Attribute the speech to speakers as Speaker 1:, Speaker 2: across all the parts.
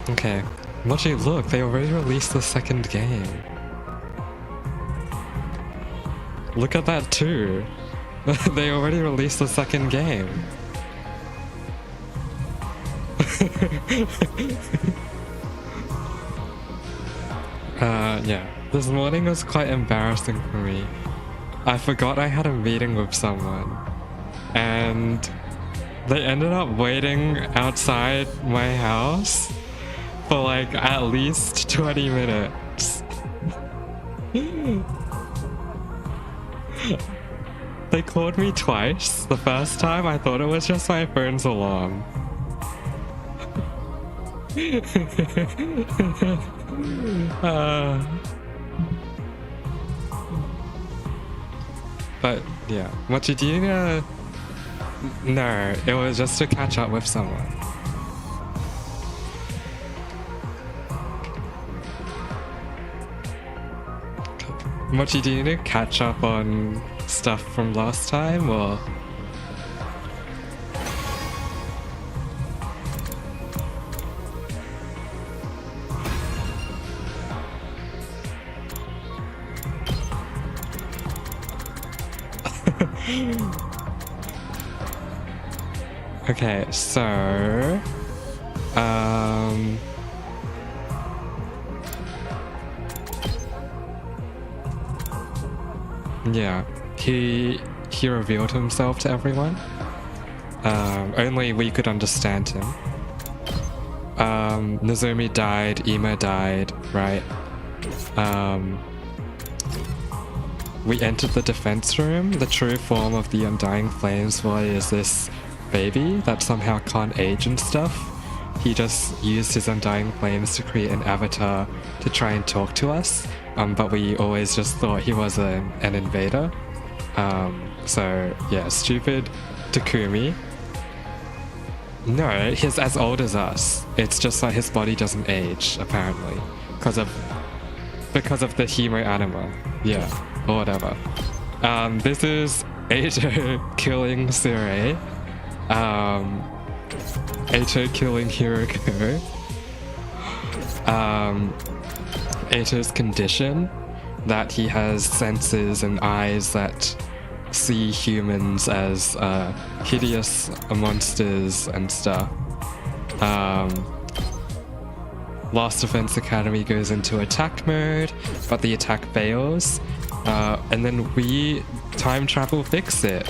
Speaker 1: Okay. Mochi, look, they already released the second game. Look at that too. They already released the second game. Yeah. This morning was quite embarrassing for me. I forgot I had a meeting with someone. And they ended up waiting outside my house for like at least 20 minutes. They called me twice. The first time I thought it was just my phone's alarm. But yeah, Mochi, do you know? No, it was just to catch up with someone. Mochi, do you need to catch up on stuff from last time, or? Okay, so yeah, he revealed himself to everyone. Only we could understand him. Nozomi died, Ima died, right? We entered the defense room. The true form of the Undying Flames boy is this baby that somehow can't age and stuff. He just used his Undying Flames to create an avatar to try and talk to us, but we always just thought he was an invader. So yeah, stupid Takumi. No, he's as old as us. It's just that his body doesn't age, apparently, because of the hemo-anima. Yeah, or whatever. This is Eito killing Sirei. Eito killing Hiroko. Eito's condition, that he has senses and eyes that see humans as hideous monsters and stuff. Last Defense Academy goes into attack mode, but the attack fails, and then we time travel fix it,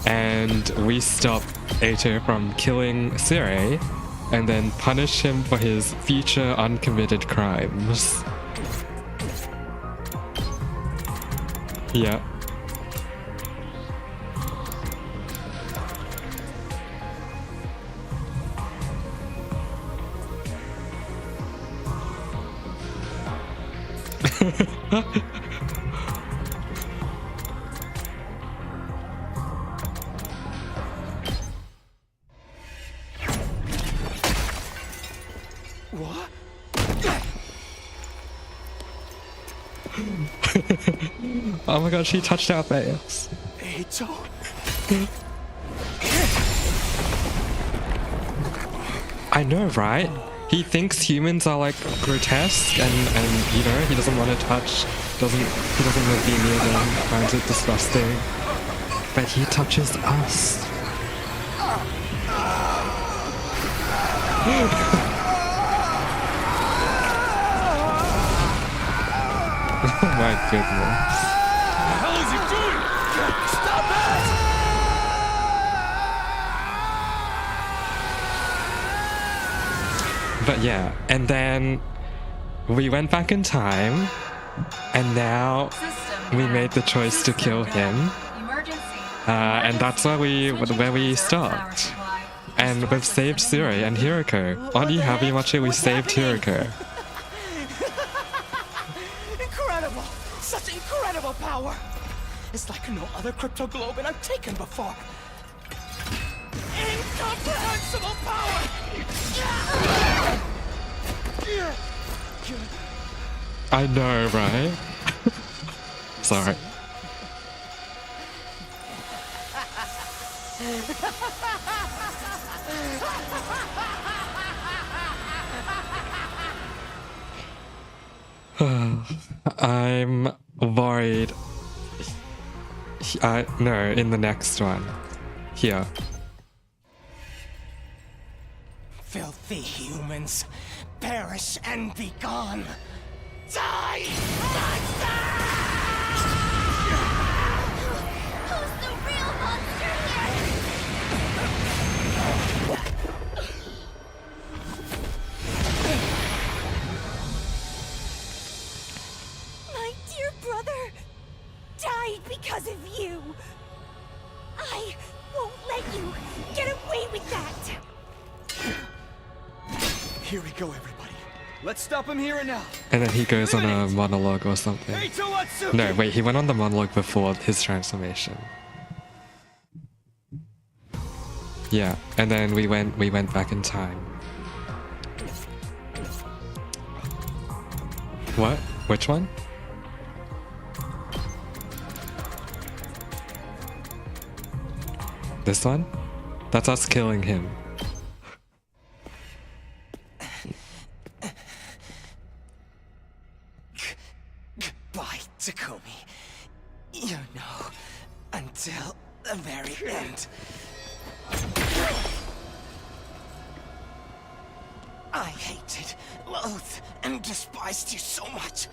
Speaker 1: and we stop Eito from killing Sirei, and then punish him for his future uncommitted crimes. Yeah.
Speaker 2: What?
Speaker 1: Oh my god, she touched our face.
Speaker 2: Eito?
Speaker 1: I know, right? He thinks humans are like grotesque and you know, he doesn't want to touch, he doesn't want to be near them, finds it disgusting. But he touches us. Oh my goodness.
Speaker 2: What the hell is he doing? Stop it!
Speaker 1: But yeah, and then we went back in time, and now we made the choice to kill him, and that's where we stopped. And we've saved Sirei and Hiroko. Aren't you happy, Mochi? We saved Hiroko.
Speaker 2: Incredible! Such incredible power! It's like no other crypto globe I've taken before. Incomprehensible power!
Speaker 1: I know, right? Sorry. I'm worried. No, in the next one. Here.
Speaker 2: Filthy humans, perish and be gone. Die, monster!
Speaker 3: Who's the real monster here? My dear brother died because of you. I won't let you get away with that.
Speaker 2: Here we go, everybody. Let's stop him here and now.
Speaker 1: And then he goes on a monologue or something.
Speaker 2: Hey, Towatsuki!
Speaker 1: No, wait, he went on the monologue before his transformation. Yeah, and then we went back in time. What? Which one? This one? That's us killing him.
Speaker 2: Goodbye, Takumi. You know, until the very end. I hated, loathed, and despised you so much.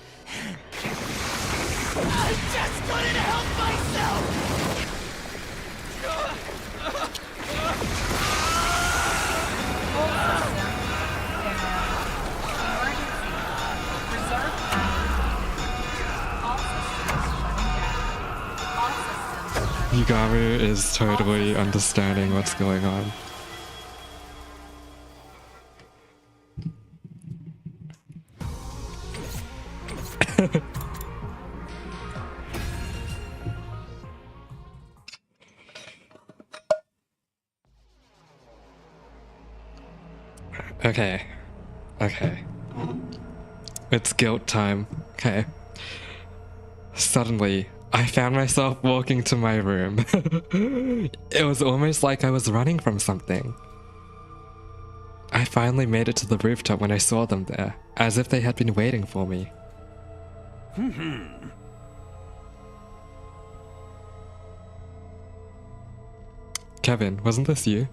Speaker 2: I just couldn't help myself!
Speaker 1: Yugaru is totally understanding what's going on. Okay. Okay. It's guilt time. Okay. Suddenly, I found myself walking to my room. It was almost like I was running from something. I finally made it to the rooftop when I saw them there, as if they had been waiting for me. Kevin, wasn't this you?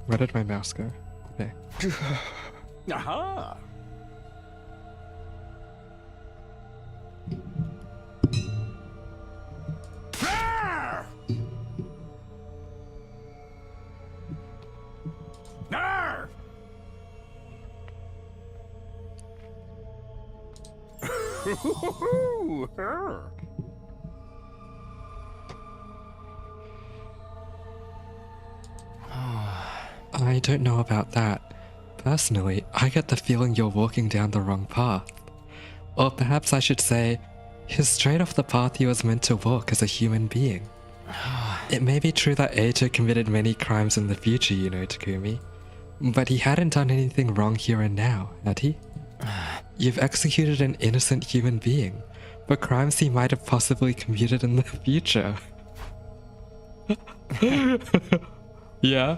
Speaker 1: Where did my mouse go? Okay.
Speaker 2: Aha!
Speaker 1: I don't know about that. Personally, I get the feeling you're walking down the wrong path. Or perhaps I should say, you're straight off the path you was meant to walk as a human being. It may be true that Eito committed many crimes in the future, you know, Takumi. But he hadn't done anything wrong here and now, had he? You've executed an innocent human being, but crimes he might have possibly committed in the future. Yeah?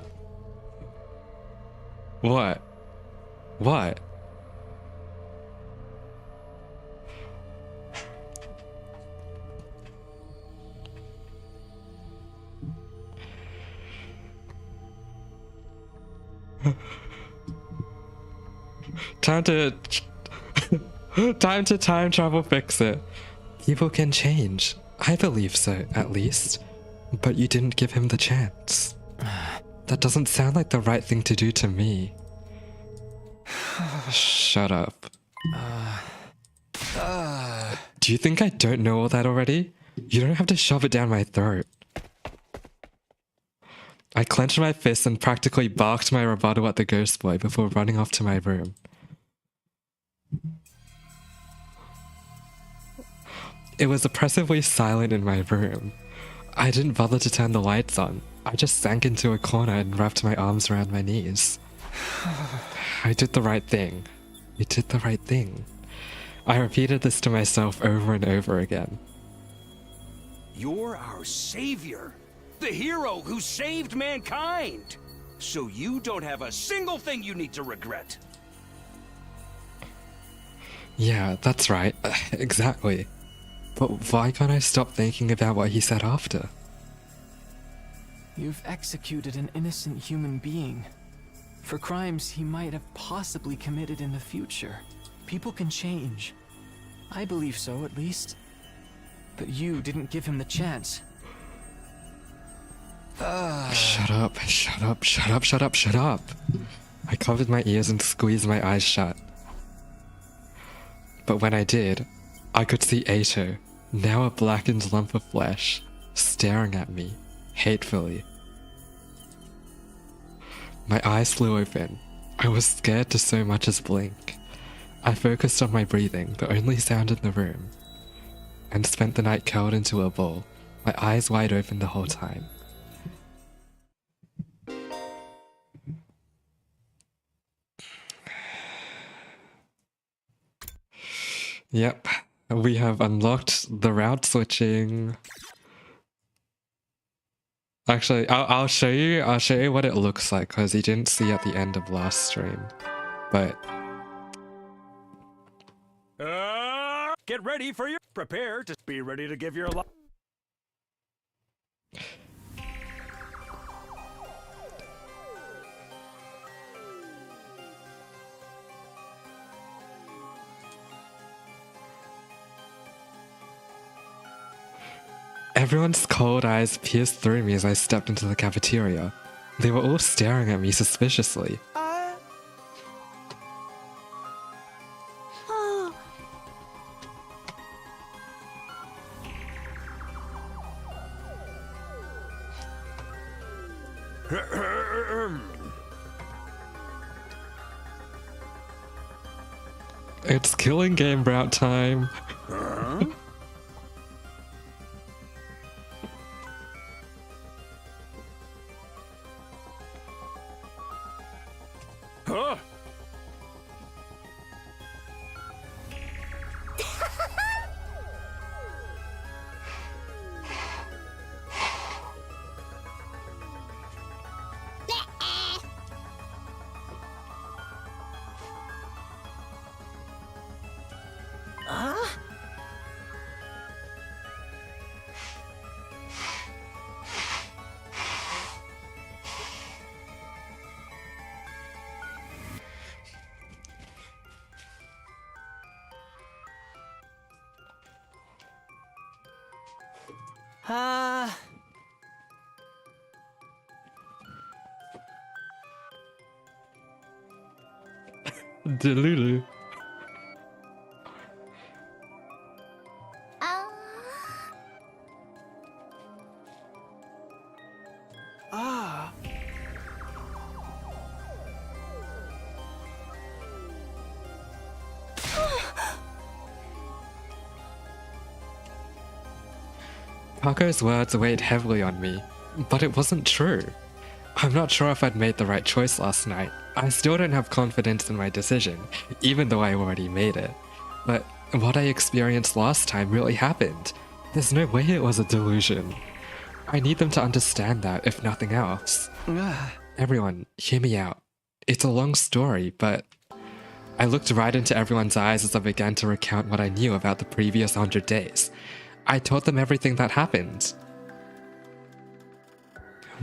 Speaker 1: What? What? Time to time travel fix it. People can change. I believe so, at least. But you didn't give him the chance. That doesn't sound like the right thing to do to me. Shut up. Do you think I don't know all that already? You don't have to shove it down my throat. I clenched my fist and practically barked my rebuttal at the ghost boy before running off to my room. It was oppressively silent in my room. I didn't bother to turn the lights on. I just sank into a corner and wrapped my arms around my knees. I did the right thing. You did the right thing. I repeated this to myself over and over again.
Speaker 4: You're our savior. The hero who saved mankind. So you don't have a single thing you need to regret.
Speaker 1: Yeah, that's right. Exactly. But why can't I stop thinking about what he said after?
Speaker 5: You've executed an innocent human being for crimes he might have possibly committed in the future. People can change. I believe so, at least. But you didn't give him the chance.
Speaker 1: Shut up, shut up, shut up, shut up, shut up. I covered my ears and squeezed my eyes shut. But when I did, I could see Ato, now a blackened lump of flesh, staring at me, hatefully. My eyes flew open. I was scared to so much as blink. I focused on my breathing, the only sound in the room, and spent the night curled into a ball, my eyes wide open the whole time. Yep, we have unlocked the route switching. Actually, I'll show you what it looks like, because you didn't see at the end of last stream. But
Speaker 4: Get ready for your... Prepare to be ready to give your life.
Speaker 1: everyone's cold eyes pierced through me as I stepped into the cafeteria. They were all staring at me suspiciously. It's killing game route time.
Speaker 4: Huh?
Speaker 1: Delulu. Paco's words weighed heavily on me, but it wasn't true. I'm not sure if I'd made the right choice last night. I still don't have confidence in my decision, even though I already made it. But what I experienced last time really happened. There's no way it was a delusion. I need them to understand that, if nothing else. Everyone, hear me out. It's a long story, but I looked right into everyone's eyes as I began to recount what I knew about the previous 100 days. I told them everything that happened.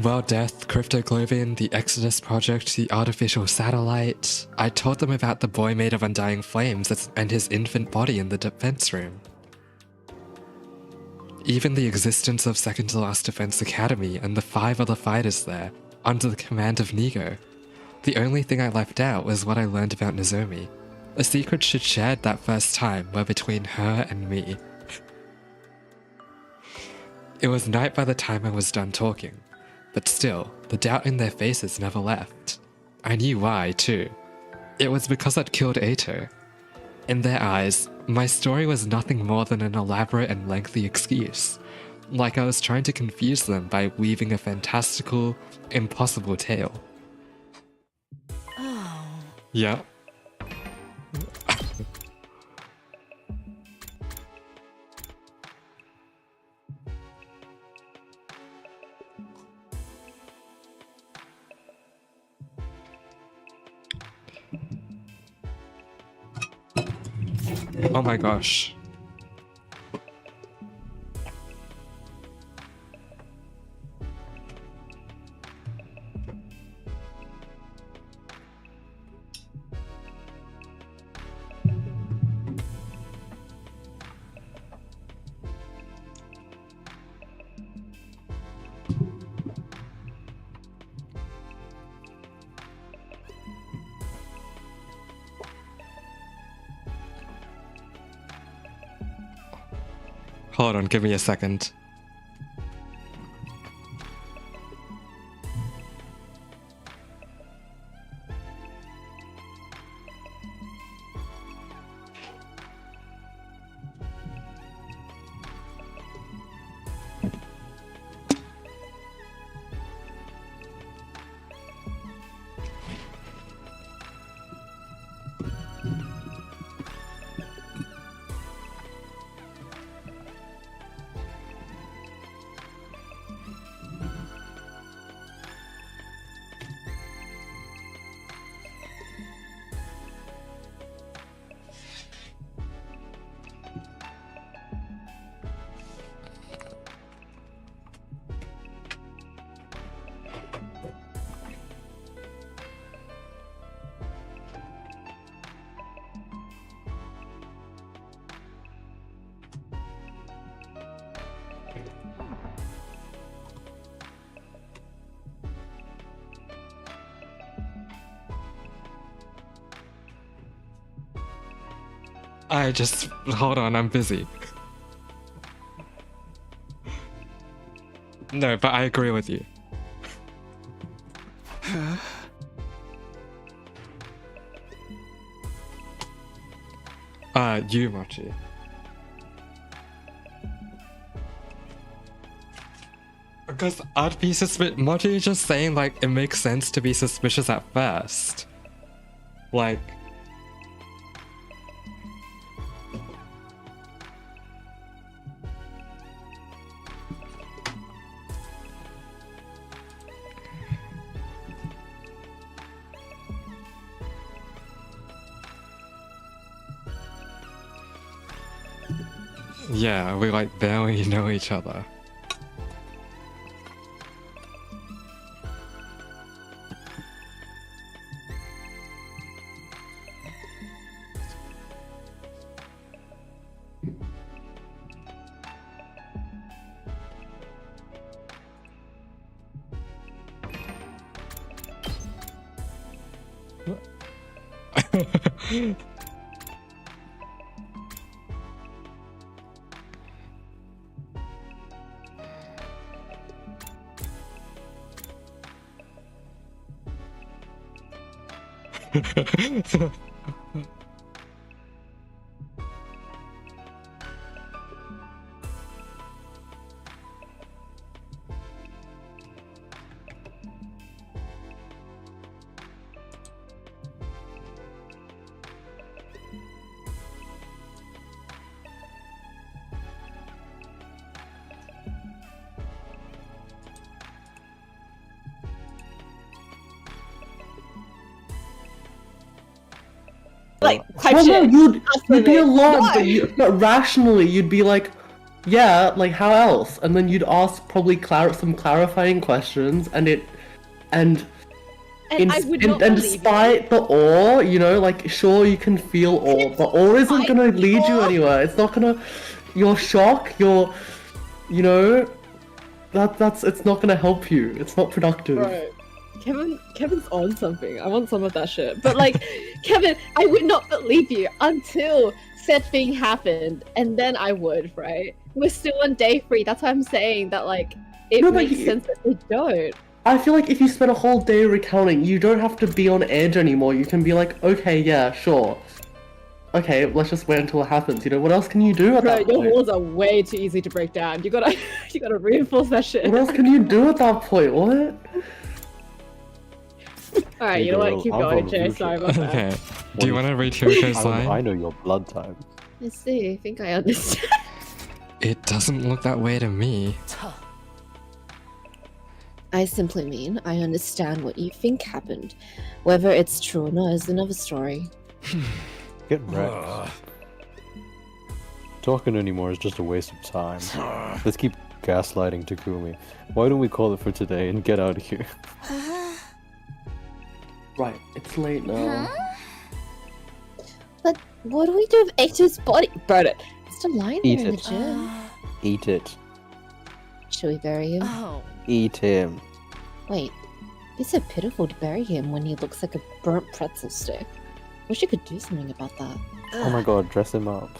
Speaker 1: World Death, Crypto Globian, the Exodus Project, the artificial satellite. I told them about the boy made of undying flames and his infant body in the defense room. Even the existence of Second to Last Defense Academy and the 5 other fighters there, under the command of Nigo. The only thing I left out was what I learned about Nozomi. The secrets she'd shared that first time were between her and me. It was night by the time I was done talking, but still, the doubt in their faces never left. I knew why, too. It was because I'd killed Ato. In their eyes, my story was nothing more than an elaborate and lengthy excuse, like I was trying to confuse them by weaving a fantastical, impossible tale. Yeah. Oh my gosh. Hold on, give me a second. Hold on, I'm busy. No, but I agree with you. You, Mochi. Because I'd be suspicious. Mochi is just saying, like, it makes sense to be suspicious at first. Like, yeah, we like barely know each other.
Speaker 6: Like, type
Speaker 7: Well,
Speaker 6: shit.
Speaker 7: no, you'd be alarmed,
Speaker 6: Why?
Speaker 7: but rationally, you'd be like, yeah, like how else? And then you'd ask probably some clarifying questions, and
Speaker 6: I would not
Speaker 7: and
Speaker 6: believe
Speaker 7: despite the awe, you know, like sure you can feel awe, but awe isn't
Speaker 6: Despite
Speaker 7: gonna
Speaker 6: the
Speaker 7: lead you
Speaker 6: awe?
Speaker 7: anywhere. It's not gonna. Your shock, you know, it's not gonna help you. It's not productive.
Speaker 6: Bro, Kevin's on something. I want some of that shit. But like, Kevin, I would not believe you until said thing happened, and then I would, right? We're still on day 3. That's why I'm saying that like it
Speaker 7: No, but
Speaker 6: makes sense that they don't.
Speaker 7: I feel like if you spend a whole day recounting, you don't have to be on edge anymore. You can be like, okay, yeah, sure. Okay, let's just wait until it happens. You know, what else can you do at
Speaker 6: Bro,
Speaker 7: that
Speaker 6: your
Speaker 7: point?
Speaker 6: walls are way too easy to break down. You gotta reinforce that shit.
Speaker 7: What else can you do at that point? What?
Speaker 6: Alright, you know what? Keep
Speaker 8: I'm
Speaker 6: going,
Speaker 8: from
Speaker 6: Jay.
Speaker 8: Future.
Speaker 6: Sorry about that.
Speaker 1: Okay. Do you want to read Hiriko's
Speaker 8: I
Speaker 1: line?
Speaker 8: know your blood type.
Speaker 6: Let's see. I think I understand.
Speaker 1: It doesn't look that way to me.
Speaker 9: I simply mean I understand what you think happened. Whether it's true or not is another story.
Speaker 8: Get wrecked. Talking anymore is just a waste of time. Let's keep gaslighting Takumi. Why don't we call it for today and get out of here?
Speaker 7: Right, it's late now.
Speaker 9: But what do we do with Ato's body? Burn it. It's still lying there
Speaker 8: Eat
Speaker 9: in the
Speaker 8: it.
Speaker 9: gym.
Speaker 8: Eat it.
Speaker 9: Should we bury him?
Speaker 3: Oh.
Speaker 8: Eat him.
Speaker 9: Wait, it's so pitiful to bury him when he looks like a burnt pretzel stick. Wish you could do something about that.
Speaker 8: Oh my god, dress him up.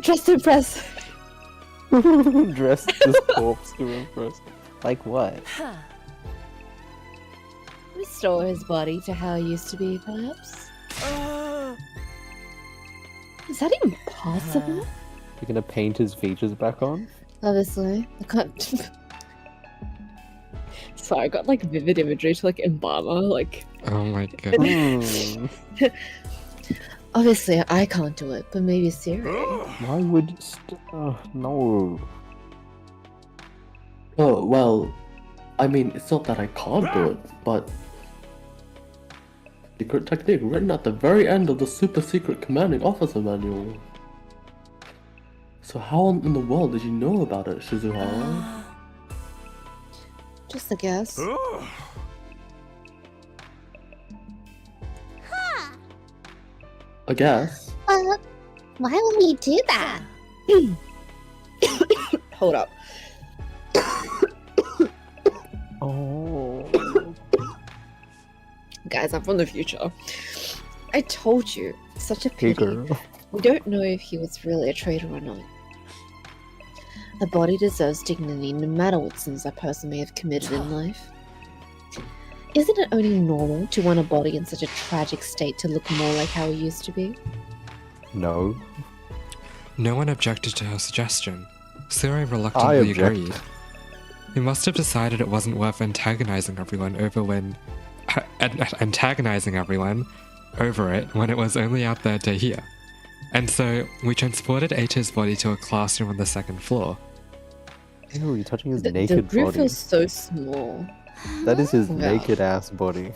Speaker 9: Dress to impress.
Speaker 8: Dress this corpse to impress. Like what?
Speaker 9: Restore his body to how it used to be, perhaps? Is that even possible?
Speaker 8: You're gonna paint his features back on?
Speaker 9: Obviously. I can't... Sorry, I got like vivid imagery to like Embalmer, like...
Speaker 1: Oh my goodness.
Speaker 9: Obviously, I can't do it, but maybe Siri.
Speaker 8: Why would no.
Speaker 7: Oh, well, I mean, it's not that I can't do it, but... Secret technique written at the very end of the super secret commanding officer manual. So how in the world did you know about it, Shizuhara?
Speaker 9: Just a guess.
Speaker 7: I guess.
Speaker 3: Why would he do that?
Speaker 9: Hold up.
Speaker 8: Oh.
Speaker 9: Guys, I'm from the future. I told you, such a
Speaker 8: Hey
Speaker 9: pity.
Speaker 8: girl.
Speaker 9: We don't know if he was really a traitor or not. A body deserves dignity no matter what sins that person may have committed in life. Isn't it only normal to want a body in such a tragic state to look more like how he used to be?
Speaker 8: No.
Speaker 1: No one objected to her suggestion. Suri
Speaker 8: I
Speaker 1: reluctantly
Speaker 8: object.
Speaker 1: agreed. He must have decided it wasn't worth antagonizing everyone over it when it was only our third day here. And so we transported Ato's body to a classroom on the second floor.
Speaker 8: Ew, you're touching his
Speaker 9: The
Speaker 8: naked
Speaker 9: room
Speaker 8: body.
Speaker 9: feels so small.
Speaker 8: That is his
Speaker 9: Yeah.
Speaker 8: naked ass body.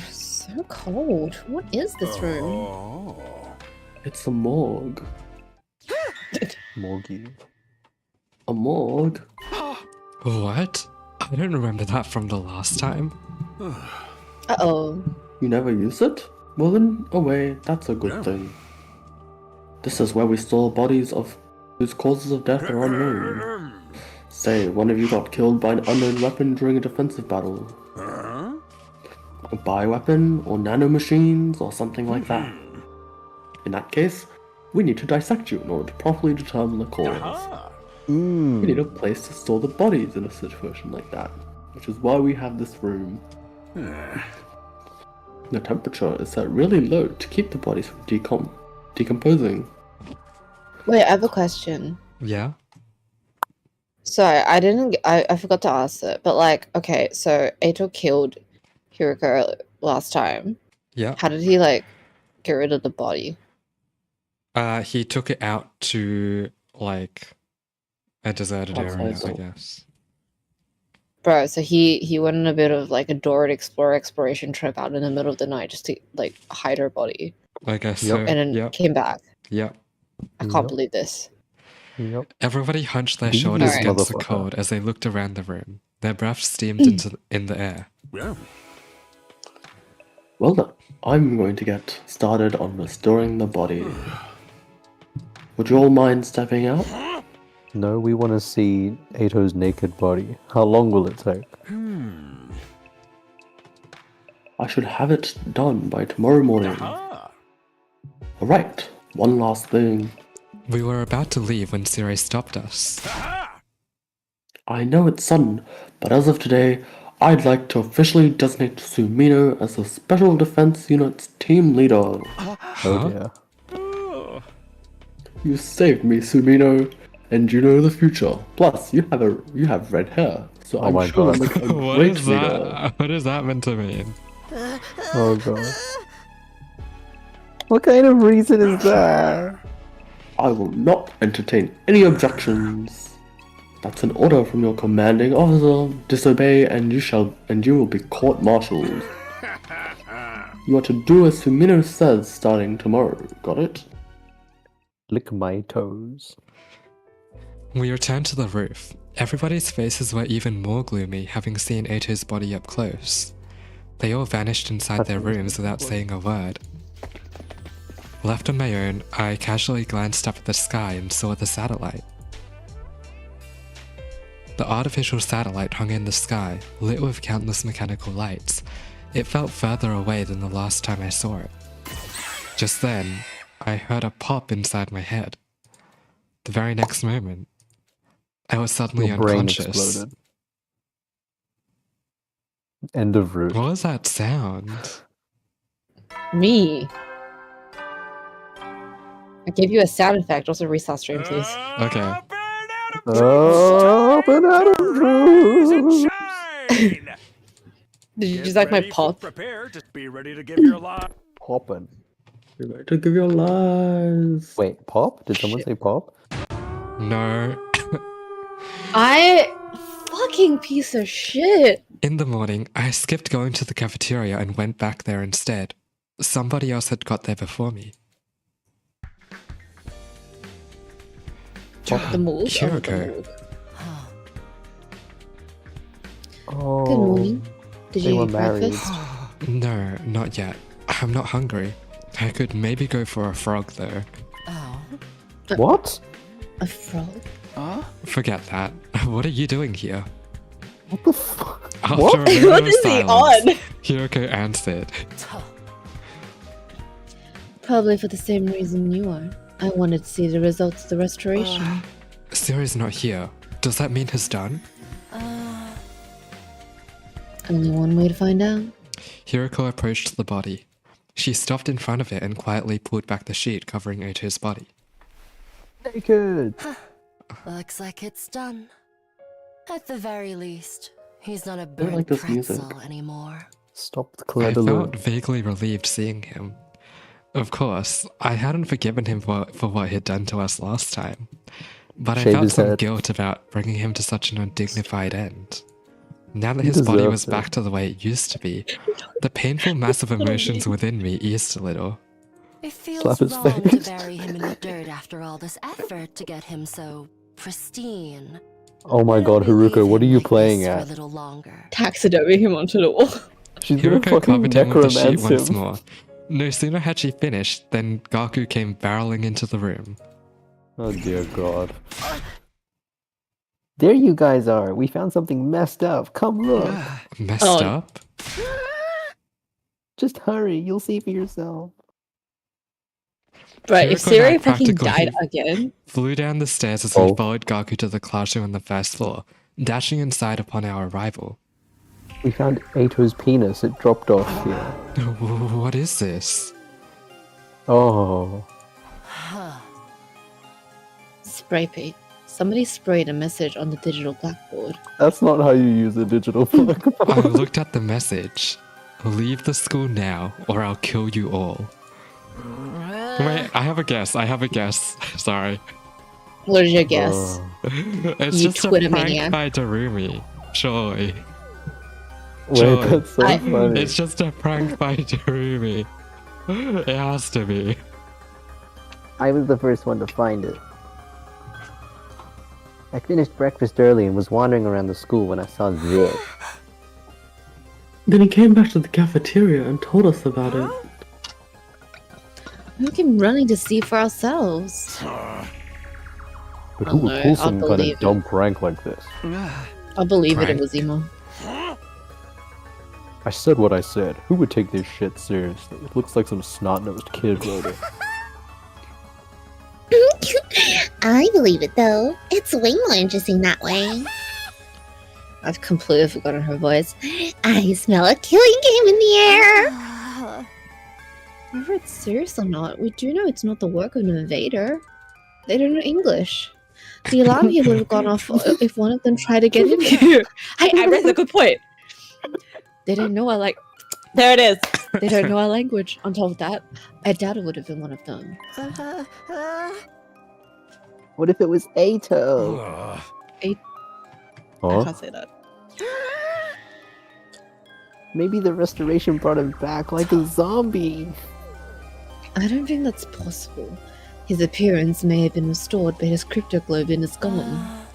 Speaker 9: So cold. What is this room?
Speaker 7: It's a morgue.
Speaker 8: Morgie.
Speaker 7: A morgue?
Speaker 1: What? I don't remember that from the last time.
Speaker 9: Uh-oh.
Speaker 7: You never use it? Well then, away, that's a good thing. This is where we store bodies of whose causes of death are unknown. Say, one of you got killed by an unknown weapon during a defensive battle. A bioweapon, or nanomachines, or something like that. In that case, we need to dissect you in order to properly determine the cause. We need a place to store the bodies in a situation like that, which is why we have this room. The temperature is set really low to keep the bodies from decomposing.
Speaker 9: Wait, I have a question.
Speaker 1: Yeah?
Speaker 9: Sorry, I forgot to ask it, but like, okay, so Ato killed Hiroko last time.
Speaker 1: Yeah.
Speaker 9: How did he like get rid of the body?
Speaker 1: He took it out to, like, a deserted
Speaker 7: Outside
Speaker 1: area, I
Speaker 7: zone.
Speaker 1: guess.
Speaker 9: Bro, so he went on a bit of like a Dora Explorer exploration trip out in the middle of the night just to like hide her body,
Speaker 1: I guess
Speaker 8: Yep.
Speaker 1: so.
Speaker 9: and then
Speaker 1: Yep.
Speaker 9: came back.
Speaker 1: Yep.
Speaker 9: I can't
Speaker 8: Yep.
Speaker 9: believe this.
Speaker 8: Yep.
Speaker 1: Everybody hunched their
Speaker 8: Devious
Speaker 1: shoulders against the
Speaker 8: motherfucker.
Speaker 1: cold as they looked around the room. Their breath steamed in the air.
Speaker 7: Well then, I'm going to get started on restoring the body. Would you all mind stepping out?
Speaker 8: No, we want to see Ato's naked body. How long will it take?
Speaker 7: I should have it done by tomorrow morning. Alright, one last thing.
Speaker 1: We were about to leave when Siri stopped us.
Speaker 7: I know it's sudden, but as of today, I'd like to officially designate Sumino as the Special Defense Unit's team leader.
Speaker 8: Oh dear.
Speaker 7: You saved me, Sumino, and you know the future. Plus, you have red hair, so
Speaker 8: Oh
Speaker 7: I'm
Speaker 8: my
Speaker 7: sure
Speaker 8: God.
Speaker 7: you'll make a
Speaker 1: What
Speaker 7: great
Speaker 1: is
Speaker 7: leader.
Speaker 1: that? What is that meant to mean?
Speaker 8: Oh god. What kind of reason is that?
Speaker 7: I will not entertain any objections. That's an order from your commanding officer. Disobey, and you will be court-martialed. You are to do as Sumino says starting tomorrow. Got it?
Speaker 8: Lick my toes.
Speaker 1: We returned to the roof. Everybody's faces were even more gloomy, having seen Ato's body up close. They all vanished inside their rooms without saying a word. Left on my own, I casually glanced up at the sky and saw the satellite. The artificial satellite hung in the sky, lit with countless mechanical lights. It felt further away than the last time I saw it. Just then, I heard a pop inside my head. The very next moment, I was suddenly
Speaker 8: Your brain
Speaker 1: unconscious.
Speaker 8: exploded. End of route.
Speaker 1: What was that sound?
Speaker 6: Me. I gave you a sound effect. Also restart stream, please.
Speaker 1: Okay.
Speaker 8: Oh, banana juice.
Speaker 6: Did you just like my pop?
Speaker 4: Prepare, just be ready to give your life.
Speaker 8: Poppin'.
Speaker 7: You're ready to give your lives.
Speaker 8: Wait, pop? Did someone say pop?
Speaker 1: No.
Speaker 6: I fucking piece of shit.
Speaker 1: In the morning, I skipped going to the cafeteria and went back there instead. Somebody else had got there before me.
Speaker 6: The move.
Speaker 1: Kiriko.
Speaker 8: Oh.
Speaker 9: Good morning. Did
Speaker 8: they
Speaker 9: you
Speaker 8: were
Speaker 9: eat
Speaker 8: married.
Speaker 9: breakfast?
Speaker 1: No, not yet. I'm not hungry. I could maybe go for a frog though.
Speaker 8: What?
Speaker 9: A frog?
Speaker 1: Forget that. What are you doing here?
Speaker 8: What the fuck?
Speaker 1: After
Speaker 8: What?
Speaker 1: a moment
Speaker 6: What
Speaker 1: of
Speaker 6: is he
Speaker 1: silence,
Speaker 6: on?
Speaker 1: Hiroko answered.
Speaker 9: Probably for the same reason you are. I wanted to see the results of the restoration.
Speaker 1: Siri's not here. Does that mean he's done?
Speaker 9: Only one way to find out.
Speaker 1: Hiroko approached the body. She stopped in front of it and quietly pulled back the sheet covering Oto's body.
Speaker 8: Naked.
Speaker 10: Looks like it's done. At the very least, he's not a
Speaker 7: don't
Speaker 10: burnt
Speaker 7: like this music.
Speaker 10: pretzel anymore.
Speaker 8: Stop the
Speaker 1: I
Speaker 8: Claire
Speaker 1: felt vaguely relieved seeing him. Of course, I hadn't forgiven him for what he'd done to us last time, but I
Speaker 8: Shave
Speaker 1: felt
Speaker 8: his
Speaker 1: some
Speaker 8: head.
Speaker 1: guilt about bringing him to such an undignified end. Now that
Speaker 8: He
Speaker 1: his body
Speaker 8: deserved
Speaker 1: was
Speaker 8: it.
Speaker 1: back to the way it used to be, the painful mass of emotions within me eased a little.
Speaker 10: It feels
Speaker 8: Slap his
Speaker 10: wrong to
Speaker 8: face.
Speaker 10: bury him in the dirt after all this effort to get him so pristine.
Speaker 8: Oh my god,
Speaker 10: Let me leave
Speaker 8: Haruka, what are
Speaker 10: him
Speaker 8: you
Speaker 10: like
Speaker 8: playing
Speaker 10: this for a
Speaker 8: at?
Speaker 10: little longer.
Speaker 6: Taxidermy him onto the wall.
Speaker 8: She's gonna
Speaker 1: Hiroko
Speaker 8: fucking
Speaker 1: covered him with the sheet
Speaker 8: necromance
Speaker 1: once
Speaker 8: him.
Speaker 1: more. No sooner had she finished than Gaku came barreling into the room.
Speaker 8: Oh dear god. There you guys are. We found something messed up. Come look.
Speaker 1: Messed
Speaker 6: Oh.
Speaker 1: up?
Speaker 8: Just hurry. You'll see for yourself.
Speaker 6: Right, if
Speaker 1: Hiroko
Speaker 6: Siri
Speaker 1: had
Speaker 6: fucking
Speaker 1: practically
Speaker 6: died again.
Speaker 1: flew down the stairs as
Speaker 8: Oh.
Speaker 1: we followed Gaku to the classroom on the first floor, dashing inside upon our arrival.
Speaker 8: We found Ato's penis. It dropped off here.
Speaker 1: What is this?
Speaker 8: Oh.
Speaker 9: Spray paint. Somebody sprayed a message on the digital blackboard.
Speaker 8: That's not how you use a digital
Speaker 1: I
Speaker 8: blackboard.
Speaker 1: looked at the message. Leave the school now, or I'll kill you all. Wait, I have a guess. Sorry.
Speaker 9: What is your guess?
Speaker 8: Oh.
Speaker 1: It's
Speaker 9: You
Speaker 1: just a
Speaker 9: Twitter
Speaker 1: prank
Speaker 9: maniac.
Speaker 1: by Darumi. Surely.
Speaker 8: Wait,
Speaker 1: Joy.
Speaker 8: that's so
Speaker 6: I-
Speaker 8: funny.
Speaker 1: It's just a prank by Darumi. It has to be.
Speaker 8: I was the first one to find it. I finished breakfast early and was wandering around the school when I saw this.
Speaker 7: Then he came back to the cafeteria and told us about it.
Speaker 9: We came running to see for ourselves.
Speaker 8: But who would
Speaker 9: no,
Speaker 8: pull
Speaker 9: I'll
Speaker 8: some kind
Speaker 9: believe
Speaker 8: of dumb prank like this?
Speaker 6: I'll believe it
Speaker 1: Prank.
Speaker 6: was emo.
Speaker 8: I said what I said. Who would take this shit seriously? It looks like some snot-nosed kid wrote it.
Speaker 3: I believe it though. It's way more interesting that way.
Speaker 9: I've completely forgotten her voice.
Speaker 3: I smell a killing game in the air.
Speaker 9: Whether it's serious or not, we do know it's not the work of an invader. They don't know English. The alarm here would have gone off if one of them tried to get in here.
Speaker 6: I raised a good point.
Speaker 9: They don't know our
Speaker 6: There it is.
Speaker 9: They don't know our language. On top of that, I doubt it would have been one of them.
Speaker 8: What if it was Ato?
Speaker 6: I
Speaker 8: Huh?
Speaker 6: can't say that.
Speaker 8: Maybe the restoration brought him back like a zombie.
Speaker 9: I don't think that's possible. His appearance may have been restored, but his cryptoglobin is gone.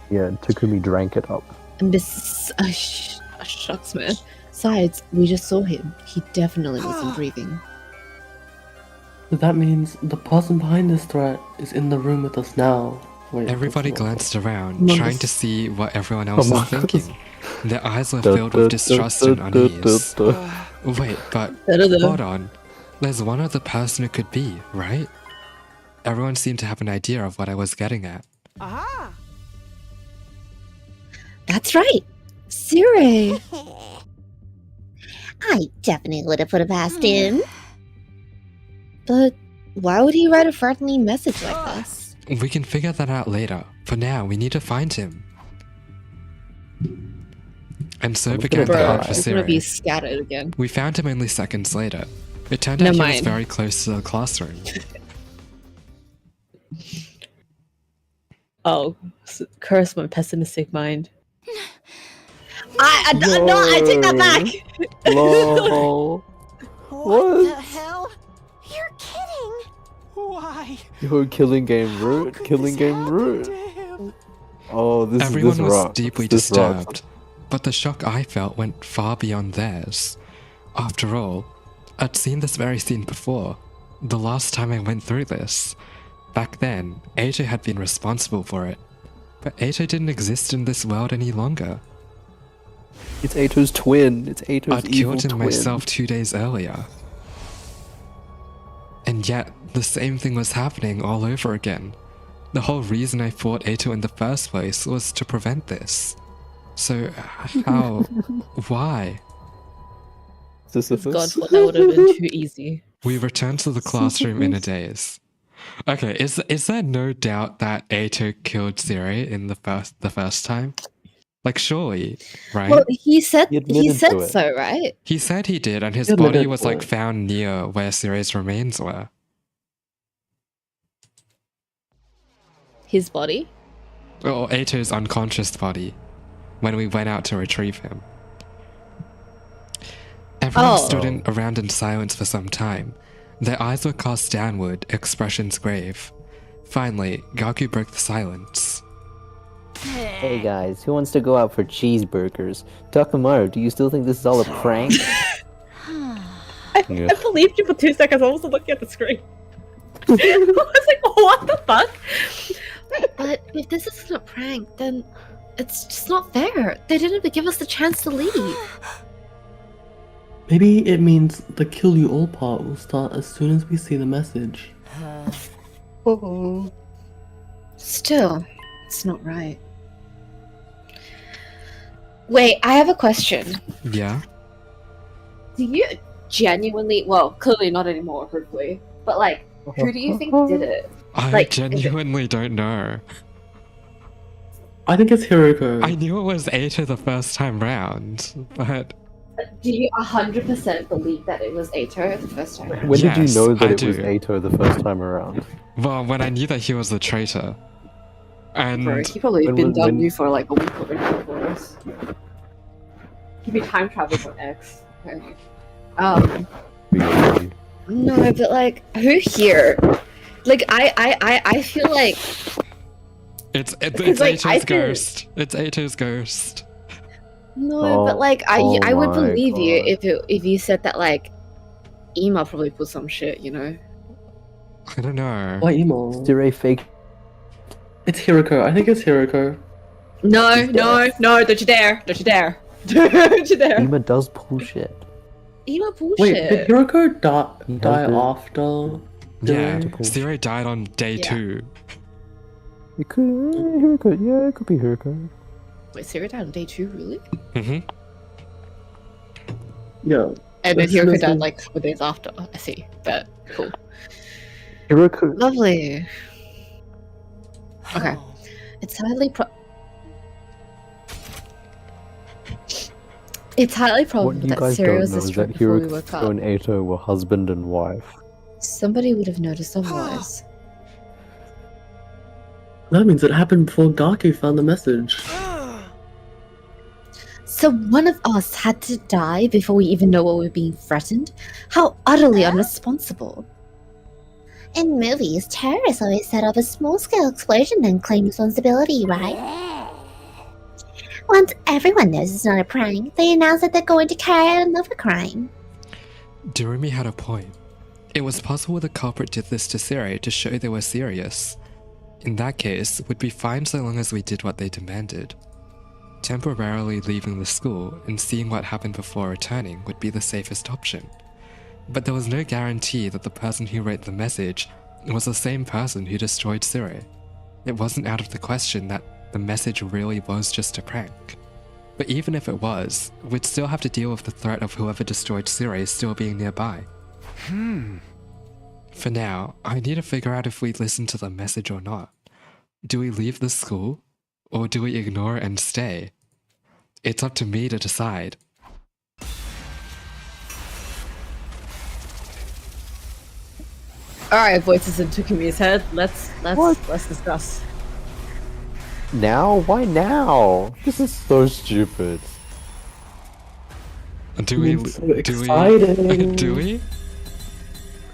Speaker 8: Yeah, Takumi drank it up.
Speaker 9: And shucks, man. Besides, we just saw him. He definitely wasn't breathing.
Speaker 7: So that means the person behind this threat is in the room with us now. Wait,
Speaker 1: Everybody
Speaker 7: what's the-
Speaker 1: glanced around,
Speaker 7: Among
Speaker 1: trying
Speaker 7: Us.
Speaker 1: to see what everyone else
Speaker 8: Among
Speaker 1: was thinking. Their eyes were
Speaker 8: Da,
Speaker 1: filled
Speaker 8: da,
Speaker 1: with
Speaker 8: da,
Speaker 1: distrust
Speaker 8: da,
Speaker 1: and
Speaker 8: da,
Speaker 1: unease.
Speaker 8: da, da.
Speaker 1: Wait, but
Speaker 9: Da-da-da.
Speaker 1: hold on. There's one other person it could be, right? Everyone seemed to have an idea of what I was getting at.
Speaker 2: Aha!
Speaker 9: That's right! Sire!
Speaker 3: I definitely would have put it past him.
Speaker 9: But why would he write a threatening message like this?
Speaker 1: We can figure that out later. For now, we need to find him. And so
Speaker 8: I'm
Speaker 1: began
Speaker 8: gonna
Speaker 1: the
Speaker 8: die.
Speaker 1: hunt for
Speaker 9: He's gonna be
Speaker 1: Siri.
Speaker 9: scattered again.
Speaker 1: We found him only seconds later. It turned
Speaker 9: Never
Speaker 1: out he was
Speaker 9: mind.
Speaker 1: very close to the classroom.
Speaker 6: Oh, curse my pessimistic mind. No, I take that back.
Speaker 8: Lol.
Speaker 3: What the hell? You're kidding!
Speaker 2: Why?
Speaker 8: Yo, killing game
Speaker 2: How
Speaker 8: root.
Speaker 2: could
Speaker 8: Killing
Speaker 2: this
Speaker 8: game
Speaker 2: happen
Speaker 8: root.
Speaker 2: to him?
Speaker 8: Oh, this
Speaker 1: Everyone
Speaker 8: is this
Speaker 1: was
Speaker 8: rocks.
Speaker 1: deeply
Speaker 8: This rocks.
Speaker 1: disturbed, but the shock I felt went far beyond theirs. After all, I'd seen this very scene before, the last time I went through this. Back then, AJ had been responsible for it, but AJ didn't exist in this world any longer.
Speaker 8: It's Ato's twin. It's Ato's
Speaker 1: I'd
Speaker 8: evil
Speaker 1: killed him
Speaker 8: twin.
Speaker 1: myself 2 days earlier. And yet, the same thing was happening all over again. The whole reason I fought Ato in the first place was to prevent this. So, how? Why?
Speaker 8: Is this a
Speaker 6: God,
Speaker 8: first?
Speaker 6: thought that would have been too easy.
Speaker 1: We returned to the classroom in a daze. Okay, is there no doubt that Ato killed Ziri in the first time? Like, surely, right?
Speaker 9: Well, he said
Speaker 8: He admitted
Speaker 9: said
Speaker 8: to it.
Speaker 9: so, right?
Speaker 1: He said he did, and his
Speaker 7: Yeah, but
Speaker 1: body
Speaker 7: that-
Speaker 1: was like found near where Ziri's remains were.
Speaker 6: His body?
Speaker 1: Or Ato's unconscious body, when we went out to retrieve him. Everyone stood around in silence for some time. Their eyes were cast downward, expressions grave. Finally, Gaku broke the silence.
Speaker 11: Hey guys, who wants to go out for cheeseburgers? Takamaru, do you still think this is all a prank?
Speaker 6: I believed you for 2 seconds. I was looking at the screen. I was like, what the fuck?
Speaker 9: But if this isn't a prank, then it's just not fair. They didn't even give us the chance to leave.
Speaker 7: Maybe it means the kill you all part will start as soon as we see the message.
Speaker 9: Still, it's not right. Wait, I have a question.
Speaker 1: Yeah?
Speaker 6: Do you genuinely, well, clearly not anymore, hopefully, but like, who do you think did it?
Speaker 1: I
Speaker 6: Like, is it-
Speaker 1: genuinely don't know.
Speaker 7: I think it's Hiroko.
Speaker 1: I knew it was Ato the first time round, but
Speaker 6: Do you 100% believe that it was Ato the first time?
Speaker 8: When did
Speaker 1: Yes,
Speaker 8: you know that
Speaker 1: I
Speaker 8: it was
Speaker 1: do.
Speaker 8: Ato the first time around?
Speaker 1: well, when I knew that he was the traitor. And
Speaker 6: Bro, he probably
Speaker 8: When
Speaker 6: been
Speaker 8: was-
Speaker 6: done
Speaker 8: when-
Speaker 6: you for like a week already before this. He be time traveled on X. Okay.
Speaker 9: No, but like, who here? Like, I feel like
Speaker 1: it's
Speaker 6: Because, like,
Speaker 1: Ato's
Speaker 6: I feel-
Speaker 1: ghost. It's Ato's ghost.
Speaker 9: no, but
Speaker 8: Oh,
Speaker 9: like,
Speaker 8: oh
Speaker 9: I would
Speaker 8: my
Speaker 9: believe you
Speaker 8: God.
Speaker 9: if you said that like, Ema probably put some shit, you know.
Speaker 1: I don't know.
Speaker 7: Why emo?
Speaker 8: Stray fake.
Speaker 7: It's Hiroko. I think it's Hiroko.
Speaker 6: No, don't you dare! Don't you dare! Don't you dare!
Speaker 8: Ema does pull shit.
Speaker 9: Ema
Speaker 7: Wait,
Speaker 9: bullshit.
Speaker 7: did Hiroko
Speaker 8: He
Speaker 7: die
Speaker 8: has it.
Speaker 7: after?
Speaker 1: Yeah,
Speaker 7: Zero?
Speaker 1: Zero died on day
Speaker 9: Yeah.
Speaker 1: 2.
Speaker 8: It could, Hiroko, yeah, it could be Hiroko.
Speaker 9: Wait, Sarah died on day 2, really?
Speaker 1: Mm-hmm.
Speaker 7: Yeah.
Speaker 6: And then
Speaker 7: Let's
Speaker 6: Hiroko
Speaker 7: listen.
Speaker 6: died like a couple days after. I see. But cool.
Speaker 8: Hiroko.
Speaker 9: Lovely. Okay. It's highly It's highly
Speaker 8: What
Speaker 9: probable
Speaker 8: you
Speaker 9: that
Speaker 8: guys
Speaker 9: Siri
Speaker 8: don't
Speaker 9: was
Speaker 8: know is
Speaker 9: destroyed
Speaker 8: that
Speaker 9: before we
Speaker 8: Hiroko
Speaker 9: woke up.
Speaker 8: and Ato were husband and wife.
Speaker 9: Somebody would have noticed otherwise.
Speaker 7: That means it happened before Gaku found the message.
Speaker 9: So one of us had to die before we even know what we're being threatened? How utterly unresponsible. In movies, terrorists always set off a small-scale explosion and claim responsibility, right? Once everyone knows it's not a prank, they announce that they're going to carry out another crime.
Speaker 1: Durumi had a point. It was possible the culprit did this to Siri to show they were serious. In that case, we'd be fine so long as we did what they demanded. Temporarily leaving the school and seeing what happened before returning would be the safest option. But there was no guarantee that the person who wrote the message was the same person who destroyed Siri. It wasn't out of the question that the message really was just a prank. But even if it was, we'd still have to deal with the threat of whoever destroyed Siri still being nearby. For now, I need to figure out if we listen to the message or not. Do we leave the school? Or do we ignore it and stay? It's up to me to decide.
Speaker 6: Alright, voices in Takumi's head. Let's discuss.
Speaker 8: Now? Why now? This is so stupid.
Speaker 1: Do we?
Speaker 7: It's so
Speaker 1: Do we?
Speaker 7: exciting.
Speaker 1: Do we?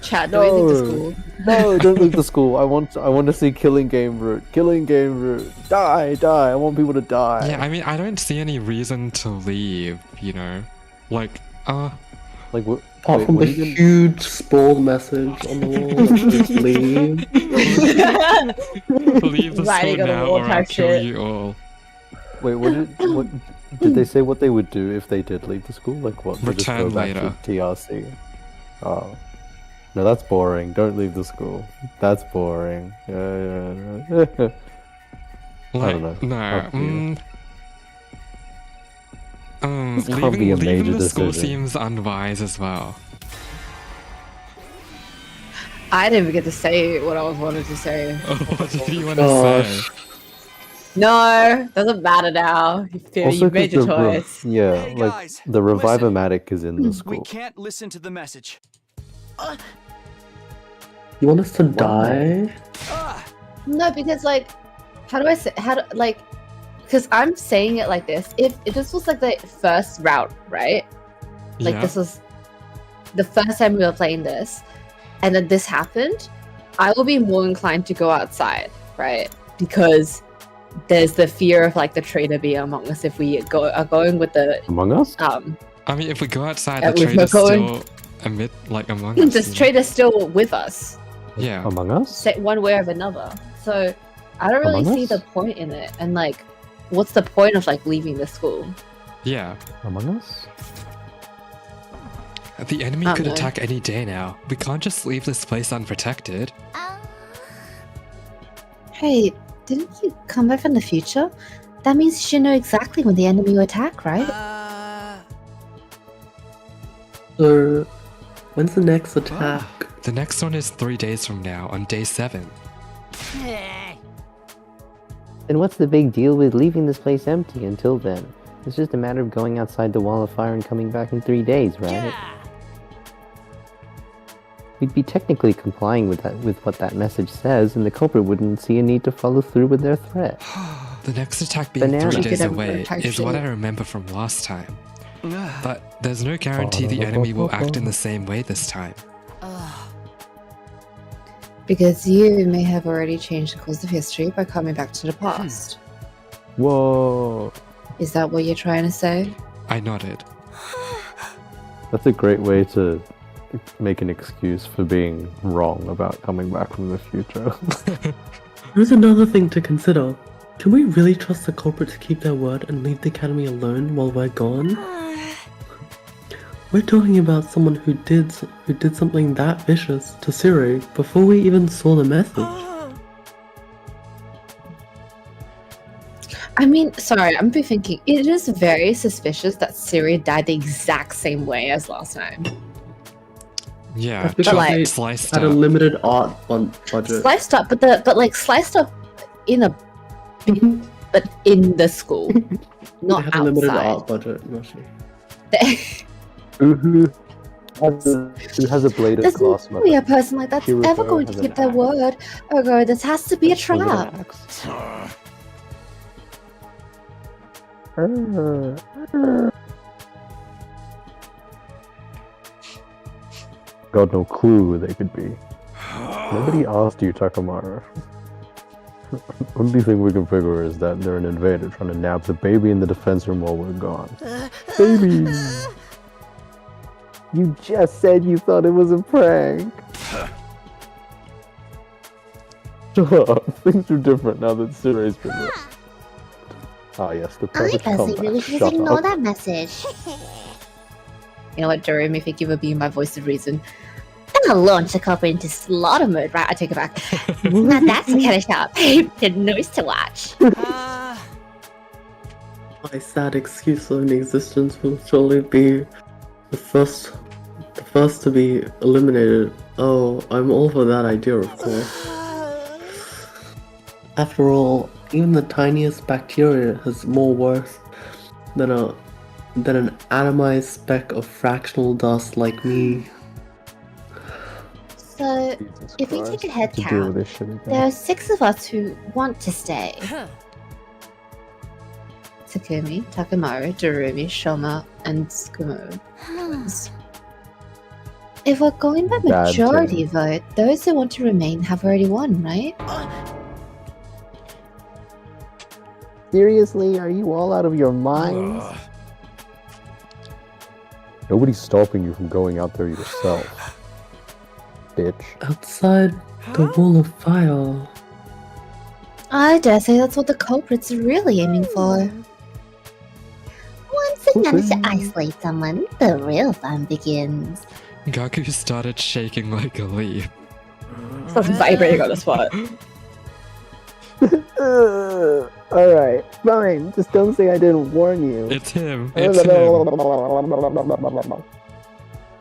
Speaker 6: Chat, do we leave the school?
Speaker 8: No, don't leave the school. I want to see Killing Game Route. Killing Game Route. Die. I want people to die.
Speaker 1: Yeah, I mean, I don't see any reason to leave, you know? Like,
Speaker 8: Like, what?
Speaker 7: Apart from the huge sprawled message on the wall, just leave.
Speaker 1: leave the
Speaker 6: Writing
Speaker 1: school
Speaker 6: on the
Speaker 1: now
Speaker 6: wall
Speaker 1: or I'll
Speaker 6: type
Speaker 1: kill
Speaker 6: shit.
Speaker 1: you all.
Speaker 8: Wait, what did they say what they would do if they did leave the school? Like what? They just go
Speaker 1: Return
Speaker 8: back
Speaker 1: later.
Speaker 8: to TRC. Oh. No, that's boring. Don't leave the school. That's boring. Yeah. I don't know.
Speaker 1: No,
Speaker 8: Up to you. This can't be
Speaker 1: leaving
Speaker 8: a major
Speaker 1: the school
Speaker 8: decision.
Speaker 1: seems unwise as well.
Speaker 6: I didn't even get to say what I was wanted to say.
Speaker 1: What did you want to
Speaker 7: Gosh.
Speaker 1: say?
Speaker 6: No, doesn't matter now. You made your
Speaker 8: 'cause
Speaker 6: choice.
Speaker 8: yeah,
Speaker 4: Hey,
Speaker 8: like
Speaker 4: guys,
Speaker 8: the
Speaker 4: listen.
Speaker 8: Revive-O-Matic is in the
Speaker 4: We
Speaker 8: school.
Speaker 4: can't listen to the message.
Speaker 7: You want us to die?
Speaker 6: No, because like, how do I say? Because I'm saying it like this. If this was like the first route, right? Like
Speaker 1: Yeah.
Speaker 6: this was the first time we were playing this, and then this happened, I will be more inclined to go outside, right? Because there's the fear of like the traitor being among us if we are going with the
Speaker 8: Among Us?
Speaker 1: I mean, if we go outside,
Speaker 6: Yeah,
Speaker 1: the
Speaker 6: we're
Speaker 1: trader's
Speaker 6: going-
Speaker 1: still among us.
Speaker 6: this
Speaker 1: you know?
Speaker 6: traitor's still with us,
Speaker 1: Yeah.
Speaker 8: Among Us?
Speaker 6: say one way or another. So I don't really
Speaker 8: Among
Speaker 6: see
Speaker 8: Us?
Speaker 6: the point in it, and like, what's the point of like leaving the school?
Speaker 1: Yeah.
Speaker 8: Among Us?
Speaker 1: The enemy
Speaker 6: I
Speaker 1: could
Speaker 6: don't know.
Speaker 1: attack any day now. We can't just leave this place unprotected.
Speaker 9: Hey, didn't you come back from the future? That means you should know exactly when the enemy will attack, right?
Speaker 7: So, when's the next attack?
Speaker 1: The next one is 3 days from now, on day 7.
Speaker 11: Then what's the big deal with leaving this place empty until then? It's just a matter of going outside the wall of fire and coming back in 3 days, right? We'd be technically complying with what that message says, and the culprit wouldn't see a need to follow through with their threat.
Speaker 1: The next attack being
Speaker 11: Banana.
Speaker 1: 3
Speaker 11: You
Speaker 1: days
Speaker 6: could have
Speaker 1: away
Speaker 6: type
Speaker 1: is what I
Speaker 6: shit.
Speaker 1: remember from last time. But there's no guarantee the enemy will act in the same way this time.
Speaker 6: Because you may have already changed the course of history by coming back to the past.
Speaker 8: Whoa.
Speaker 6: Is that what you're trying to say?
Speaker 1: I nodded.
Speaker 8: That's a great way to make an excuse for being wrong about coming back from the future.
Speaker 7: There's another thing to consider. Can we really trust the culprit to keep their word and leave the academy alone while we're gone? We're talking about someone who did something that vicious to Siri before we even saw the message.
Speaker 6: I mean, sorry, I'm be thinking it is very suspicious that Siri died the exact same way as last time.
Speaker 1: Yeah,
Speaker 7: That's because
Speaker 1: chopped,
Speaker 7: they
Speaker 1: sliced
Speaker 7: had a
Speaker 1: up.
Speaker 7: limited art budget.
Speaker 6: Sliced up, but sliced up in a but in the school, not
Speaker 7: They had a limited
Speaker 6: outside.
Speaker 7: art budget, Moshi.
Speaker 8: Who has a bladed
Speaker 6: There's
Speaker 8: glass
Speaker 6: no way a person like that's
Speaker 8: Kirito
Speaker 6: ever going to
Speaker 8: has
Speaker 6: keep
Speaker 8: an
Speaker 6: their
Speaker 8: axe.
Speaker 6: word. Or this has to be a trap.
Speaker 8: Got no clue who they could be. Nobody asked you, Takamara. Only thing we can figure is that they're an invader trying to nab the baby in the defense room while we're gone. Baby! You just said you thought it was a prank! Shut up. Things are different now that Cirai's been there. Ah yes, the
Speaker 9: I
Speaker 8: perfect
Speaker 9: personally
Speaker 8: comeback.
Speaker 9: really should
Speaker 8: Shut
Speaker 9: ignore
Speaker 8: up.
Speaker 9: that message.
Speaker 6: You know what, Jeremy, thank you for being my voice of reason. I'm gonna launch the culprit into slaughter mode, right? I take it back.
Speaker 9: Now that's the kind of shot babe that knows to watch.
Speaker 7: My sad excuse of an existence will surely be the first to be eliminated. Oh, I'm all for that idea, of course. After all, even the tiniest bacteria has more worth than an atomized speck of fractional dust like me.
Speaker 9: So, if we take a head
Speaker 8: To deal with
Speaker 9: count,
Speaker 8: this shit again.
Speaker 9: there are 6 of us who want to stay.
Speaker 6: Takumi, Takamaru, Dorumi, Shoma, and Tsukumo.
Speaker 9: If we're going by
Speaker 8: Bad
Speaker 9: majority vote, those who want to remain have already won, right?
Speaker 11: Seriously, are you all out of your minds?
Speaker 8: Nobody's stopping you from going out there yourself. Bitch.
Speaker 7: Outside the wall of fire.
Speaker 9: I dare say that's what the culprits are really aiming for.
Speaker 3: Once we manage to isolate someone, the real fun begins.
Speaker 1: Gaku started shaking like a leaf.
Speaker 6: Stop vibrating on the spot.
Speaker 11: Alright, fine. Just don't say I didn't warn you.
Speaker 1: It's him. It's him.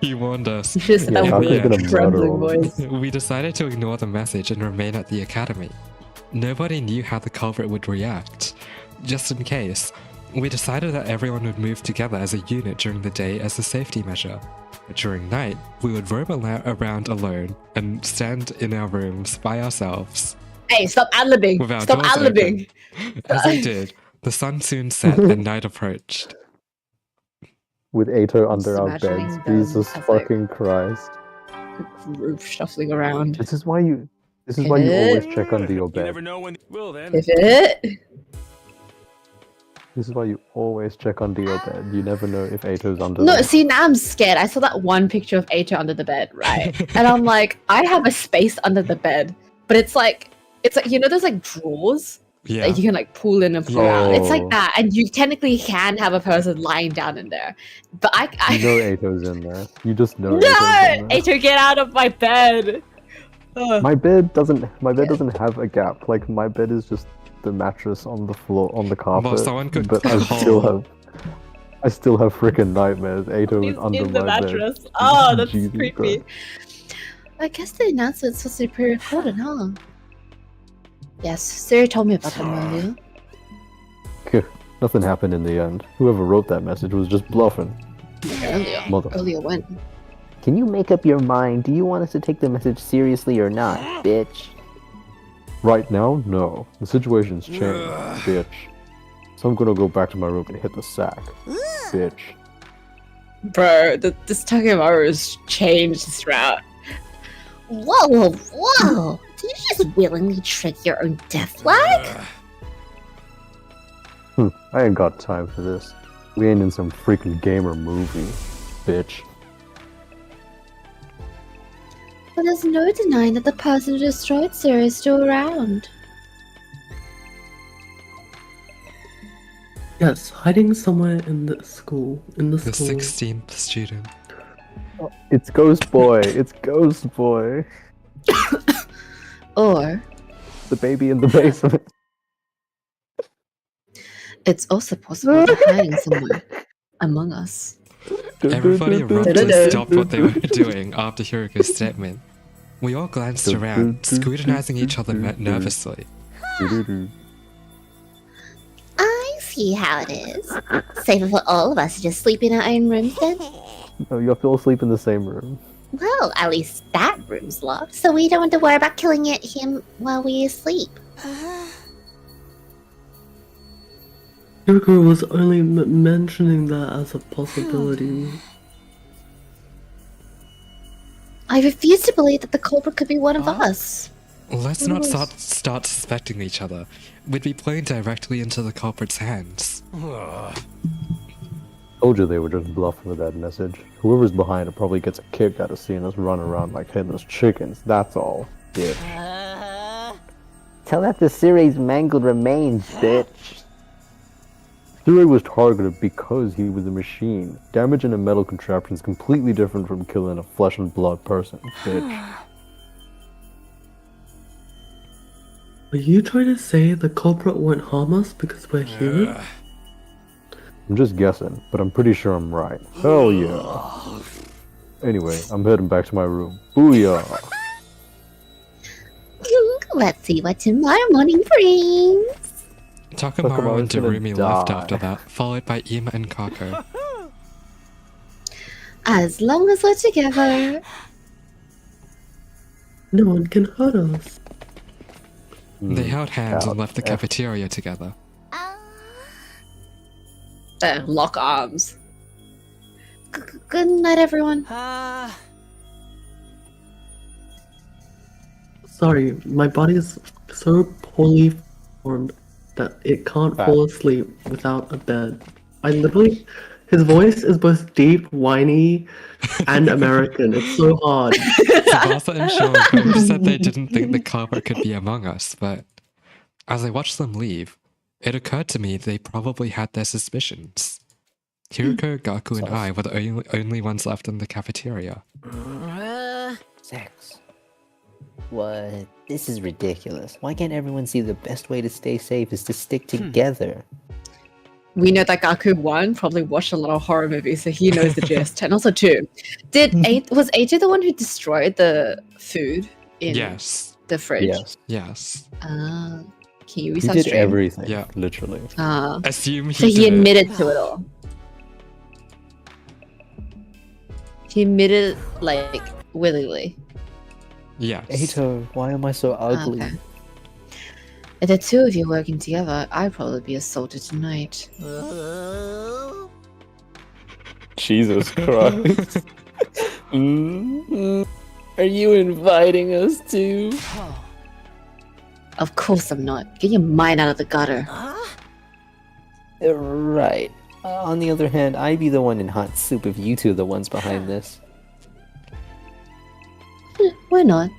Speaker 1: He warned us.
Speaker 6: You should have said
Speaker 8: Yeah,
Speaker 6: that
Speaker 8: how
Speaker 6: with
Speaker 8: could I
Speaker 6: a
Speaker 8: get a murder
Speaker 6: trembling
Speaker 8: on
Speaker 6: voice.
Speaker 1: We decided to ignore the message and remain at the academy. Nobody knew how the culprit would react. Just in case, we decided that everyone would move together as a unit during the day as a safety measure. But during night, we would roam around alone and stand in our rooms by ourselves.
Speaker 6: Hey, stop ad-libbing!
Speaker 1: With our
Speaker 6: Stop
Speaker 1: doors
Speaker 6: ad-libbing!
Speaker 1: As we did, the sun soon set and night approached.
Speaker 8: With Ato under
Speaker 6: Just
Speaker 8: our
Speaker 6: imagining
Speaker 8: beds.
Speaker 6: them
Speaker 8: Jesus
Speaker 6: as, like-
Speaker 8: fucking Christ.
Speaker 6: Roof shuffling around.
Speaker 8: This is why you always check under your
Speaker 4: You
Speaker 8: bed.
Speaker 4: never know when. Well then.
Speaker 6: Pivot!
Speaker 8: This is why you always check under your bed. You never know if Ato's under
Speaker 6: No,
Speaker 8: there.
Speaker 6: see, now I'm scared. I saw that one picture of Ato under the bed, right? And I'm like, I have a space under the bed, but it's like, you know, there's like drawers
Speaker 1: Yeah.
Speaker 6: that you can like pull in and pull out. It's like
Speaker 8: Oh.
Speaker 6: that, and you technically can have a person lying down in there. But I
Speaker 8: You know Ato's in there. You just know
Speaker 6: no,
Speaker 8: Ato's in there.
Speaker 6: Ato, get out of my bed. Ugh.
Speaker 8: My bed doesn't have a gap. Like my bed is just the mattress on the floor on the carpet.
Speaker 1: someone could
Speaker 8: but I still have freaking nightmares. Ato is
Speaker 6: He's
Speaker 8: under
Speaker 6: in the
Speaker 8: my
Speaker 6: mattress.
Speaker 8: bed.
Speaker 6: Oh, that's
Speaker 8: Jesus
Speaker 6: creepy.
Speaker 8: Christ.
Speaker 9: I guess the announcement's supposed to be pre-recorded, huh? Yes, Siri told me about them earlier.
Speaker 8: Nothing happened in the end. Whoever wrote that message was just bluffing. Mother.
Speaker 6: Earlier when?
Speaker 11: Can you make up your mind? Do you want us to take the message seriously or not, bitch?
Speaker 8: Right now, no. The situation's changed, bitch. So I'm gonna go back to my room and hit the sack, bitch.
Speaker 6: Bro, this Takemaru has changed this route.
Speaker 3: Whoa, whoa, whoa! Did you just willingly trick your own death flag?
Speaker 8: I ain't got time for this. We ain't in some freaking gamer movie, bitch.
Speaker 9: But there's no denying that the person who destroyed Siri is still around.
Speaker 7: Yes, hiding somewhere in the school. In the
Speaker 1: The
Speaker 7: school.
Speaker 1: 16th student.
Speaker 8: It's Ghost Boy. It's Ghost Boy.
Speaker 6: Or
Speaker 8: The baby in the basement.
Speaker 6: it's also possible they're hiding somewhere among us.
Speaker 1: Everybody abruptly stopped what they were doing after Hiroko's statement. We all glanced around, scrutinizing each other nervously.
Speaker 3: I see how it is. Safer for all of us to just sleep in our own rooms then?
Speaker 8: No, you have to all sleep in the same room.
Speaker 3: Well, at least that room's locked, so we don't have to worry about killing him while we sleep.
Speaker 7: Yuriko was only mentioning that as a possibility.
Speaker 9: I refuse to believe that the culprit could be one of us.
Speaker 1: Let's not start suspecting each other. We'd be playing directly into the culprit's hands.
Speaker 8: Told you they were just bluffing with that message. Whoever's behind it probably gets a kick out of seeing us run around like headless chickens, that's all. Bitch.
Speaker 11: Tell that to Cire's mangled remains, bitch.
Speaker 8: Cire was targeted because he was a machine. Damaging a metal contraption is completely different from killing a flesh and blood person, bitch.
Speaker 7: Are you trying to say the culprit won't harm us because we're human?
Speaker 8: I'm just guessing, but I'm pretty sure I'm right. Hell yeah. Anyway, I'm heading back to my room. Booyah!
Speaker 9: Let's see what tomorrow morning brings.
Speaker 1: Takamaru and
Speaker 8: Takamaru's gonna
Speaker 1: Darumi left
Speaker 8: die.
Speaker 1: after that, followed by Ima and Kako.
Speaker 9: As long as we're together.
Speaker 7: No one can hurt us.
Speaker 1: They held hands and
Speaker 8: Out.
Speaker 1: left the cafeteria together.
Speaker 6: Lock arms.
Speaker 9: Good night, everyone.
Speaker 7: Sorry, my body is so poorly formed that it can't fall asleep without a bed. I literally, his voice is both deep, whiny, and American. It's so hard.
Speaker 1: Tsubasa and Shogo said they didn't think the culprit could be among us, but as I watched them leave, it occurred to me they probably had their suspicions. Hiroko, Gaku, and I were the only ones left in the cafeteria.
Speaker 11: Sex. What? This is ridiculous. Why can't everyone see the best way to stay safe is to stick together?
Speaker 6: We know that Gaku, one, probably watched a lot of horror movies, so he knows the gist. And also, two, was AJ the one who destroyed the food in
Speaker 1: Yes.
Speaker 6: the fridge?
Speaker 1: Yes.
Speaker 6: Can you
Speaker 8: He
Speaker 6: restart
Speaker 8: did
Speaker 6: stream?
Speaker 8: everything,
Speaker 1: Yeah.
Speaker 8: literally.
Speaker 1: Assume
Speaker 6: So he
Speaker 1: did it.
Speaker 6: admitted to it all. He admitted, like, willingly.
Speaker 1: Yes.
Speaker 11: Ato, why am I so ugly?
Speaker 6: Okay. If the two of you working together, I'd probably be assaulted tonight.
Speaker 11: Jesus Christ. Are you inviting us to?
Speaker 6: Of course I'm not. Get your mind out of the gutter.
Speaker 11: Right. On the other hand, I'd be the one in hot soup if you two are the ones behind this.
Speaker 6: We're not.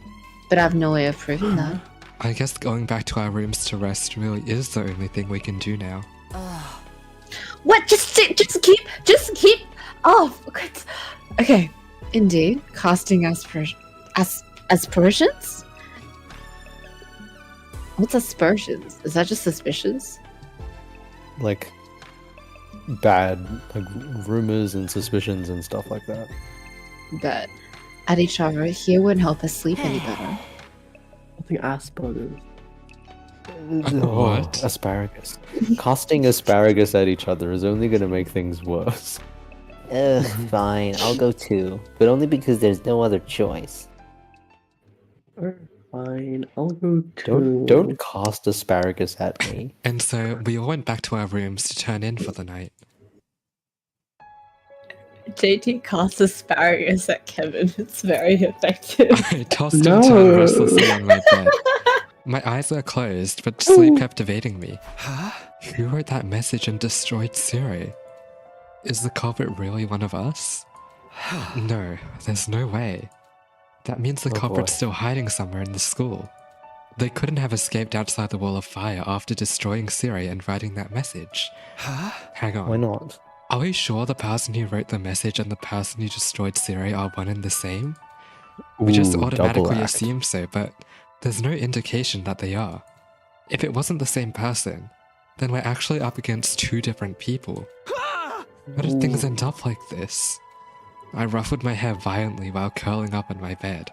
Speaker 6: But I have no way of proving that.
Speaker 1: I guess going back to our rooms to rest really is the only thing we can do now.
Speaker 6: What? Just keep off. Okay. Indeed. Casting aspersions? What's aspersions? Is that just suspicions?
Speaker 8: Like, bad, like, rumors and suspicions and stuff like that.
Speaker 6: But at each other here wouldn't help us sleep any better.
Speaker 7: I think Asperger's.
Speaker 1: What?
Speaker 8: Asparagus. Casting asparagus at each other is only gonna make things worse.
Speaker 11: Ugh, fine, I'll go too. But only because there's no other choice.
Speaker 7: Fine, I'll go too.
Speaker 8: Don't cast asparagus at me.
Speaker 1: And so we all went back to our rooms to turn in for the night.
Speaker 6: JT casts asparagus at Kevin. It's very effective.
Speaker 1: I tossed and turned restlessly on my bed. My eyes were closed, but sleep kept evading me. Who wrote that message and destroyed Cire? Is the culprit really one of us? No, there's no way. That means the culprit's still hiding somewhere in the school. They couldn't have escaped outside the wall of fire after destroying Cire and writing that message. Hang on.
Speaker 8: Why not?
Speaker 1: Are we sure the person who wrote the message and the person who destroyed Cire are one and the same? We just
Speaker 8: Ooh,
Speaker 1: automatically
Speaker 8: double act.
Speaker 1: assume so, but there's no indication that they are. If it wasn't the same person, then we're actually up against two different people. How did things end up like this? I ruffled my hair violently while curling up in my bed.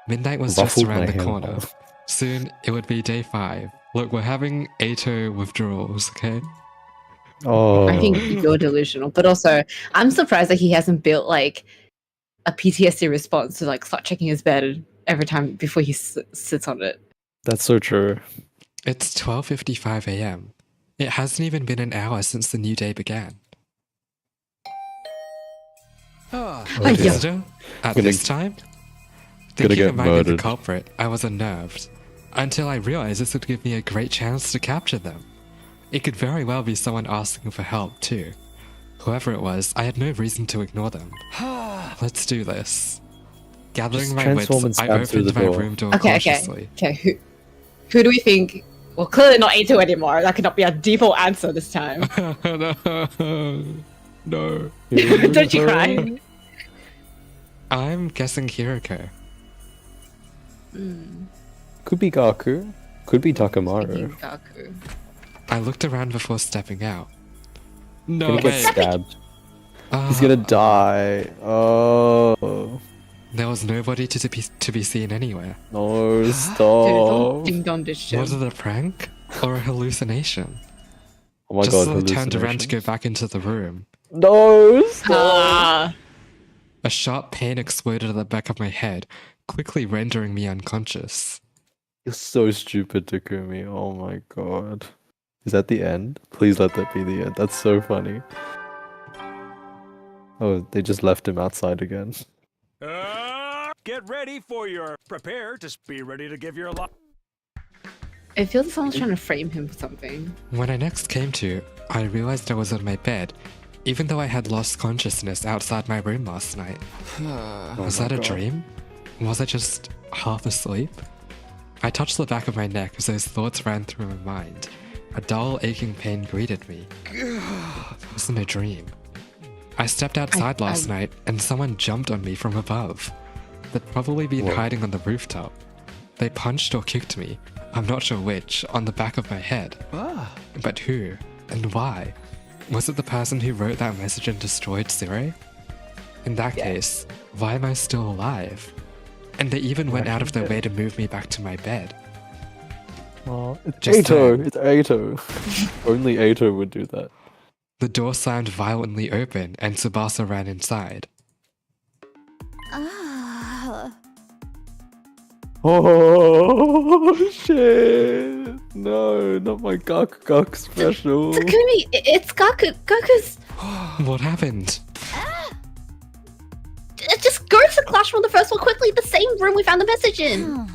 Speaker 1: Midnight was just
Speaker 8: Ruffled
Speaker 1: around
Speaker 8: my
Speaker 1: the
Speaker 8: hair
Speaker 1: corner.
Speaker 8: while-
Speaker 1: Soon, it would be day 5. Look, we're having Ato withdrawals, okay?
Speaker 8: Oh.
Speaker 6: I think you're delusional. But also, I'm surprised that he hasn't built like a PTSD response to like start checking his bed every time before he sits on it.
Speaker 8: That's so true.
Speaker 1: It's 12:55 a.m. It hasn't even been an hour since the new day began.
Speaker 8: Oh,
Speaker 1: A
Speaker 8: dear.
Speaker 1: visitor? At
Speaker 8: Gonna-
Speaker 1: this time? Thinking
Speaker 8: get
Speaker 1: of finding the
Speaker 8: murdered.
Speaker 1: culprit, I was unnerved. Until I realized this would give me a great chance to capture them. It could very well be someone asking for help, too. Whoever it was, I had no reason to ignore them. Let's do this. Gathering
Speaker 8: Just
Speaker 1: my
Speaker 8: transform
Speaker 1: wits,
Speaker 8: and
Speaker 1: I
Speaker 8: stab through
Speaker 1: opened
Speaker 8: the
Speaker 1: my
Speaker 8: door.
Speaker 1: room door
Speaker 6: Okay,
Speaker 1: cautiously.
Speaker 6: okay. Who do we think? Well, clearly not A2 anymore. That could not be a default answer this time.
Speaker 1: No.
Speaker 6: Don't you cry?
Speaker 1: I'm guessing Hiroko.
Speaker 8: Could be Gaku. Could be Takamaru.
Speaker 6: Gaku.
Speaker 1: I looked around before stepping out. No,
Speaker 8: Gonna get
Speaker 1: wait.
Speaker 8: stabbed. He's gonna die. Oh.
Speaker 1: There was nobody to be seen anywhere.
Speaker 8: No,
Speaker 6: Dude,
Speaker 8: stop.
Speaker 6: don't ding dong this shit.
Speaker 1: Was it a prank or a hallucination?
Speaker 8: Oh my
Speaker 1: Just
Speaker 8: god,
Speaker 1: as I turned around to
Speaker 8: hallucinations.
Speaker 1: go back into the room,
Speaker 8: No, stop.
Speaker 6: Ah.
Speaker 1: a sharp pain exploded at the back of my head, quickly rendering me unconscious.
Speaker 8: You're so stupid, Takumi. Oh my god. Is that the end? Please let that be the end. That's so funny. Oh, they just left him outside again.
Speaker 4: Get ready for your prepare to be ready to give your life.
Speaker 6: It feels like someone's trying to frame him for something.
Speaker 1: When I next came to, I realized I was on my bed, even though I had lost consciousness outside my room last night. Was that a dream? Was I just half asleep? I touched the back of my neck as those thoughts ran through my mind. A dull, aching pain greeted me. It wasn't a dream. I stepped outside last night and someone jumped on me from above. They'd probably been hiding on the rooftop. They punched or kicked me, I'm not sure which, on the back of my head. But who? And why? Was it the person who wrote that message and destroyed Zero? In that case, why am I still alive? And they even went out of their way to move me back to my bed.
Speaker 8: Oh, it's
Speaker 1: Just
Speaker 8: Ato.
Speaker 1: saying.
Speaker 8: It's Ato. Only Ato would do that.
Speaker 1: The door slammed violently open and Tsubasa ran inside.
Speaker 3: Ah.
Speaker 8: Oh shit! No, not my Gaku special.
Speaker 6: Takumi, it's Gaku. Gaku's.
Speaker 1: What happened?
Speaker 9: Just go to the classroom, the first one quickly, the same room we found the message in.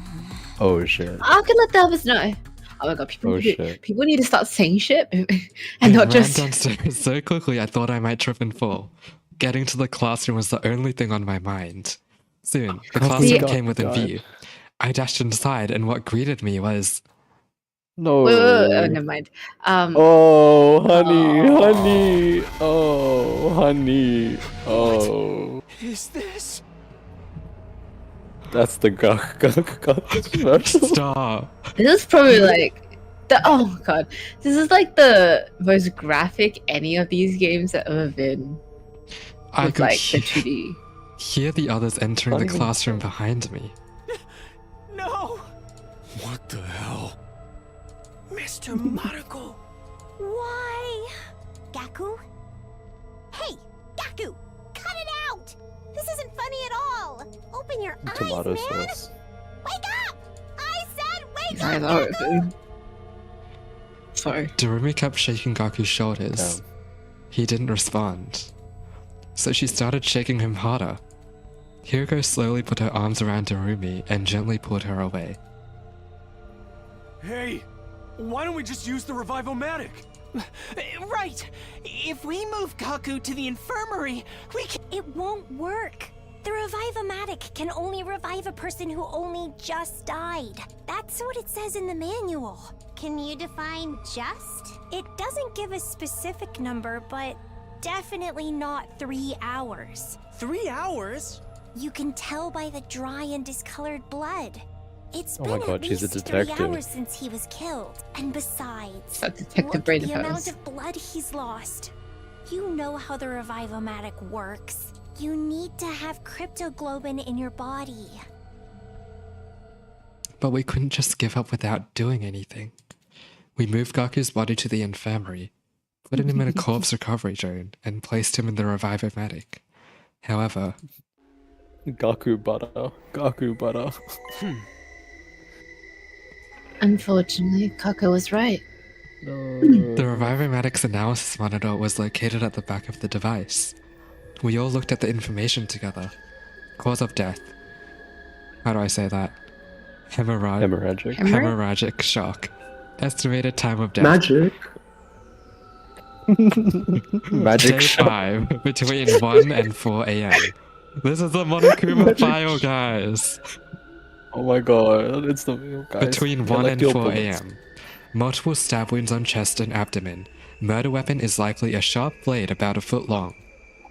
Speaker 8: Oh shit.
Speaker 6: I can let the others know. Oh my god,
Speaker 8: Oh, shit.
Speaker 6: people need to start saying shit and
Speaker 1: I
Speaker 6: not
Speaker 1: ran
Speaker 6: just.
Speaker 1: downstairs so quickly I thought I might trip and fall. Getting to the classroom was the only thing on my mind. Soon, the classroom
Speaker 8: God,
Speaker 1: came within
Speaker 8: God.
Speaker 1: view. I dashed inside and what greeted me was...
Speaker 8: No.
Speaker 6: Wait, oh, never mind.
Speaker 8: Oh, honey. Oh, honey. Oh.
Speaker 2: Is this?
Speaker 8: That's the Gaku special.
Speaker 1: Stop!
Speaker 6: This is probably like the oh god. This is like the most graphic any of these games have ever been.
Speaker 1: I
Speaker 6: With
Speaker 1: could
Speaker 6: like the 2D.
Speaker 1: hear the others entering the
Speaker 8: Funny.
Speaker 1: classroom behind me.
Speaker 2: No!
Speaker 4: What the hell?
Speaker 2: Mr. Maruko!
Speaker 3: Why? Gaku? Hey, Gaku! Cut it out! This isn't funny at all! Open your
Speaker 8: Tomato
Speaker 3: eyes, man!
Speaker 8: sauce.
Speaker 3: Wake up! I said wake
Speaker 6: I
Speaker 3: up,
Speaker 6: know.
Speaker 3: Gaku!
Speaker 6: Sorry.
Speaker 1: Darumi kept shaking Gaku's shoulders.
Speaker 8: Damn.
Speaker 1: He didn't respond. So she started shaking him harder. Hiroko slowly put her arms around Darumi and gently pulled her away.
Speaker 4: Hey, why don't we just use the Revivomatic?
Speaker 2: Right! If we move Gaku to the infirmary, we can.
Speaker 3: It won't work. The Revivomatic can only revive a person who only just died. That's what it says in the manual. Can you define just? It doesn't give a specific number, but definitely not 3 hours.
Speaker 2: 3 hours?
Speaker 3: You can tell by the dry and discolored blood. It's
Speaker 8: Oh
Speaker 3: been
Speaker 8: my God,
Speaker 3: at
Speaker 8: she's a
Speaker 3: least 3
Speaker 8: detective.
Speaker 3: hours since he was killed. And besides,
Speaker 6: That detective
Speaker 3: look
Speaker 6: brain
Speaker 3: at the
Speaker 6: of
Speaker 3: amount
Speaker 6: hers.
Speaker 3: of blood he's lost. You know how the Revivomatic works. You need to have cryptoglobin in your body.
Speaker 1: But we couldn't just give up without doing anything. We moved Gaku's body to the infirmary, put him in a corpse recovery zone, and placed him in the Revivomatic. However,
Speaker 8: Gaku butter.
Speaker 9: Unfortunately, Kako was right.
Speaker 1: the Revivomatic's analysis monitor was located at the back of the device. We all looked at the information together. Cause of death: How do I say that?
Speaker 8: Hemorrhagic.
Speaker 1: Hemorrhagic shock. Estimated time of death.
Speaker 7: Magic.
Speaker 8: Magic
Speaker 1: Day
Speaker 8: shock.
Speaker 1: 5, between 1 and 4 a.m. This is the Monokuma file, guys.
Speaker 8: Oh my god, it's the guys.
Speaker 1: Between 1 and 4 a.m. Multiple stab wounds on chest and abdomen. Murder weapon is likely a sharp blade about a foot long.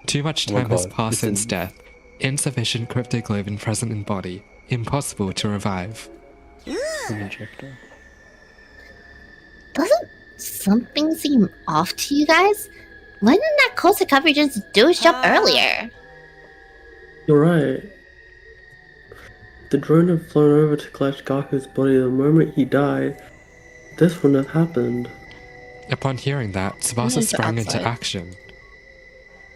Speaker 1: Too much
Speaker 8: Oh my
Speaker 1: time has
Speaker 8: God,
Speaker 1: passed
Speaker 8: it's
Speaker 1: since
Speaker 8: in-
Speaker 1: death. Insufficient cryptoglobin present in body. Impossible to revive.
Speaker 8: Injector.
Speaker 9: Doesn't something seem off to you guys? Why didn't that Kosakabe just do his job earlier?
Speaker 7: You're right. The drone had flown over to collect Gaku's body the moment he died. This wouldn't have happened.
Speaker 1: Upon hearing that, Tsubasa
Speaker 9: Where's the
Speaker 1: sprang into
Speaker 9: outside?
Speaker 1: action.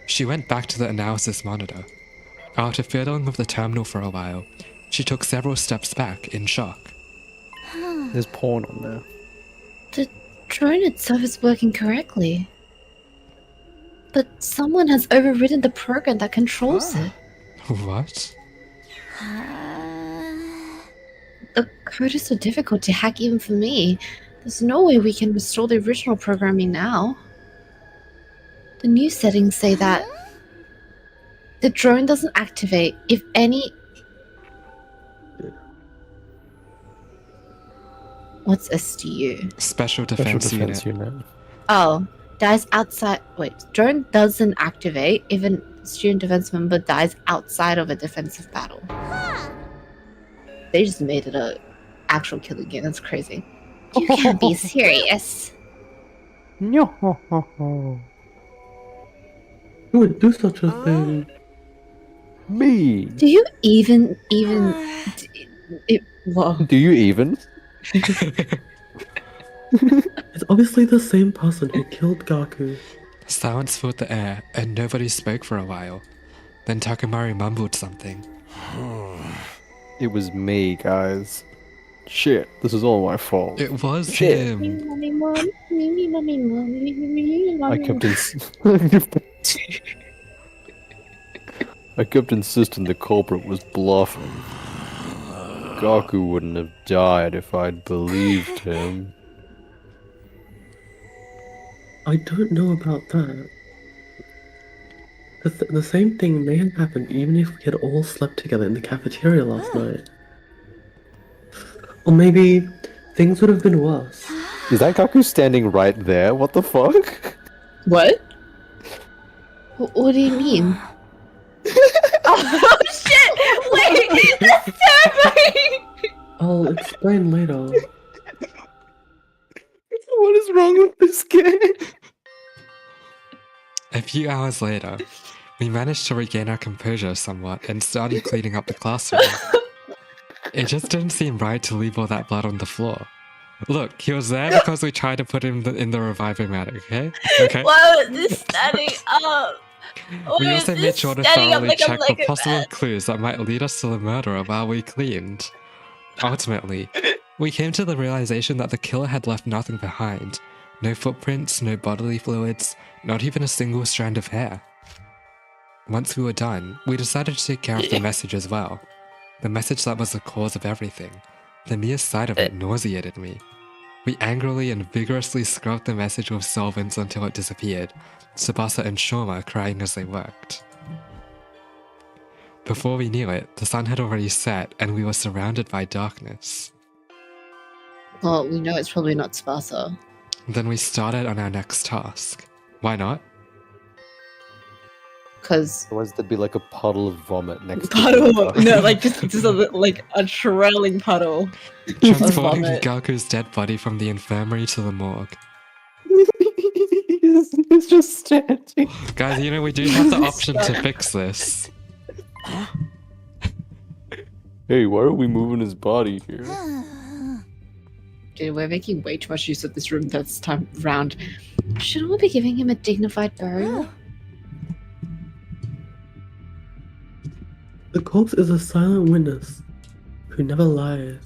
Speaker 1: She went back to the analysis monitor. After fiddling with the terminal for a while, she took several steps back in shock.
Speaker 8: There's porn on there.
Speaker 9: The drone itself is working correctly. But someone has overridden the program that controls it.
Speaker 1: What?
Speaker 9: The code is so difficult to hack even for me. There's no way we can restore the original programming now. The new settings say that the drone doesn't activate if any... What's SDU?
Speaker 1: Special
Speaker 8: Special
Speaker 1: Defense
Speaker 8: defense
Speaker 1: Unit.
Speaker 8: unit.
Speaker 9: Oh, dies outside... Wait, drone doesn't activate if a student defense member dies outside of a defensive battle. They just made it a actual killing game. That's crazy. You can't be serious.
Speaker 8: No.
Speaker 7: Who would do such a thing?
Speaker 8: Me.
Speaker 9: Do you even whoa.
Speaker 8: Do you even?
Speaker 7: It's obviously the same person who killed Gaku.
Speaker 1: Silence filled the air, and nobody spoke for a while. Then Takamari mumbled something.
Speaker 8: It was me, guys. Shit, this is all my fault.
Speaker 1: It was
Speaker 8: Shit.
Speaker 1: him.
Speaker 8: I kept I kept insisting the culprit was bluffing. Gaku wouldn't have died if I'd believed him.
Speaker 7: I don't know about that. The same thing may have happened even if we had all slept together in the cafeteria last night. Or maybe things would have been worse.
Speaker 8: Is that Gaku standing right there? What the fuck?
Speaker 9: What? What do you mean? Oh shit! Wait, that's terrifying!
Speaker 7: I'll explain later.
Speaker 8: What is wrong with this game?
Speaker 1: A few hours later, we managed to regain our composure somewhat and started cleaning up the classroom. It just didn't seem right to leave all that blood on the floor. Look, he was there because we tried to put him in the revivomatic, okay? Okay.
Speaker 9: Why was this standing up?
Speaker 1: We also made sure to thoroughly check for possible clues that might lead us to the murderer while we cleaned. Ultimately, we came to the realization that the killer had left nothing behind. No footprints, no bodily fluids, not even a single strand of hair. Once we were done, we decided to take care of the message as well. The message that was the cause of everything. The mere sight of it nauseated me. We angrily and vigorously scrubbed the message with solvents until it disappeared, Tsubasa and Shoma crying as they worked. Before we knew it, the sun had already set and we were surrounded by darkness.
Speaker 9: Well, we know it's probably not Tsubasa.
Speaker 1: Then we started on our next task. Why not?
Speaker 9: Because
Speaker 8: Otherwise there'd be like a puddle of vomit next
Speaker 9: puddle,
Speaker 8: to the
Speaker 9: no, like just like a trailing puddle.
Speaker 1: Transporting
Speaker 9: vomit.
Speaker 1: Gaku's dead body from the infirmary to the morgue.
Speaker 8: He's just standing.
Speaker 1: Guys, you know, we do have the option to fix this.
Speaker 8: Hey, why are we moving his body here?
Speaker 9: Dude, we're making way too much use of this room this time round. Shouldn't we be giving him a dignified burial?
Speaker 7: The corpse is a silent witness who never lies.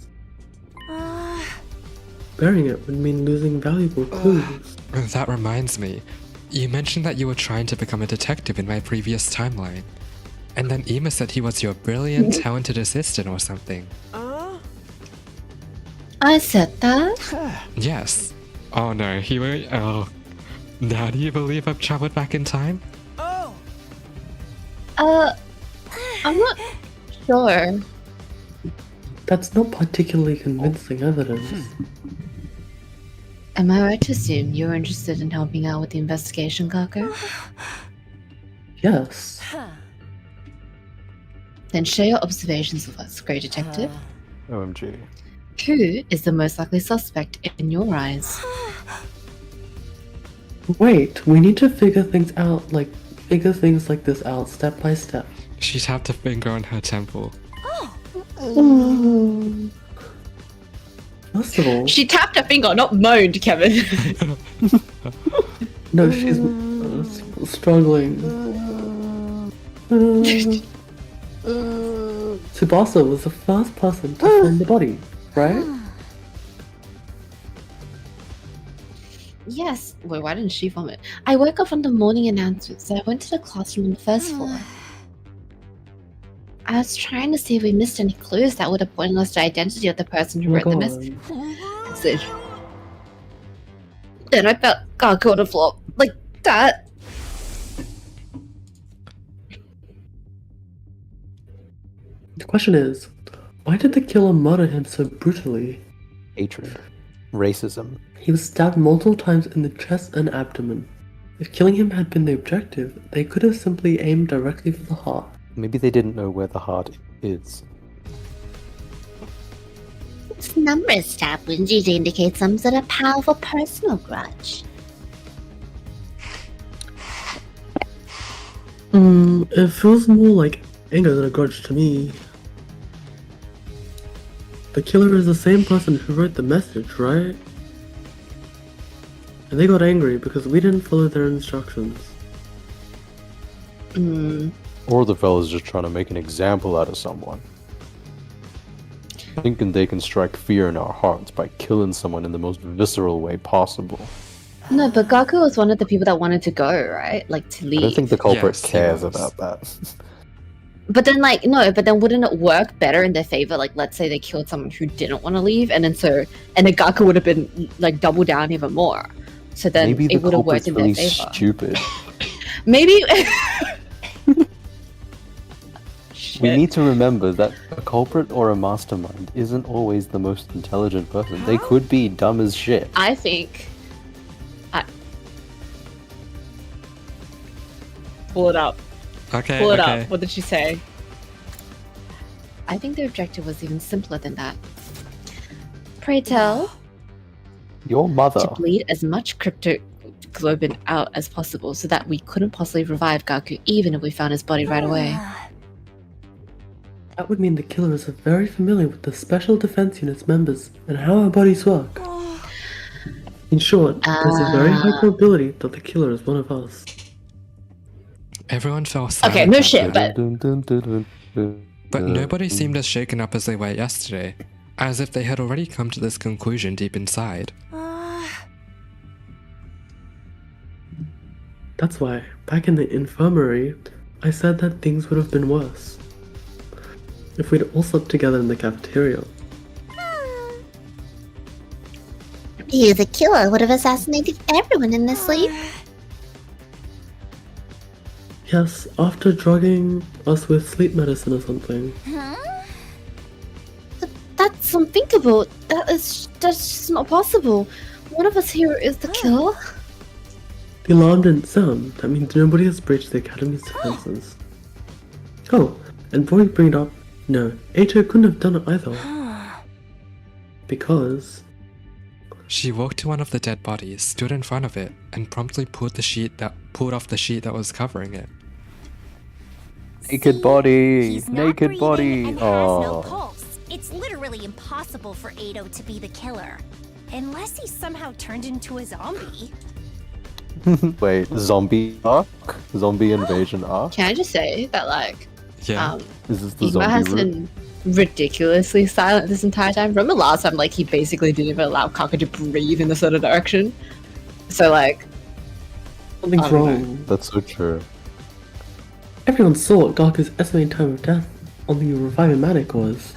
Speaker 7: Burying it would mean losing valuable clues.
Speaker 1: That reminds me. You mentioned that you were trying to become a detective in my previous timeline. And then Ima said he was your brilliant, talented assistant or something.
Speaker 9: I said that?
Speaker 1: Yes. Oh no, he won't. Oh. Now do you believe I've traveled back in time?
Speaker 9: I'm not sure.
Speaker 7: That's not particularly convincing evidence.
Speaker 9: Am I right to assume you're interested in helping out with the investigation, Gaku?
Speaker 7: Yes.
Speaker 9: Then share your observations with us, Grey Detective.
Speaker 8: OMG.
Speaker 9: Who is the most likely suspect in your eyes?
Speaker 7: Wait, we need to figure things like this out step by step.
Speaker 1: She tapped a finger on her temple.
Speaker 7: First of all,
Speaker 6: She tapped her finger, not moaned, Kevin.
Speaker 7: no, she's struggling. Tsubasa was the first person to find the body, right?
Speaker 9: Yes. Wait, why didn't she vomit? I woke up from the morning announcement, so I went to the classroom on the first floor. I was trying to see if we missed any clues that would have pointed us to the identity of the person who
Speaker 7: Oh my
Speaker 9: wrote the
Speaker 7: God.
Speaker 9: message. Then I felt Gaku on the floor, like that.
Speaker 7: The question is, why did the killer murder him so brutally?
Speaker 8: Hatred. Racism.
Speaker 7: He was stabbed multiple times in the chest and abdomen. If killing him had been the objective, they could have simply aimed directly for the heart.
Speaker 8: Maybe they didn't know where the heart is.
Speaker 3: This number of stab wounds usually indicates some sort of powerful personal grudge.
Speaker 7: It feels more like anger than a grudge to me. The killer is the same person who wrote the message, right? And they got angry because we didn't follow their instructions.
Speaker 8: Or the fella's just trying to make an example out of someone. Thinking they can strike fear in our hearts by killing someone in the most visceral way possible.
Speaker 9: No, but Gaku was one of the people that wanted to go, right? Like, to leave.
Speaker 8: I don't think the culprit
Speaker 1: Yes, he
Speaker 8: cares
Speaker 1: was.
Speaker 8: about that.
Speaker 9: But then, like, no, but then wouldn't it work better in their favor? Like, let's say they killed someone who didn't want to leave, and then Gaku would have been, like, double down even more. So then
Speaker 8: Maybe the
Speaker 9: it would have worked
Speaker 8: culprit's
Speaker 9: in
Speaker 8: really
Speaker 9: their favor.
Speaker 8: stupid.
Speaker 9: Maybe.
Speaker 8: We need to remember that a culprit or a mastermind isn't always the most intelligent person. They could be dumb as shit.
Speaker 9: I think. Pull it up.
Speaker 1: Okay,
Speaker 9: Pull it
Speaker 1: okay.
Speaker 9: up. What did she say? I think the objective was even simpler than that. Pray tell,
Speaker 8: Your mother.
Speaker 9: to bleed as much cryptoglobin out as possible so that we couldn't possibly revive Gaku even if we found his body right away.
Speaker 7: That would mean the killers are very familiar with the Special Defense Unit's members and how our bodies work. In short, there's a very high probability that the killer is one of us.
Speaker 1: Everyone fell silent.
Speaker 9: Okay, no
Speaker 1: that
Speaker 9: shit,
Speaker 1: night.
Speaker 9: but
Speaker 1: But nobody seemed as shaken up as they were yesterday, as if they had already come to this conclusion deep inside.
Speaker 7: That's why, back in the infirmary, I said that things would have been worse. If we'd all slept together in the cafeteria.
Speaker 3: You, the killer, would have assassinated everyone in their sleep.
Speaker 7: Yes, after drugging us with sleep medicine or something.
Speaker 9: that's unthinkable. That's just not possible. One of us here is the killer.
Speaker 7: The alarm didn't sound. That means nobody has breached the Academy's defenses. Oh, and before you bring it up, no, Eito couldn't have done it either. Because...
Speaker 1: She walked to one of the dead bodies, stood in front of it, and promptly pulled off the sheet that was covering it.
Speaker 8: Naked body!
Speaker 3: He's not
Speaker 8: Naked
Speaker 3: breathing
Speaker 8: body!
Speaker 3: and has no
Speaker 8: Oh.
Speaker 3: pulse. It's literally impossible for Eito to be the killer. Unless he somehow turned into a zombie.
Speaker 8: Wait, zombie arc? Zombie invasion arc?
Speaker 9: Can I just say that, like,
Speaker 1: Yeah.
Speaker 8: Is this the
Speaker 9: Ima
Speaker 8: zombie
Speaker 9: has
Speaker 8: route?
Speaker 9: been ridiculously silent this entire time. Remember last time, like, he basically didn't even allow Kaka to breathe in a certain direction? So, like...
Speaker 7: Something's
Speaker 9: I don't know.
Speaker 7: wrong.
Speaker 8: That's so true.
Speaker 7: Everyone saw what Gaku's estimated time of death on the Revive-O-Matic was.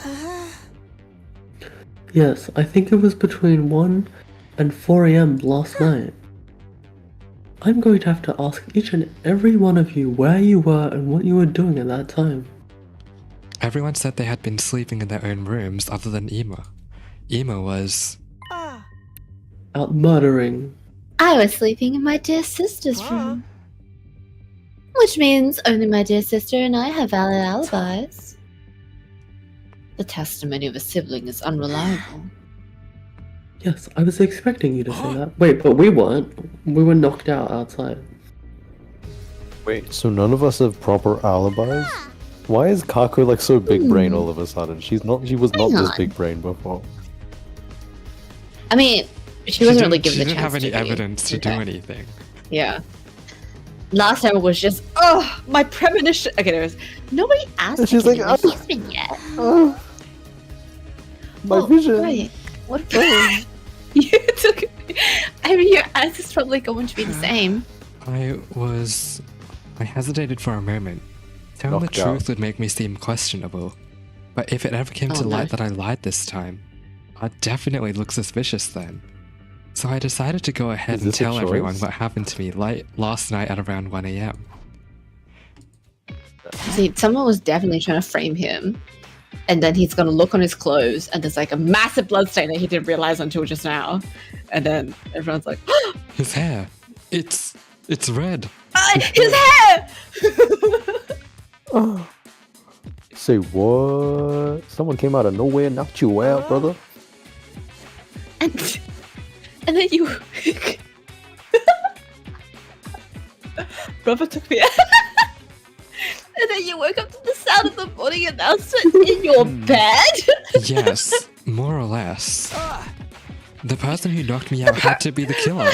Speaker 7: Yes, I think it was between 1 and 4 AM last night. I'm going to have to ask each and every one of you where you were and what you were doing at that time.
Speaker 1: Everyone said they had been sleeping in their own rooms other than Ema. Ema was...
Speaker 7: Out murdering.
Speaker 9: I was sleeping in my dear sister's room. Which means only my dear sister and I have valid alibis. The testimony of a sibling is unreliable.
Speaker 7: Yes, I was expecting you to say that. Wait, but we weren't. We were knocked out outside.
Speaker 8: Wait, so none of us have proper alibis? Why is Kaku like so big brain all of a sudden? She was not
Speaker 9: Hang
Speaker 8: this
Speaker 9: on.
Speaker 8: big brain before.
Speaker 9: I mean, she wasn't really given
Speaker 1: she
Speaker 9: the
Speaker 1: didn't
Speaker 9: chance
Speaker 1: have any
Speaker 9: to be.
Speaker 1: evidence to do anything.
Speaker 9: Yeah. Last time it was just, oh, my premonition. Okay, there was nobody asked
Speaker 8: And she's
Speaker 9: me
Speaker 8: like,
Speaker 9: to be human yet.
Speaker 8: My vision.
Speaker 9: Right. What vision? You took. I mean, your answer is probably going to be the same.
Speaker 1: I hesitated for a moment. Telling the
Speaker 8: Knocked out.
Speaker 1: truth would make me seem questionable. But if it ever came to
Speaker 9: Oh,
Speaker 1: light
Speaker 9: no.
Speaker 1: that I lied this time, I'd definitely look suspicious then. So I decided to go ahead
Speaker 8: Is
Speaker 1: and
Speaker 8: this a
Speaker 1: tell everyone
Speaker 8: choice?
Speaker 1: what happened to me last night at around 1 AM.
Speaker 9: See, someone was definitely trying to frame him, and then he's gonna look on his clothes, and there's like a massive blood stain that he didn't realize until just now, and then everyone's like,
Speaker 1: His hair! It's red!
Speaker 9: his hair!
Speaker 8: Say what? Someone came out of nowhere and knocked you out, brother?
Speaker 9: And then you, brother took me out. And then you woke up to the sound of the morning announcement in your bed.
Speaker 1: Yes, more or less. The person who knocked me out had to be the killer.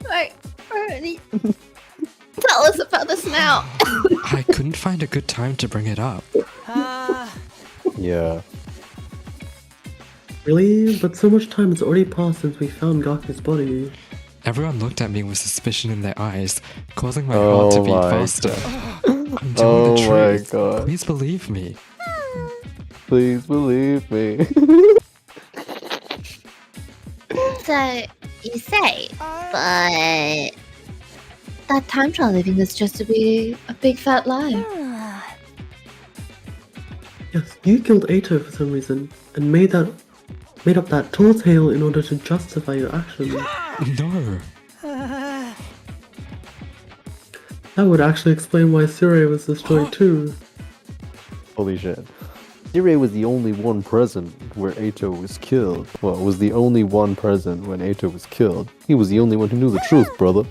Speaker 9: Right, already. Tell us about this now.
Speaker 1: I couldn't find a good time to bring it up.
Speaker 8: Yeah.
Speaker 7: Really? But so much time has already passed since we found Gaku's body.
Speaker 1: Everyone looked at me with suspicion in their eyes, causing my heart to
Speaker 8: Oh
Speaker 1: beat
Speaker 8: my
Speaker 1: faster. I'm telling
Speaker 8: Oh
Speaker 1: the
Speaker 8: my
Speaker 1: truth.
Speaker 8: god.
Speaker 1: Please believe me.
Speaker 8: Please believe me.
Speaker 9: So, you say, but that time trial living is just to be a big fat lie.
Speaker 7: Yes, you killed Ato for some reason, and made up that tall tale in order to justify your actions.
Speaker 1: No.
Speaker 7: That would actually explain why Sure was destroyed too.
Speaker 8: Holy shit. Sirei was the only one present where Ato was killed. Well, was the only one present when Ato was killed. He was the only one who knew the truth, brother.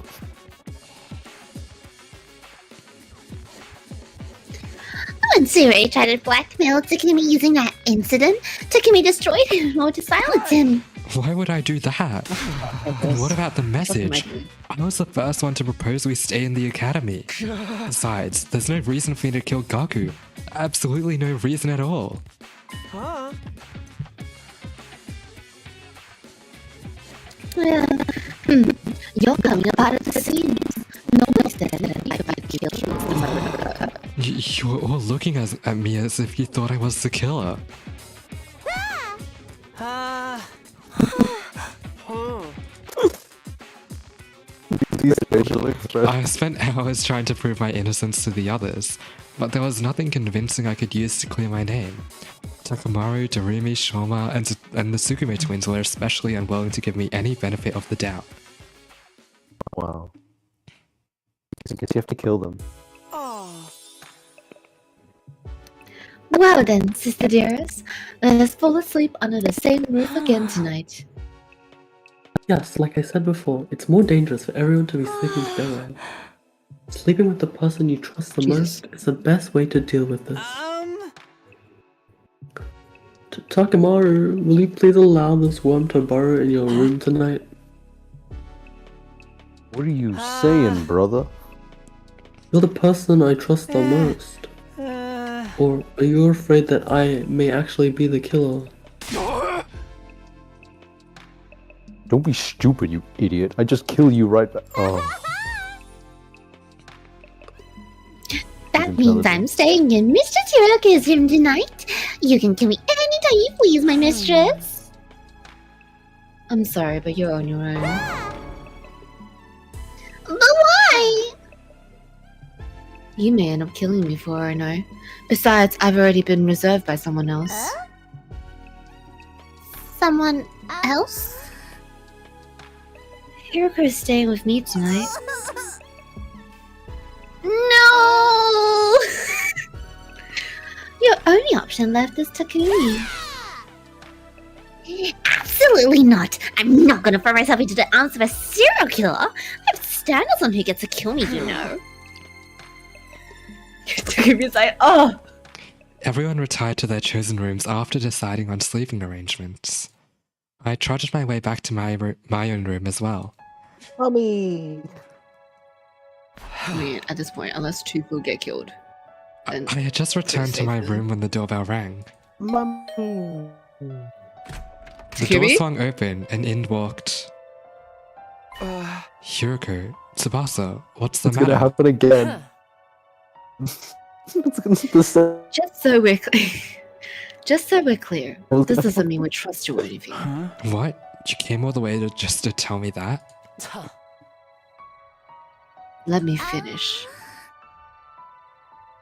Speaker 9: When Siri tried to blackmail Takumi using that incident, Takumi destroyed him in order to silence him.
Speaker 1: Why would I do that? And what about the message? I was the first one to propose we stay in the academy. Besides, there's no reason for me to kill Gaku. Absolutely no reason at all.
Speaker 9: Well, you're coming up out of the scenes. Nobody said that if I killed the murderer.
Speaker 1: You were all looking at me as if you thought I was the killer.
Speaker 8: These facial expressions.
Speaker 1: I spent hours trying to prove my innocence to the others, but there was nothing convincing I could use to clear my name. Takamaru, Darumi, Shoma, and the Tsukume twins were especially unwilling to give me any benefit of the doubt.
Speaker 8: Wow. I guess you have to kill them.
Speaker 9: Well then, sister dearest, let us fall asleep under the same roof again tonight.
Speaker 7: Yes, like I said before, it's more dangerous for everyone to be sleeping together. Sleeping with the person you trust the most is the best way to deal with this. Takamaru, will you please allow this worm to burrow in your room tonight?
Speaker 8: What are you saying, brother?
Speaker 7: You're the person I trust the most. Or are you afraid that I may actually be the killer?
Speaker 8: Don't be stupid, you idiot. I just kill you right back. Oh.
Speaker 9: That means I'm staying in Mistress Hiroka's room tonight. You can kill me anytime you please, my mistress. I'm sorry, but you're on your own. But why? You may end up killing me for all I know. Besides, I've already been reserved by someone else. Someone else? Hiroko's staying with me tonight. No! Your only option left is Takumi. Absolutely not! I'm not gonna throw myself into the arms of a serial killer! I have standards on who gets to kill me, you know.
Speaker 6: Takumi's like, oh!
Speaker 1: Everyone retired to their chosen rooms after deciding on sleeping arrangements. I trotted my way back to my own room as well.
Speaker 8: Mommy!
Speaker 6: I mean, at this point, unless two people get killed.
Speaker 1: I had just returned to my room when the doorbell rang.
Speaker 8: Mommy!
Speaker 1: The door swung open and in walked... Hiroko, Tsubasa, what's the matter?
Speaker 8: It's gonna happen again.
Speaker 9: Just so we're clear, this doesn't mean we trust you or anything.
Speaker 1: What? You came all the way just to tell me that?
Speaker 9: Let me finish.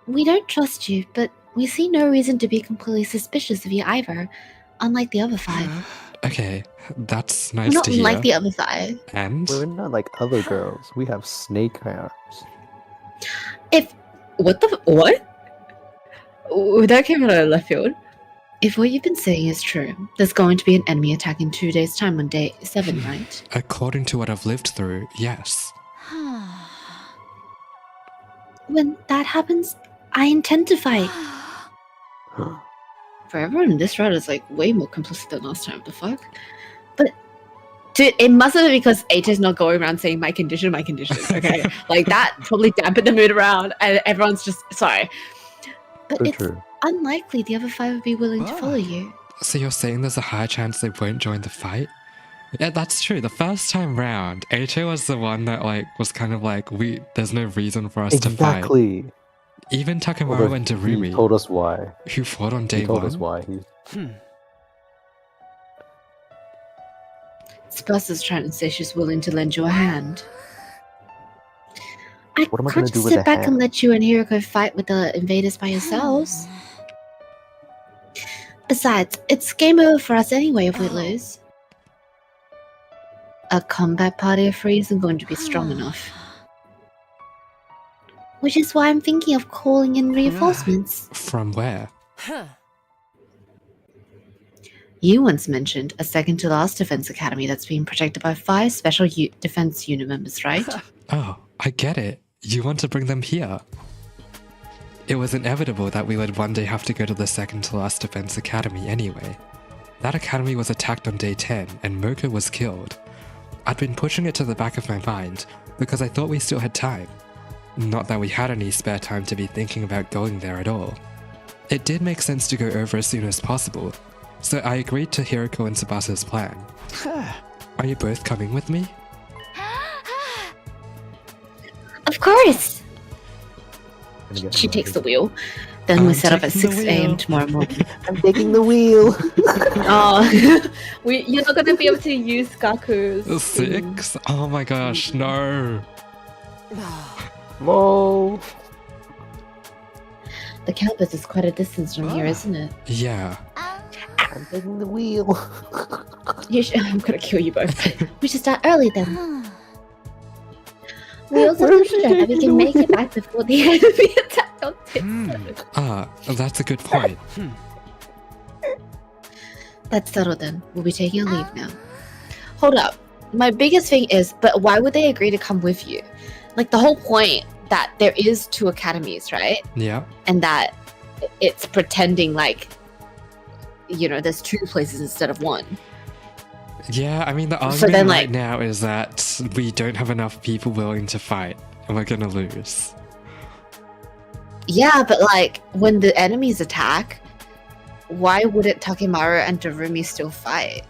Speaker 9: We don't trust you, but we see no reason to be completely suspicious of you either, unlike the other five.
Speaker 1: Okay, that's nice
Speaker 9: Not
Speaker 1: to hear.
Speaker 9: like the other five.
Speaker 1: And?
Speaker 8: We're not like other girls. We have snake arms.
Speaker 6: What? Oh, that came out of left field.
Speaker 9: If what you've been saying is true, there's going to be an enemy attack in 2 days' time on day 7, right?
Speaker 1: According to what I've lived through, yes.
Speaker 9: When that happens, I intend to fight.
Speaker 6: For everyone in this round is like way more complicit than last time. The fuck? But dude, it must have been because Eita's not going around saying my condition, okay? Like that probably dampened the mood around and everyone's just sorry.
Speaker 9: But it's unlikely the other five would be willing to follow you.
Speaker 1: So you're saying there's a high chance they won't join the fight? Yeah, that's true. The first time round, Eita was the one that was kind of like, there's no reason for us to fight.
Speaker 8: Exactly.
Speaker 1: Even Takemaru and Darumi.
Speaker 8: He told us why.
Speaker 1: Who fought on day 1.
Speaker 8: He told us why.
Speaker 6: Tsubasa's trying to say she's willing to lend you a hand.
Speaker 8: What am I
Speaker 9: Can't
Speaker 8: gonna do
Speaker 9: just
Speaker 8: with
Speaker 9: sit
Speaker 8: a
Speaker 9: back
Speaker 8: hand?
Speaker 9: and let you and Hiroko fight with the invaders by yourselves. Besides, it's game over for us anyway if we lose. A combat party of 3 isn't going to be strong enough. Which is why I'm thinking of calling in reinforcements.
Speaker 1: From where?
Speaker 9: You once mentioned a second-to-last defense academy that's being protected by 5 special defense unit members, right?
Speaker 1: Oh, I get it. You want to bring them here. It was inevitable that we would one day have to go to the second-to-last defense academy anyway. That academy was attacked on day 10, and Moko was killed. I'd been pushing it to the back of my mind, because I thought we still had time. Not that we had any spare time to be thinking about going there at all. It did make sense to go over as soon as possible, so I agreed to Hiroko and Tsubasa's plan. Are you both coming with me?
Speaker 9: Of course!
Speaker 6: She takes the wheel. Then we set up at 6 a.m. tomorrow morning.
Speaker 8: I'm taking the wheel.
Speaker 6: Oh, you're not gonna be able to use Gaku's.
Speaker 1: 6? Oh my gosh, no!
Speaker 8: Whoa!
Speaker 9: The campus is quite a distance from here, isn't it?
Speaker 1: Yeah.
Speaker 8: I'm taking the wheel.
Speaker 6: I'm gonna kill you both.
Speaker 9: We should start early then. We also have to ensure that we can make it back before the enemy attack on Tipso.
Speaker 1: That's a good point.
Speaker 9: That's settled then. We'll be taking a leave now.
Speaker 6: Hold up. My biggest thing is, but why would they agree to come with you? Like the whole point that there is 2 academies, right?
Speaker 1: Yeah.
Speaker 6: And that it's pretending like, there's 2 places instead of 1.
Speaker 1: Yeah, I mean, the
Speaker 6: So
Speaker 1: argument
Speaker 6: then,
Speaker 1: right now is that we don't have enough people willing to fight, and we're gonna lose.
Speaker 6: Yeah, but when the enemies attack, why wouldn't Takemaru and Darumi still fight?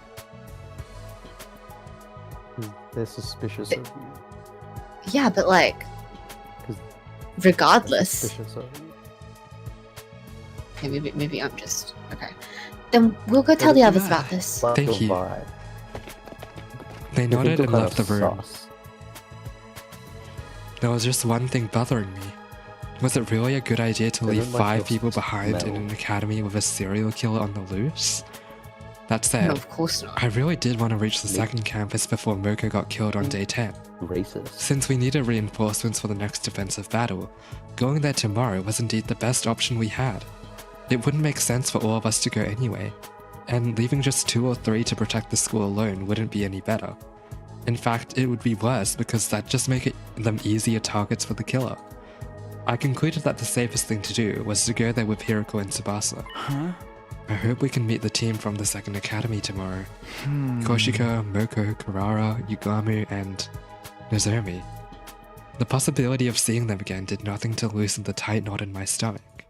Speaker 8: They're suspicious of you.
Speaker 9: Yeah, but like,
Speaker 8: 'Cause
Speaker 9: regardless.
Speaker 8: Suspicious of you.
Speaker 9: Okay, maybe I'm just okay. Then we'll go tell the others about this.
Speaker 8: Like
Speaker 1: Thank
Speaker 8: your
Speaker 1: you.
Speaker 8: vibe.
Speaker 1: They
Speaker 8: You think
Speaker 1: nodded
Speaker 8: you're
Speaker 1: and
Speaker 8: kind
Speaker 1: left the
Speaker 8: of
Speaker 1: room.
Speaker 8: sus.
Speaker 1: There was just one thing bothering me. Was it really a good idea to
Speaker 8: They
Speaker 1: leave
Speaker 8: don't like
Speaker 1: 5
Speaker 8: your
Speaker 1: people behind in
Speaker 8: smell.
Speaker 1: an academy with a serial killer on the loose? That said,
Speaker 9: No, of course not.
Speaker 1: I really did want to reach the second campus before Moko got killed on day 10.
Speaker 8: Racist.
Speaker 1: Since we needed reinforcements for the next defensive battle, going there tomorrow was indeed the best option we had. It wouldn't make sense for all of us to go anyway, and leaving just 2 or 3 to protect the school alone wouldn't be any better. In fact, it would be worse because that'd just make them easier targets for the killer. I concluded that the safest thing to do was to go there with Hiroko and Tsubasa.
Speaker 4: Huh?
Speaker 1: I hope we can meet the team from the second academy tomorrow. Koshika, Moko, Karara, Yugamu, and Nozomi. The possibility of seeing them again did nothing to loosen the tight knot in my stomach.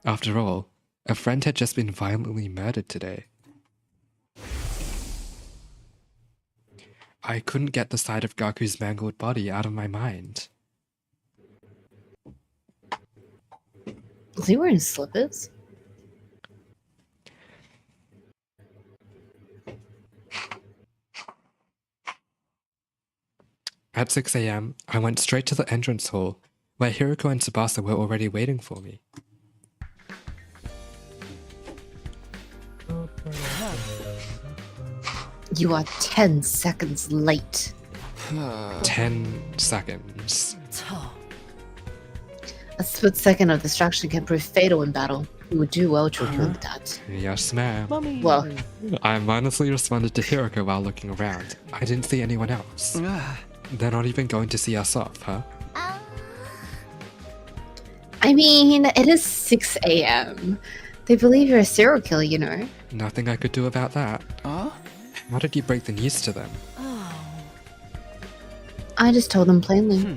Speaker 1: After all, a friend had just been violently murdered today. I couldn't get the sight of Gaku's mangled body out of my mind.
Speaker 9: Was he wearing slippers?
Speaker 1: At 6 AM, I went straight to the entrance hall, where Hiroko and Tsubasa were already waiting for me.
Speaker 9: You are 10 seconds late.
Speaker 1: 10 seconds.
Speaker 9: A split second of distraction can prove fatal in battle. You would do well to remember that.
Speaker 1: Yes, ma'am.
Speaker 9: Well,
Speaker 1: I mindlessly responded to Hiroko while looking around. I didn't see anyone else. They're not even going to see us off, huh?
Speaker 9: I mean, it is 6 a.m. They believe you're a serial killer, you know.
Speaker 1: Nothing I could do about that.
Speaker 4: Huh?
Speaker 1: How did you break the news to them?
Speaker 9: I just told them plainly.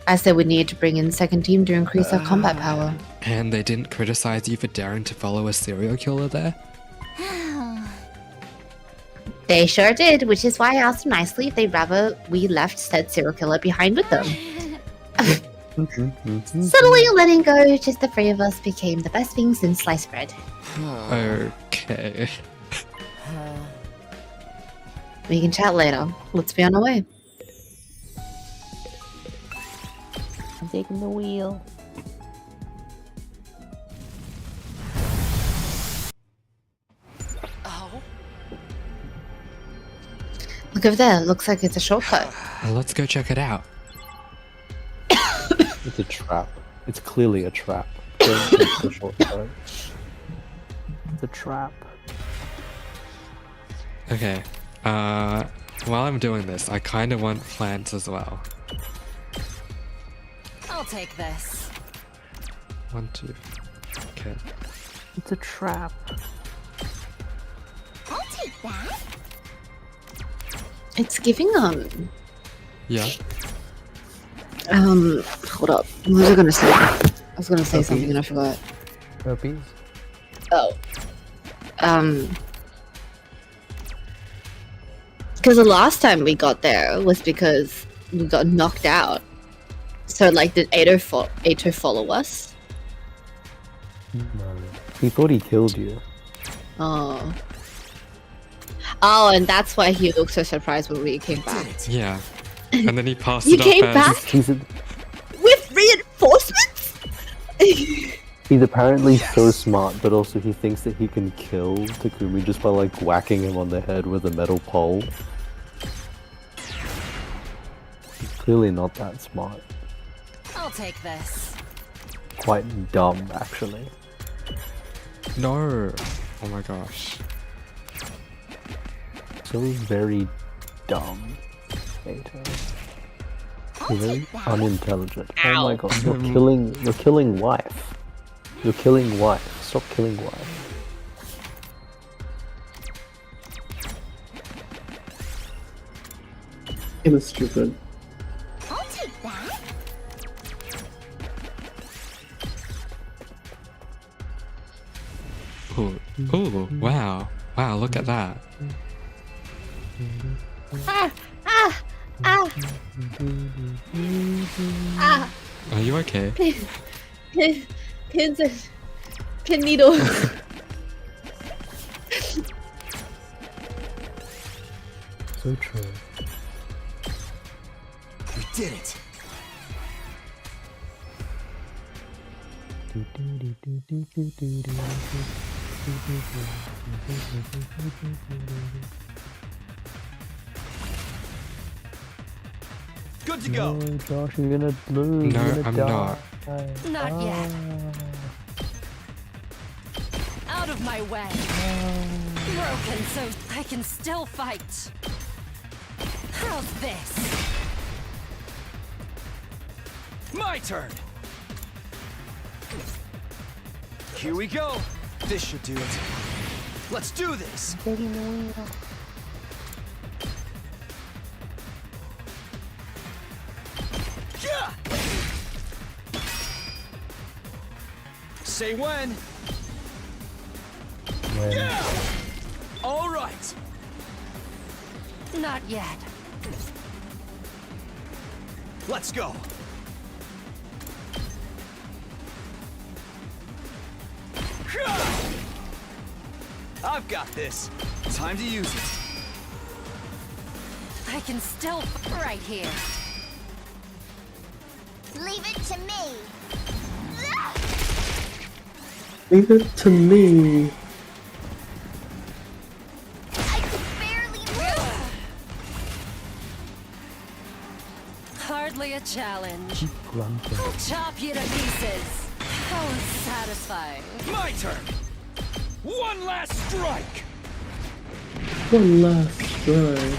Speaker 9: I said we needed to bring in the second team to increase our combat power.
Speaker 1: And they didn't criticize you for daring to follow a serial killer there?
Speaker 9: They sure did, which is why I asked them nicely if they'd rather we left said serial killer behind with them. Suddenly letting go, just the 3 of us became the best thing since sliced bread.
Speaker 1: Okay.
Speaker 9: We can chat later. Let's be on our way.
Speaker 11: I'm taking the wheel.
Speaker 9: Look over there. Looks like it's a shortcut.
Speaker 1: Well, let's go check it out.
Speaker 8: It's a trap. It's clearly a trap. Don't take the shortcut. It's a trap.
Speaker 1: Okay. While I'm doing this, I kind of want plants as well.
Speaker 10: I'll take this.
Speaker 1: 1, 2. Okay.
Speaker 8: It's a trap.
Speaker 3: I'll take that.
Speaker 9: It's giving
Speaker 1: Yeah.
Speaker 9: hold up. What was I gonna say? I was gonna say something and I forgot.
Speaker 8: Herpes?
Speaker 9: Oh. Because the last time we got there was because we got knocked out. So, like, did Ato follow us?
Speaker 8: No. He thought he killed you.
Speaker 9: Oh. Oh, and that's why he looked so surprised when we came back.
Speaker 1: Yeah. And then he passed
Speaker 9: You
Speaker 1: it
Speaker 9: came
Speaker 1: off
Speaker 9: back?
Speaker 1: as...
Speaker 8: He's
Speaker 9: With reinforcements?
Speaker 8: He's apparently so smart, but also he thinks that he can kill Takumi just by like whacking him on the head with a metal pole. He's clearly not that smart.
Speaker 10: I'll take this.
Speaker 8: Quite dumb, actually.
Speaker 1: No. Oh my gosh.
Speaker 8: So very dumb. Ato. You're very unintelligent. Oh my god, you're killing wife. You're killing wife. Stop killing wife.
Speaker 7: Game is stupid.
Speaker 3: I'll take that.
Speaker 1: Ooh. Ooh. Wow. Wow, look at that.
Speaker 6: Ah! Ah! Ah! Ah!
Speaker 1: Are you okay?
Speaker 6: Pins and pin needle.
Speaker 8: So true.
Speaker 2: We did it.
Speaker 4: Good to go.
Speaker 8: No, Josh, you're gonna lose.
Speaker 1: No,
Speaker 8: you're gonna
Speaker 1: I'm
Speaker 8: die.
Speaker 1: not.
Speaker 10: Not yet. Out of my way. Broken so I can still fight. How's this?
Speaker 4: My turn. Here we go.
Speaker 2: This should do it.
Speaker 4: Let's do this. Yeah. Say when.
Speaker 8: When?
Speaker 4: Yeah. All right.
Speaker 10: Not yet.
Speaker 4: Let's go. I've got this. Time to use it.
Speaker 10: I can still right here.
Speaker 3: Leave it to me.
Speaker 7: Leave it to me.
Speaker 3: I could barely move.
Speaker 10: Hardly a challenge.
Speaker 8: Keep grunting.
Speaker 10: I'll chop you to pieces. How unsatisfying.
Speaker 4: My turn. One last strike.
Speaker 7: One last strike.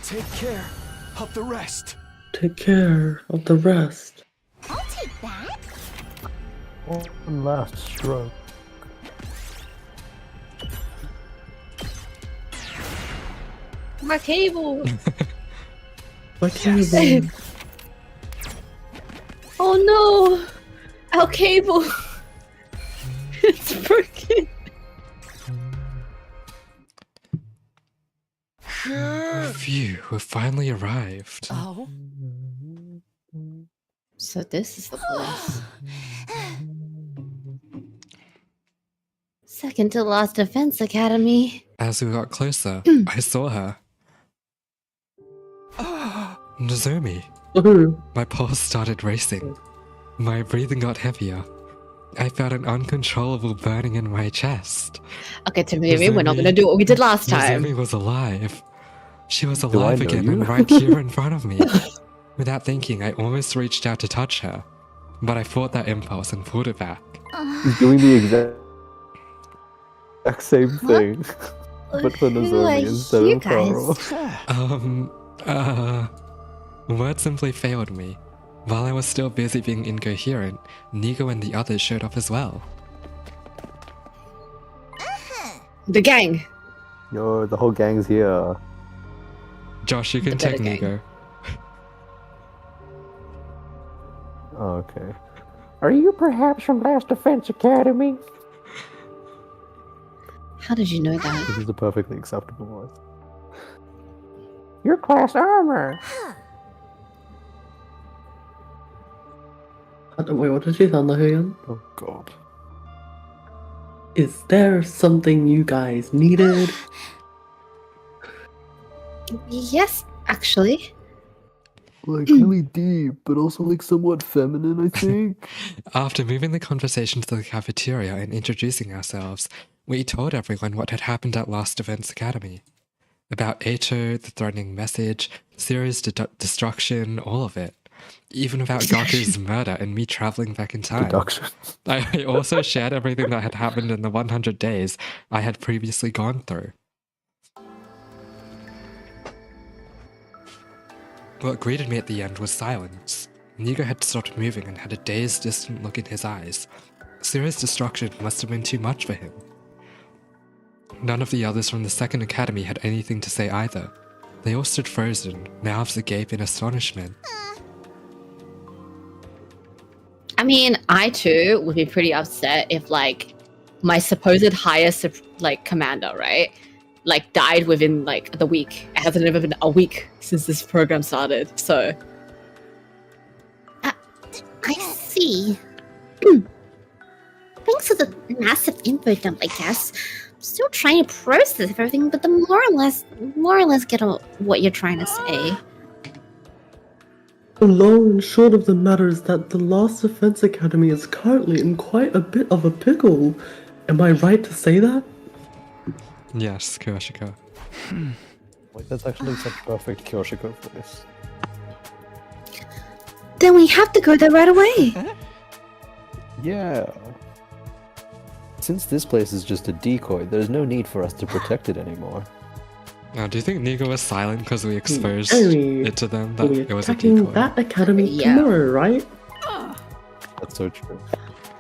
Speaker 2: Take care of the rest.
Speaker 7: Take care of the rest.
Speaker 3: I'll take that.
Speaker 8: One last stroke.
Speaker 6: My cable.
Speaker 7: My cable.
Speaker 6: Oh no! Our cable. It's broken.
Speaker 1: Phew, we've finally arrived.
Speaker 10: Oh?
Speaker 9: So this is the place. Second to last defense academy.
Speaker 1: As we got closer, I saw her. Nozomi. My pulse started racing. My breathing got heavier. I felt an uncontrollable burning in my chest.
Speaker 6: Okay, Tamiri, we're not gonna do what we did last time.
Speaker 1: Nozomi was alive. She was
Speaker 8: I
Speaker 1: alive
Speaker 8: know
Speaker 1: again
Speaker 8: you?
Speaker 1: and right here in front of me. Without thinking, I almost reached out to touch her, but I fought that impulse and pulled it back.
Speaker 8: He's doing the exact same thing. But for Nozomi instead
Speaker 9: you
Speaker 8: of Taro.
Speaker 9: guys?
Speaker 1: Words simply failed me. While I was still busy being incoherent, Nigo and the others showed up as well.
Speaker 6: The gang.
Speaker 8: Yo, the whole gang's here.
Speaker 1: Josh, you can
Speaker 6: The
Speaker 1: take
Speaker 6: better
Speaker 1: Nigo.
Speaker 8: Oh, okay. Are you perhaps from Last Defense Academy?
Speaker 9: How did you know that?
Speaker 8: This is a perfectly acceptable voice. Your class armor!
Speaker 7: Wait, what did she sound like again?
Speaker 8: Oh god.
Speaker 7: Is there something you guys needed?
Speaker 9: Yes, actually.
Speaker 8: Like really deep, but also like somewhat feminine, I think.
Speaker 1: After moving the conversation to the cafeteria and introducing ourselves, we told everyone what had happened at Last Defense Academy. About Eito, the threatening message, Zero's destruction, all of it. Even about Gaku's murder and me traveling back in time.
Speaker 8: Deduction.
Speaker 1: I also shared everything that had happened in the 100 days I had previously gone through. What greeted me at the end was silence. Nigo had stopped moving and had a dazed, distant look in his eyes. Zero's destruction must have been too much for him. None of the others from the second academy had anything to say either. They all stood frozen, mouths agape in astonishment.
Speaker 6: I mean, I too would be pretty upset if, like, my supposed highest like commander, right? Like died within like the week. It hasn't even been a week since this program started. So
Speaker 9: I see. Thanks for the massive info dump, I guess. I'm still trying to process everything, but the more or less get what you're trying to say.
Speaker 7: The long and short of the matter is that the Last Defense Academy is currently in quite a bit of a pickle. Am I right to say that?
Speaker 1: Yes, Kurashika.
Speaker 8: Wait, that's actually such perfect Kyoshiko voice.
Speaker 9: Then we have to go there right away.
Speaker 8: Yeah. Since this place is just a decoy, there's no need for us to protect it anymore.
Speaker 1: Now, do you think Nigo was silent because we exposed
Speaker 7: Anyway,
Speaker 1: it to them that
Speaker 7: we're
Speaker 1: it was a
Speaker 7: attacking
Speaker 1: decoy?
Speaker 7: that academy
Speaker 6: Yeah.
Speaker 7: tomorrow, right?
Speaker 8: That's so true.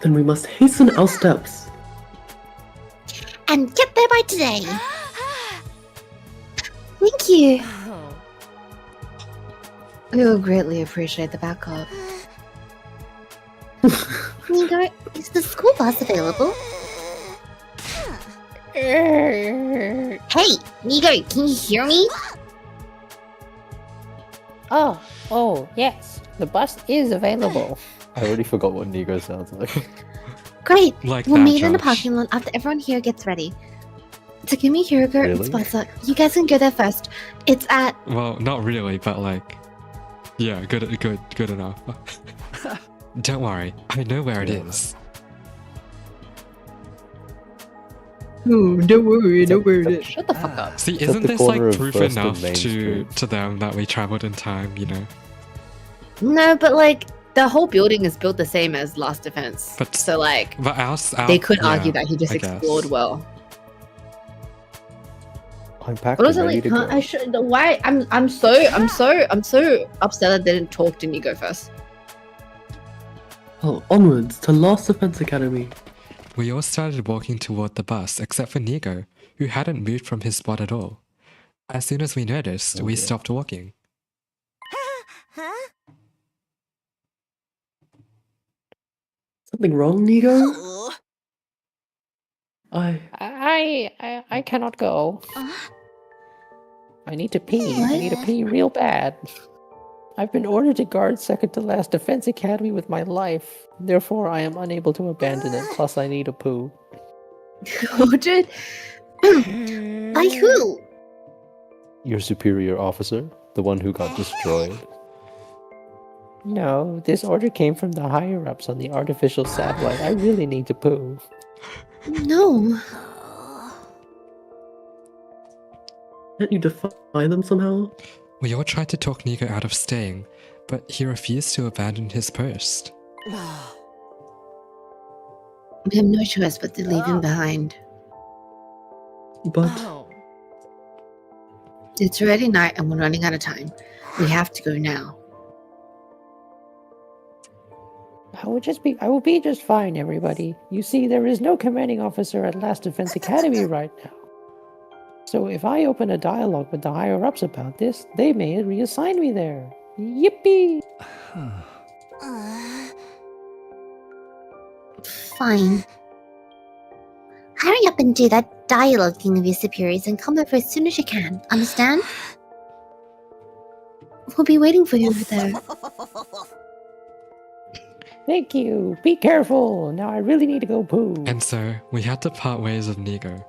Speaker 7: Then we must hasten our steps.
Speaker 9: And get there by today. Thank you. We will greatly appreciate the backup. Nigo, is the school bus available? Hey, Nigo, can you hear me?
Speaker 11: Oh, yes. The bus is available.
Speaker 8: I already forgot what Nigo sounds like.
Speaker 9: Great.
Speaker 1: Like
Speaker 9: We'll
Speaker 1: that,
Speaker 9: meet in the
Speaker 1: Josh.
Speaker 9: parking lot after everyone here gets ready. Takumi, Hiroko, and
Speaker 8: Really?
Speaker 9: Spotza, you guys can go there first. It's at...
Speaker 1: Well, not really, but like, yeah, good enough. Don't worry, I know where it is.
Speaker 6: oh, don't worry, don't worry.
Speaker 8: Shut
Speaker 6: Shut the fuck up.
Speaker 1: See,
Speaker 8: at
Speaker 1: isn't
Speaker 8: the
Speaker 1: this
Speaker 8: corner
Speaker 1: like
Speaker 8: of
Speaker 1: proof
Speaker 8: First and
Speaker 1: enough
Speaker 8: Main
Speaker 1: to
Speaker 8: Street.
Speaker 1: them that we traveled in time? You know.
Speaker 6: No, but like the whole building is built the same as Last Defense.
Speaker 1: But-
Speaker 6: So like
Speaker 1: But
Speaker 6: they could argue
Speaker 1: yeah,
Speaker 6: that he just
Speaker 1: I guess.
Speaker 6: explored well.
Speaker 8: I'm packed
Speaker 6: But
Speaker 8: and
Speaker 6: also,
Speaker 8: ready
Speaker 6: like,
Speaker 8: to go.
Speaker 6: I should. Why? I'm so upset I didn't talk to Nigo first.
Speaker 7: Well, onwards to Last Defense Academy.
Speaker 1: We all started walking toward the bus, except for Nigo, who hadn't moved from his spot at all. As soon as we noticed, we
Speaker 8: Okay.
Speaker 1: stopped walking.
Speaker 7: Something wrong, Nigo?
Speaker 11: I cannot go. I need to pee. I need to pee real bad. I've been ordered to guard second to last Defense Academy with my life. Therefore, I am unable to abandon it. Plus, I need a poo.
Speaker 6: Ordered?
Speaker 9: By who?
Speaker 8: Your superior officer? The one who got destroyed?
Speaker 11: No, this order came from the higher-ups on the artificial satellite. I really need to poo.
Speaker 9: No.
Speaker 7: Can't you defy them somehow?
Speaker 1: We all tried to talk Nigo out of staying, but he refused to abandon his post.
Speaker 9: We have no choice but to leave him behind.
Speaker 7: But
Speaker 9: It's already night and we're running out of time. We have to go now.
Speaker 11: I will be just fine, everybody. You see, there is no commanding officer at Last Defense Academy right now. So if I open a dialogue with the higher-ups about this, they may reassign me there. Yippee!
Speaker 9: Fine. Hurry up and do that dialogue thing of your superiors and come over as soon as you can. Understand? We'll be waiting for you over there.
Speaker 11: Thank you. Be careful. Now I really need to go poo.
Speaker 1: And so, we had to part ways with Nigo.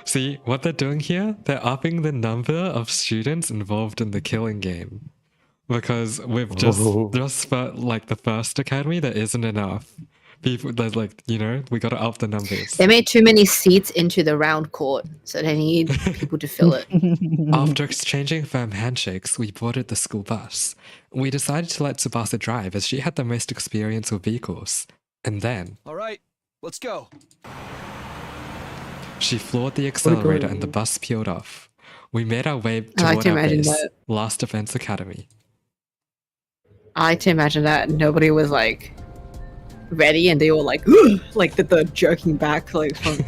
Speaker 1: See, what they're doing here? They're upping the number of students involved in the killing game. Because with just for, like, the first academy, there isn't enough. People, there's like, you know, we gotta up the numbers.
Speaker 6: They made too many seats into the round court, so they need people to fill it.
Speaker 1: After exchanging firm handshakes, we boarded the school bus. We decided to let Tsubasa drive as she had the most experience with vehicles. And then,
Speaker 4: All right, let's go.
Speaker 1: she floored the accelerator and the bus peeled off. We made our way
Speaker 6: I like
Speaker 1: toward
Speaker 6: to
Speaker 1: our
Speaker 6: imagine
Speaker 1: base,
Speaker 6: that.
Speaker 1: Last Defense Academy.
Speaker 6: I like to imagine that nobody was like ready and they were like like the jerking back like from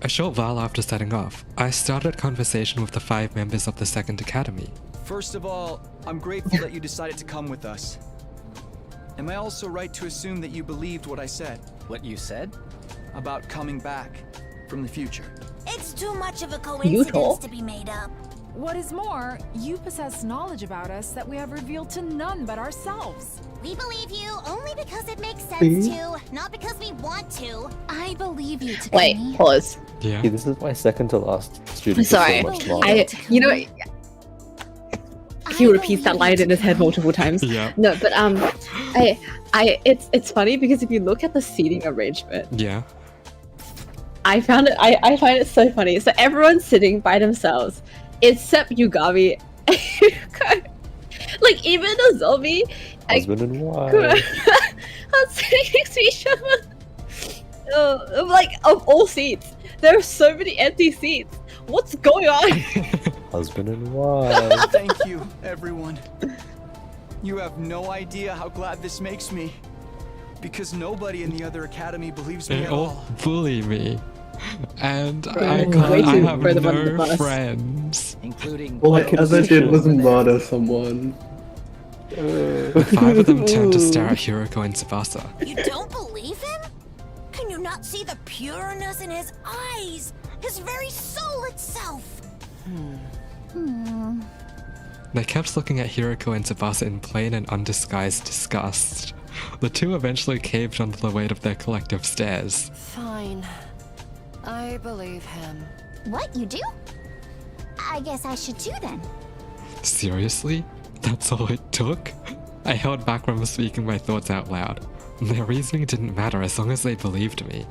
Speaker 1: A short while after setting off, I started a conversation with the 5 members of the second academy.
Speaker 12: First of all, I'm grateful that you decided to come with us. Am I also right to assume that you believed what I said?
Speaker 2: What you said?
Speaker 12: about coming back from the future.
Speaker 3: It's too much of a
Speaker 6: Utah.
Speaker 3: coincidence to be made up.
Speaker 10: What is more, you possess knowledge about us that we have revealed to none but ourselves.
Speaker 3: We believe you only because it makes sense
Speaker 6: See?
Speaker 3: to, not because we want to.
Speaker 10: I believe you,
Speaker 6: Wait,
Speaker 10: Takumi.
Speaker 6: pause.
Speaker 1: Yeah.
Speaker 8: See, this is my second to last student.
Speaker 6: I'm
Speaker 8: for so
Speaker 6: sorry.
Speaker 8: much longer.
Speaker 6: You know, he repeats that line in his head multiple times.
Speaker 1: Yeah.
Speaker 6: No, but it's funny because if you look at the seating arrangement,
Speaker 1: Yeah.
Speaker 6: I find it so funny. So everyone's sitting by themselves, except Yugami. Like even the zombie,
Speaker 8: Husband and wife.
Speaker 6: are sitting next to each other. Like of all seats, there are so many empty seats. What's going on?
Speaker 8: Husband and wife.
Speaker 12: Thank you, everyone. You have no idea how glad this makes me. Because nobody in the other academy believes me
Speaker 1: They
Speaker 12: at
Speaker 1: all
Speaker 12: all.
Speaker 1: bully me. And
Speaker 6: Bro,
Speaker 1: I
Speaker 6: way
Speaker 1: can't. I
Speaker 6: too
Speaker 1: have
Speaker 6: further under the
Speaker 1: no
Speaker 6: bus.
Speaker 1: friends.
Speaker 12: Including
Speaker 7: All I
Speaker 8: can
Speaker 7: ever
Speaker 8: see
Speaker 7: did was
Speaker 8: you.
Speaker 7: murder someone.
Speaker 1: 5 of them turned to stare at Hiroko and Tsubasa.
Speaker 3: You don't believe him? Can you not see the pureness in his eyes? His very soul itself.
Speaker 1: They kept looking at Hiroko and Tsubasa in plain and undisguised disgust. The two eventually caved under the weight of their collective stares.
Speaker 10: Fine. I believe him.
Speaker 3: What, you do? I guess I should too then.
Speaker 1: Seriously? That's all it took? I held back from speaking my thoughts out loud. Their reasoning didn't matter as long as they believed me.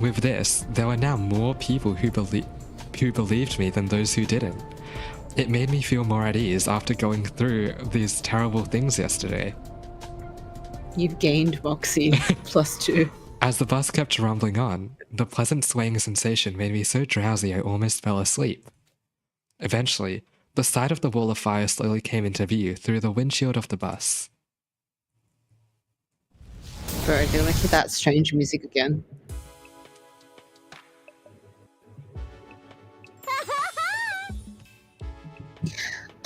Speaker 1: With this, there were now more people who believed me than those who didn't. It made me feel more at ease after going through these terrible things yesterday.
Speaker 6: You've gained Moxie +2.
Speaker 1: As the bus kept rumbling on, the pleasant swaying sensation made me so drowsy I almost fell asleep. Eventually, the side of the wall of fire slowly came into view through the windshield of the bus.
Speaker 6: Bro, do I hear that strange music again?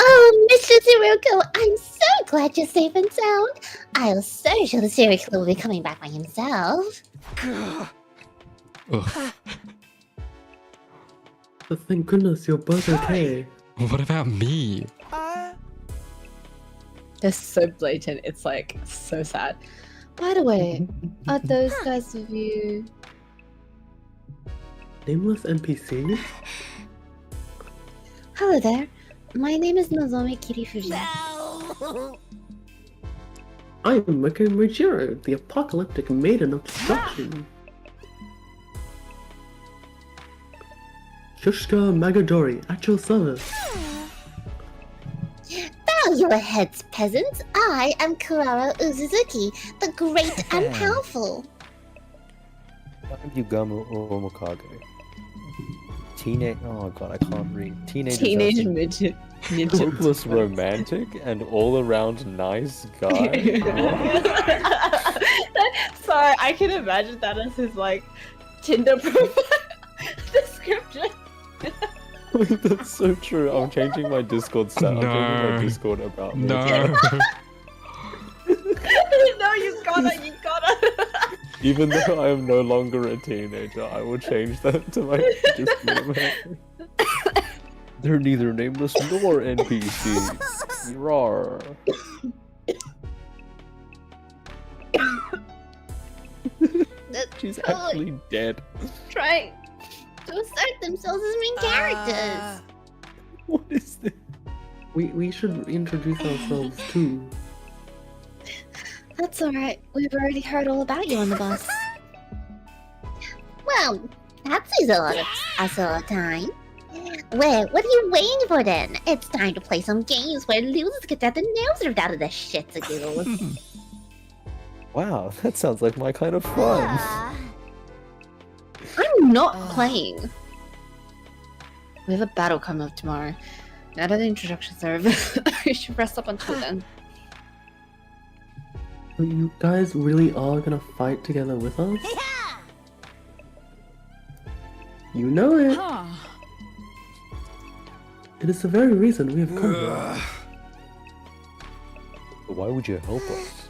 Speaker 9: Oh, Mr. Zeruko, I'm so glad you're safe and sound. I was so sure the serial killer will be coming back by himself.
Speaker 1: Ugh.
Speaker 7: But thank goodness you're both okay.
Speaker 1: What about me?
Speaker 6: They're so blatant, it's like so sad.
Speaker 9: By the way, are those guys with you?
Speaker 7: Nameless NPCs?
Speaker 9: Hello there. My name is Nozomi Kirifuji.
Speaker 7: I am Mako Mujiro, the apocalyptic maiden of destruction. Shushka Magadori, at your service.
Speaker 9: Bow your heads, peasants. I am Kurara Uzuzuki, the great and powerful.
Speaker 8: I'm Yugamo Omokage. Oh god, I can't read.
Speaker 6: Teenage midget.
Speaker 8: Hopeless romantic and all around nice guy.
Speaker 6: Sorry, I can imagine that as his like Tinder profile description.
Speaker 8: That's so true. I'm changing my Discord set. I'm changing my Discord about this.
Speaker 1: No.
Speaker 6: No, you gotta.
Speaker 8: Even though I am no longer a teenager, I will change that to my Discord account. They're neither nameless nor NPCs. Rawr. She's actually dead.
Speaker 9: Trying to assert themselves as main characters.
Speaker 8: What is this?
Speaker 7: We should introduce ourselves too.
Speaker 9: That's alright. We've already heard all about you on the bus. Well, that saves a lot of time. Well, what are you waiting for then? It's time to play some games where losers get their nails ripped out of their shits and giggles.
Speaker 8: Wow, that sounds like my kind of fun.
Speaker 6: I'm not playing. We have a battle coming up tomorrow. Now that the introductions are over, we should rest up until then.
Speaker 7: So you guys really are gonna fight together with us?
Speaker 3: Yeah!
Speaker 7: You know it.
Speaker 10: Huh.
Speaker 7: It is the very reason we have come here.
Speaker 8: Why would you help us?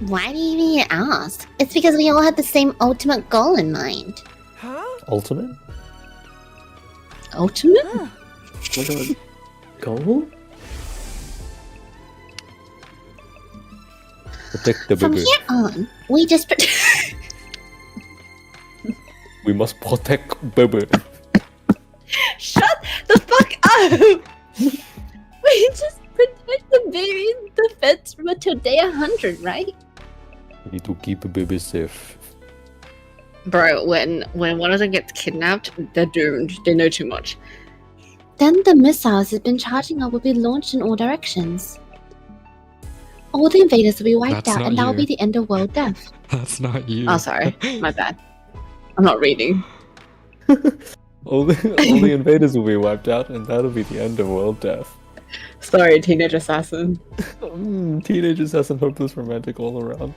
Speaker 9: Why do you even ask? It's because we all had the same ultimate goal in mind.
Speaker 8: Ultimate?
Speaker 9: Ultimate?
Speaker 7: Oh my god. Goal?
Speaker 8: Protect the
Speaker 9: From
Speaker 8: baby.
Speaker 9: here on, we just
Speaker 8: We must protect baby.
Speaker 6: Shut the fuck up! We just protect the baby's defense room until day 100, right?
Speaker 8: We need to keep the baby safe.
Speaker 6: Bro, when one of them gets kidnapped, they're doomed. They know too much.
Speaker 9: Then the missiles it's been charging up will be launched in all directions. All the invaders will be wiped
Speaker 1: That's
Speaker 9: out,
Speaker 1: not
Speaker 9: and that will
Speaker 1: you.
Speaker 9: be the end of world death.
Speaker 1: That's not you.
Speaker 6: Oh, sorry. My bad. I'm not reading.
Speaker 8: All the invaders will be wiped out, and that'll be the end of world death.
Speaker 6: Sorry, teenage assassin.
Speaker 8: Teenage assassin, hopeless romantic all around.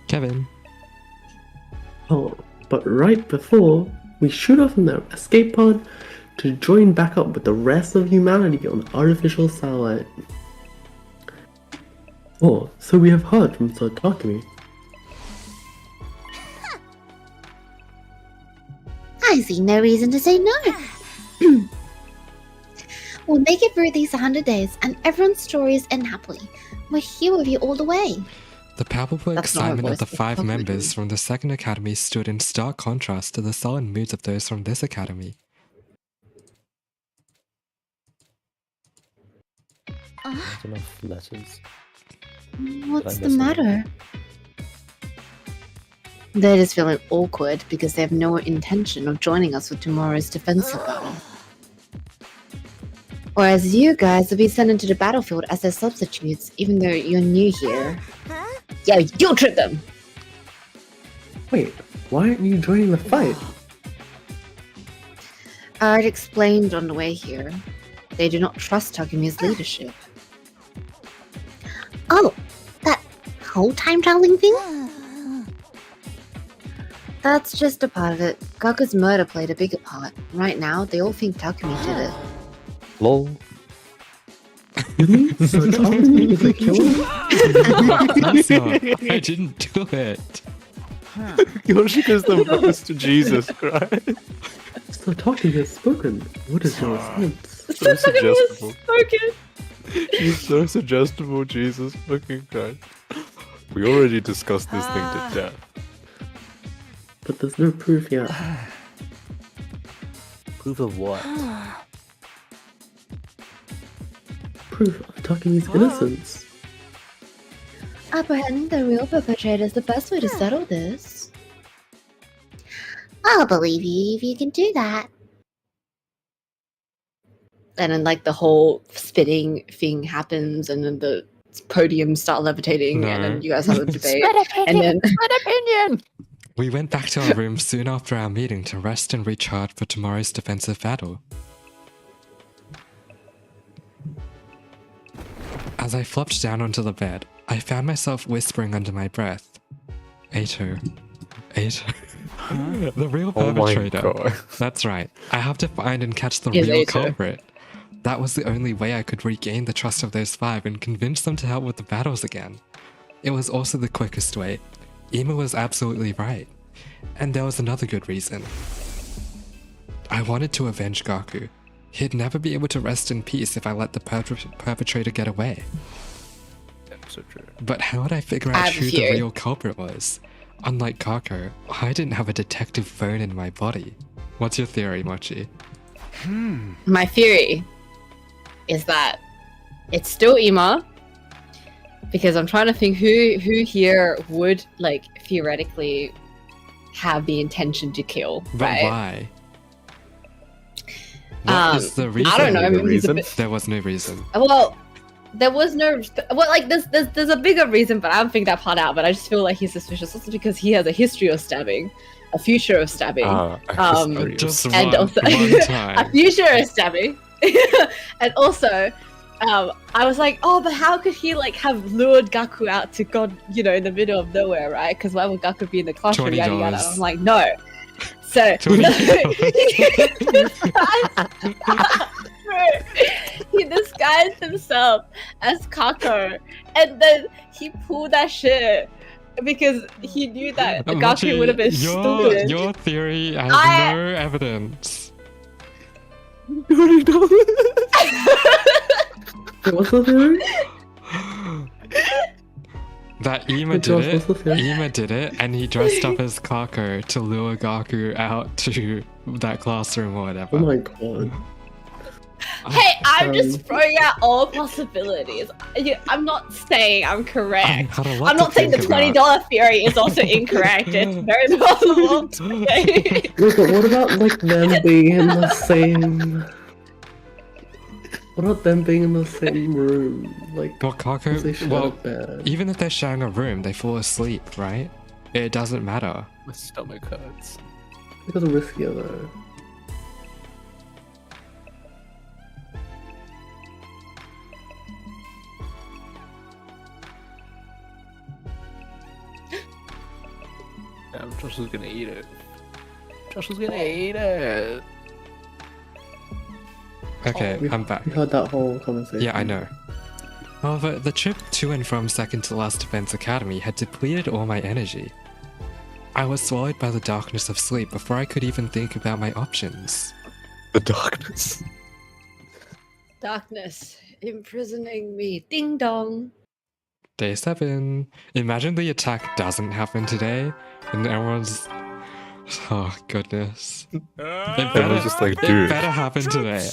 Speaker 1: Kevin.
Speaker 7: Oh, but right before we shoot off in the escape pod to join back up with the rest of humanity on the artificial satellite. Oh, so we have heard from Sir Takumi.
Speaker 9: I see no reason to say no. We'll make it through these 100 days, and everyone's stories end happily. We're here with you all the way.
Speaker 1: The palpable
Speaker 6: That's not her
Speaker 1: excitement of
Speaker 6: voice,
Speaker 1: the five
Speaker 6: that's
Speaker 1: members from the second academy stood in stark contrast to the sullen moods of those from this academy.
Speaker 8: Not enough letters.
Speaker 9: What's the
Speaker 8: miss
Speaker 9: matter? They're just feeling awkward because they have no intention of joining us for tomorrow's defensive battle. Whereas you guys will be sent into the battlefield as their substitutes, even though you're new here.
Speaker 6: Yeah, you tricked them!
Speaker 7: Wait, why aren't you joining the fight?
Speaker 9: I already explained on the way here. They do not trust Takumi's leadership. Oh, that whole time traveling thing? That's just a part of it. Gaku's murder played a bigger part. Right now, they all think Takumi did it.
Speaker 8: Lol.
Speaker 7: You mean Sir Takumi is the killer?
Speaker 1: That's not. I didn't do it.
Speaker 8: Yoshika's the voice to Jesus Christ.
Speaker 7: Sir Takumi has spoken. What is your response?
Speaker 8: So suggestible.
Speaker 6: Spoken.
Speaker 8: He's so suggestible, Jesus fucking Christ. We already discussed this thing to death.
Speaker 7: But there's no proof yet.
Speaker 8: Proof of what?
Speaker 7: Proof of Takumi's innocence.
Speaker 9: Apprehending the real perpetrator is the best way to settle this. I'll believe you if you can do that.
Speaker 6: And then, like, the whole spitting thing happens, and then the podium start levitating, and then you guys have a debate. And then,
Speaker 11: opinion!
Speaker 1: We went back to our room soon after our meeting to rest and recharge for tomorrow's defensive battle. As I flopped down onto the bed, I found myself whispering under my breath, Ato. Ato. The real
Speaker 8: Oh my
Speaker 1: perpetrator.
Speaker 8: God.
Speaker 1: That's right. I have to find and catch the
Speaker 6: Yes,
Speaker 1: real
Speaker 6: Ato.
Speaker 1: culprit. That was the only way I could regain the trust of those five and convince them to help with the battles again. It was also the quickest way. Ima was absolutely right. And there was another good reason. I wanted to avenge Gaku. He'd never be able to rest in peace if I let the perpetrator get away.
Speaker 8: So true.
Speaker 1: But how would I figure
Speaker 6: I
Speaker 1: out
Speaker 6: have a
Speaker 1: who the
Speaker 6: theory.
Speaker 1: real culprit was? Unlike Kako, I didn't have a detective phone in my body. What's your theory, Mochi?
Speaker 6: my theory is that it's still Ima, because I'm trying to think who here would, like, theoretically have the intention to kill,
Speaker 1: But
Speaker 6: right?
Speaker 1: why? What is the reason?
Speaker 6: I don't know. Maybe he's a bit,
Speaker 1: There was no reason.
Speaker 6: well, there was no. Well, like there's a bigger reason, but I don't think that part out. But I just feel like he's suspicious also because he has a history of stabbing, a future of stabbing,
Speaker 1: Just
Speaker 6: and
Speaker 1: one,
Speaker 6: also
Speaker 1: one
Speaker 6: a
Speaker 1: time.
Speaker 6: future of stabbing, and also. I was like, oh, but how could he like have lured Gaku out to God, you know, in the middle of nowhere, right? Because why would Gaku be in the classroom? Yada yada.
Speaker 1: $20.
Speaker 6: I'm like, no. So He disguised himself as Kako, and then he pulled that shit because he knew that Gaku
Speaker 1: Mochi,
Speaker 6: would have been stupid.
Speaker 1: your theory has
Speaker 6: I-
Speaker 1: no evidence.
Speaker 7: What's the theory?
Speaker 1: That Ima
Speaker 7: Hey,
Speaker 1: did
Speaker 7: Josh,
Speaker 1: it.
Speaker 7: what's the theory?
Speaker 1: Ima did it, and he dressed up as Kako to lure Gaku out to that classroom or whatever.
Speaker 7: Oh my god.
Speaker 6: Hey, I'm
Speaker 7: Um,
Speaker 6: just throwing out all possibilities. I'm not saying I'm correct.
Speaker 1: Had a lot
Speaker 6: I'm
Speaker 1: to
Speaker 6: not saying the
Speaker 1: think
Speaker 6: $20 theory is also incorrect. It's very possible.
Speaker 7: Wait, but what about like them being in the same? What about them being in the same room? Like,
Speaker 1: Well,
Speaker 7: because they
Speaker 1: Kako.
Speaker 7: share
Speaker 1: Well,
Speaker 7: a bed.
Speaker 1: even if they're sharing a room, they fall asleep, right? It doesn't matter.
Speaker 8: My stomach hurts.
Speaker 7: Because of riskier though.
Speaker 8: Damn, Josh was gonna eat it. Josh was gonna eat it.
Speaker 1: Okay,
Speaker 7: We-
Speaker 1: I'm back.
Speaker 7: We had that whole conversation.
Speaker 1: Yeah, I know. However, the trip to and from Second to Last Defense Academy had depleted all my energy. I was swallowed by the darkness of sleep before I could even think about my options.
Speaker 8: The darkness.
Speaker 6: Darkness imprisoning me. Ding dong.
Speaker 1: Day 7. Imagine the attack doesn't happen today, and everyone's... Oh, goodness. It
Speaker 8: Everyone's just like,
Speaker 1: it
Speaker 8: dude.
Speaker 1: better happen today.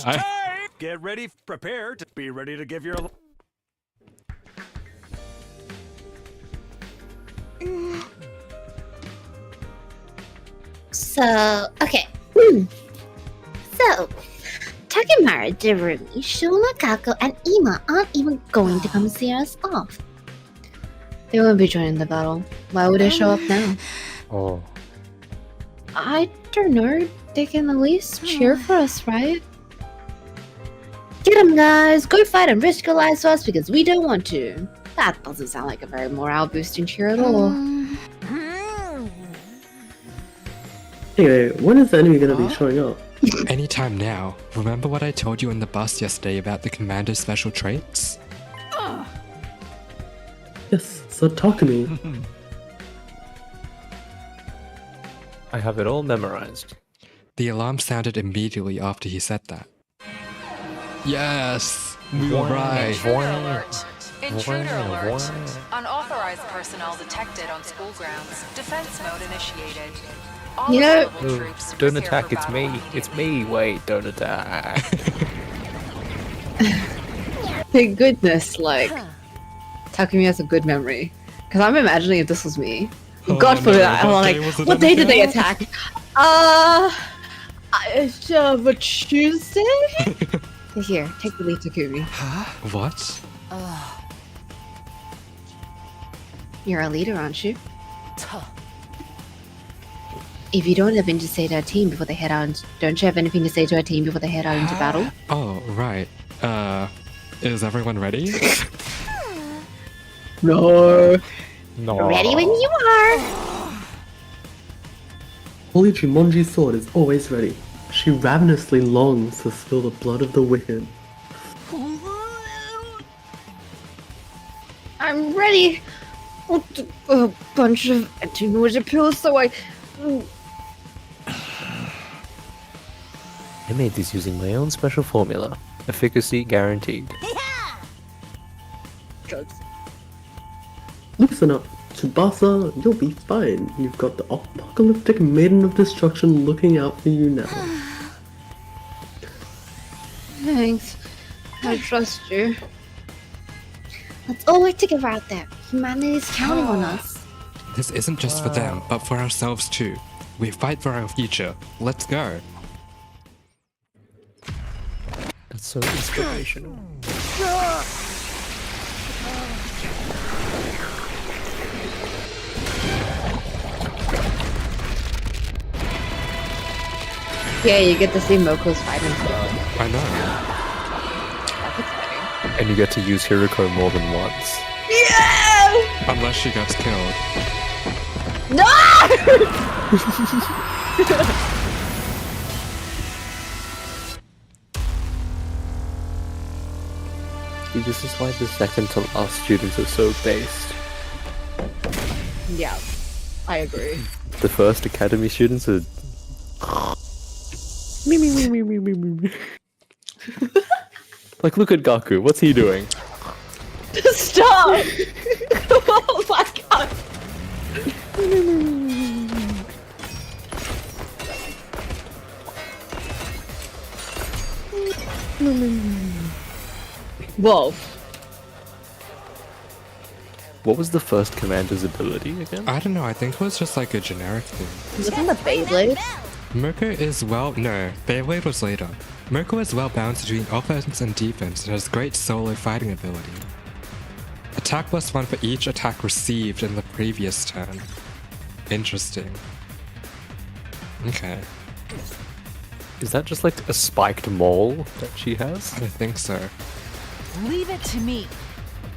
Speaker 4: Get ready, prepare to be ready to give your.
Speaker 9: So, okay. So, Takemura, Derumi, Shuma, Kako, and Ima aren't even going to come see us off. They won't be joining the battle. Why would they show up now?
Speaker 8: Oh.
Speaker 9: I don't know. They can at least cheer for us, right? Get 'em, guys! Go fight and risk your lives for us because we don't want to. That doesn't sound like a very morale-boosting cheer at all.
Speaker 7: Anyway, when is the enemy gonna be showing up?
Speaker 1: Anytime now. Remember what I told you in the bus yesterday about the commander's special traits?
Speaker 7: Yes, so talk to me.
Speaker 8: I have it all memorized.
Speaker 1: The alarm sounded immediately after he said that. Yes! We were right!
Speaker 10: Intruder alert! Intruder alert! Unauthorized personnel detected on school grounds. Defense mode initiated. All
Speaker 9: You know-
Speaker 10: available troops
Speaker 8: Don't
Speaker 10: prepare
Speaker 8: attack,
Speaker 10: for
Speaker 8: it's me.
Speaker 10: battle
Speaker 8: It's me. Wait, don't attack.
Speaker 6: Thank goodness, like, Takumi has a good memory. Because I'm imagining if this was me.
Speaker 1: Oh,
Speaker 6: God forbid,
Speaker 1: no,
Speaker 6: I'm
Speaker 1: what
Speaker 6: like,
Speaker 1: day was it
Speaker 6: what day did they
Speaker 1: again?"
Speaker 6: attack? But Tuesday? Here, take the lead, Takumi.
Speaker 1: What?
Speaker 9: You're a leader, aren't you? If you don't have anything to say to our team before they head out, don't you have anything to say to our team before they head out into battle?
Speaker 1: Oh, right. Is everyone ready?
Speaker 6: No.
Speaker 8: No.
Speaker 9: Ready when you are!
Speaker 7: Holy Jumonji's sword is always ready. She ravenously longs to spill the blood of the wicked.
Speaker 6: I'm ready. A bunch of attenuated pills so I...
Speaker 8: I made this using my own special formula. Efficacy guaranteed.
Speaker 6: Drugs.
Speaker 7: Loosen up, Tsubasa, you'll be fine. You've got the apocalyptic maiden of destruction looking out for you now.
Speaker 6: Thanks. I trust you.
Speaker 9: Let's all work together out there. Humanity's counting on us.
Speaker 1: This isn't just for them, but for ourselves too. We fight for our future. Let's go.
Speaker 8: That's so inspirational.
Speaker 6: Yeah, you get to see Moko's fighting.
Speaker 1: I know.
Speaker 6: That's exciting.
Speaker 8: And you get to use Hiriko more than once.
Speaker 6: Yeah!
Speaker 1: Unless she gets killed.
Speaker 6: No!
Speaker 8: See, this is why the second to last students are so based.
Speaker 6: Yeah, I agree.
Speaker 8: The first academy students are. Me, me, me, me, me, me, me. Like, look at Gaku. What's he doing?
Speaker 6: Stop! Oh my god! Whoa.
Speaker 8: What was the first commander's ability again?
Speaker 1: I don't know, I think it was just like a generic thing.
Speaker 6: Wasn't the Beyblade?
Speaker 1: Mirko is no, Beyblade was later. Mirko is well balanced between offense and defense and has great solo fighting ability. Attack +1 for each attack received in the previous turn. Interesting. Okay.
Speaker 8: Is that just like a spiked mole that she has?
Speaker 1: I think so.
Speaker 10: Leave it to me.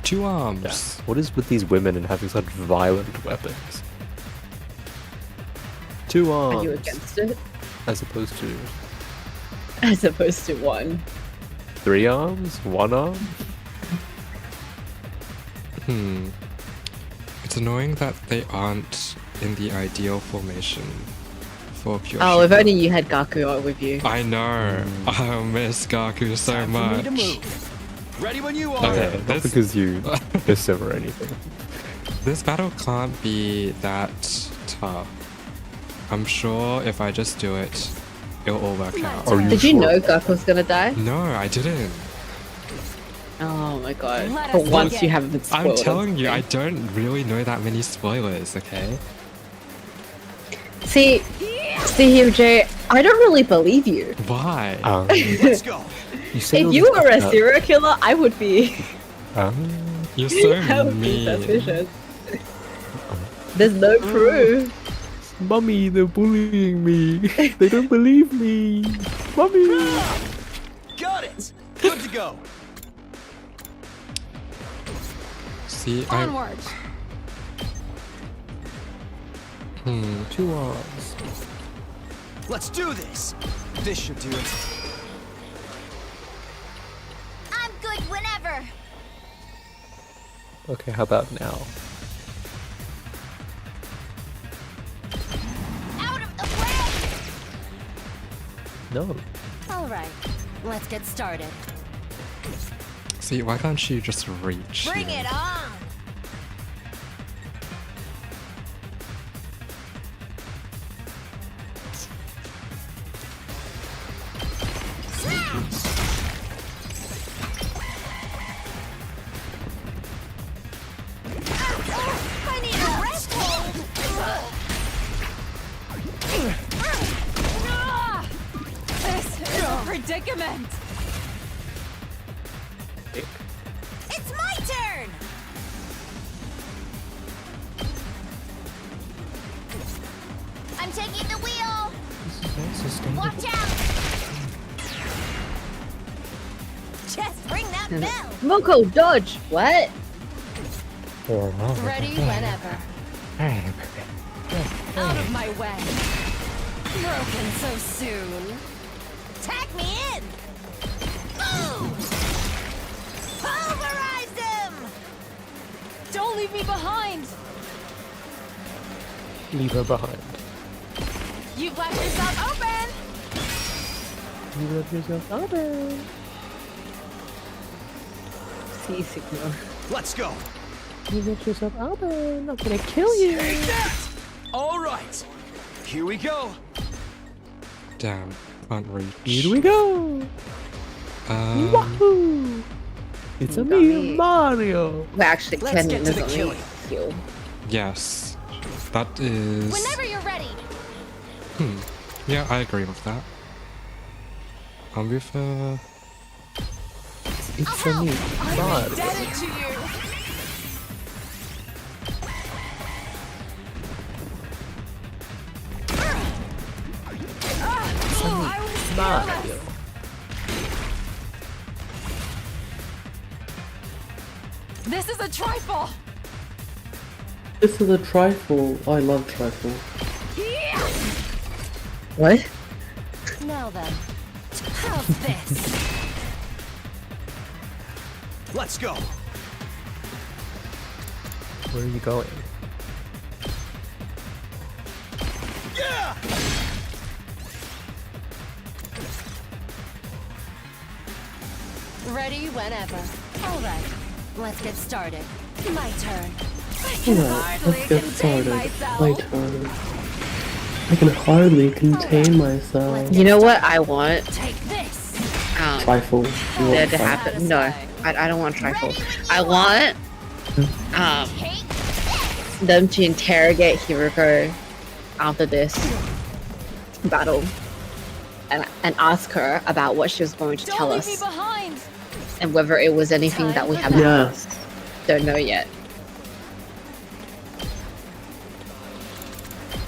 Speaker 1: 2 arms.
Speaker 8: Yeah. What is with these women and having such violent weapons? 2 arms.
Speaker 6: Are you against it?
Speaker 8: As opposed to
Speaker 6: As opposed to 1.
Speaker 8: 3 arms? 1 arm?
Speaker 1: It's annoying that they aren't in the ideal formation for pure.
Speaker 6: Oh, if only you had Gaku with you.
Speaker 1: I know. I miss Gaku so
Speaker 12: Time for me
Speaker 1: much.
Speaker 12: to move. Ready when you are.
Speaker 1: Okay,
Speaker 8: Not because you miss him or anything.
Speaker 1: This battle can't be that tough. I'm sure if I just do it, it'll all work out.
Speaker 8: Are you
Speaker 6: Did you
Speaker 8: sure?
Speaker 6: know Gaku was gonna die?
Speaker 1: No, I didn't.
Speaker 6: Oh my god.
Speaker 10: Let
Speaker 6: For
Speaker 10: us
Speaker 6: once
Speaker 10: begin.
Speaker 6: you haven't been spoiled.
Speaker 1: I'm telling you, I don't really know that many spoilers, okay?
Speaker 6: See here, Jay, I don't really believe you.
Speaker 1: Why?
Speaker 12: Let's go.
Speaker 8: You say all
Speaker 6: If you
Speaker 8: this
Speaker 6: were a
Speaker 8: about-
Speaker 6: serial killer, I would be.
Speaker 1: You're so
Speaker 6: I would be
Speaker 1: mean.
Speaker 6: suspicious. There's no proof.
Speaker 8: Mummy, they're bullying me. They don't believe me. Mummy.
Speaker 12: Got it. Good to go.
Speaker 1: See,
Speaker 10: Onward.
Speaker 8: 2 arms.
Speaker 12: Let's do this. This should do it.
Speaker 3: I'm good whenever.
Speaker 8: Okay, how about now?
Speaker 3: Out of the way!
Speaker 8: No.
Speaker 10: All right, let's get started.
Speaker 1: See, why can't you just reach?
Speaker 3: Bring
Speaker 1: here?
Speaker 3: it on! I need a rest hold!
Speaker 10: This is a predicament.
Speaker 3: It's my turn! I'm taking the wheel! Watch out! Just ring that bell!
Speaker 6: Moko, dodge! What?
Speaker 10: Ready whenever. Out of my way. Broken so soon.
Speaker 3: Tag me in! Boom! Pulverize them!
Speaker 10: Don't leave me behind.
Speaker 8: Leave her behind.
Speaker 10: You've left yourself open.
Speaker 8: You let yourself open.
Speaker 6: See, Sigma.
Speaker 12: Let's go.
Speaker 8: You let yourself open. I'm gonna kill you.
Speaker 12: Take that. All right. Here we go.
Speaker 1: Damn, can't reach.
Speaker 8: Here we go. Wahoo! It's a
Speaker 6: Got
Speaker 8: me,
Speaker 6: me.
Speaker 8: Mario.
Speaker 6: Well, actually,
Speaker 12: Let's
Speaker 6: Ken
Speaker 12: get to
Speaker 6: is
Speaker 12: the
Speaker 6: only
Speaker 12: killing.
Speaker 6: heal.
Speaker 1: Yes, that is.
Speaker 3: Whenever you're ready!
Speaker 1: Yeah, I agree with that. I'll move for.
Speaker 8: It's a me, Mario.
Speaker 10: Indebted to you. I was
Speaker 8: Mario.
Speaker 10: This is a trifle.
Speaker 7: This is a trifle. I love trifle.
Speaker 6: What?
Speaker 10: Now then, how's this?
Speaker 12: Let's go.
Speaker 8: Where are you going?
Speaker 12: Yeah!
Speaker 10: Ready whenever. All right, let's get started. My turn. I can
Speaker 7: Alright,
Speaker 10: hardly
Speaker 7: let's get
Speaker 10: contain
Speaker 7: started.
Speaker 10: myself.
Speaker 7: My turn. I can hardly contain myself.
Speaker 9: You know what I want?
Speaker 10: Take this.
Speaker 7: Trifle. You
Speaker 9: There
Speaker 7: want
Speaker 9: to
Speaker 7: trifle?
Speaker 9: happen. No, I don't want trifle. I want them to interrogate Hiroko after this battle and ask her about what she was going to tell
Speaker 10: Don't leave me
Speaker 9: us
Speaker 10: behind.
Speaker 9: and whether it was anything that we haven't
Speaker 7: Yes.
Speaker 9: don't know yet.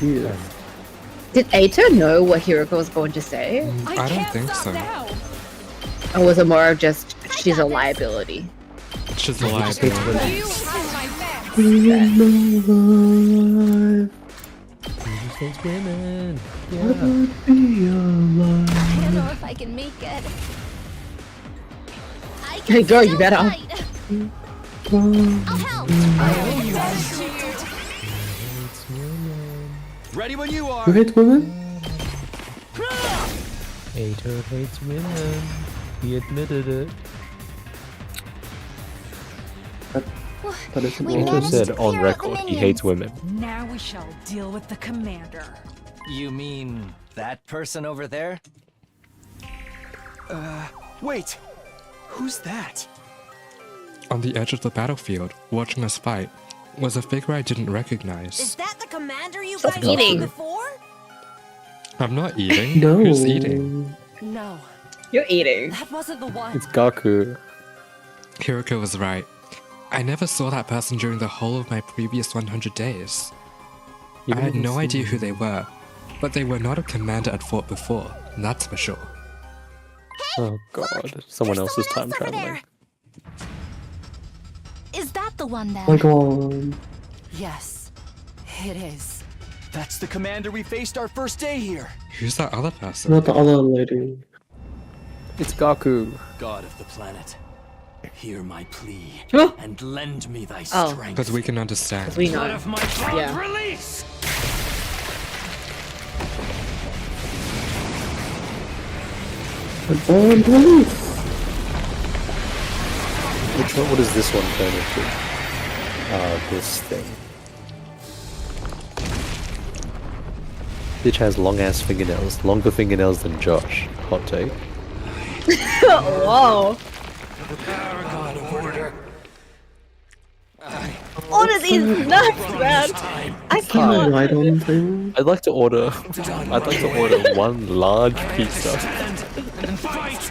Speaker 7: Yes.
Speaker 9: Did Ato know what Hiroko was going to say?
Speaker 1: I don't think so.
Speaker 9: Or was it more of just she's a liability?
Speaker 1: She's a liability.
Speaker 10: You have my back.
Speaker 8: Jesus hates women.
Speaker 7: I
Speaker 8: Yeah.
Speaker 7: would be alive.
Speaker 3: I don't know if I can make it. I can
Speaker 9: Hey girl, you
Speaker 3: still
Speaker 9: better.
Speaker 3: fight. I'll help.
Speaker 8: Hates women.
Speaker 12: Ready when you are.
Speaker 7: You hate women?
Speaker 8: Ato hates women. He admitted it.
Speaker 7: That isn't
Speaker 3: We
Speaker 7: all.
Speaker 8: Ato
Speaker 3: managed to
Speaker 8: said on
Speaker 3: clear out the
Speaker 8: record he hates
Speaker 3: minions.
Speaker 8: women.
Speaker 13: Now we shall deal with the commander.
Speaker 12: You mean that person over there? Wait. Who's that?
Speaker 1: On the edge of the battlefield, watching us fight, was a figure I didn't
Speaker 3: Is
Speaker 1: recognize.
Speaker 3: that the commander you
Speaker 9: Stop
Speaker 3: guys
Speaker 9: eating.
Speaker 3: saw before?
Speaker 1: I'm not eating.
Speaker 7: No.
Speaker 1: Who's eating?
Speaker 10: No,
Speaker 9: You're eating.
Speaker 10: that wasn't the one.
Speaker 8: It's Gaku.
Speaker 1: Hiroko was right. I never saw that person during the whole of my previous 100 days.
Speaker 8: You
Speaker 1: I had
Speaker 8: haven't
Speaker 1: no
Speaker 8: seen
Speaker 1: idea who
Speaker 8: him.
Speaker 1: they were, but they were not a commander I'd fought before, that's for sure.
Speaker 8: Oh god, someone else is time
Speaker 3: Over
Speaker 8: traveling.
Speaker 3: there. Is that the one then?
Speaker 7: Oh my god.
Speaker 10: Yes, it is.
Speaker 12: That's the commander we faced our first day here.
Speaker 1: Who's that other person?
Speaker 7: Not the other lady.
Speaker 8: It's Gaku.
Speaker 4: God of the planet, hear my plea
Speaker 9: Huh?
Speaker 4: and lend me thy
Speaker 9: Oh.
Speaker 4: strength.
Speaker 1: Because we can understand.
Speaker 9: We know.
Speaker 4: Of my drug
Speaker 9: Yeah.
Speaker 4: release!
Speaker 7: Bond release.
Speaker 8: Which one? What does this one turn into? This thing. Bitch has long ass fingernails, longer fingernails than Josh. Hot take.
Speaker 9: Whoa. Order these nuts, man. I
Speaker 7: Can I
Speaker 9: can't.
Speaker 7: ride on thing?
Speaker 8: I'd like to order one large pizza.
Speaker 4: And fight!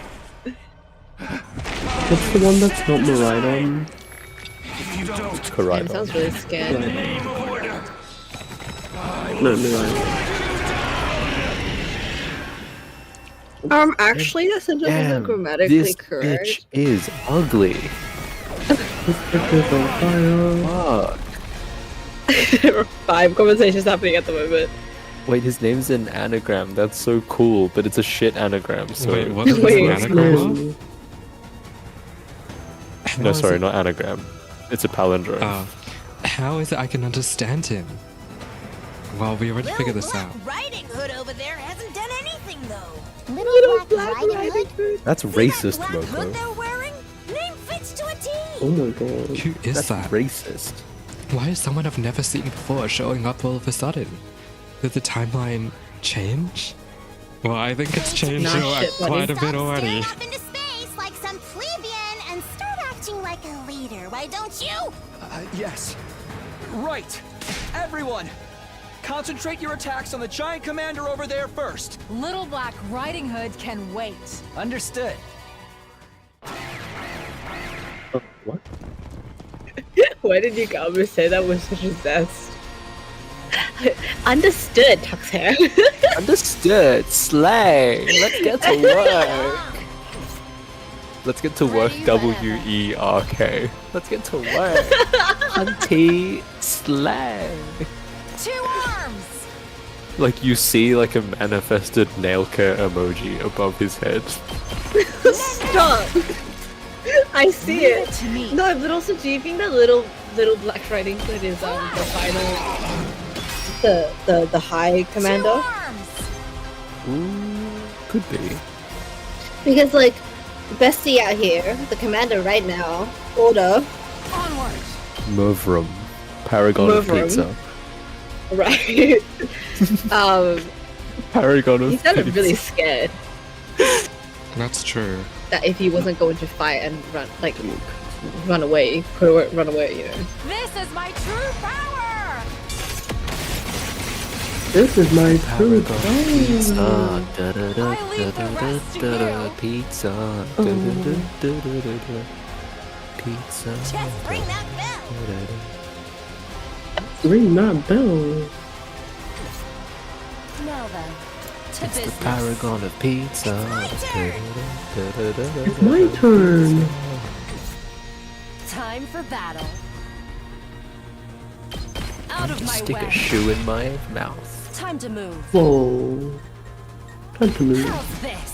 Speaker 7: What's the one that's not Maridon?
Speaker 4: If you don't,
Speaker 9: Damn,
Speaker 8: Correct.
Speaker 9: sounds really scared.
Speaker 4: name order!
Speaker 7: No, Maridon.
Speaker 9: Actually, that sentence
Speaker 8: Damn,
Speaker 9: isn't grammatically
Speaker 8: this
Speaker 9: correct.
Speaker 8: bitch is ugly.
Speaker 7: This bitch is on fire.
Speaker 8: Fuck.
Speaker 6: 5 conversations happening at the moment.
Speaker 8: Wait, his name's an anagram. That's so cool, but it's a shit anagram. So
Speaker 1: Wait, what is
Speaker 6: Wait,
Speaker 1: this anagram of?
Speaker 8: no,
Speaker 1: How is
Speaker 8: sorry,
Speaker 1: it-
Speaker 8: not anagram. It's a palindrome.
Speaker 1: How is it I can understand him? Well, we already figured this out.
Speaker 3: Riding Hood over there hasn't done anything though.
Speaker 6: Little Black Riding Hood.
Speaker 8: That's racist,
Speaker 3: Black hood
Speaker 8: Moko.
Speaker 3: they're wearing? Name fits to a T.
Speaker 7: Oh my god.
Speaker 1: Who is
Speaker 8: That's
Speaker 1: that?
Speaker 8: racist.
Speaker 1: Why is someone I've never seen before showing up all of a sudden? Did the timeline change? Well, I think it's changed
Speaker 6: Nah, shit, buddy.
Speaker 1: quite a bit
Speaker 3: Stop
Speaker 1: already.
Speaker 3: staring off into space like some plebeian and start acting like a leader, why don't you?
Speaker 12: Yes. Right. Everyone, concentrate your attacks on the giant commander over there first.
Speaker 13: Little Black Riding Hood can wait.
Speaker 12: Understood.
Speaker 8: What?
Speaker 6: Why did you come and say that with such a zest? Understood, Tux Hair.
Speaker 8: Understood. Slay. Let's get to work. Let's get to work. W-E-R-K. Let's get to work. Hunty. Slay.
Speaker 10: 2 arms.
Speaker 8: Like you see like a manifested nail care emoji above his head.
Speaker 6: Stop! I see
Speaker 13: Leave
Speaker 6: it.
Speaker 13: it to me.
Speaker 6: No, but also, do you think that little Black Riding Hood is the final, the high commander?
Speaker 8: Could be.
Speaker 6: Because like, bestie out here, the commander right now, order.
Speaker 13: Onward.
Speaker 8: Murvrum. Paragon of
Speaker 6: Murvrum.
Speaker 8: pizza.
Speaker 6: Right.
Speaker 8: Paragon of
Speaker 6: He sounded
Speaker 8: pizza.
Speaker 6: really scared
Speaker 1: That's true.
Speaker 6: that if he wasn't going to fight and run away, run away, you know.
Speaker 13: This is my true power.
Speaker 7: This is my true
Speaker 8: Pizza.
Speaker 7: power.
Speaker 8: Da da da
Speaker 13: I leave the
Speaker 8: da
Speaker 13: rest to
Speaker 8: da da.
Speaker 13: you.
Speaker 8: Pizza. Da da da da da da da. Pizza.
Speaker 3: Just ring that bell.
Speaker 8: Da, da, da.
Speaker 7: Ring that bell.
Speaker 10: Now then, to
Speaker 8: It's the
Speaker 10: business.
Speaker 8: paragon of pizza.
Speaker 7: It's my turn.
Speaker 10: Time for battle. Out of my
Speaker 8: Stick
Speaker 10: way.
Speaker 8: a shoe in my mouth.
Speaker 10: Time to move.
Speaker 7: Whoa. Time to move.
Speaker 10: How's this?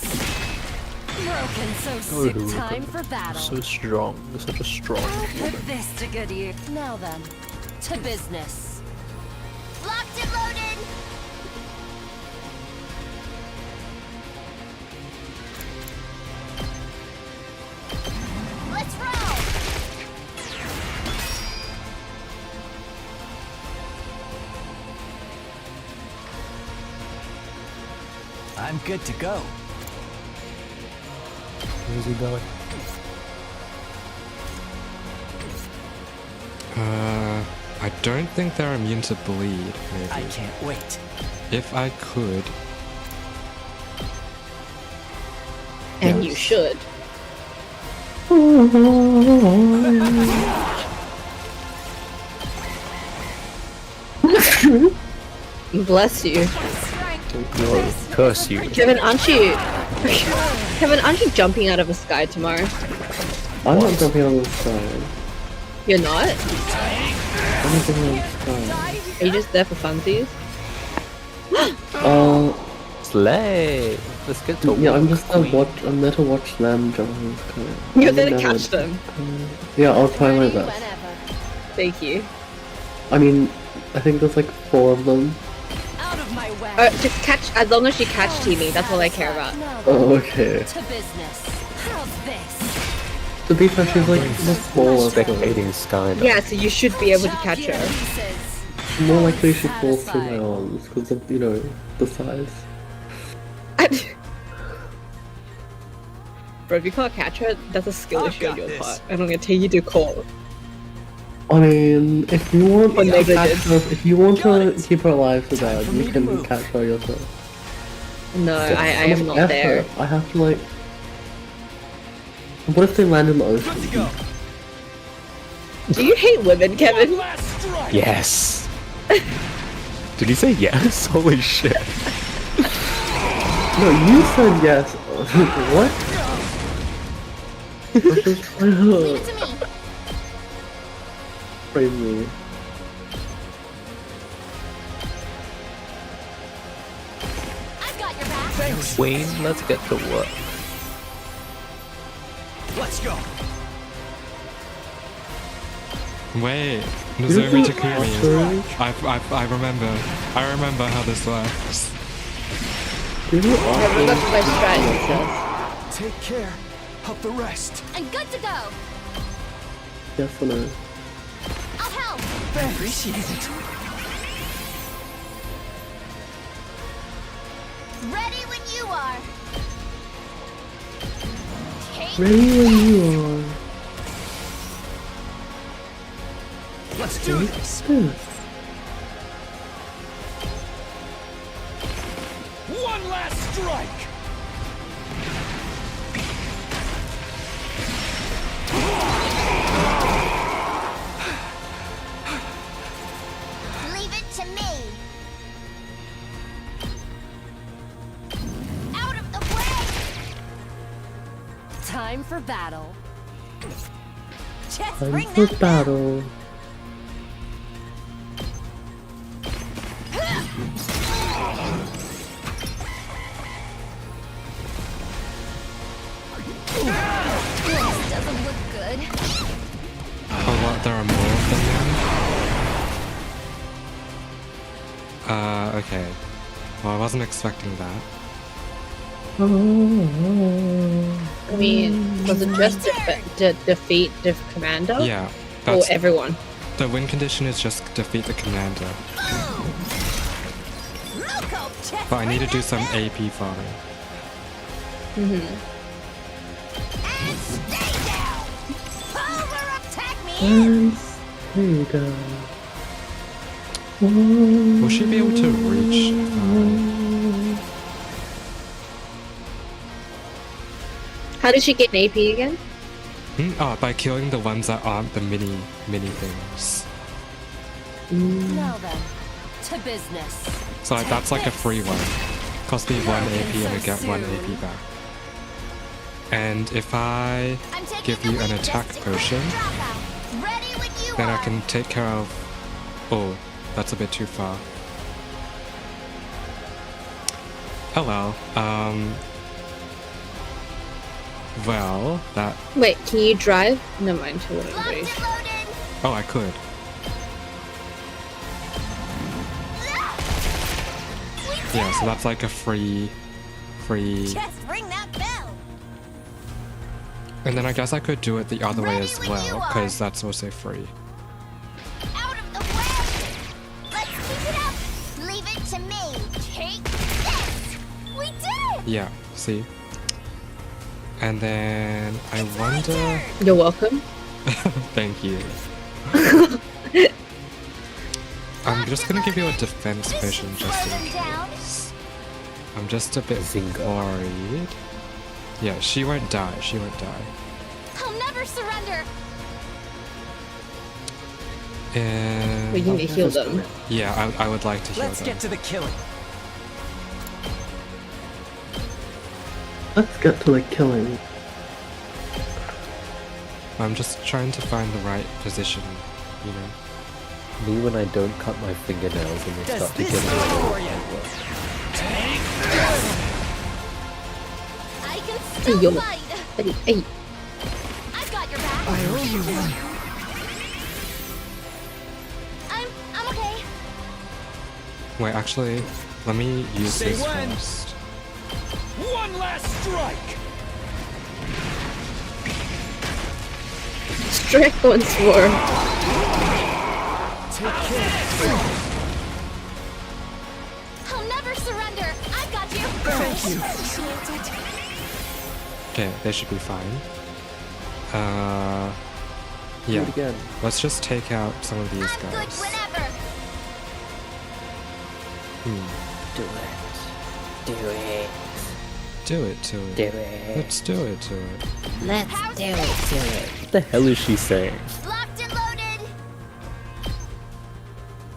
Speaker 10: Broken, so
Speaker 8: Oh,
Speaker 10: sick. Time for battle.
Speaker 8: So strong. You're such a strong
Speaker 10: I'll put
Speaker 8: woman.
Speaker 10: this to good use. Now then, to business.
Speaker 3: Locked and loaded. Let's roll.
Speaker 12: I'm good to go.
Speaker 8: Where's he going?
Speaker 1: I don't think they're immune to bleed, maybe.
Speaker 12: I can't wait.
Speaker 1: If I could.
Speaker 6: And you should. Bless you.
Speaker 8: No, curse you.
Speaker 6: Kevin, aren't you Kevin, aren't you jumping out of the sky tomorrow?
Speaker 7: I'm not jumping on the sky.
Speaker 6: You're not?
Speaker 7: I'm not jumping on the sky.
Speaker 6: Are you just there for funsies?
Speaker 8: Slay! Let's get to
Speaker 7: Yeah, I'm
Speaker 8: work,
Speaker 7: just there
Speaker 8: queen.
Speaker 7: I'm there to watch them jump on the sky.
Speaker 6: You're
Speaker 7: I'm
Speaker 6: there to
Speaker 7: never-
Speaker 6: catch them.
Speaker 7: Yeah, I'll try my best.
Speaker 6: Thank you.
Speaker 7: I mean, I think there's like 4 of them.
Speaker 10: Out of my way.
Speaker 6: Just catch, as long as you catch Teeny, that's all I care about.
Speaker 10: Now
Speaker 7: Oh,
Speaker 10: then,
Speaker 7: okay.
Speaker 10: to business. How's this?
Speaker 7: To be fair, she's like the smaller one.
Speaker 8: Spectating sky.
Speaker 6: Yeah, so you should be able to catch her.
Speaker 7: More likely she falls through my arms because of, you know, the size.
Speaker 6: Bro, if you can't catch her, that's a skill
Speaker 12: I've
Speaker 6: issue on
Speaker 12: got
Speaker 6: your
Speaker 12: this.
Speaker 6: part. And I'm gonna take you to court.
Speaker 7: I mean, if you want
Speaker 6: For
Speaker 7: to catch
Speaker 6: negligence.
Speaker 7: her, if you want
Speaker 12: Got
Speaker 7: to
Speaker 12: it.
Speaker 7: keep her alive to die,
Speaker 12: for
Speaker 7: you
Speaker 12: me to
Speaker 7: can
Speaker 12: move.
Speaker 7: catch her yourself.
Speaker 6: No, I am not
Speaker 7: Effort.
Speaker 6: there.
Speaker 7: I have to like. What if they land in the
Speaker 12: Good to
Speaker 7: ocean?
Speaker 12: go.
Speaker 6: Do you hate women, Kevin?
Speaker 12: Last strike.
Speaker 8: Yes! Did he say yes? Holy shit.
Speaker 7: No, you said yes. What? Let's just try
Speaker 3: Leave
Speaker 7: her.
Speaker 3: it to me.
Speaker 7: Crazy.
Speaker 3: I've got your back.
Speaker 12: Thanks.
Speaker 8: Queen, let's get to work.
Speaker 12: Let's go.
Speaker 1: Wait, Nozomi
Speaker 7: Isn't it
Speaker 1: Takumi.
Speaker 7: awesome?
Speaker 1: I remember how this works.
Speaker 7: Do you
Speaker 6: I remember
Speaker 7: often-
Speaker 6: my strategy.
Speaker 12: Take care of the rest.
Speaker 3: I'm good to go.
Speaker 7: Yes or no?
Speaker 3: I'll help.
Speaker 12: Appreciate it.
Speaker 3: Ready when you are. Take
Speaker 7: Ready when you are.
Speaker 12: Let's do this.
Speaker 7: Yes.
Speaker 12: One last strike.
Speaker 3: Leave it to me. Out of the way.
Speaker 10: Time for battle.
Speaker 3: Just
Speaker 7: Time
Speaker 3: bring
Speaker 7: for
Speaker 3: that bell.
Speaker 7: battle.
Speaker 3: This doesn't look good.
Speaker 1: Okay. Well, I wasn't expecting that.
Speaker 6: I mean, was it just defeat the commander?
Speaker 1: Yeah.
Speaker 6: Or everyone?
Speaker 1: The win condition is just defeat the commander. But I need to do some AP farming. Will she be able to reach?
Speaker 6: How did she get an AP again?
Speaker 1: Oh, by killing the ones that aren't the mini things.
Speaker 10: Now then, to business.
Speaker 1: So like, that's like a free one. Cost me 1 AP and I get 1 AP back. And if I give you an attack potion, then I can take care of... Oh, that's a bit too far. Oh well, well, that...
Speaker 6: Wait, can you drive? Never mind, I wouldn't wait.
Speaker 1: Oh, I could. Yeah, so that's like a free...
Speaker 3: Just ring that bell.
Speaker 1: And then I guess I could do it the other way as well, because that's also free.
Speaker 3: Out of the way. Let's keep it up. Leave it to me. Take this. We did it.
Speaker 1: Yeah, see? And then I wonder...
Speaker 6: You're welcome.
Speaker 1: Thank you. I'm just gonna give you a defense potion just in case. I'm just a bit worried. Yeah, she won't die. She won't die.
Speaker 3: I'll never surrender.
Speaker 1: And...
Speaker 6: But you need to heal them.
Speaker 1: Yeah, I would like to heal
Speaker 12: Let's
Speaker 1: them.
Speaker 12: get to the killing.
Speaker 7: Let's get to the killing.
Speaker 1: I'm just trying to find the right position, you know?
Speaker 8: Me when I don't cut my fingernails and they
Speaker 12: Does
Speaker 8: start to
Speaker 12: this
Speaker 8: get
Speaker 12: do it for you?
Speaker 3: I can
Speaker 6: Hey,
Speaker 3: still
Speaker 6: yo.
Speaker 3: fight.
Speaker 6: Hey,
Speaker 3: I've got your back.
Speaker 12: I owe you one.
Speaker 3: I'm okay.
Speaker 1: Wait, actually, let me use
Speaker 12: Say
Speaker 1: this
Speaker 12: when.
Speaker 1: first.
Speaker 4: One last strike!
Speaker 6: strike once more.
Speaker 12: Take care.
Speaker 3: I'll never surrender. I've got you.
Speaker 12: Thank you.
Speaker 3: Appreciate it.
Speaker 1: Okay, they should be fine.
Speaker 8: Do
Speaker 1: Yeah.
Speaker 8: it again.
Speaker 1: Let's just take out some of these
Speaker 3: I'm good
Speaker 1: guys.
Speaker 3: whenever.
Speaker 8: Do it. Do it.
Speaker 1: Do it to it.
Speaker 8: Do it.
Speaker 1: Let's do it to it.
Speaker 3: Let's do it.
Speaker 8: What the hell is she saying?
Speaker 3: Locked and loaded.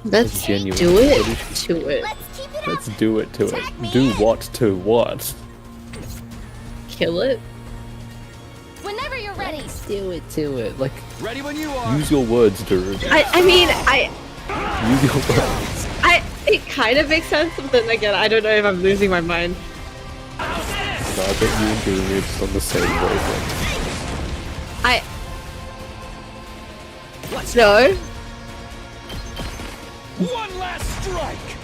Speaker 6: Let's
Speaker 8: genuine.
Speaker 6: do
Speaker 8: What
Speaker 6: it
Speaker 8: is she-
Speaker 6: to it.
Speaker 3: Let's keep it up.
Speaker 8: Let's do it to it. Do what to what?
Speaker 6: Kill it.
Speaker 3: Whenever you're ready.
Speaker 8: Do it to it. Like,
Speaker 12: Ready when you are.
Speaker 8: use your words, dude.
Speaker 6: I mean,
Speaker 8: Use your words.
Speaker 6: it kind of makes sense, but then again, I don't know if I'm losing my mind.
Speaker 8: No, I bet you and Julie are just on the same wavelength.
Speaker 6: No.
Speaker 4: One last strike!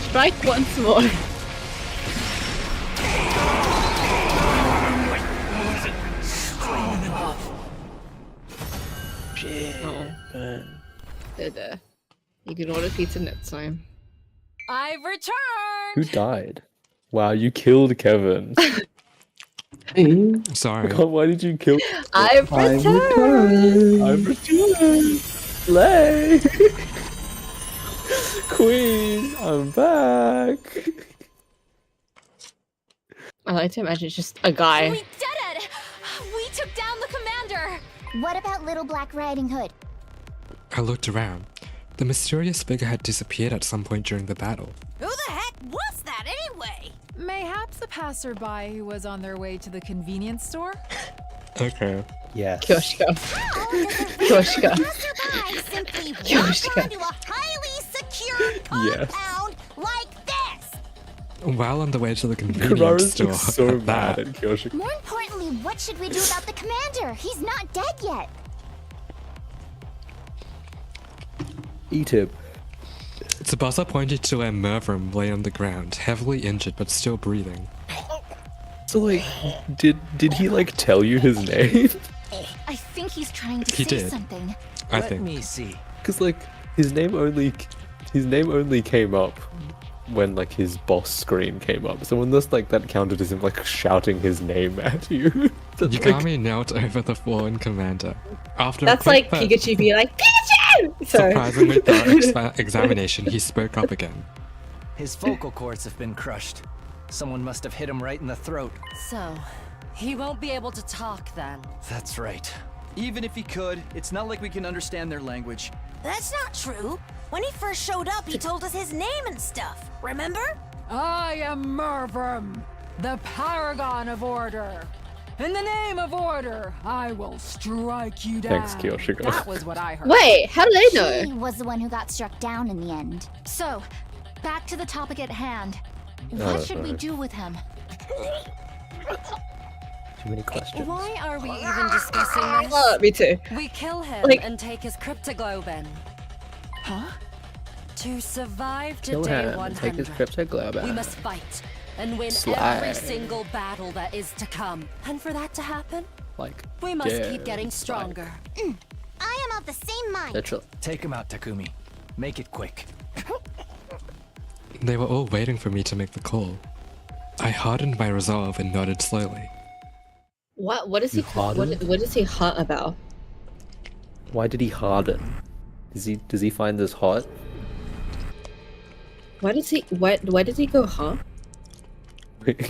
Speaker 6: Strike once more. There. You can order pizza next time.
Speaker 10: I've returned.
Speaker 8: Who died? Wow, you killed Kevin.
Speaker 1: Sorry.
Speaker 8: God, why did you kill?
Speaker 6: I've returned.
Speaker 8: I've returned. Slay. Queen, I'm back.
Speaker 6: I like to imagine it's just a guy.
Speaker 3: We did it! We took down the commander! What about Little Black Riding Hood?
Speaker 1: I looked around. The mysterious figure had disappeared at some point during the battle.
Speaker 13: Who the heck was that anyway? Mayhaps a passerby who was on their way to the convenience store?
Speaker 1: Okay.
Speaker 8: Yes.
Speaker 6: Kyoshika.
Speaker 3: Kyoshika.
Speaker 6: Kyoshika.
Speaker 3: Passerby simply walk
Speaker 6: Kyoshika.
Speaker 3: onto a highly secured
Speaker 8: Yes.
Speaker 3: compound like this!
Speaker 1: While on the way to the convenience
Speaker 8: Kara's
Speaker 1: store,
Speaker 8: looks so
Speaker 1: at
Speaker 8: mad
Speaker 1: that,
Speaker 8: at Kyoshika.
Speaker 3: More importantly, what should we do about the commander? He's not dead yet.
Speaker 8: Eat him.
Speaker 1: Tsubasa pointed to where Mervrim lay on the ground, heavily injured but still breathing.
Speaker 8: So like, did he like tell you his name?
Speaker 14: I think he's trying to
Speaker 1: He
Speaker 14: say
Speaker 1: did.
Speaker 14: something.
Speaker 1: I
Speaker 12: Let
Speaker 1: think.
Speaker 12: me see.
Speaker 8: Because like his name only came up when like his boss screen came up. So unless like that counted as him like shouting his name at you. That's, like,
Speaker 1: Yagami knelt over the fallen commander. After
Speaker 6: That's
Speaker 1: a quick
Speaker 6: like
Speaker 1: but
Speaker 6: Pikachu being like, Pikachu! Sorry.
Speaker 1: surprisingly thorough examination, he spoke up again.
Speaker 12: His vocal cords have been crushed. Someone must have hit him right in the throat.
Speaker 10: So, he won't be able to talk then.
Speaker 12: That's right. Even if he could, it's not like we can understand their language.
Speaker 3: That's not true. When he first showed up, he told us his name and stuff. Remember?
Speaker 13: I am Mervrim, the paragon of order. In the name of order, I will strike you down.
Speaker 8: Thanks, Kyoshiko.
Speaker 13: That was what I heard.
Speaker 6: Wait, how do they
Speaker 14: He
Speaker 6: know?
Speaker 14: was the one who got struck down in the end. So, back to the topic at hand. What should we do with him?
Speaker 8: Too many questions.
Speaker 10: Why are we even discussing this?
Speaker 6: Me too.
Speaker 10: We kill him
Speaker 6: Like-
Speaker 10: and take his cryptoglobin.
Speaker 13: Huh?
Speaker 10: To survive to
Speaker 11: Kill
Speaker 10: day
Speaker 11: him and take his
Speaker 10: 100,
Speaker 11: cryptoglobe
Speaker 10: we
Speaker 11: out.
Speaker 10: must fight and win every
Speaker 11: Slide.
Speaker 10: single battle that is to come. And for that to happen,
Speaker 11: Like,
Speaker 10: we must
Speaker 11: yeah,
Speaker 10: keep getting
Speaker 11: like-
Speaker 10: stronger.
Speaker 3: I am of the same mind.
Speaker 11: Literally.
Speaker 12: Take him out, Takumi. Make it quick.
Speaker 1: They were all waiting for me to make the call. I hardened my resolve and nodded slowly.
Speaker 6: What is he?
Speaker 8: You hardened?
Speaker 6: What is he hot about?
Speaker 8: Why did he harden? Does he find this hot?
Speaker 6: Why did he go hot?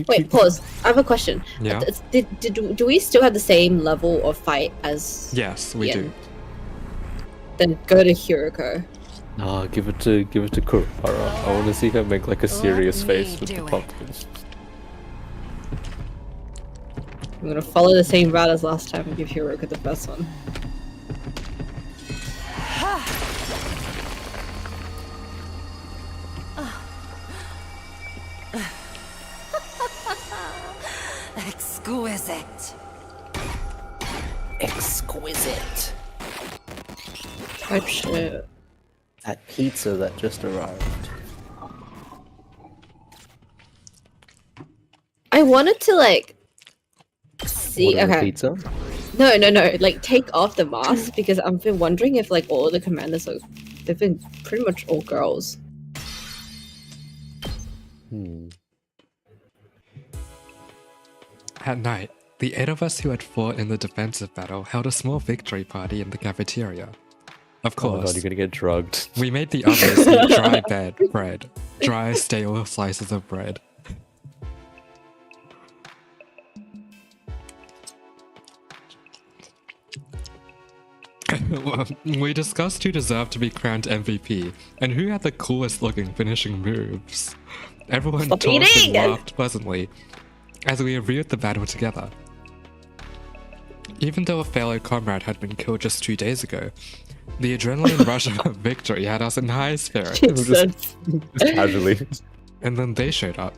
Speaker 6: Wait, pause. I have a question.
Speaker 1: Yeah?
Speaker 6: Do we still have the same level of fight as?
Speaker 1: Yes, we do.
Speaker 6: Then go to Hiroko.
Speaker 8: Nah, give it to Kurapara. I want to see her make like a serious
Speaker 10: me
Speaker 8: face with the
Speaker 10: do it.
Speaker 8: pumpkin.
Speaker 6: I'm gonna follow the same route as last time and give Hiroko the first one.
Speaker 10: Exquisite.
Speaker 8: Exquisite.
Speaker 6: Type shit.
Speaker 8: That pizza that just arrived.
Speaker 6: I wanted to like see.
Speaker 8: Order a
Speaker 6: Okay.
Speaker 8: pizza?
Speaker 6: No. Like take off the mask because I've been wondering if like all the commanders are. They've been pretty much all girls.
Speaker 1: At night, the 8 of us who had fought in the defensive battle held a small victory party in the cafeteria. Of
Speaker 8: Oh my god,
Speaker 1: course,
Speaker 8: you're gonna get drugged.
Speaker 1: we made the others eat dry, stale slices of bread. Well, we discussed who deserved to be crowned MVP and who had the coolest looking finishing moves. Everyone
Speaker 6: Stop
Speaker 1: talked and
Speaker 6: eating!
Speaker 1: laughed pleasantly as we reviewed the battle together. Even though a fellow comrade had been killed just 2 days ago, the adrenaline rush of victory had us in high spirits.
Speaker 8: Just casually.
Speaker 1: And then they showed up.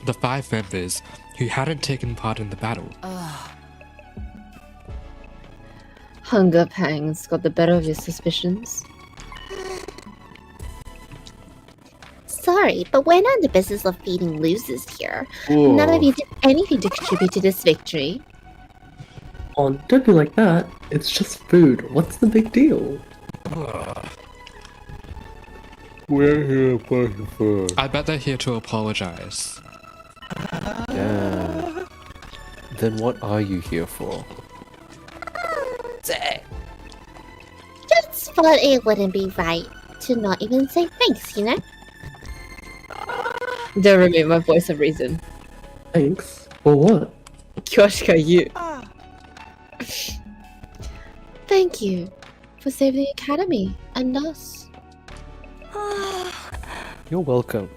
Speaker 1: The 5 members who hadn't taken part in the battle.
Speaker 6: Hunger pangs got the better of your suspicions.
Speaker 9: Sorry, but we're not in the business of feeding losers here. None of you did anything to contribute to this victory.
Speaker 7: Oh, don't be like that. It's just food. What's the big deal?
Speaker 8: We're here for food.
Speaker 1: I bet they're here to apologize.
Speaker 8: Yeah. Then what are you here for?
Speaker 9: Just thought it wouldn't be right to not even say thanks, you know?
Speaker 6: Don't remove my voice of reason.
Speaker 7: Thanks? For what?
Speaker 6: Kyoshika, you.
Speaker 9: Thank you for saving the academy and us.
Speaker 8: You're welcome.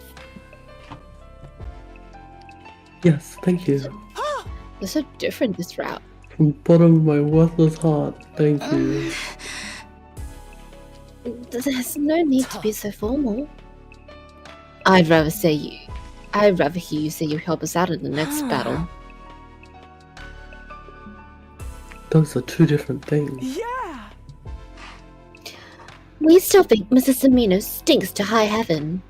Speaker 7: Yes, thank you.
Speaker 6: You're so different this route.
Speaker 7: From the bottom of my worthless heart, thank you.
Speaker 9: There's no need to be so formal. I'd rather hear you say you help us out in the next battle.
Speaker 7: Those are two different things.
Speaker 12: Yeah!
Speaker 9: We still think Mrs. Amino stinks to high heaven.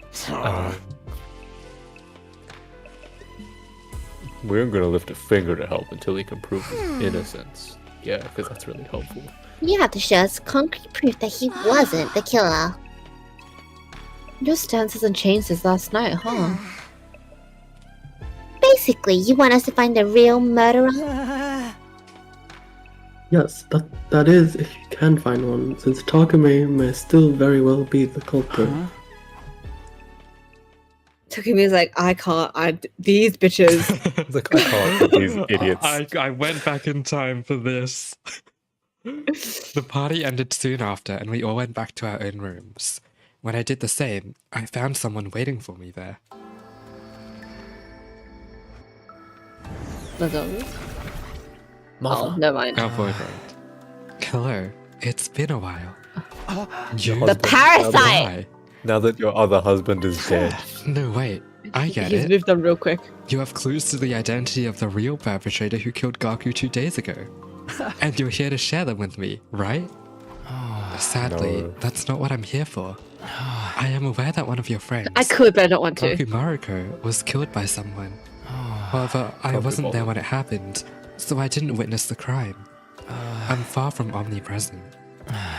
Speaker 8: We aren't gonna lift a finger to help until he can prove his innocence. Yeah, because that's really helpful.
Speaker 9: You have to show us concrete proof that he wasn't the killer. Your stance hasn't changed since last night, huh? Basically, you want us to find the real murderer?
Speaker 7: Yes, that is if you can find one, since Takumi may still very well be the culprit.
Speaker 6: Takumi's like, these bitches.
Speaker 8: Like, I can't with these idiots.
Speaker 1: I went back in time for this. The party ended soon after, and we all went back to our own rooms. When I did the same, I found someone waiting for me there.
Speaker 6: Let's go. Oh, never mind.
Speaker 1: Our boyfriend. Hello, it's been a while.
Speaker 6: The parasite!
Speaker 1: Why?
Speaker 8: Now that your other husband is dead.
Speaker 1: No, wait. I get
Speaker 6: He's
Speaker 1: it.
Speaker 6: moved on real quick.
Speaker 1: You have clues to the identity of the real perpetrator who killed Gaku 2 days ago. And you're here to share them with me, right? Sadly, that's not what I'm here for. I am aware that one of your friends,
Speaker 6: I could, but I don't want to.
Speaker 1: Gaku Mariko, was killed by someone. However, I wasn't there when it happened, so I didn't witness the crime. I'm far from omnipresent.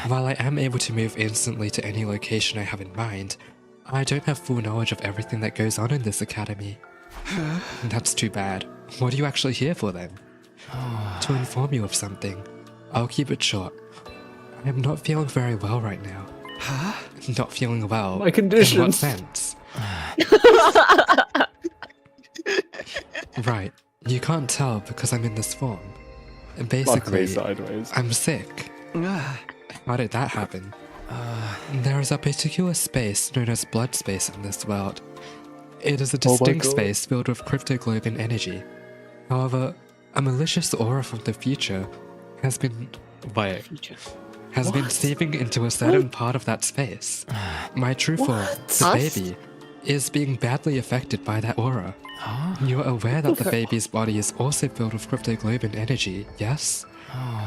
Speaker 1: While I am able to move instantly to any location I have in mind, I don't have full knowledge of everything that goes on in this academy. That's too bad. What are you actually here for then? To inform you of something. I'll keep it short. I am not feeling very well right now. Not feeling well.
Speaker 8: My condition.
Speaker 1: In what sense? Right. You can't tell because I'm in this form. Basically,
Speaker 8: sideways.
Speaker 1: I'm sick. How did that happen? There is a particular space known as blood space in this world. It is a distinct space filled with cryptoglobin energy. However, a malicious aura from the future has been seeping into a certain part of that space. My true form, the baby, is being badly affected by that aura. You are aware that the baby's body is also filled with cryptoglobin energy, yes?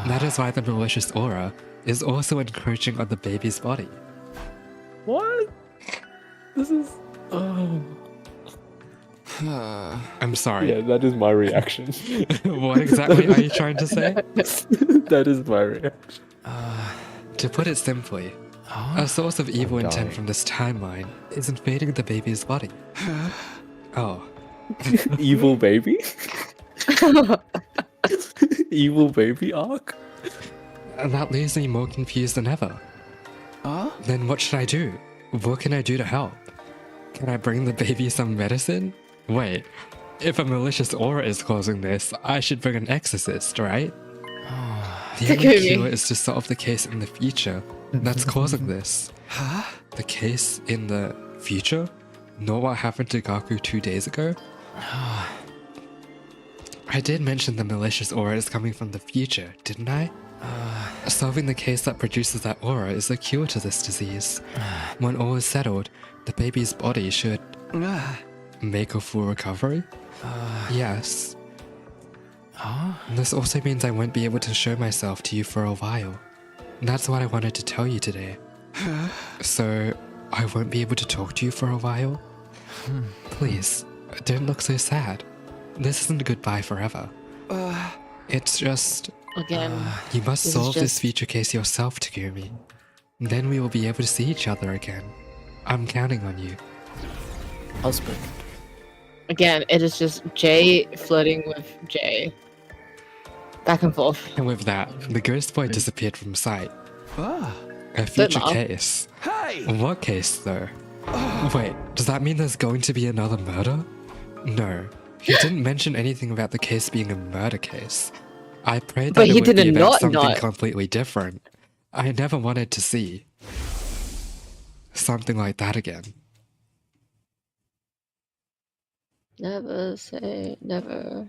Speaker 1: That is why the malicious aura is also encroaching on the baby's body.
Speaker 8: What? This is...
Speaker 1: I'm sorry.
Speaker 8: Yeah, that is my reaction.
Speaker 1: What exactly are you trying to say?
Speaker 8: That is my reaction.
Speaker 1: To put it simply, a source of evil intent from this timeline is invading the baby's body. Oh.
Speaker 8: Evil baby? Evil baby arc?
Speaker 1: And that leaves me more confused than ever. Then what should I do? What can I do to help? Can I bring the baby some medicine? Wait, if a malicious aura is causing this, I should bring an exorcist, right? The only cure is to solve the case in the future that's causing this. The case in the future? Not what happened to Gaku 2 days ago? I did mention the malicious aura is coming from the future, didn't I? Solving the case that produces that aura is the cure to this disease. When all is settled, the baby's body should make a full recovery? Yes. This also means I won't be able to show myself to you for a while. That's what I wanted to tell you today. So, I won't be able to talk to you for a while? Please, don't look so sad. This isn't goodbye forever. It's just...
Speaker 6: Again,
Speaker 1: you must solve this future case yourself, Takumi. Then we will be able to see each other again. I'm counting on you.
Speaker 8: Husband.
Speaker 6: Again, it is just Jay flirting with Jay. Back and forth.
Speaker 1: And with that, the ghost boy disappeared from sight. A future case.
Speaker 4: Hey!
Speaker 1: What case, though? Wait, does that mean there's going to be another murder? No. He didn't mention anything about the case being a murder case. I prayed that it would be about something completely different. I never wanted to see something like that again.
Speaker 6: Never say never.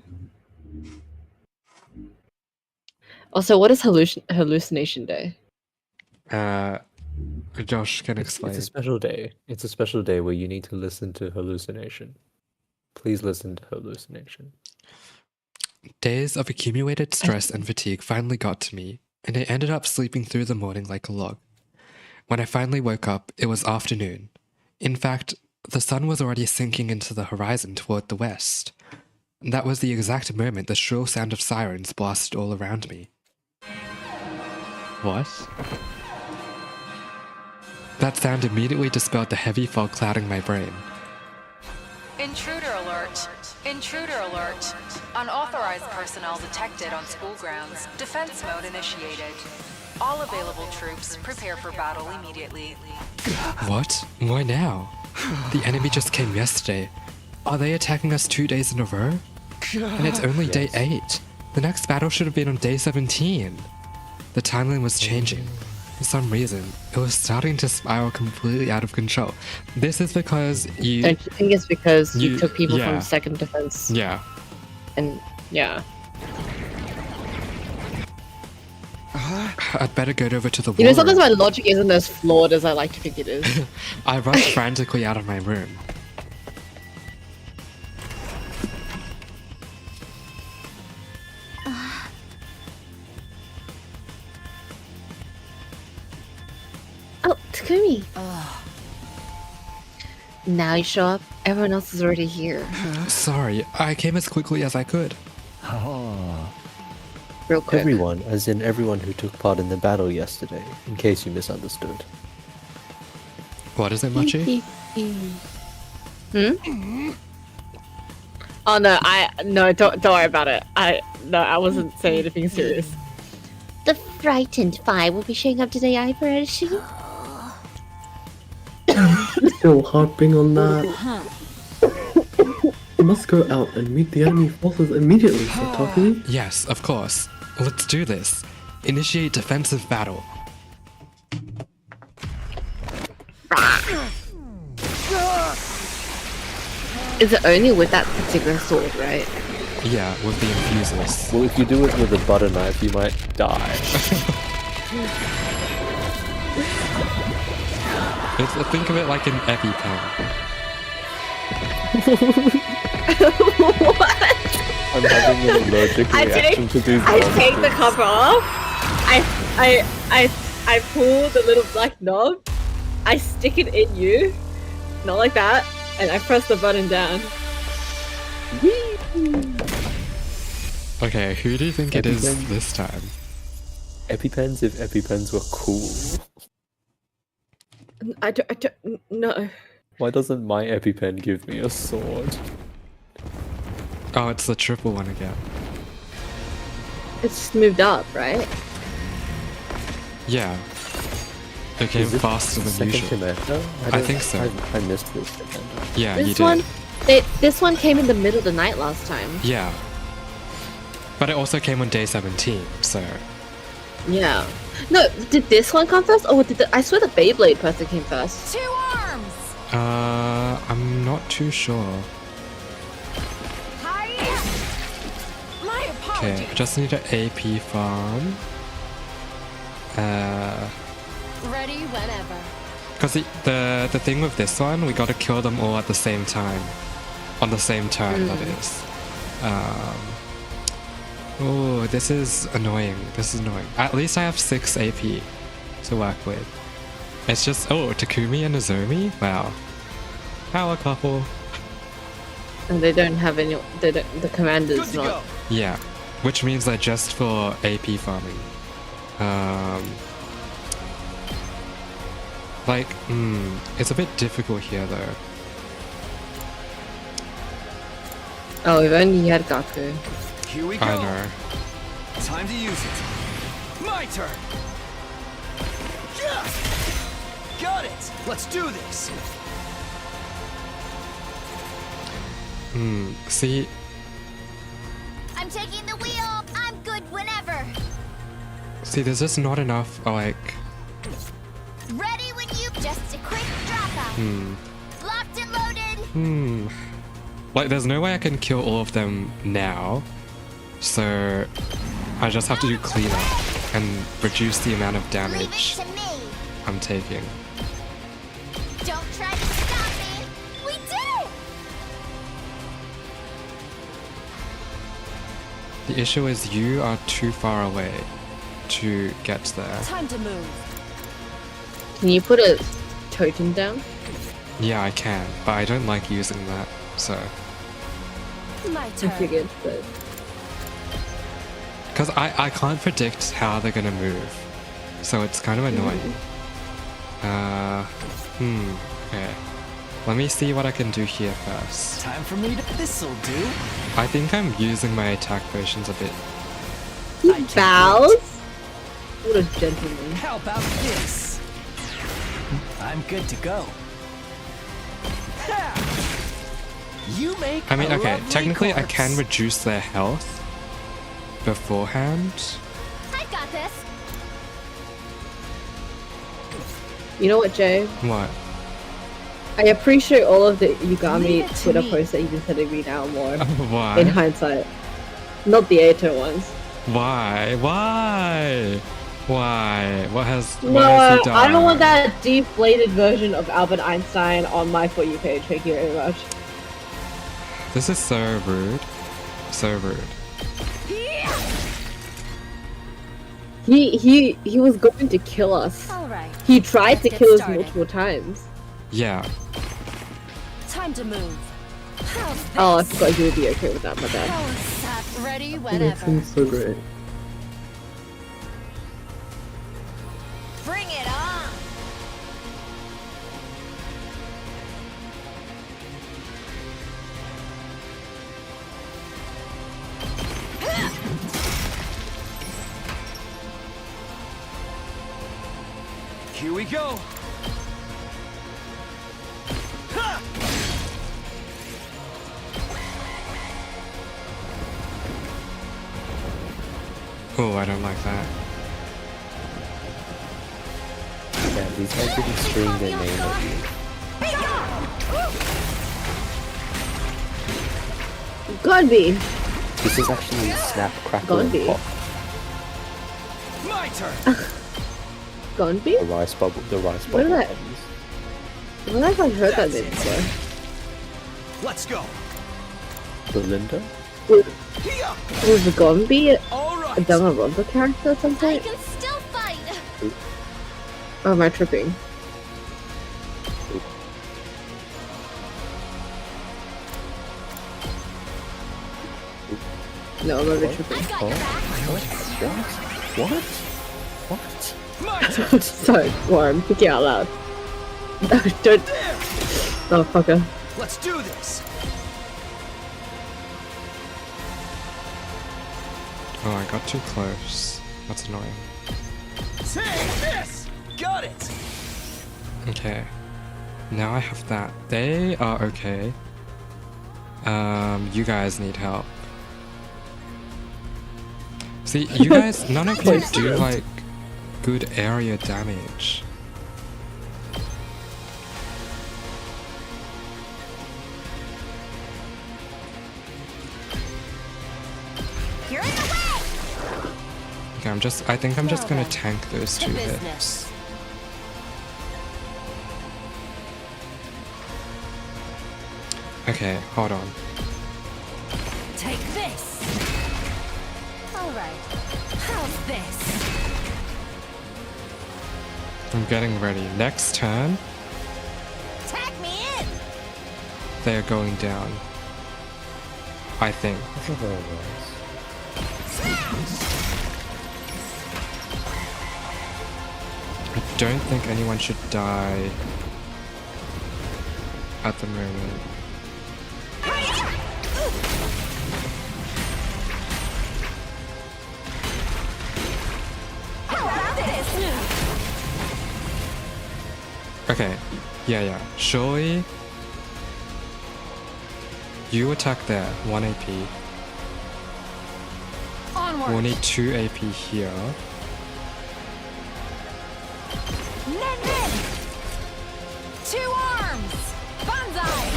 Speaker 6: Also, what is hallucination day?
Speaker 1: Josh can explain.
Speaker 8: It's a special day. It's a special day where you need to listen to hallucination. Please listen to hallucination.
Speaker 1: Days of accumulated stress and fatigue finally got to me, and I ended up sleeping through the morning like a log. When I finally woke up, it was afternoon. In fact, the sun was already sinking into the horizon toward the west. That was the exact moment the shrill sound of sirens blasted all around me. What? That sound immediately dispelled the heavy fog clouding my brain.
Speaker 10: Intruder alert. Intruder alert. Unauthorized personnel detected on school grounds. Defense mode initiated. All available troops prepare for battle immediately.
Speaker 1: What? Why now? The enemy just came yesterday. Are they attacking us 2 days in a row? And it's only day 8. The next battle should have been on day 17. The timeline was changing. For some reason, it was starting to spiral completely out of control. This is because you...
Speaker 6: Don't you think it's because you took people
Speaker 1: yeah.
Speaker 6: from second defense?
Speaker 1: Yeah.
Speaker 6: And, yeah.
Speaker 1: I'd better go over to the wall.
Speaker 6: You know, sometimes my logic isn't as flawed as I like to think it is.
Speaker 1: I rushed frantically out of my room.
Speaker 9: Oh, Takumi. Now you show up. Everyone else is already here.
Speaker 1: Sorry, I came as quickly as I could.
Speaker 9: Real quick.
Speaker 8: Everyone, as in everyone who took part in the battle yesterday, in case you misunderstood.
Speaker 1: What is it, Mochi?
Speaker 6: Oh no, don't worry about it. I wasn't saying anything serious.
Speaker 9: The frightened five will be showing up today, Ivor, is she?
Speaker 7: Still harping on that. We must go out and meet the enemy forces immediately, Takumi.
Speaker 1: Yes, of course. Let's do this. Initiate defensive battle.
Speaker 6: Is it only with that particular sword, right?
Speaker 1: Yeah, with the infusers.
Speaker 8: Well, if you do it with a butter knife, you might die.
Speaker 1: Think of it like an EpiPen.
Speaker 6: What?
Speaker 8: I'm having an allergic reaction to these
Speaker 6: I
Speaker 8: monsters.
Speaker 6: take the cover off. I pull the little black knob. I stick it in you, not like that, and I press the button down.
Speaker 1: Okay, who do you think it is this time?
Speaker 8: EpiPens if EpiPens were cool.
Speaker 6: I don't, no.
Speaker 8: Why doesn't my EpiPen give me a sword?
Speaker 1: Oh, it's the triple one again.
Speaker 6: It's just moved up, right?
Speaker 1: Yeah. It came
Speaker 8: Is it
Speaker 1: faster than
Speaker 8: second
Speaker 1: usual.
Speaker 8: Commando?
Speaker 1: I think so.
Speaker 8: I missed this Commando.
Speaker 1: Yeah, you
Speaker 6: This
Speaker 1: did.
Speaker 6: one, this one came in the middle of the night last time.
Speaker 1: Yeah. But it also came on day 17, so...
Speaker 6: Yeah. No, did this one come first, or did I swear the Beyblade person came first?
Speaker 10: 2 arms!
Speaker 1: I'm not too sure.
Speaker 10: My
Speaker 1: Okay,
Speaker 10: apologies.
Speaker 1: just need an AP farm.
Speaker 10: Ready whenever.
Speaker 1: Because the thing with this one, we gotta kill them all at the same time. On the same turn, that is. Oh, this is annoying. This is annoying. At least I have 6 AP to work with. It's just, oh, Takumi and Nozomi? Wow. Power couple.
Speaker 6: And they don't have any. The commander's not.
Speaker 1: Yeah, which means they're just for AP farming. It's a bit difficult here though.
Speaker 6: Oh, if only you had Gaku.
Speaker 12: Here we go.
Speaker 1: I know.
Speaker 12: Time to use it. My turn. Yeah! Got it. Let's do this.
Speaker 1: See,
Speaker 14: I'm taking the wheel. I'm good whenever.
Speaker 1: there's just not enough, like...
Speaker 14: Ready when you. Just a quick drop out. Locked and loaded.
Speaker 1: Like, there's no way I can kill all of them now. So, I just have to do cleanup and reduce the amount of
Speaker 14: Leave it
Speaker 1: damage
Speaker 14: to me.
Speaker 1: I'm taking.
Speaker 14: Don't try to stop me. We did it.
Speaker 1: The issue is you are too far away to get there.
Speaker 10: Time to move.
Speaker 6: Can you put a totem down?
Speaker 1: Yeah, I can, but I don't like using that, so.
Speaker 3: My
Speaker 6: I
Speaker 3: turn.
Speaker 6: figured, but
Speaker 1: Because I can't predict how they're gonna move, so it's kind of annoying. Okay. Let me see what I can do here first.
Speaker 12: Time for me to. This'll do.
Speaker 1: I think I'm using my attack potions a bit.
Speaker 6: he bows. What a gentleman.
Speaker 12: How about this? I'm good to go. You make.
Speaker 1: I mean,
Speaker 12: a
Speaker 1: okay,
Speaker 12: lovely
Speaker 1: technically I
Speaker 12: corpse.
Speaker 1: can reduce their health beforehand.
Speaker 14: I've got this.
Speaker 6: You know what, Jay?
Speaker 1: What?
Speaker 6: I appreciate all of the Yugami
Speaker 14: Leave it to
Speaker 6: Twitter
Speaker 14: me.
Speaker 6: posts that you've been sending me now more.
Speaker 1: Why?
Speaker 6: In hindsight. Not the Ato ones.
Speaker 1: Why? Why? Why? What has
Speaker 6: No,
Speaker 1: what has he done?
Speaker 6: I don't want that deflated version of Albert Einstein on my For You page. Thank you very much.
Speaker 1: This is so rude. So rude.
Speaker 6: He was going to kill us.
Speaker 3: All right.
Speaker 6: He tried to
Speaker 3: Let's get
Speaker 6: kill us
Speaker 3: started.
Speaker 6: multiple times.
Speaker 1: Yeah.
Speaker 3: Time to move. How's this?
Speaker 6: Oh, I forgot you would be okay with that, my bad.
Speaker 3: How's that? Ready
Speaker 8: That
Speaker 3: whenever.
Speaker 8: seems so great.
Speaker 3: Bring it on.
Speaker 12: Here we go. Ha!
Speaker 1: Oh, I don't like that.
Speaker 8: Yeah, these guys didn't scream their name at you.
Speaker 6: Godby!
Speaker 8: This is actually snap, crackle, and
Speaker 6: Gandhi.
Speaker 8: pop.
Speaker 12: My turn.
Speaker 6: Godby?
Speaker 8: The rice bubble. The rice
Speaker 6: What
Speaker 8: bubble.
Speaker 6: did I- I don't know if I've heard that name before.
Speaker 12: Let's go.
Speaker 8: Belinda?
Speaker 6: Was Gombi
Speaker 12: All
Speaker 6: a
Speaker 12: right.
Speaker 6: Danganronpa character at some
Speaker 14: I
Speaker 6: point?
Speaker 14: can still fight.
Speaker 6: Or am I tripping? No, I'm not tripping.
Speaker 14: I've got your back.
Speaker 8: What? What?
Speaker 12: My turn.
Speaker 6: Sorry, Warren, thinking out loud. No, don't. Oh, fucker.
Speaker 12: Let's do this.
Speaker 1: Oh, I got too close. That's annoying.
Speaker 12: Take this. Got it.
Speaker 1: Okay. Now I have that. They are okay. You guys need help. See, you guys, none of you do like good area damage.
Speaker 3: You're in the way.
Speaker 1: Okay, I think I'm just
Speaker 3: Well
Speaker 1: gonna
Speaker 3: then,
Speaker 1: tank those
Speaker 3: to
Speaker 1: two
Speaker 3: business.
Speaker 1: hits. Okay, hold on.
Speaker 3: Take this. All right. How's this?
Speaker 1: I'm getting ready. Next turn,
Speaker 3: Tag me in.
Speaker 1: they are going down. I think.
Speaker 8: That's not very nice.
Speaker 1: I don't think anyone should die at the moment.
Speaker 3: How about this?
Speaker 1: Okay, yeah. Surely you attack there, 1 AP.
Speaker 13: Onward.
Speaker 1: We'll need 2 AP here.
Speaker 13: Nen Nen. 2 arms. Banzai.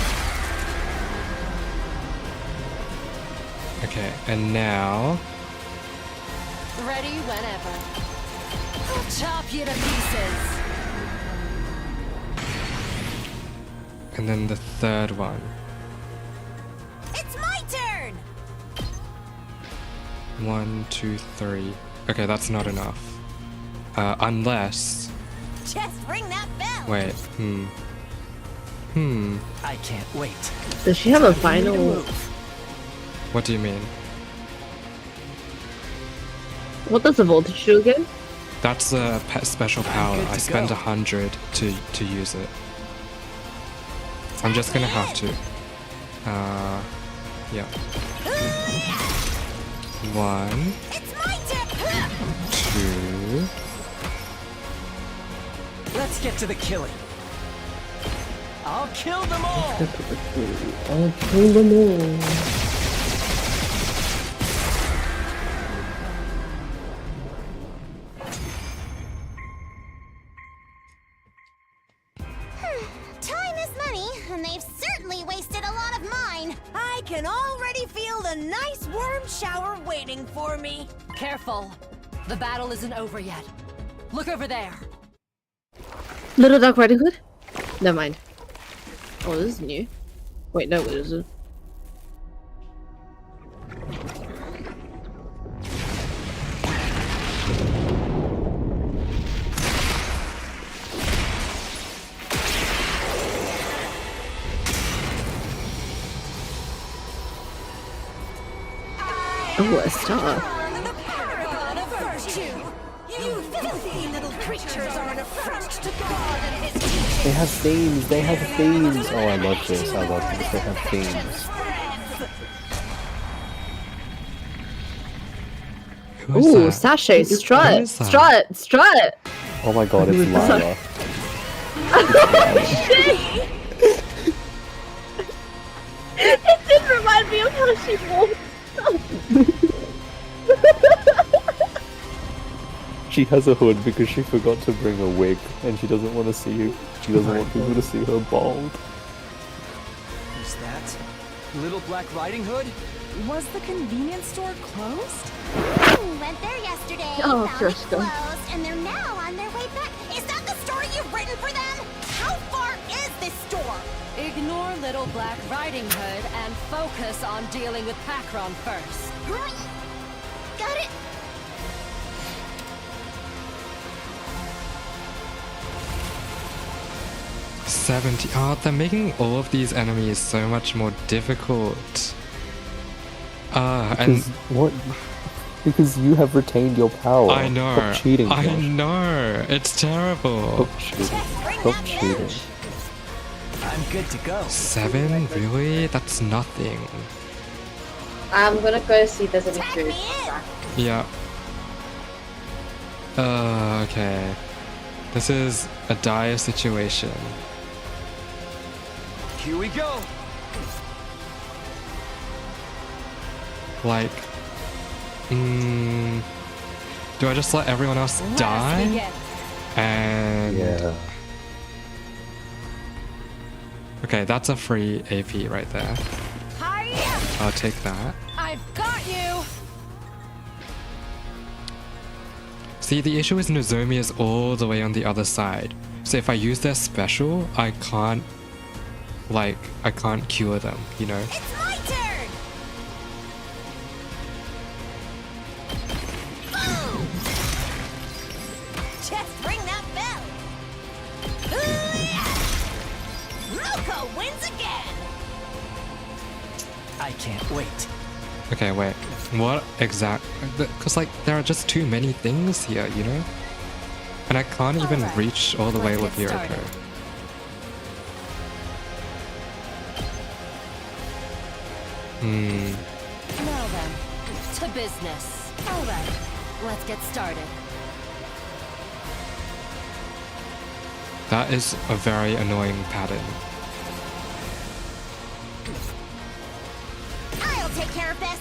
Speaker 1: Okay, and now
Speaker 3: Ready whenever. I'll chop you to pieces.
Speaker 1: and then the third one.
Speaker 3: It's my turn.
Speaker 1: 1, 2, 3. Okay, that's not enough. Unless
Speaker 3: Just ring that bell.
Speaker 1: Wait,
Speaker 12: I can't wait.
Speaker 6: Does she have a final?
Speaker 1: What do you mean?
Speaker 6: What does the voltage do again?
Speaker 1: That's a special power.
Speaker 12: good to
Speaker 1: I spend
Speaker 12: go.
Speaker 1: 100 to use it. I'm just gonna have to. Yeah. 1,
Speaker 3: It's my turn.
Speaker 1: 2.
Speaker 12: Let's get to the killing. I'll kill them all.
Speaker 6: I'll kill them all.
Speaker 3: Time is money, and they've certainly wasted a lot of mine. I can already feel the nice worm shower waiting for me.
Speaker 13: Careful. The battle isn't over yet. Look over there.
Speaker 6: Little Dark Riding Hood? Never mind. Oh, this is new. Wait, no, it isn't. Oh, a star.
Speaker 3: The paragon of virtue. You filthy little creatures are an affront to God and his teachings.
Speaker 8: They have themes, they have themes. Oh, I love this, I love this. They have themes.
Speaker 1: Who is
Speaker 6: Ooh,
Speaker 1: that?
Speaker 6: sachet,
Speaker 1: Who
Speaker 6: strut,
Speaker 1: is that?
Speaker 6: strut, strut.
Speaker 8: Oh my god, it's Lila.
Speaker 6: Shit! It did remind me of how she walked.
Speaker 8: She has a hood because she forgot to bring a wig and she doesn't want to see you. She doesn't want people to see her bald.
Speaker 12: Who's that? Little Black Riding Hood?
Speaker 10: Was the convenience store closed?
Speaker 3: Went there yesterday,
Speaker 6: Oh,
Speaker 3: found it
Speaker 6: Krista.
Speaker 3: closed, and they're now on their way back. Is that the story you've written for them? How far is this store?
Speaker 13: Ignore Little Black Riding Hood and focus on dealing with Pakron first.
Speaker 3: Got it.
Speaker 1: $70. Oh, they're making all of these enemies so much more difficult. And
Speaker 8: Because, what? Because you have retained your power.
Speaker 1: I know.
Speaker 8: Stop cheating,
Speaker 1: I
Speaker 8: Josh.
Speaker 1: know. It's terrible.
Speaker 8: Stop cheating. Stop cheating.
Speaker 12: I'm good to go.
Speaker 1: 7? Really? That's nothing.
Speaker 6: I'm gonna go see if there's any food.
Speaker 1: Yeah. Okay. This is a dire situation.
Speaker 12: Here we go.
Speaker 1: Like, do I just let everyone else
Speaker 13: Let's
Speaker 1: die?
Speaker 13: begin.
Speaker 1: And
Speaker 8: Yeah.
Speaker 1: okay, that's a free AP right there.
Speaker 13: Hiya!
Speaker 1: I'll take that.
Speaker 13: I've got you!
Speaker 1: See, the issue is Nozomi is all the way on the other side. So if I use their special, I can't cure them, you know?
Speaker 3: It's my turn. Boom! Just ring that bell. Moko wins again.
Speaker 12: I can't wait.
Speaker 1: Okay, wait. What exact? Because like there are just too many things here, you know? And I can't even
Speaker 13: Alright,
Speaker 1: reach all the way
Speaker 13: let's
Speaker 1: with
Speaker 13: get
Speaker 1: Yuriko.
Speaker 13: started. Now then, to business. Alright, let's get started.
Speaker 1: That is a very annoying pattern.
Speaker 3: I'll take care of this.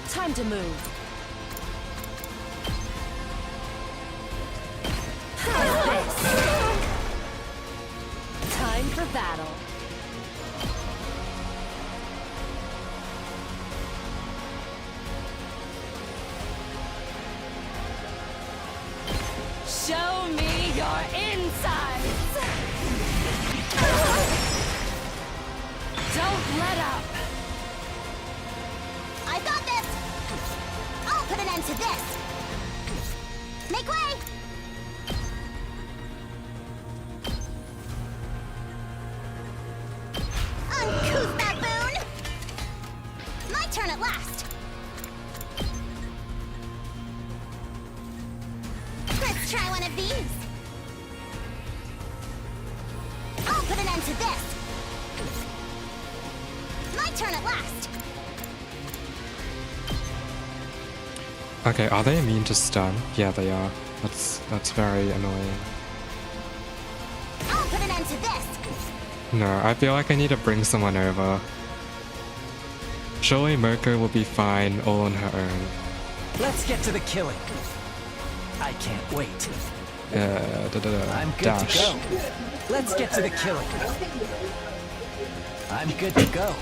Speaker 13: Time to move. Time for battle. Show me your insides! Don't let up!
Speaker 3: I got this. to this. Make way! Uncouth baboon! My turn at last. Let's try one of these. I'll put an end to this. My turn at last.
Speaker 1: Okay, are they immune to stun? Yeah, they are. That's very annoying.
Speaker 3: I'll put an end to this.
Speaker 1: No, I feel like I need to bring someone over. Surely Moko will be fine all on her own.
Speaker 12: Let's get to the killing. I can't wait.
Speaker 1: I'm
Speaker 12: good
Speaker 1: dash.
Speaker 12: to go. Let's get to the killing. I'm good to go.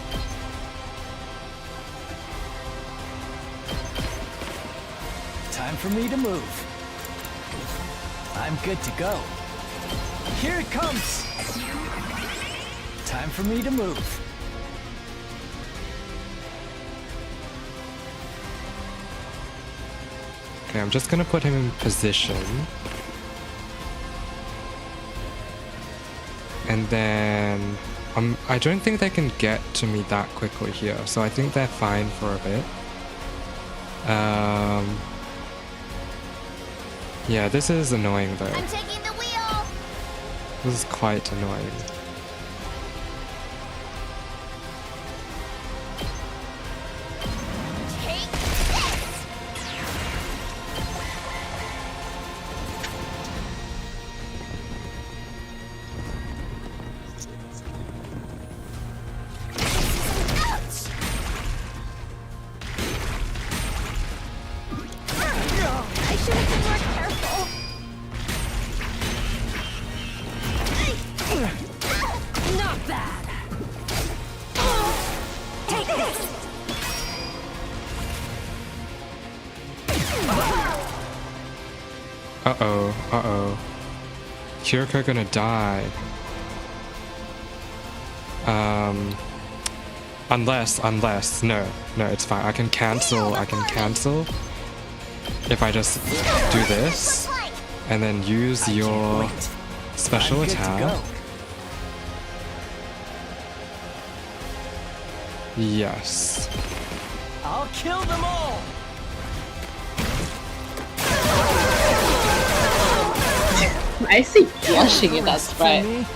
Speaker 12: Time for me to move. I'm good to go. Here it comes. Time for me to move.
Speaker 1: Okay, I'm just gonna put him in position. And then I don't think they can get to me that quickly here, so I think they're fine for a bit. Yeah, this is annoying though.
Speaker 3: I'm taking the wheel.
Speaker 1: This is quite annoying.
Speaker 3: Take this. Ouch! I should have been more careful. Not bad. Take this.
Speaker 1: Uh-oh. Kiriko gonna die. Unless, no, it's fine. I can cancel if I just do this and then use your special attack. Yes.
Speaker 12: I'll kill them all.
Speaker 6: I see blushing in that sprite.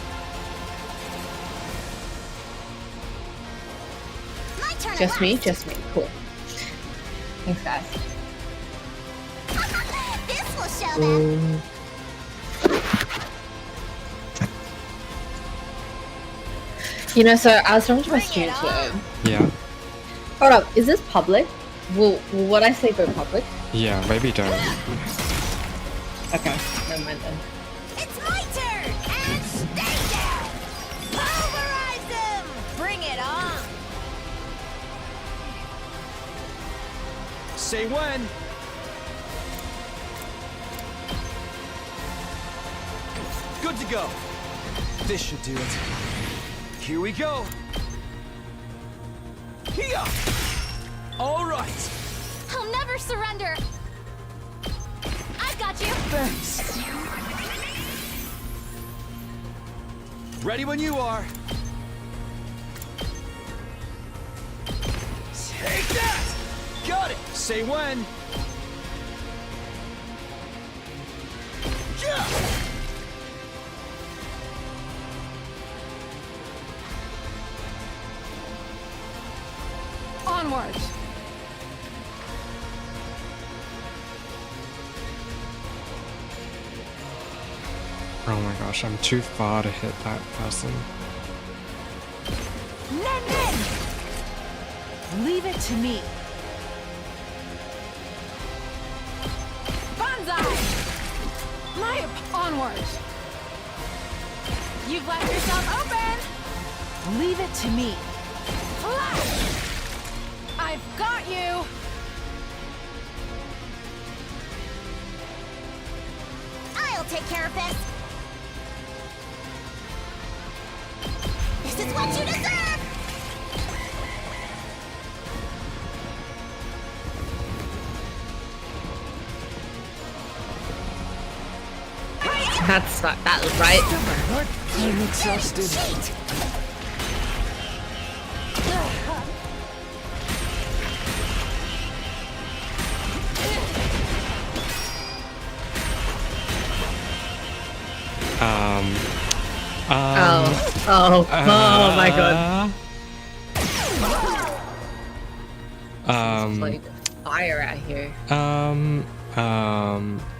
Speaker 6: Just me? Cool. Thanks, guys.
Speaker 3: This will show them.
Speaker 6: You know, so I was talking to my students today.
Speaker 1: Yeah.
Speaker 6: Hold up, is this public? Will what I say go public?
Speaker 1: Yeah, maybe don't.
Speaker 6: Okay, never mind then.
Speaker 3: It's my turn! And stay there! Pulverize them! Bring it on!
Speaker 12: Say when. Good to go. This should do it. Here we go. Here. All right.
Speaker 14: I'll never surrender. I've got you.
Speaker 12: Thanks. Ready when you are. Take that! Got it! Say when. Yeah!
Speaker 13: Onward.
Speaker 1: Oh my gosh, I'm too far to hit that person.
Speaker 13: Nen! Leave it to me. Banzai! Onward. You've left yourself open. Leave it to me. Flash! I've got you.
Speaker 3: I'll take care of this. This is what you deserve!
Speaker 6: That was right.
Speaker 12: I'm exhausted.
Speaker 6: Oh my god. It's like fire out here.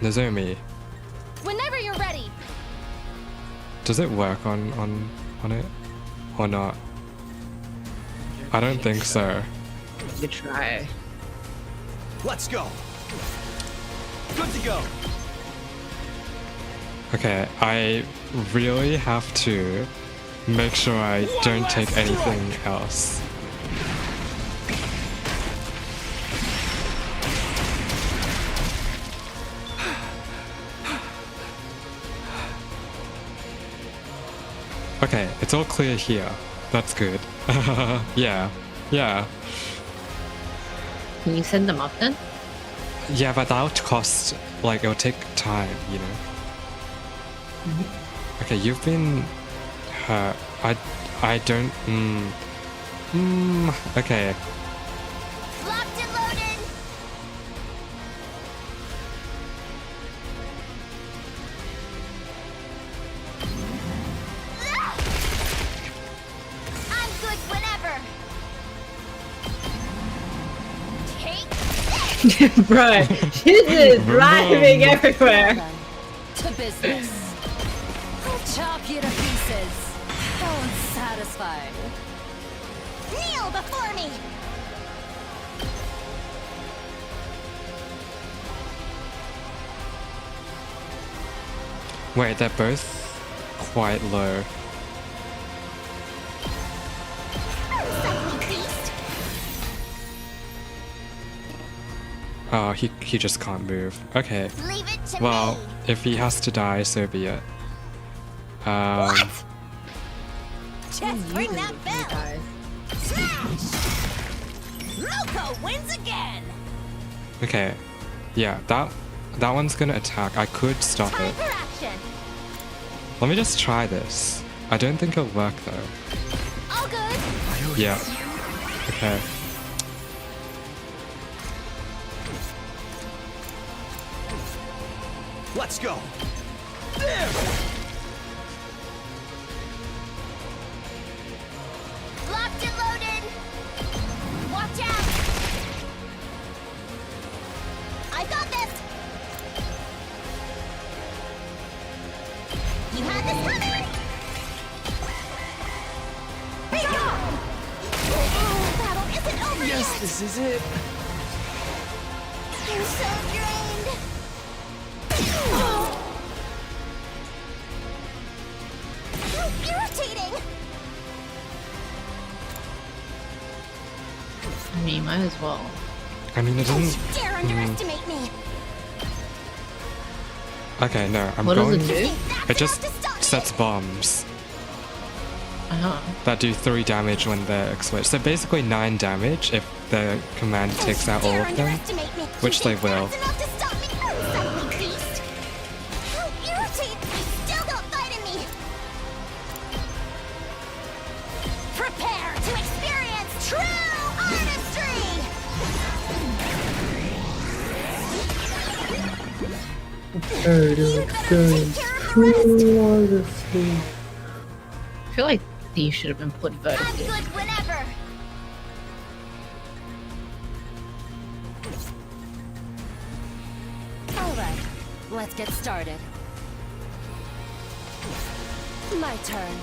Speaker 1: Nozomi,
Speaker 14: Whenever you're ready.
Speaker 1: does it work on it or not? I don't think so.
Speaker 6: Good try.
Speaker 12: Let's go. Good to go.
Speaker 1: Okay, I really have to make sure I don't take anything else. Okay, it's all clear here. That's good. Yeah.
Speaker 6: Can you send them up then?
Speaker 1: Yeah, but that'll cost, like, it'll take time, you know? Okay, you've been hurt. I don't, okay.
Speaker 3: Locked and loaded. I'm good whenever. Take
Speaker 6: Bro, she's just driving everywhere.
Speaker 14: To business. I'll chop you to pieces. Bone satisfied.
Speaker 3: kneel before me.
Speaker 1: Wait, they're both quite low. Oh, he just can't move. Okay.
Speaker 3: Leave it to
Speaker 1: Well,
Speaker 3: me.
Speaker 1: if he has to die, so be it.
Speaker 3: Just ring that bell. Smash! Moko wins again.
Speaker 1: Okay. Yeah, that one's gonna attack. I could stop
Speaker 3: Time
Speaker 1: it.
Speaker 3: for action.
Speaker 1: Let me just try this. I don't think it'll work though.
Speaker 3: All good.
Speaker 1: Yeah. Okay.
Speaker 12: Let's go. There.
Speaker 3: Locked and loaded. Watch out. I got this. You had this coming. Be gone. The battle isn't over
Speaker 12: Yes,
Speaker 3: yet.
Speaker 12: this is it.
Speaker 3: I'm so drained. How irritating.
Speaker 6: I mean, might as well.
Speaker 1: I mean, it doesn't.
Speaker 3: Dare underestimate me.
Speaker 1: Okay, no, I'm
Speaker 6: What does
Speaker 1: going.
Speaker 6: it do?
Speaker 1: It just sets bombs that do 3 damage when they're exploded. So basically 9 damage if the command takes out all of them, which they will.
Speaker 3: That's enough to stop me. Unsightly beast. How irritating. You still don't fight in me. Prepare to experience true artistry.
Speaker 6: I feel like these should have been put
Speaker 3: I'm
Speaker 6: vertically.
Speaker 3: good whenever.
Speaker 14: All right, let's get started. My turn.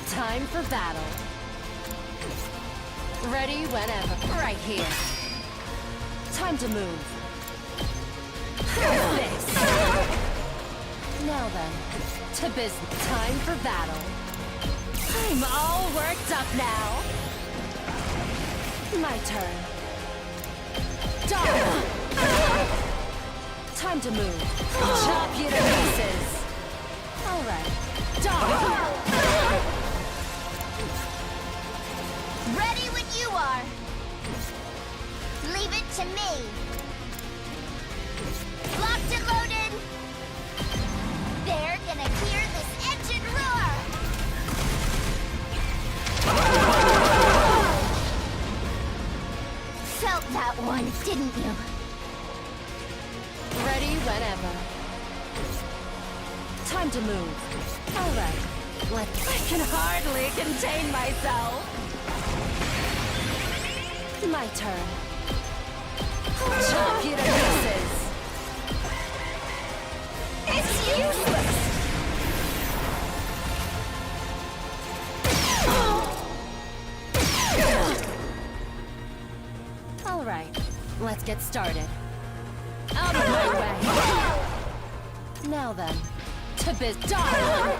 Speaker 14: Time for battle. Ready whenever. Right here. Time to move. This. Now then, to business. Time for battle. I'm all worked up now. My turn. Dog. Time to move. Chop you to pieces. All right. Dog.
Speaker 3: Ready when you are.
Speaker 14: didn't you? Ready whenever. Time to move. Alright. I can hardly contain myself. My turn. I'll chop you to pieces. It's useless! Alright, let's get started. Out of my way! Now then, to biz die!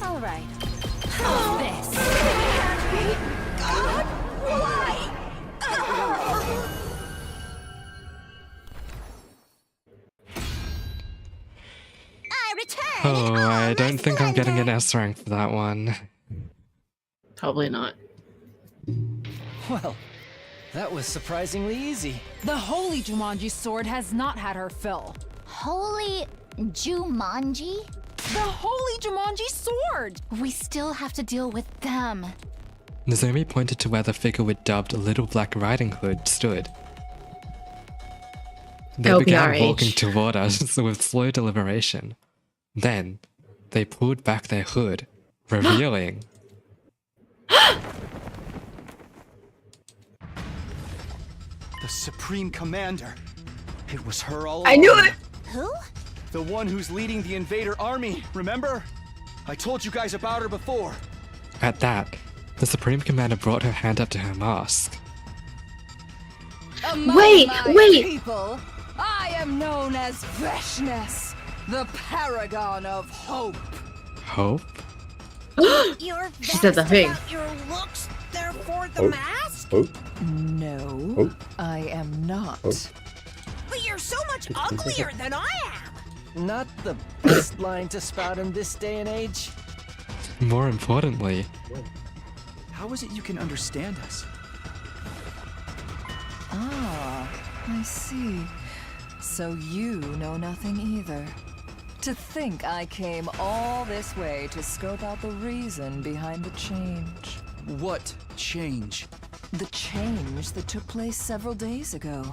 Speaker 14: Alright, how's this? God, why?
Speaker 3: I return.
Speaker 1: Oh, I don't think I'm getting an S rank for that one.
Speaker 6: Probably not.
Speaker 12: Well, that was surprisingly easy.
Speaker 13: The holy Jumanji sword has not had her fill.
Speaker 14: Holy Jumanji?
Speaker 13: The holy Jumanji sword!
Speaker 14: We still have to deal with them.
Speaker 1: Nozomi pointed to where the figure with dubbed Little Black Riding Hood stood. They began walking toward us with slow deliberation. Then, they pulled back their hood, revealing...
Speaker 12: The Supreme Commander. It was her all along.
Speaker 6: I knew it!
Speaker 3: Who?
Speaker 12: The one who's leading the invader army, remember? I told you guys about her before.
Speaker 1: At that, the Supreme Commander brought her hand up to her mask.
Speaker 13: Among
Speaker 6: Wait,
Speaker 13: my
Speaker 6: wait.
Speaker 13: people, I am known as Veshness, the paragon of hope.
Speaker 1: Hope?
Speaker 3: You're
Speaker 6: She said the
Speaker 3: vexed
Speaker 6: thing.
Speaker 3: about your looks, therefore the
Speaker 8: Oh.
Speaker 3: mask?
Speaker 8: Oh,
Speaker 13: No,
Speaker 8: oh,
Speaker 13: I am not.
Speaker 8: oh.
Speaker 3: But you're so much uglier than I am.
Speaker 12: Not the best line to spout in this day and age.
Speaker 1: More importantly,
Speaker 12: How is it you can understand us?
Speaker 13: Ah, I see. So you know nothing either. To think I came all this way to scope out the reason behind the change.
Speaker 12: What change?
Speaker 13: The change that took place several days ago.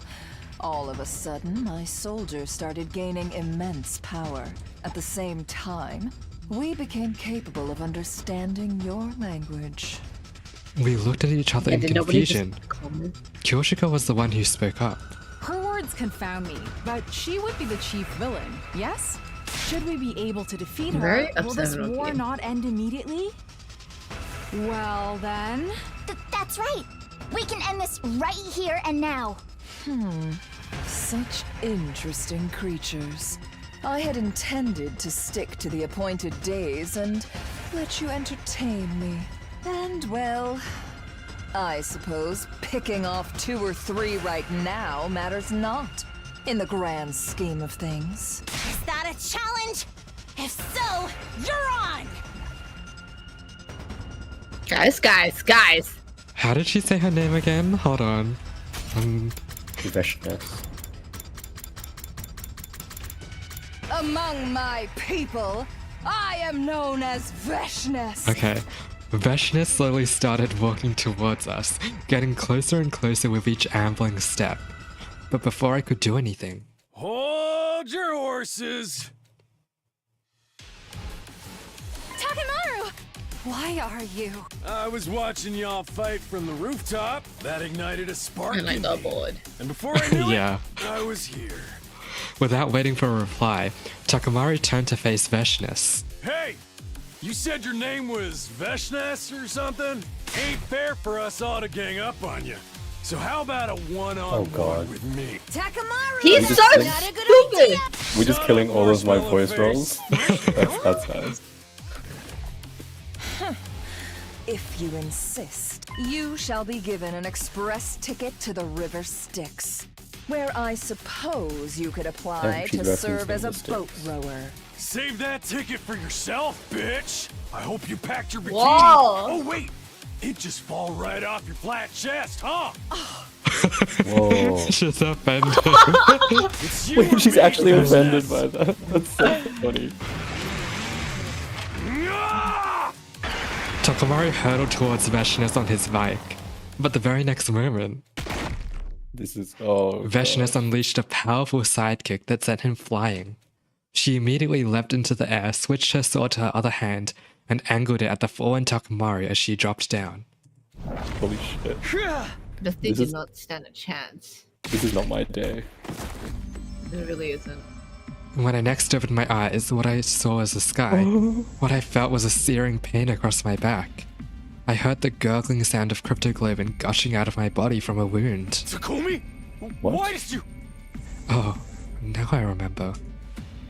Speaker 13: All of a sudden, my soldiers started gaining immense power. At the same time, we became capable of understanding your language.
Speaker 1: we looked at each other in confusion. Kyoshiko was the one who spoke up.
Speaker 15: Her words confound me, but she would be the chief villain, yes? Should we be able to defeat her,
Speaker 6: Very
Speaker 15: will this
Speaker 6: upset with
Speaker 15: war
Speaker 6: you.
Speaker 15: not end immediately? Well then...
Speaker 14: That's right. We can end this right here and now.
Speaker 13: Such interesting creatures. I had intended to stick to the appointed days and let you entertain me. And well, I suppose picking off 2 or 3 right now matters not in the grand scheme of things.
Speaker 3: Is that a challenge? If so, you're on!
Speaker 6: Guys.
Speaker 1: How did she say her name again? Hold on.
Speaker 8: Veshness.
Speaker 13: Among my people, I am known as Veshness.
Speaker 1: Okay. Veshness slowly started walking towards us, getting closer and closer with each ambling step. But before I could do anything,
Speaker 4: Hold your horses!
Speaker 14: Takemaru! Why are you?
Speaker 4: I was watching y'all fight from the rooftop. That ignited a spark
Speaker 6: And I
Speaker 4: in
Speaker 6: got
Speaker 4: me.
Speaker 6: bored.
Speaker 4: And before I knew
Speaker 1: Yeah.
Speaker 4: it, I was here.
Speaker 1: without waiting for a reply, Takamari turned to face Veshness.
Speaker 4: Hey! You said your name was Veshness or something? Ain't fair for us all to gang up on you. So how about a one-on-one
Speaker 8: God.
Speaker 4: with me?
Speaker 3: Takamaru!
Speaker 6: He's
Speaker 8: We
Speaker 6: so
Speaker 8: just-
Speaker 3: Not a good idea!
Speaker 8: We're just killing all of my
Speaker 4: Marshmallow
Speaker 8: voice
Speaker 4: face.
Speaker 8: rolls. that's nice.
Speaker 13: If you insist, you shall be given an express ticket to the River Styx, where I suppose you could apply
Speaker 8: keep
Speaker 13: to
Speaker 8: referencing
Speaker 13: serve as a
Speaker 8: the Styx.
Speaker 13: boat rower.
Speaker 4: Save that ticket for yourself, bitch! I hope you packed your bikini.
Speaker 6: Whoa.
Speaker 4: Oh, wait! It just fall right off your flat chest, huh?
Speaker 8: Whoa.
Speaker 1: She's offended.
Speaker 4: It's you or
Speaker 8: Wait, she's
Speaker 4: me,
Speaker 8: actually
Speaker 4: Veshness.
Speaker 8: offended by that. That's so funny.
Speaker 4: Ah!
Speaker 1: Takamari hurtled towards Veshness on his bike, but the very next moment,
Speaker 8: This is
Speaker 1: Veshness unleashed a powerful sidekick that sent him flying. She immediately leapt into the air, switched her sword to her other hand, and angled it at the fallen Takamari as she dropped down.
Speaker 8: Holy shit.
Speaker 6: This thing
Speaker 8: This
Speaker 6: did
Speaker 8: is-
Speaker 6: not stand a chance.
Speaker 8: This is not my day.
Speaker 6: It really isn't.
Speaker 1: When I next opened my eyes, what I saw was the sky. What I felt was a searing pain across my back. I heard the gurgling sound of cryptoglobin gushing out of my body from a wound.
Speaker 4: Takumi?
Speaker 8: What?
Speaker 4: Why did you?
Speaker 1: Oh, now I remember.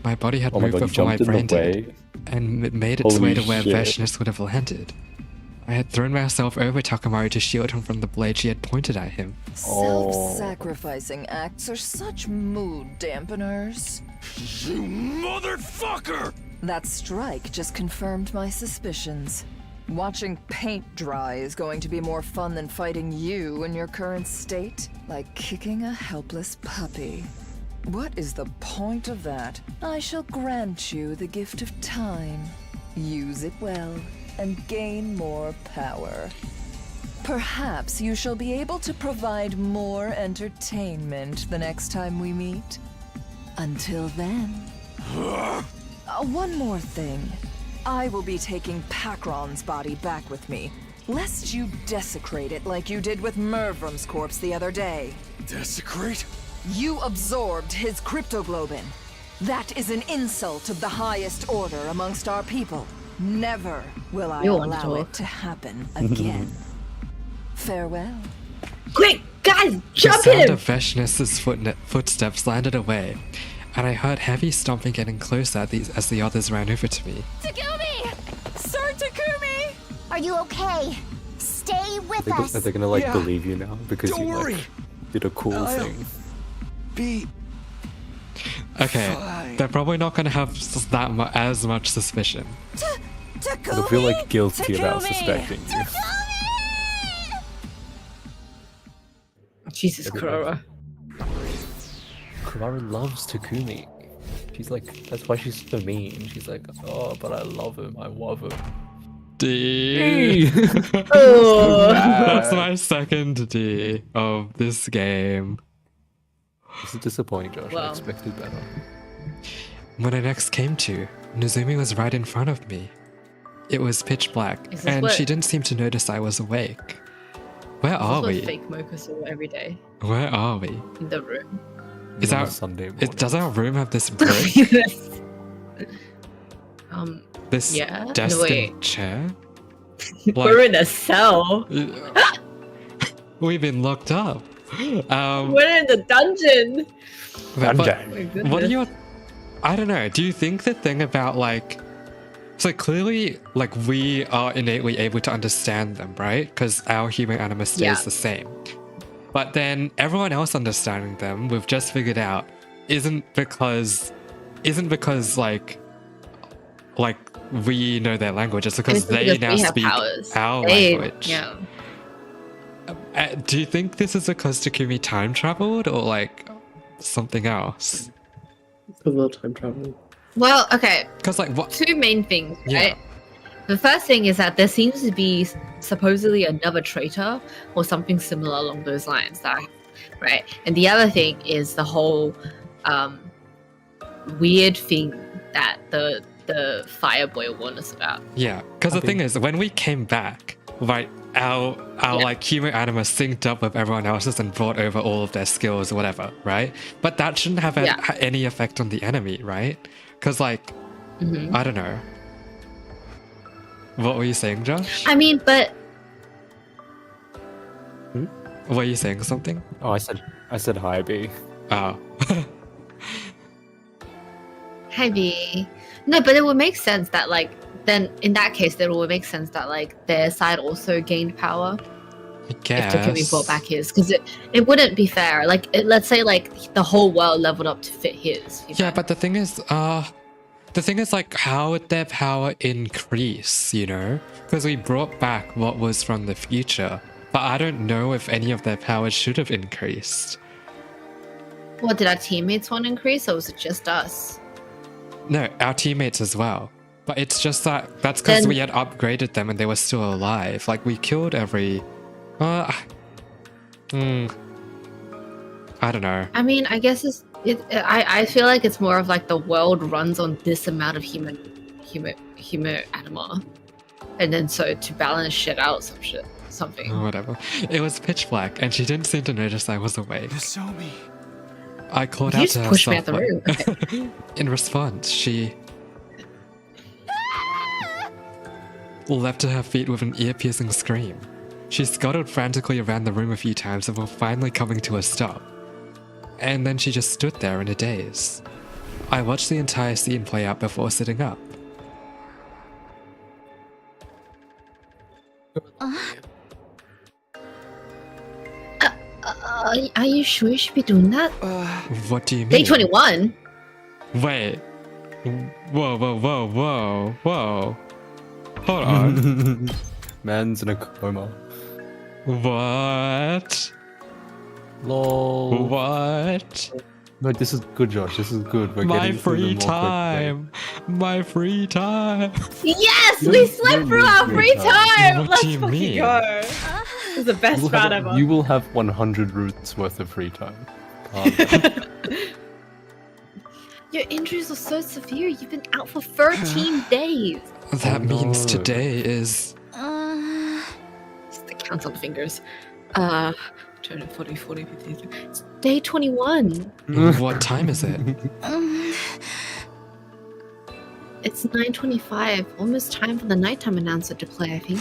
Speaker 1: My body had
Speaker 8: Oh my
Speaker 1: moved
Speaker 8: god, you
Speaker 1: before my
Speaker 8: jumped in
Speaker 1: brain
Speaker 8: the
Speaker 1: did,
Speaker 8: way.
Speaker 1: and it made its
Speaker 8: Holy
Speaker 1: way to where
Speaker 8: shit.
Speaker 1: Veshness would have landed. I had thrown myself over Takamari to shield him from the blade she had pointed at him.
Speaker 13: Self-sacrificing acts are such mood dampeners.
Speaker 4: You motherfucker!
Speaker 13: That strike just confirmed my suspicions. Watching paint dry is going to be more fun than fighting you in your current state, like kicking a helpless puppy. What is the point of that? I shall grant you the gift of time. Use it well and gain more power. Perhaps you shall be able to provide more entertainment the next time we meet. Until then. One more thing. I will be taking Pakron's body back with me, lest you desecrate it like you did with Mervrum's corpse the other day.
Speaker 4: Desecrate?
Speaker 13: You absorbed his cryptoglobin. That is an insult of the highest order amongst our people. Never will I
Speaker 6: You want to
Speaker 13: allow
Speaker 6: talk.
Speaker 13: it to happen again. Farewell.
Speaker 6: Quick, guys,
Speaker 1: The
Speaker 6: jump
Speaker 1: sound
Speaker 6: in!
Speaker 1: of Veshness's footsteps landed away, and I heard heavy stomping getting closer as the others ran over to me.
Speaker 3: Takumi!
Speaker 13: Sir Takumi!
Speaker 3: Are you okay? Stay with us.
Speaker 8: Are they gonna like
Speaker 12: Yeah.
Speaker 8: believe you now because
Speaker 12: Don't
Speaker 8: you
Speaker 12: worry.
Speaker 8: like did a cool
Speaker 12: I'll
Speaker 8: thing?
Speaker 12: Be
Speaker 1: Okay,
Speaker 12: Fine.
Speaker 1: they're probably not going to have as much suspicion.
Speaker 8: I feel like guilty about suspecting you.
Speaker 6: Jesus, Kurara.
Speaker 8: Kurara loves Takumi. She's like, that's why she's so mean. She's like, oh, but I love him. I love him.
Speaker 1: D.
Speaker 6: Oh.
Speaker 1: That's my second D of this game.
Speaker 8: This is disappointing, Josh. I
Speaker 6: Wow.
Speaker 8: expected better.
Speaker 1: When I next came to, Nozumi was right in front of me. It was pitch black,
Speaker 6: Is this
Speaker 1: and
Speaker 6: what-
Speaker 1: she didn't seem to notice I was awake. Where are
Speaker 6: That's what
Speaker 1: we?
Speaker 6: fake mocha saw every day
Speaker 1: Where are we?
Speaker 6: in the room.
Speaker 1: Is
Speaker 8: On a
Speaker 1: our
Speaker 8: Sunday morning.
Speaker 1: does our room have this brick? This
Speaker 6: Yeah? No,
Speaker 1: desk
Speaker 6: wait.
Speaker 1: and chair?
Speaker 6: We're in a cell.
Speaker 1: We've been locked up.
Speaker 6: We're in the dungeon.
Speaker 1: But-
Speaker 6: Oh my goodness.
Speaker 1: what are your... I don't know. Do you think the thing about like... So clearly, like, we are innately able to understand them, right? Because our human animus stays
Speaker 6: Yeah.
Speaker 1: the same. But then everyone else understanding them, we've just figured out, isn't because like we know their language. It's because
Speaker 6: It's
Speaker 1: they
Speaker 6: because
Speaker 1: now
Speaker 6: we have
Speaker 1: speak
Speaker 6: powers.
Speaker 1: our
Speaker 6: They-
Speaker 1: language.
Speaker 6: Yeah.
Speaker 1: Do you think this is because Takumi time traveled or like something else?
Speaker 7: Because of time travel.
Speaker 6: Well, okay.
Speaker 1: Because like what?
Speaker 6: Two main things,
Speaker 1: Yeah.
Speaker 6: right? The first thing is that there seems to be supposedly another traitor or something similar along those lines, right? And the other thing is the whole weird thing that the Fireboy warned us about.
Speaker 1: Yeah, because the thing is, when we came back, right, our like human animus synced up with everyone else's and brought over all of their skills or whatever, right? But that shouldn't have any effect on the enemy, right? Because like, I don't know. What were you saying, Josh?
Speaker 6: I mean, but
Speaker 1: Were you saying something?
Speaker 8: Oh, I said hi, B.
Speaker 1: Oh.
Speaker 6: heavy. No, but it would make sense that like then in that case, it would make sense that like their side also gained power.
Speaker 1: I guess.
Speaker 6: If Takumi brought back his, because it wouldn't be fair. Like let's say like the whole world leveled up to fit his.
Speaker 1: Yeah, but the thing is, like, how would their power increase, you know? Because we brought back what was from the future, but I don't know if any of their powers should have increased.
Speaker 6: What did our teammates want to increase, or was it just us?
Speaker 1: No, our teammates as well. But it's just that's because
Speaker 6: Then-
Speaker 1: we had upgraded them and they were still alive. Like, we killed every... I don't know.
Speaker 6: I mean, I guess I feel like it's more of like the world runs on this amount of human anima, and then so to balance shit out, something.
Speaker 1: Whatever. It was pitch black, and she didn't seem to notice I was awake.
Speaker 12: Nozomi.
Speaker 1: I called
Speaker 6: You
Speaker 1: out
Speaker 6: just
Speaker 1: to her
Speaker 6: pushed me out the
Speaker 1: softly.
Speaker 6: room.
Speaker 1: In response, she leapt to her feet with an ear-piercing scream. She scuttled frantically around the room a few times before finally coming to a stop. And then she just stood there in a daze. I watched the entire scene play out before sitting up.
Speaker 9: Are you sure you should be doing that?
Speaker 1: What do you mean?
Speaker 6: Day 21.
Speaker 1: Wait. Whoa. Hold on.
Speaker 8: Man's in a coma.
Speaker 1: What?
Speaker 8: Lol.
Speaker 1: What?
Speaker 8: No, this is good, Josh. This is good. We're
Speaker 1: My
Speaker 8: getting through
Speaker 1: free
Speaker 8: them more
Speaker 1: time. My free time.
Speaker 6: Yes,
Speaker 8: No,
Speaker 6: we slept
Speaker 8: no,
Speaker 6: through
Speaker 8: no,
Speaker 6: our
Speaker 8: no,
Speaker 6: free
Speaker 8: no.
Speaker 6: time.
Speaker 1: What
Speaker 6: Let's
Speaker 1: do you
Speaker 6: fucking
Speaker 1: mean?
Speaker 6: go. This is the best round ever.
Speaker 8: You will have 100 roots worth of free time.
Speaker 6: Your injuries are so severe. You've been out for 13 days.
Speaker 1: That means
Speaker 8: no.
Speaker 1: today is...
Speaker 6: Just the count on the fingers. 20, 40, 40, 50. It's day 21.
Speaker 1: What time is it?
Speaker 6: It's 9:25. Almost time for the nighttime announcer to play, I think.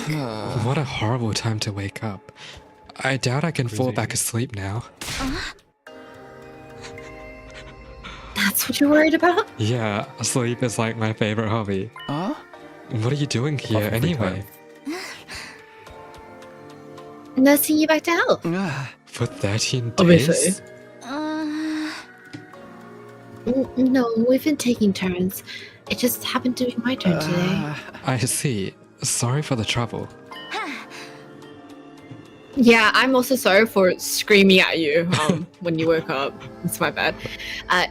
Speaker 1: What a horrible time to wake up. I doubt I can fall back asleep now.
Speaker 6: That's what you're worried about?
Speaker 1: Yeah, sleep is like my favorite hobby.
Speaker 12: Huh?
Speaker 1: What are you doing here
Speaker 8: Apart from free
Speaker 1: anyway?
Speaker 6: Nursing you back to health.
Speaker 1: For 13 days?
Speaker 6: Obviously. No, we've been taking turns. It just happened to be my turn today.
Speaker 1: I see. Sorry for the trouble.
Speaker 6: Yeah, I'm also sorry for screaming at you when you woke up. It's my bad.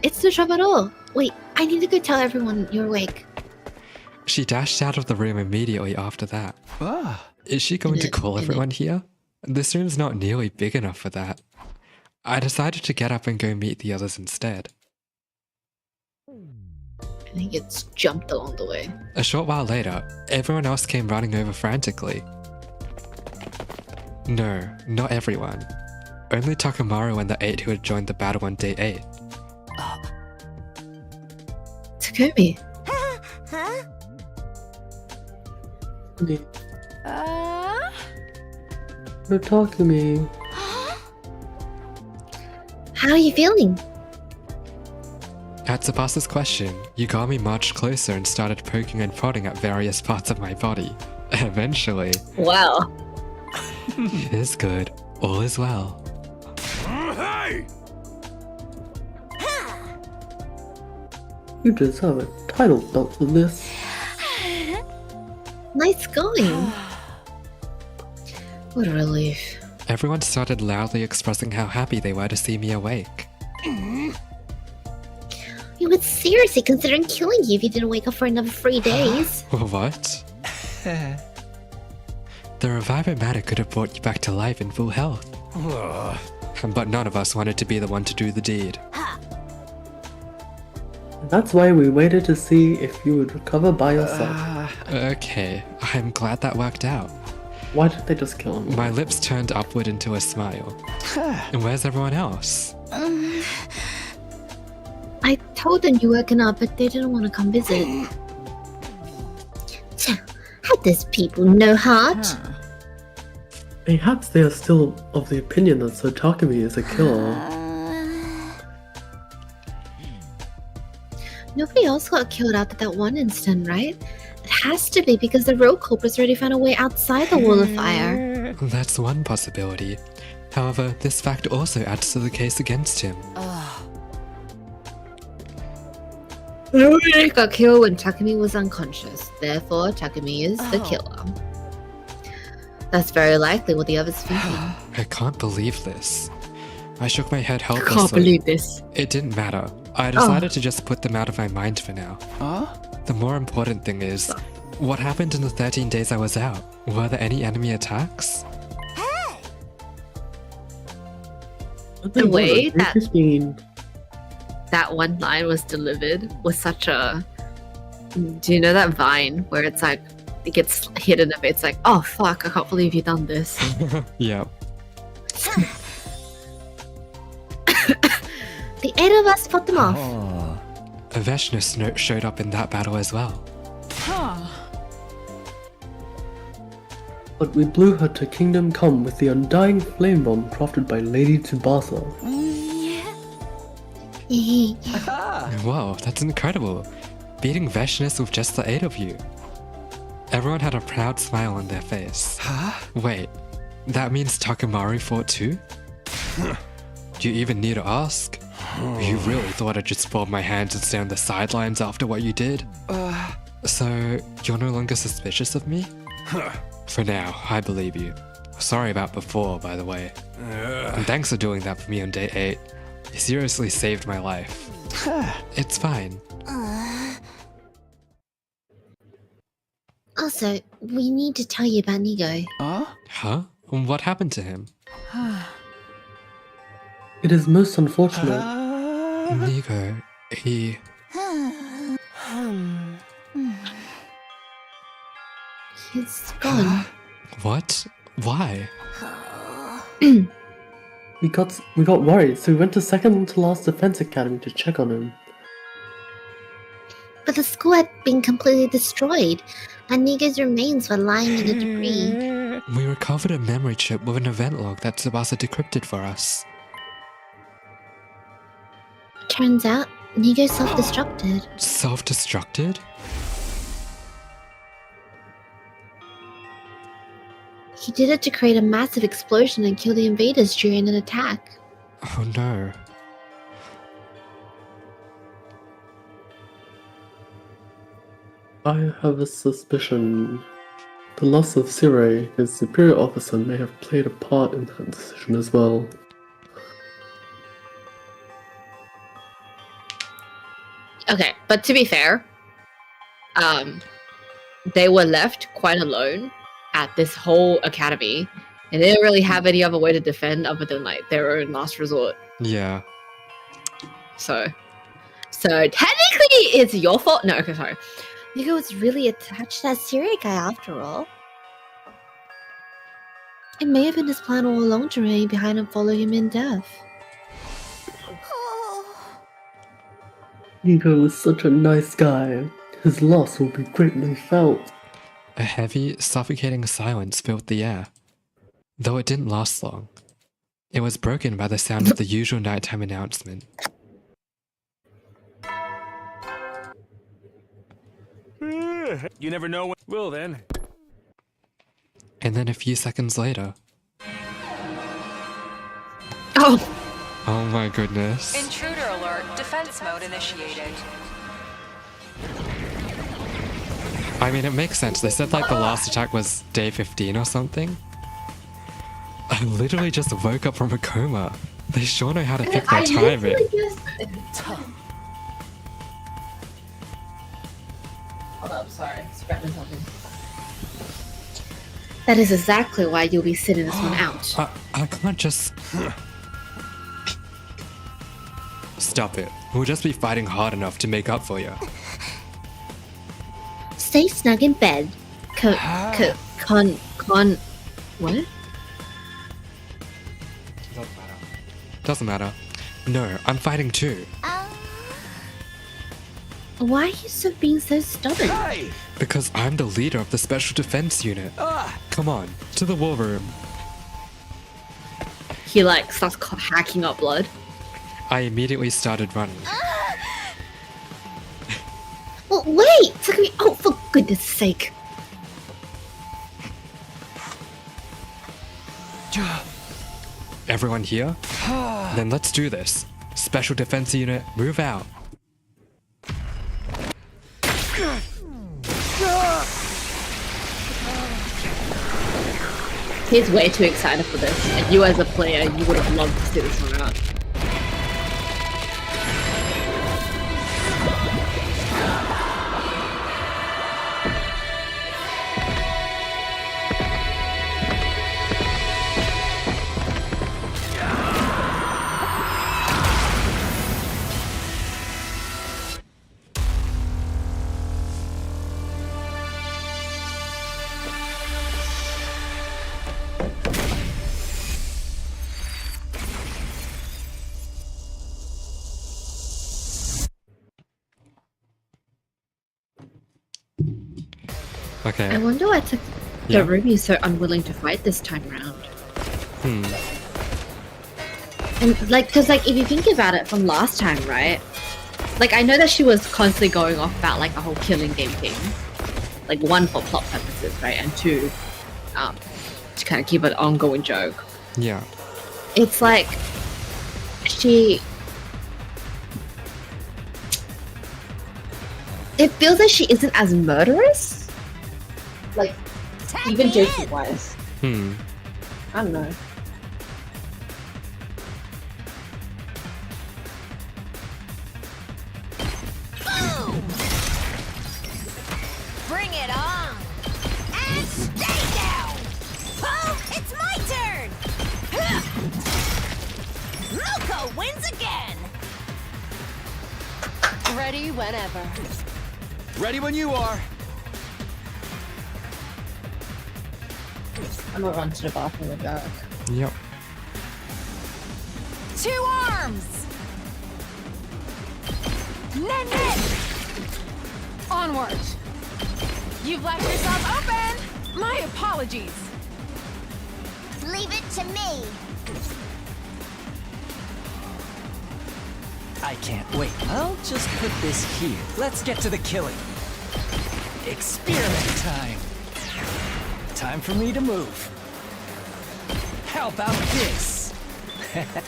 Speaker 6: It's no trouble at all. Wait, I need to go tell everyone you're awake.
Speaker 1: She dashed out of the room immediately after that.
Speaker 12: Ah.
Speaker 1: Is she going to call everyone here? This room's not nearly big enough for that. I decided to get up and go meet the others instead.
Speaker 6: I think it's jumped along the way.
Speaker 1: A short while later, everyone else came running over frantically. No, not everyone. Only Takamaru and the 8 who had joined the battle on day 8.
Speaker 6: Takumi.
Speaker 3: Huh?
Speaker 7: Don't talk to me.
Speaker 6: How are you feeling?
Speaker 1: At Tsubasa's question, Yugami marched closer and started poking and prodding at various parts of my body. Eventually,
Speaker 6: Wow.
Speaker 1: it is good. All is well.
Speaker 4: Hey!
Speaker 7: You deserve a title belt for this.
Speaker 6: Nice going. What a relief.
Speaker 1: Everyone started loudly expressing how happy they were to see me awake.
Speaker 9: We would seriously considering killing you if you didn't wake up for another 3 days.
Speaker 1: What? The Revive-O-Matic could have brought you back to life in full health. But none of us wanted to be the one to do the deed.
Speaker 7: That's why we waited to see if you would recover by yourself.
Speaker 1: Okay, I'm glad that worked out.
Speaker 7: Why did they just kill him?
Speaker 1: My lips turned upward into a smile. And where's everyone else?
Speaker 9: I told them you were woken up, but they didn't want to come visit. Had those people no heart?
Speaker 7: Perhaps they are still of the opinion that Sotakami is a killer.
Speaker 9: Nobody else got killed after that one incident, right? It has to be because the real culprits already found a way outside the wall of fire.
Speaker 1: That's one possibility. However, this fact also adds to the case against him.
Speaker 6: Nobody got killed when Takumi was unconscious. Therefore, Takumi is the killer. That's very likely what the others thinking.
Speaker 1: I can't believe this. I shook my head
Speaker 6: I
Speaker 1: helplessly.
Speaker 6: can't believe this.
Speaker 1: It didn't matter. I decided to just put them out of my mind for now.
Speaker 12: Huh?
Speaker 1: The more important thing is, what happened in the 13 days I was out? Were there any enemy attacks?
Speaker 6: The way that
Speaker 7: 15.
Speaker 6: that one line was delivered was such a. Do you know that Vine where it's like it gets hit in the face? It's like, oh fuck, I can't believe you done this.
Speaker 1: Yeah.
Speaker 9: The 8 of us fought them off.
Speaker 1: Veshna showed up in that battle as well.
Speaker 7: But we blew her to Kingdom Come with the undying flame bomb crafted by Lady Tsubasa.
Speaker 1: Whoa, that's incredible. Beating Veshness with just the 8 of you. Everyone had a proud smile on their face. Wait, that means Takamaru fought too? Do you even need to ask? You really thought I'd just fold my hands and stay on the sidelines after what you did? So, you're no longer suspicious of me? For now, I believe you. Sorry about before, by the way. And thanks for doing that for me on day 8. You seriously saved my life. It's fine.
Speaker 9: Also, we need to tell you about Nigo.
Speaker 1: Huh? What happened to him?
Speaker 7: It is most unfortunate.
Speaker 1: Nigo, he...
Speaker 9: He's gone.
Speaker 1: What? Why?
Speaker 7: We got worried, so we went to second to last defense academy to check on him.
Speaker 9: But the school had been completely destroyed, and Nigo's remains were lying in the debris.
Speaker 1: We recovered a memory chip with an event log that Tsubasa decrypted for us.
Speaker 9: Turns out, Nigo self-destructed.
Speaker 1: Self-destructed?
Speaker 9: He did it to create a massive explosion and kill the invaders during an attack.
Speaker 1: Oh no.
Speaker 7: I have a suspicion. The loss of Sirei, his superior officer, may have played a part in that decision as well.
Speaker 6: Okay, but to be fair, they were left quite alone at this whole academy, and they didn't really have any other way to defend other than like their own last resort.
Speaker 1: Yeah.
Speaker 6: So technically, it's your fault. No, okay, sorry.
Speaker 9: Nigo was really attached to that Siri guy after all. It may have been his plan all along to remain behind and follow him in death.
Speaker 7: Nigo was such a nice guy. His loss will be greatly felt.
Speaker 1: A heavy, suffocating silence filled the air. Though it didn't last long. It was broken by the sound of the usual nighttime announcement.
Speaker 4: You never know when. Well then.
Speaker 1: And then a few seconds later...
Speaker 6: Oh!
Speaker 1: Oh my goodness.
Speaker 10: Intruder alert. Defense mode initiated.
Speaker 1: I mean, it makes sense. They said like the last attack was day 15 or something. I literally just woke up from a coma. They sure know how to pick their timing.
Speaker 6: Hold up, sorry. Scratching something. That is exactly why you'll be sitting this one out.
Speaker 1: I can't just... Stop it. We'll just be fighting hard enough to make up for you.
Speaker 9: Stay snug in bed.
Speaker 6: What?
Speaker 1: Doesn't matter. No, I'm fighting too.
Speaker 9: Why are you being so stubborn?
Speaker 1: Because I'm the leader of the Special Defense Unit. Come on, to the war room.
Speaker 6: He like starts hacking up blood.
Speaker 1: I immediately started running.
Speaker 9: Well, wait! Takumi, oh, for goodness sake.
Speaker 1: Everyone here? Then let's do this. Special Defense Unit, move out.
Speaker 6: He's way too excited for this, and you as a player, you would have loved to see this one out.
Speaker 1: Okay.
Speaker 6: I wonder why
Speaker 1: Yeah.
Speaker 6: Darumi is so unwilling to fight this time round.
Speaker 1: Hmm.
Speaker 6: And like, cause like if you think about it from last time, right? Like I know that she was constantly going off about like the whole killing game thing. Like one for plot purposes, right? And two, to kind of keep an ongoing joke.
Speaker 1: Yeah.
Speaker 6: It's like it feels like she isn't as murderous. Like even JC wise.
Speaker 1: Hmm.
Speaker 6: I don't know.
Speaker 3: Bring it on! And stay down! Oh, it's my turn! Moko wins again!
Speaker 14: Ready whenever.
Speaker 12: Ready when you are.
Speaker 6: I'm gonna run to the bathroom and go.
Speaker 1: Yep.
Speaker 15: 2 arms! Nen! Onward! You've left yourself open! My apologies!
Speaker 3: Leave it to me!
Speaker 16: I can't wait. I'll just put this here. Let's get to the killing. Experiment time. Time for me to move. How about this?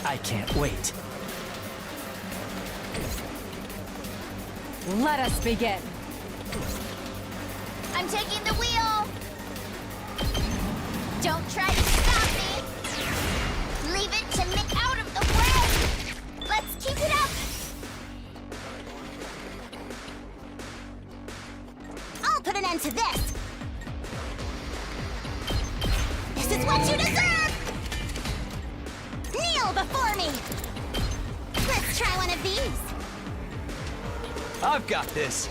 Speaker 16: I can't wait.
Speaker 15: Let us begin.
Speaker 3: I'm taking the wheel! Don't try to stop me! Leave it to me out of the way! Let's keep it up! I'll put an end to this! This is what you deserve! Kneel before me! Let's try one of these!
Speaker 12: I've got this.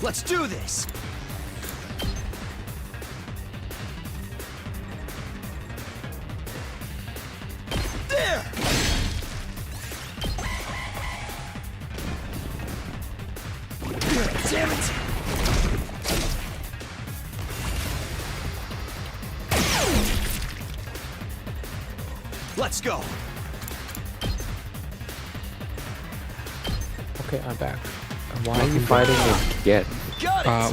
Speaker 12: Let's do this. There. Damn it. Let's go.
Speaker 8: Okay, I'm back. Why are you fighting again?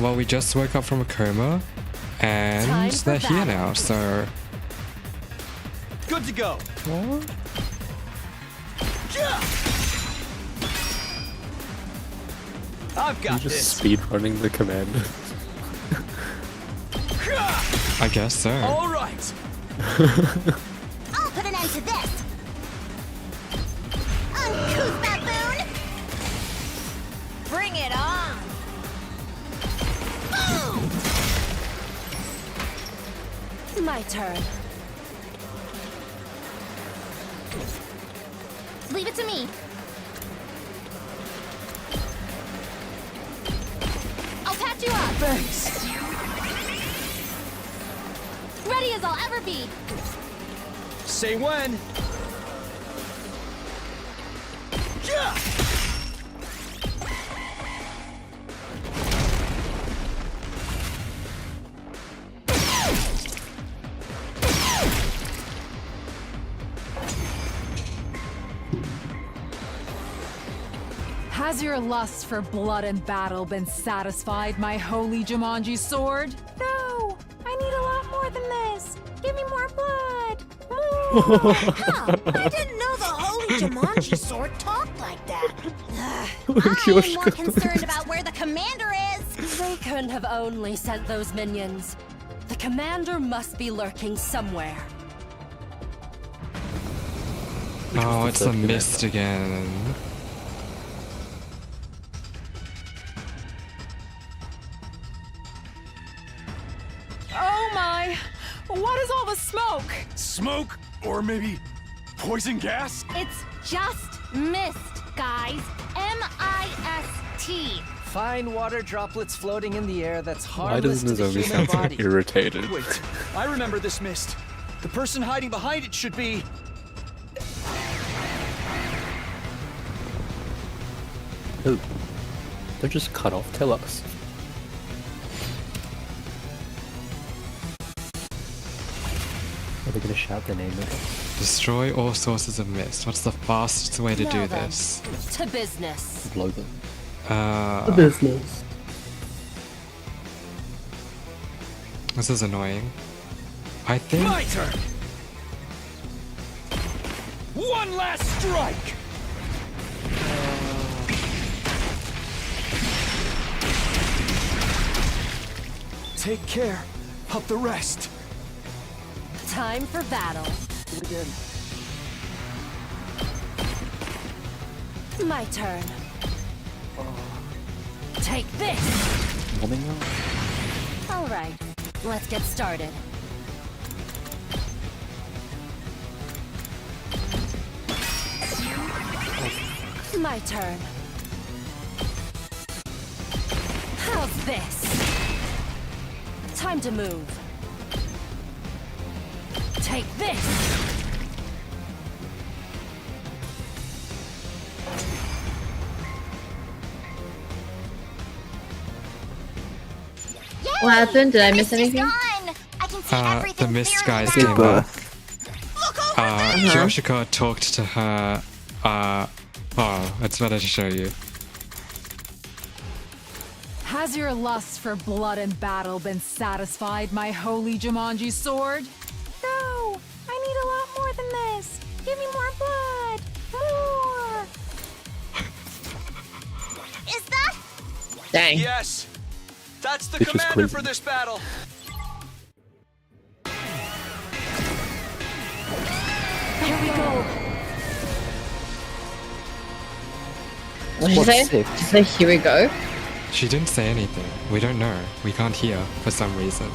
Speaker 1: Well, we just woke up from a coma, and
Speaker 14: Time for
Speaker 1: they're here
Speaker 14: battle.
Speaker 1: now, so...
Speaker 12: Good to go.
Speaker 1: What?
Speaker 12: I've
Speaker 8: You
Speaker 12: got
Speaker 8: just
Speaker 12: this.
Speaker 8: speed running the command.
Speaker 1: I guess so.
Speaker 12: All right.
Speaker 3: I'll put an end to this! Uncouth baboon! Bring it on! Boom!
Speaker 14: My turn.
Speaker 3: Leave it to me. I'll patch you up.
Speaker 12: Thanks.
Speaker 3: Ready as I'll ever be.
Speaker 12: Say when.
Speaker 15: Has your lust for blood and battle been satisfied, my holy Jumanji sword?
Speaker 3: No, I need a lot more than this. Give me more blood. More. Huh, I didn't know the holy Jumanji sword talked like that. I'm more concerned about where the commander is.
Speaker 14: They couldn't have only sent those minions. The commander must be lurking somewhere.
Speaker 1: Oh, it's a mist again.
Speaker 15: Oh my! What is all the smoke?
Speaker 4: Smoke? Or maybe poison gas?
Speaker 3: It's just mist, guys. M-I-S-T.
Speaker 16: Fine water droplets floating in the air that's
Speaker 8: Why
Speaker 16: harmless
Speaker 8: doesn't
Speaker 16: to the
Speaker 8: Nozomi
Speaker 16: human
Speaker 8: sound so
Speaker 16: body.
Speaker 8: irritated?
Speaker 12: Wait, I remember this mist. The person hiding behind it should be...
Speaker 8: Who? They're just cut off. Tell us. Are they gonna shout their name at us?
Speaker 1: Destroy all sources of mist. What's the fastest way to
Speaker 14: Now
Speaker 1: do
Speaker 14: then,
Speaker 1: this?
Speaker 14: To business.
Speaker 8: Blow them.
Speaker 7: The business.
Speaker 1: This is annoying. I think.
Speaker 4: My turn! One last strike!
Speaker 12: Take care of the rest.
Speaker 14: Time for battle.
Speaker 12: Do it again.
Speaker 14: My turn. Take this!
Speaker 8: Warming up?
Speaker 14: Alright, let's get started. My turn. How's this? Time to move. Take this!
Speaker 6: What happened? Did I miss anything?
Speaker 1: The mist guys came up. Kyoshiko talked to her. Oh, it's better to show you.
Speaker 15: Has your lust for blood and battle been satisfied, my holy Jumanji sword? No! I need a lot more than this! Give me more blood! More!
Speaker 3: Is that?
Speaker 6: Dang.
Speaker 12: Yes! That's the
Speaker 8: It's just
Speaker 12: commander
Speaker 8: crazy.
Speaker 12: for this battle!
Speaker 14: Here we go!
Speaker 6: What did you say? Did you say here we go?
Speaker 1: She didn't say anything. We don't know. We can't hear for some reason.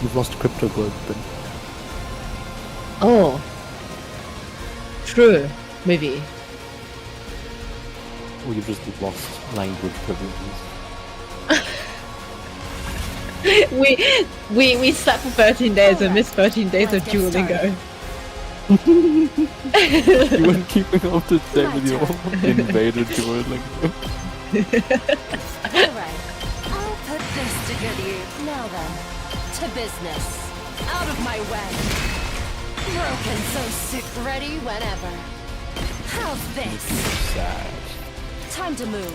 Speaker 8: You've lost Crypto Globe, but
Speaker 6: Oh. True. Maybe.
Speaker 8: or you've just lost language privileges.
Speaker 6: We slept for 13 days and missed 13 days of Duolingo.
Speaker 8: You weren't keeping up to date with your invaded Duolingo.
Speaker 14: Alright, I'll put this to good use. Now then, to business. Out of my way. Broken so sick, ready whenever. How's this?
Speaker 8: Sad.
Speaker 14: Time to move.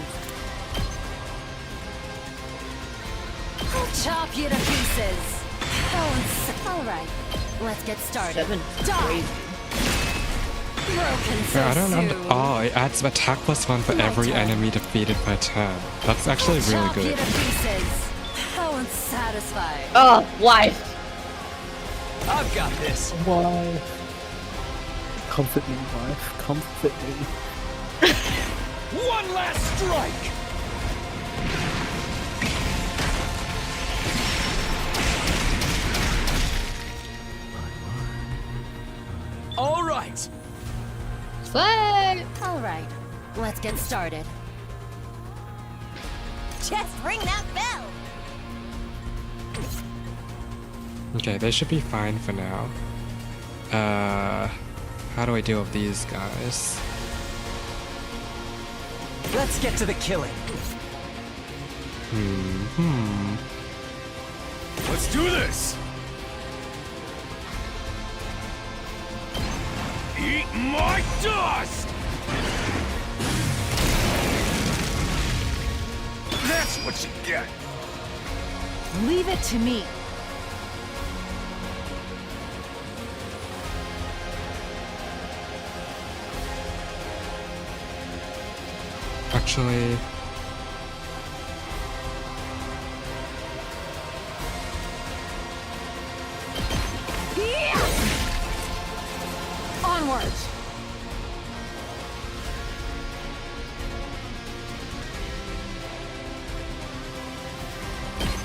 Speaker 14: I'll chop you to pieces. Alright, let's get started. Die! Broken so
Speaker 1: I don't
Speaker 14: soon.
Speaker 1: know. Oh, it adds attack +1 for every enemy defeated per turn. That's actually really
Speaker 14: Chop you
Speaker 1: good.
Speaker 14: to pieces. How unsatisfying.
Speaker 6: Oh, life.
Speaker 12: I've got this.
Speaker 8: Why? Comfort me, wife. Comfort me.
Speaker 4: One last strike!
Speaker 12: All right.
Speaker 6: Slay!
Speaker 14: Alright, let's get started.
Speaker 3: Just ring that bell.
Speaker 1: Okay, they should be fine for now. How do I deal with these guys?
Speaker 16: Let's get to the killing.
Speaker 4: Let's do this! Eat my dust! That's what you get!
Speaker 15: Leave it to me.
Speaker 1: Actually,
Speaker 15: Onwards.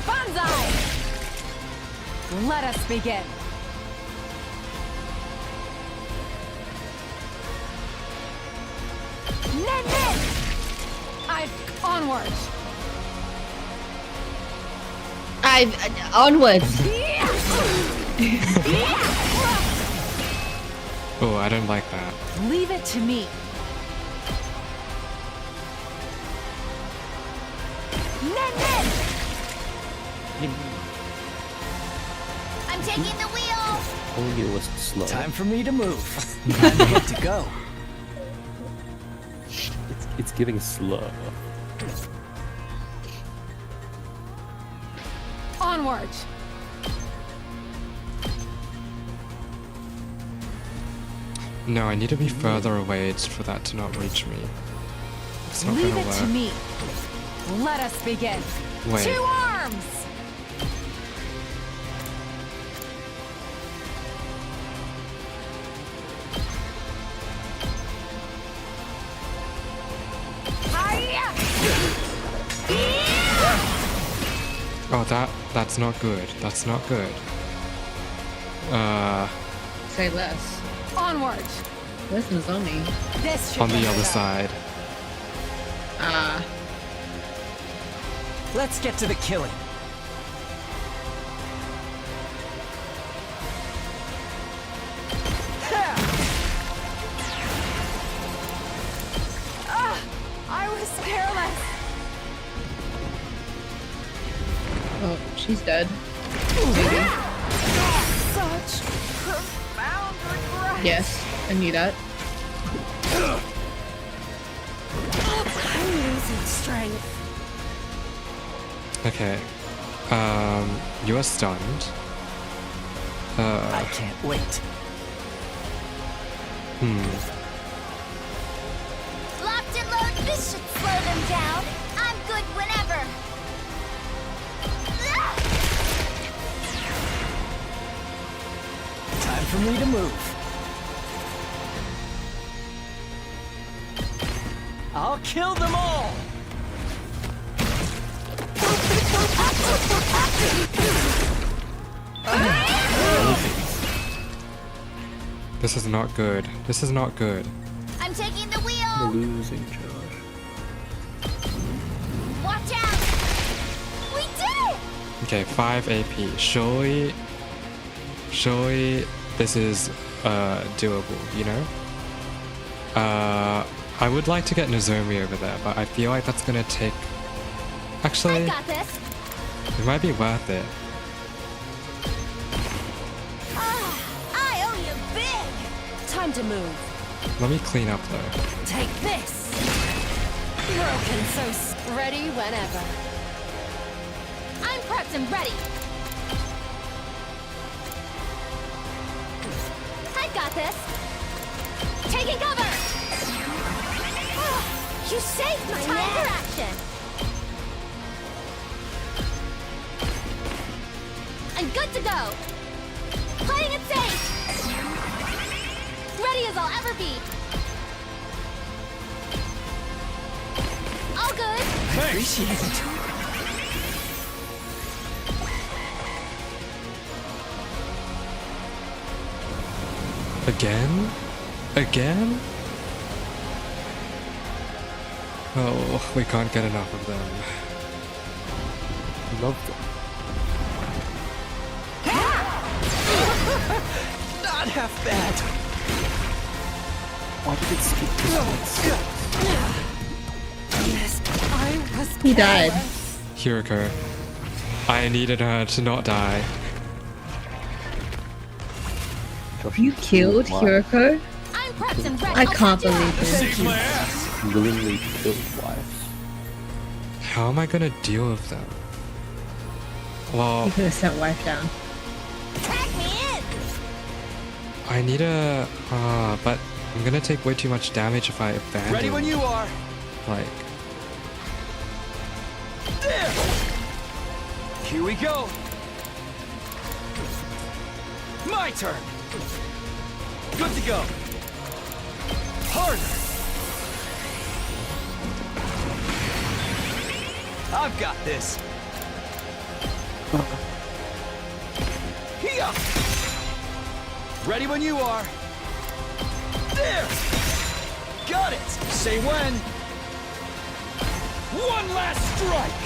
Speaker 15: Banzai! Let us begin. Nen nen! Onwards.
Speaker 6: Onwards.
Speaker 1: oh, I don't like that.
Speaker 15: Leave it to me.
Speaker 3: I'm taking the wheel!
Speaker 8: Only it was slow.
Speaker 16: Time for me to move. I'm good to go.
Speaker 8: It's giving slow.
Speaker 15: Onward!
Speaker 1: No, I need to be further away for that to not reach me. It's not
Speaker 15: Leave
Speaker 1: gonna
Speaker 15: it
Speaker 1: work.
Speaker 15: to me. Let us begin.
Speaker 1: Wait.
Speaker 15: 2 arms!
Speaker 1: Oh, that's not good. That's not good.
Speaker 6: Say less.
Speaker 15: Onward!
Speaker 6: Where's Nozomi?
Speaker 15: This should
Speaker 1: On the
Speaker 15: get
Speaker 1: other
Speaker 15: it
Speaker 1: side.
Speaker 6: Ah.
Speaker 16: Let's get to the killing.
Speaker 15: I was careless.
Speaker 6: Oh, she's dead.
Speaker 15: Such profound regret.
Speaker 6: Yes, I knew that.
Speaker 3: I'm losing strength.
Speaker 1: Okay. You are stunned.
Speaker 16: I can't wait.
Speaker 3: Locked and load, this should slow them down. I'm good whenever.
Speaker 16: Time for me to move. I'll kill them all.
Speaker 1: This is not good. This is not good.
Speaker 3: I'm taking the wheel.
Speaker 8: Losing charge.
Speaker 3: Watch out. We did it.
Speaker 1: Okay, 5 AP. Surely this is doable, you know? I would like to get Nozomi over there, but I feel like that's gonna take... Actually,
Speaker 3: Got this.
Speaker 1: it might be worth it.
Speaker 3: I owe you big.
Speaker 14: Time to move.
Speaker 1: Let me clean up though.
Speaker 14: Take this. Broken so ready whenever.
Speaker 3: I'm prepped and ready. I got this. Taking cover. You saved my time for action. I'm good to go. Playing it safe. Ready as I'll ever be. All good.
Speaker 16: I appreciate it.
Speaker 1: Again? Again? Oh, we can't get enough of them.
Speaker 8: Love them.
Speaker 16: Not half bad.
Speaker 8: Why did it skip this
Speaker 15: Yes, I was
Speaker 6: He died.
Speaker 1: Hiroko. I needed her to not die.
Speaker 6: You killed Hiroko?
Speaker 3: I'm prepped and ready.
Speaker 6: I can't believe this.
Speaker 4: Saved my ass.
Speaker 8: willingly killed wives.
Speaker 1: How am I gonna deal with them? Well,
Speaker 6: You could have sent wife down.
Speaker 3: Tag me in.
Speaker 1: I need a... but I'm gonna take way too much damage if I abandon.
Speaker 16: Ready when you are.
Speaker 1: Like...
Speaker 16: There. Here we go. My turn. Good to go. Harder. I've got this. Here. Ready when you are. There. Got it. Say when. One last strike.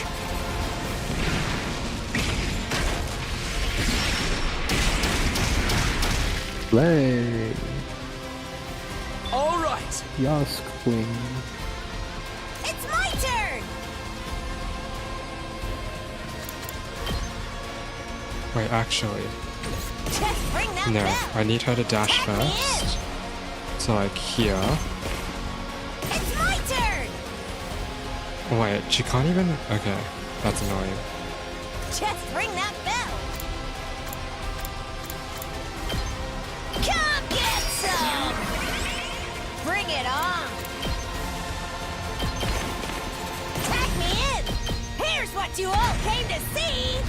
Speaker 8: Play.
Speaker 16: All right.
Speaker 8: Yes, queen.
Speaker 3: It's my turn.
Speaker 1: Wait, actually.
Speaker 3: Just bring that
Speaker 1: No,
Speaker 3: bell.
Speaker 1: I need her to dash first. So like here.
Speaker 3: It's my turn.
Speaker 1: Wait, she can't even... Okay, that's annoying.
Speaker 3: Just ring that bell. Come get some. Bring it on. Tag me in. Here's what you all came to see.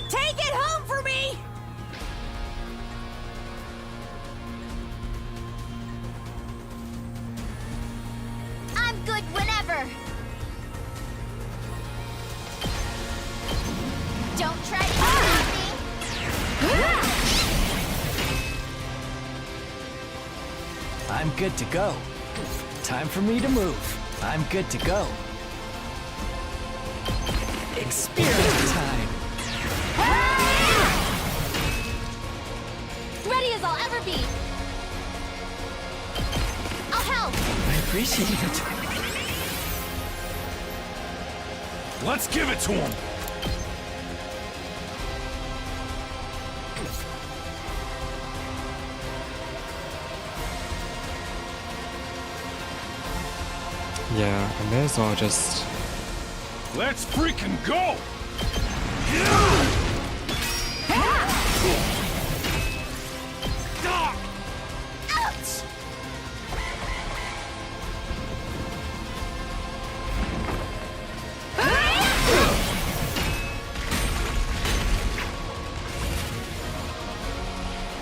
Speaker 3: Take it home for me. I'm good whenever. Don't try to stop me.
Speaker 16: I'm good to go. Time for me to move. I'm good to go. Experiment time.
Speaker 3: Ready as I'll ever be. I'll help.
Speaker 16: I appreciate it.
Speaker 4: Let's give it to him.
Speaker 1: Yeah, I may as well just...
Speaker 4: Let's freaking go!
Speaker 3: Ouch!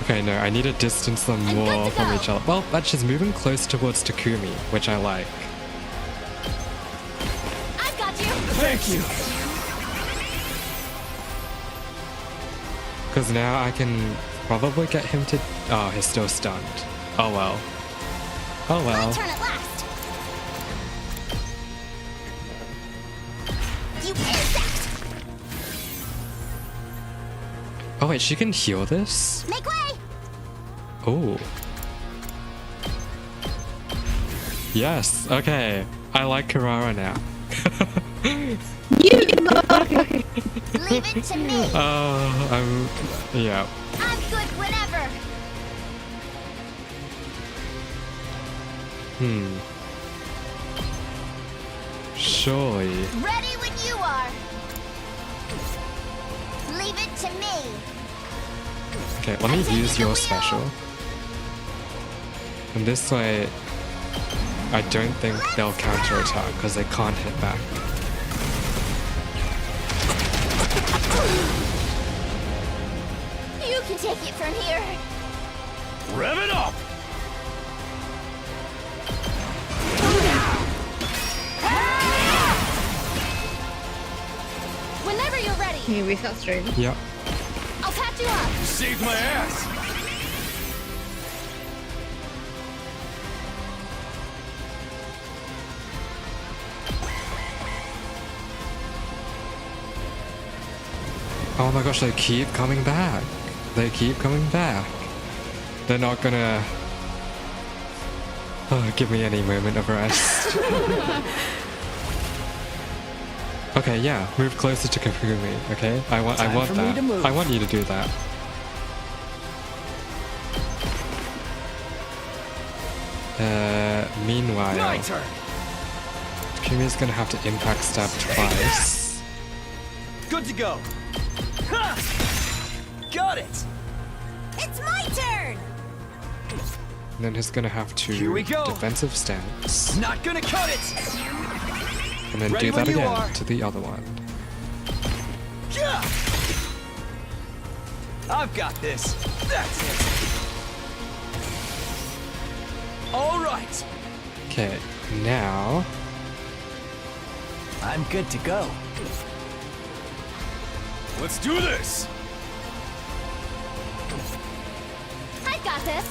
Speaker 1: Okay, no, I need to distance them more from each other. Well, but she's moving close towards Takumi, which I like.
Speaker 3: I've got you.
Speaker 16: Thank you.
Speaker 1: Because now I can probably get him to... Oh, he's still stunned. Oh well. Oh well.
Speaker 3: My turn at last. You insect.
Speaker 1: Oh wait, she can heal this?
Speaker 3: Make way.
Speaker 1: Oh. Yes, okay. I like Karara now.
Speaker 3: Leave it to me.
Speaker 1: Yeah.
Speaker 3: I'm good whenever.
Speaker 1: Surely.
Speaker 3: Ready when you are. Leave it to me.
Speaker 1: Okay, let me use your special. And this way, I don't think they'll counterattack because they can't hit back.
Speaker 3: You can take it from here.
Speaker 4: Rev it up!
Speaker 3: Whenever you're ready.
Speaker 6: Can you restart stream?
Speaker 1: Yep.
Speaker 3: I'll patch you up.
Speaker 4: You saved my ass!
Speaker 1: Oh my gosh, they keep coming back. They keep coming back. They're not gonna give me any moment of rest. Okay, yeah, move closer to Takumi, okay? I want
Speaker 16: Time for me
Speaker 1: that.
Speaker 16: to move.
Speaker 1: I want you to do that. Meanwhile,
Speaker 16: My turn.
Speaker 1: Takumi's gonna have to impact stab twice.
Speaker 12: Good to go. Ha! Got it.
Speaker 3: It's my turn.
Speaker 1: And then he's gonna have to
Speaker 12: Here we go.
Speaker 1: defensive stance.
Speaker 12: Not gonna cut it.
Speaker 1: And then
Speaker 12: Ready
Speaker 1: do that
Speaker 12: when you
Speaker 1: again
Speaker 12: are.
Speaker 1: to the other one.
Speaker 12: Yeah. I've got this. That's it. All right.
Speaker 1: Okay, now
Speaker 16: I'm good to go.
Speaker 4: Let's do this!
Speaker 3: I've got this.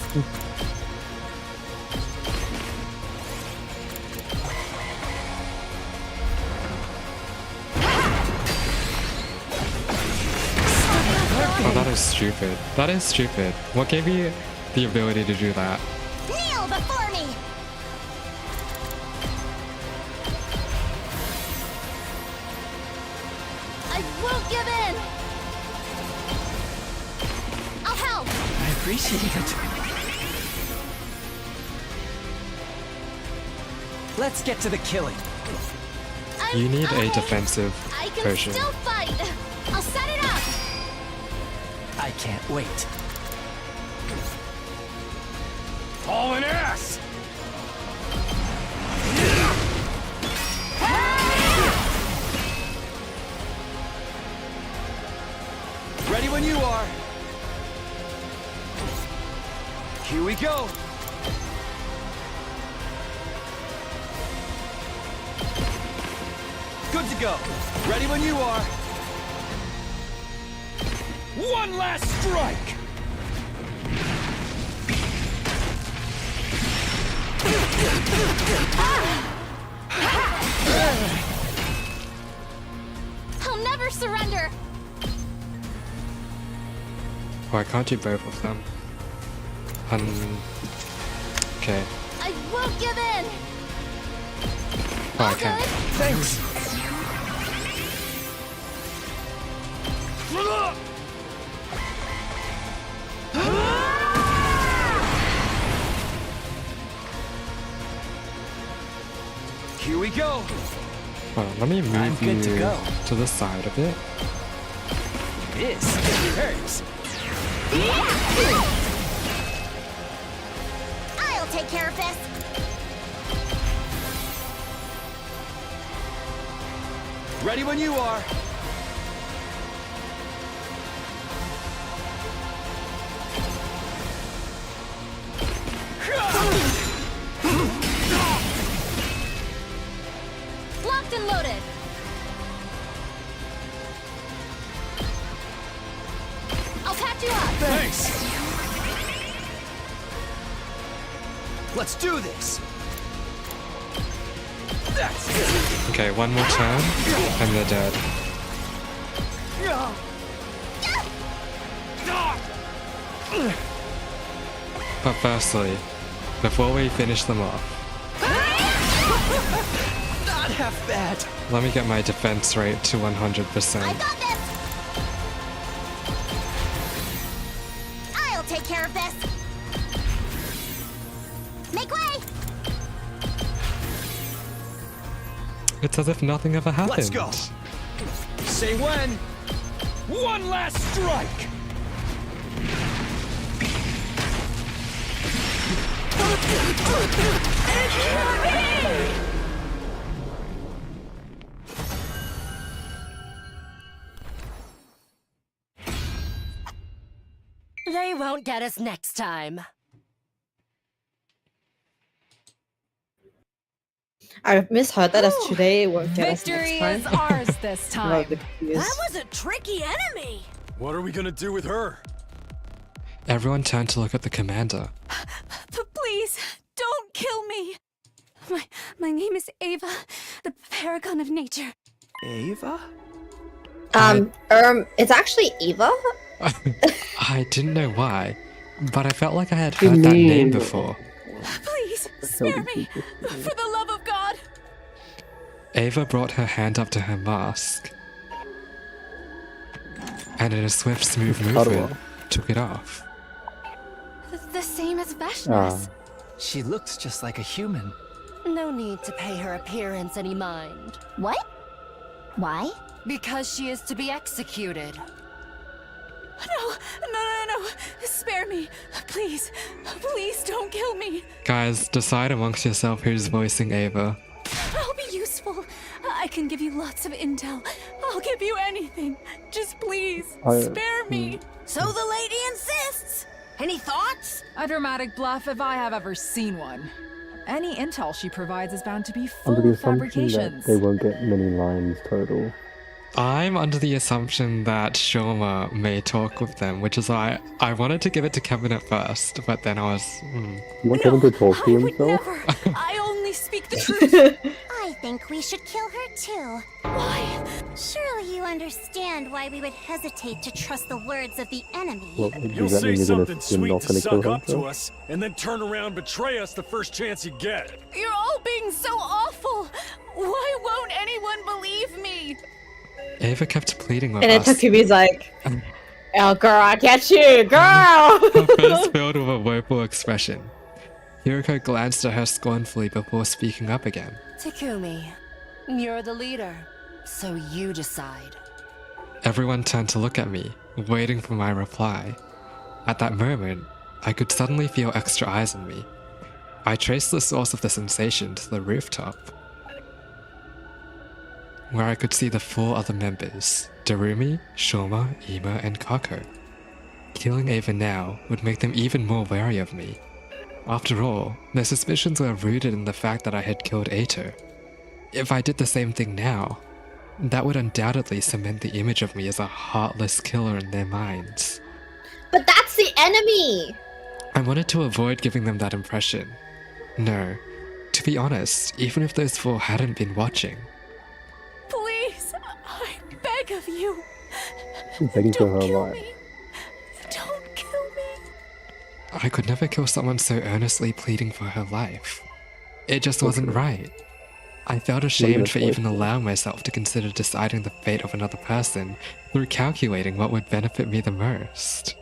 Speaker 1: Oh, that is stupid. That is stupid. What gave you the ability to do that?
Speaker 3: Kneel before me.
Speaker 14: I won't give in! I'll help!
Speaker 12: I appreciate it. Let's get to the killing.
Speaker 1: You need a defensive
Speaker 14: I can
Speaker 1: version.
Speaker 14: still fight! I'll set it up!
Speaker 12: I can't wait.
Speaker 4: Hauling ass!
Speaker 12: Ready when you are. Here we go. Good to go. Ready when you are.
Speaker 4: One last strike!
Speaker 14: I'll never surrender!
Speaker 1: Why can't you both of them? Okay.
Speaker 14: I won't give in!
Speaker 1: Oh, I can.
Speaker 12: Thanks. Here we go.
Speaker 1: Hold on, let me
Speaker 12: I'm
Speaker 1: move
Speaker 12: good
Speaker 1: you
Speaker 12: to go.
Speaker 1: to the side of it.
Speaker 12: This hurts.
Speaker 3: I'll take care of this.
Speaker 12: Ready when you are.
Speaker 14: Locked and loaded! I'll patch you up!
Speaker 12: Thanks. Let's do this. That's it.
Speaker 1: Okay, one more turn, and they're dead. But firstly, before we finish them off,
Speaker 12: Not half bad.
Speaker 1: let me get my defense rate to 100%.
Speaker 3: I got this. I'll take care of this. Make way.
Speaker 1: It's as if nothing ever happened.
Speaker 12: Let's go. Say when.
Speaker 4: One last strike!
Speaker 14: They won't get us next time.
Speaker 6: I misheard that as today won't get us
Speaker 15: Victory
Speaker 6: next
Speaker 15: is
Speaker 6: time.
Speaker 15: ours this time.
Speaker 14: That was a tricky enemy!
Speaker 4: What are we gonna do with her?
Speaker 1: Everyone turned to look at the commander.
Speaker 15: Please, don't kill me. My name is Ava, the paragon of nature.
Speaker 12: Ava?
Speaker 9: It's actually Eva.
Speaker 1: I didn't know why, but I felt like I had heard that name before.
Speaker 15: Please, spare me, for the love of God.
Speaker 1: Ava brought her hand up to her mask, and in a swift, smooth movement, took it off.
Speaker 14: The same as Veshnas.
Speaker 12: She looks just like a human.
Speaker 14: No need to pay her appearance any mind.
Speaker 3: What? Why?
Speaker 14: Because she is to be executed.
Speaker 15: No. Spare me. Please don't kill me.
Speaker 1: Guys, decide amongst yourself who's voicing Ava.
Speaker 15: I'll be useful. I can give you lots of intel. I'll give you anything. Just please, spare me.
Speaker 14: So the lady insists. Any thoughts?
Speaker 15: A dramatic bluff if I have ever seen one. Any intel she provides is bound to be
Speaker 8: Under
Speaker 15: full
Speaker 8: the
Speaker 15: of
Speaker 8: assumption
Speaker 15: fabrications.
Speaker 8: that they won't get many lines total.
Speaker 1: I'm under the assumption that Shoma may talk with them, which is why I wanted to give it to Kevin at first, but then I was...
Speaker 8: You want Kevin to talk to himself?
Speaker 15: I only speak the truth.
Speaker 3: I think we should kill her too.
Speaker 15: Why?
Speaker 3: Surely you understand why we would hesitate to trust the words of the enemy.
Speaker 8: Well,
Speaker 4: You'll
Speaker 8: does that
Speaker 4: say
Speaker 8: mean you're
Speaker 4: something
Speaker 8: not
Speaker 4: sweet to
Speaker 8: gonna kill
Speaker 4: suck
Speaker 8: her?
Speaker 4: up to us, and then turn around and betray us the first chance you get.
Speaker 15: You're all being so awful. Why won't anyone believe me?
Speaker 1: Ava kept pleading with
Speaker 6: And then
Speaker 1: us.
Speaker 6: Takumi's like, "Oh, girl, I get you, girl."
Speaker 1: Her face filled with a woeful expression. Hiroko glanced at her scornfully before speaking up again.
Speaker 14: Takumi, you're the leader, so you decide.
Speaker 1: Everyone turned to look at me, waiting for my reply. At that moment, I could suddenly feel extra eyes on me. I traced the source of the sensation to the rooftop, where I could see the 4 other members, Darumi, Shoma, Ima, and Kako. Killing Ava now would make them even more wary of me. After all, their suspicions were rooted in the fact that I had killed Ato. If I did the same thing now, that would undoubtedly cement the image of me as a heartless killer in their minds.
Speaker 6: But that's the enemy!
Speaker 1: I wanted to avoid giving them that impression. No, to be honest, even if those 4 hadn't been watching,
Speaker 15: Please, I beg of you.
Speaker 8: She's begging for her life.
Speaker 15: Don't kill me.
Speaker 1: I could never kill someone so earnestly pleading for her life. It just wasn't right. I felt ashamed for even allowing myself to consider deciding the fate of another person through calculating what would benefit me the most.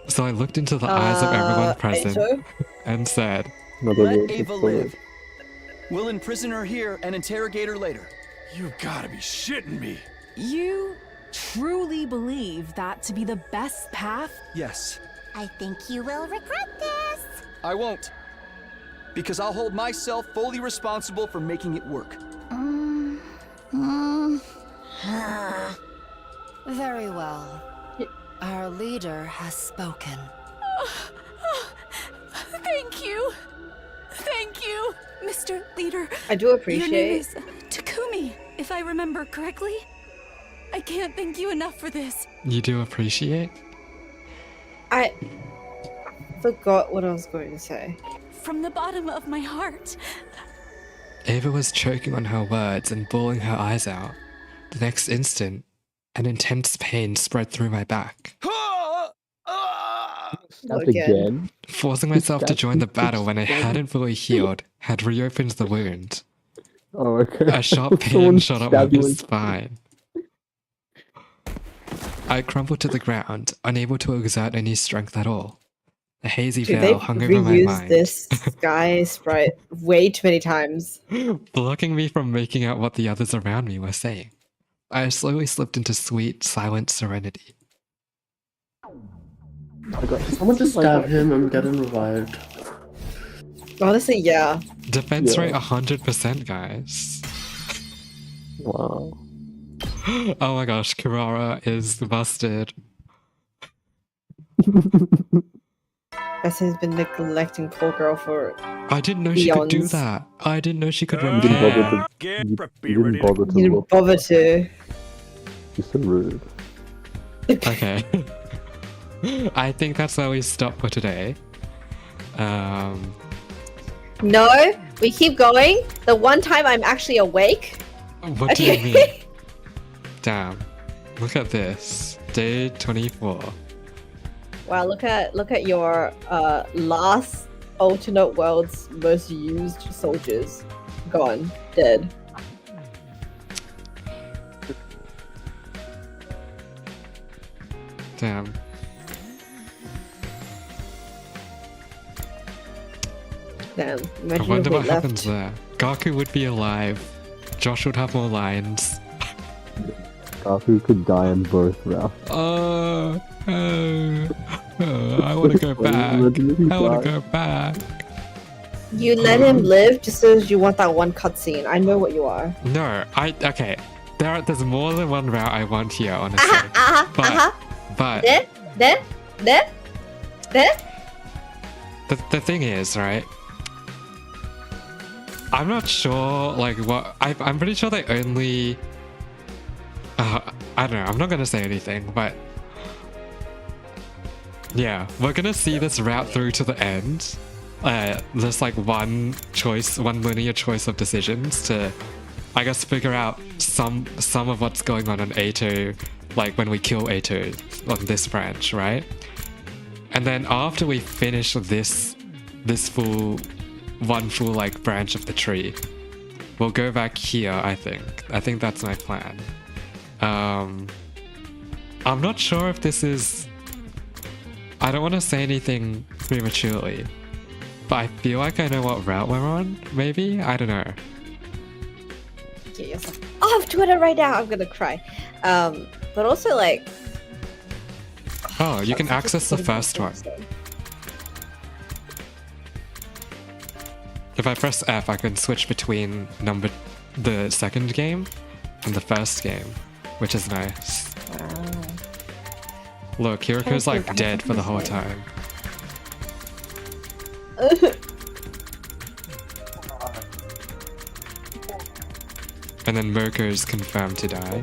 Speaker 1: So I looked into the eyes of everyone present
Speaker 6: Ato?
Speaker 1: and said,
Speaker 12: Let Ava live. We'll imprison her here and interrogate her later.
Speaker 4: You gotta be shitting me.
Speaker 15: You truly believe that to be the best path?
Speaker 12: Yes,
Speaker 3: I think you will regret this.
Speaker 12: I won't. Because I'll hold myself fully responsible for making it work.
Speaker 14: Very well. Our leader has spoken.
Speaker 15: Thank you. Thank you, Mr. Leader.
Speaker 6: I do
Speaker 15: Your name
Speaker 6: appreciate.
Speaker 15: is Takumi, if I remember correctly. I can't thank you enough for this.
Speaker 1: You do appreciate?
Speaker 6: I forgot what I was going to say.
Speaker 15: From the bottom of my heart.
Speaker 1: Ava was choking on her words and bawling her eyes out. The next instant, an intense pain spread through my back.
Speaker 8: Stabbed again.
Speaker 1: Forcing myself to join the battle when I hadn't fully healed had reopened the wound.
Speaker 8: Oh, okay.
Speaker 1: A sharp pain
Speaker 8: Someone
Speaker 1: shot up my
Speaker 8: stabbed you in-
Speaker 1: spine. I crumpled to the ground, unable to exert any strength at all. A hazy
Speaker 6: Dude,
Speaker 1: veil
Speaker 6: they've
Speaker 1: hung over my
Speaker 6: reused
Speaker 1: mind,
Speaker 6: this sky sprite way too many times.
Speaker 1: blocking me from making out what the others around me were saying. I slowly slipped into sweet, silent serenity.
Speaker 7: Someone just stab him, I'm getting revived.
Speaker 6: Honestly, yeah.
Speaker 1: Defense
Speaker 7: Yeah.
Speaker 1: rate 100%, guys.
Speaker 8: Wow.
Speaker 1: Oh my gosh, Kirara is busted.
Speaker 6: Bessie has been neglecting poor girl for
Speaker 1: I didn't know she could do
Speaker 6: eons.
Speaker 1: that. I didn't know she could
Speaker 8: You didn't bother
Speaker 1: repair.
Speaker 8: to. You didn't bother to
Speaker 6: You didn't
Speaker 8: look.
Speaker 6: bother to.
Speaker 8: You're so rude.
Speaker 1: Okay. I think that's where we stop for today.
Speaker 6: No, we keep going. The one time I'm actually awake.
Speaker 1: What do you mean? Damn. Look at this. Day 24.
Speaker 6: Wow, look at your last alternate world's most used soldiers. Gone. Dead.
Speaker 1: Damn.
Speaker 6: Damn.
Speaker 1: I
Speaker 6: Imagine
Speaker 1: wonder
Speaker 6: if we
Speaker 1: what
Speaker 6: left.
Speaker 1: happens there. Gaku would be alive. Josh would have more lines.
Speaker 8: Gaku could die in both rounds.
Speaker 1: I want to go back. I want to go back.
Speaker 6: You let him live just as you want that one cutscene. I know what you are.
Speaker 1: No, okay. There's more than one route I want here, honestly. But
Speaker 6: There.
Speaker 1: the thing is, right? I'm not sure, like, what... I'm pretty sure they only... I don't know, I'm not gonna say anything, but... Yeah, we're gonna see this route through to the end. There's like one linear choice of decisions to, I guess, figure out some of what's going on Ato, like when we kill Ato on this branch, right? And then after we finish this full like branch of the tree, we'll go back here. I think that's my plan. I'm not sure if this is... I don't want to say anything prematurely, but I feel like I know what route we're on, maybe? I don't know.
Speaker 9: Get yourself off Twitter right now. I'm gonna cry. But also like.
Speaker 1: Oh, you can access the first one. If I press F, I can switch between the second game and the first game, which is nice.
Speaker 9: Wow.
Speaker 1: Look, Hiriko's like dead for the whole time. And then Moko's confirmed to die.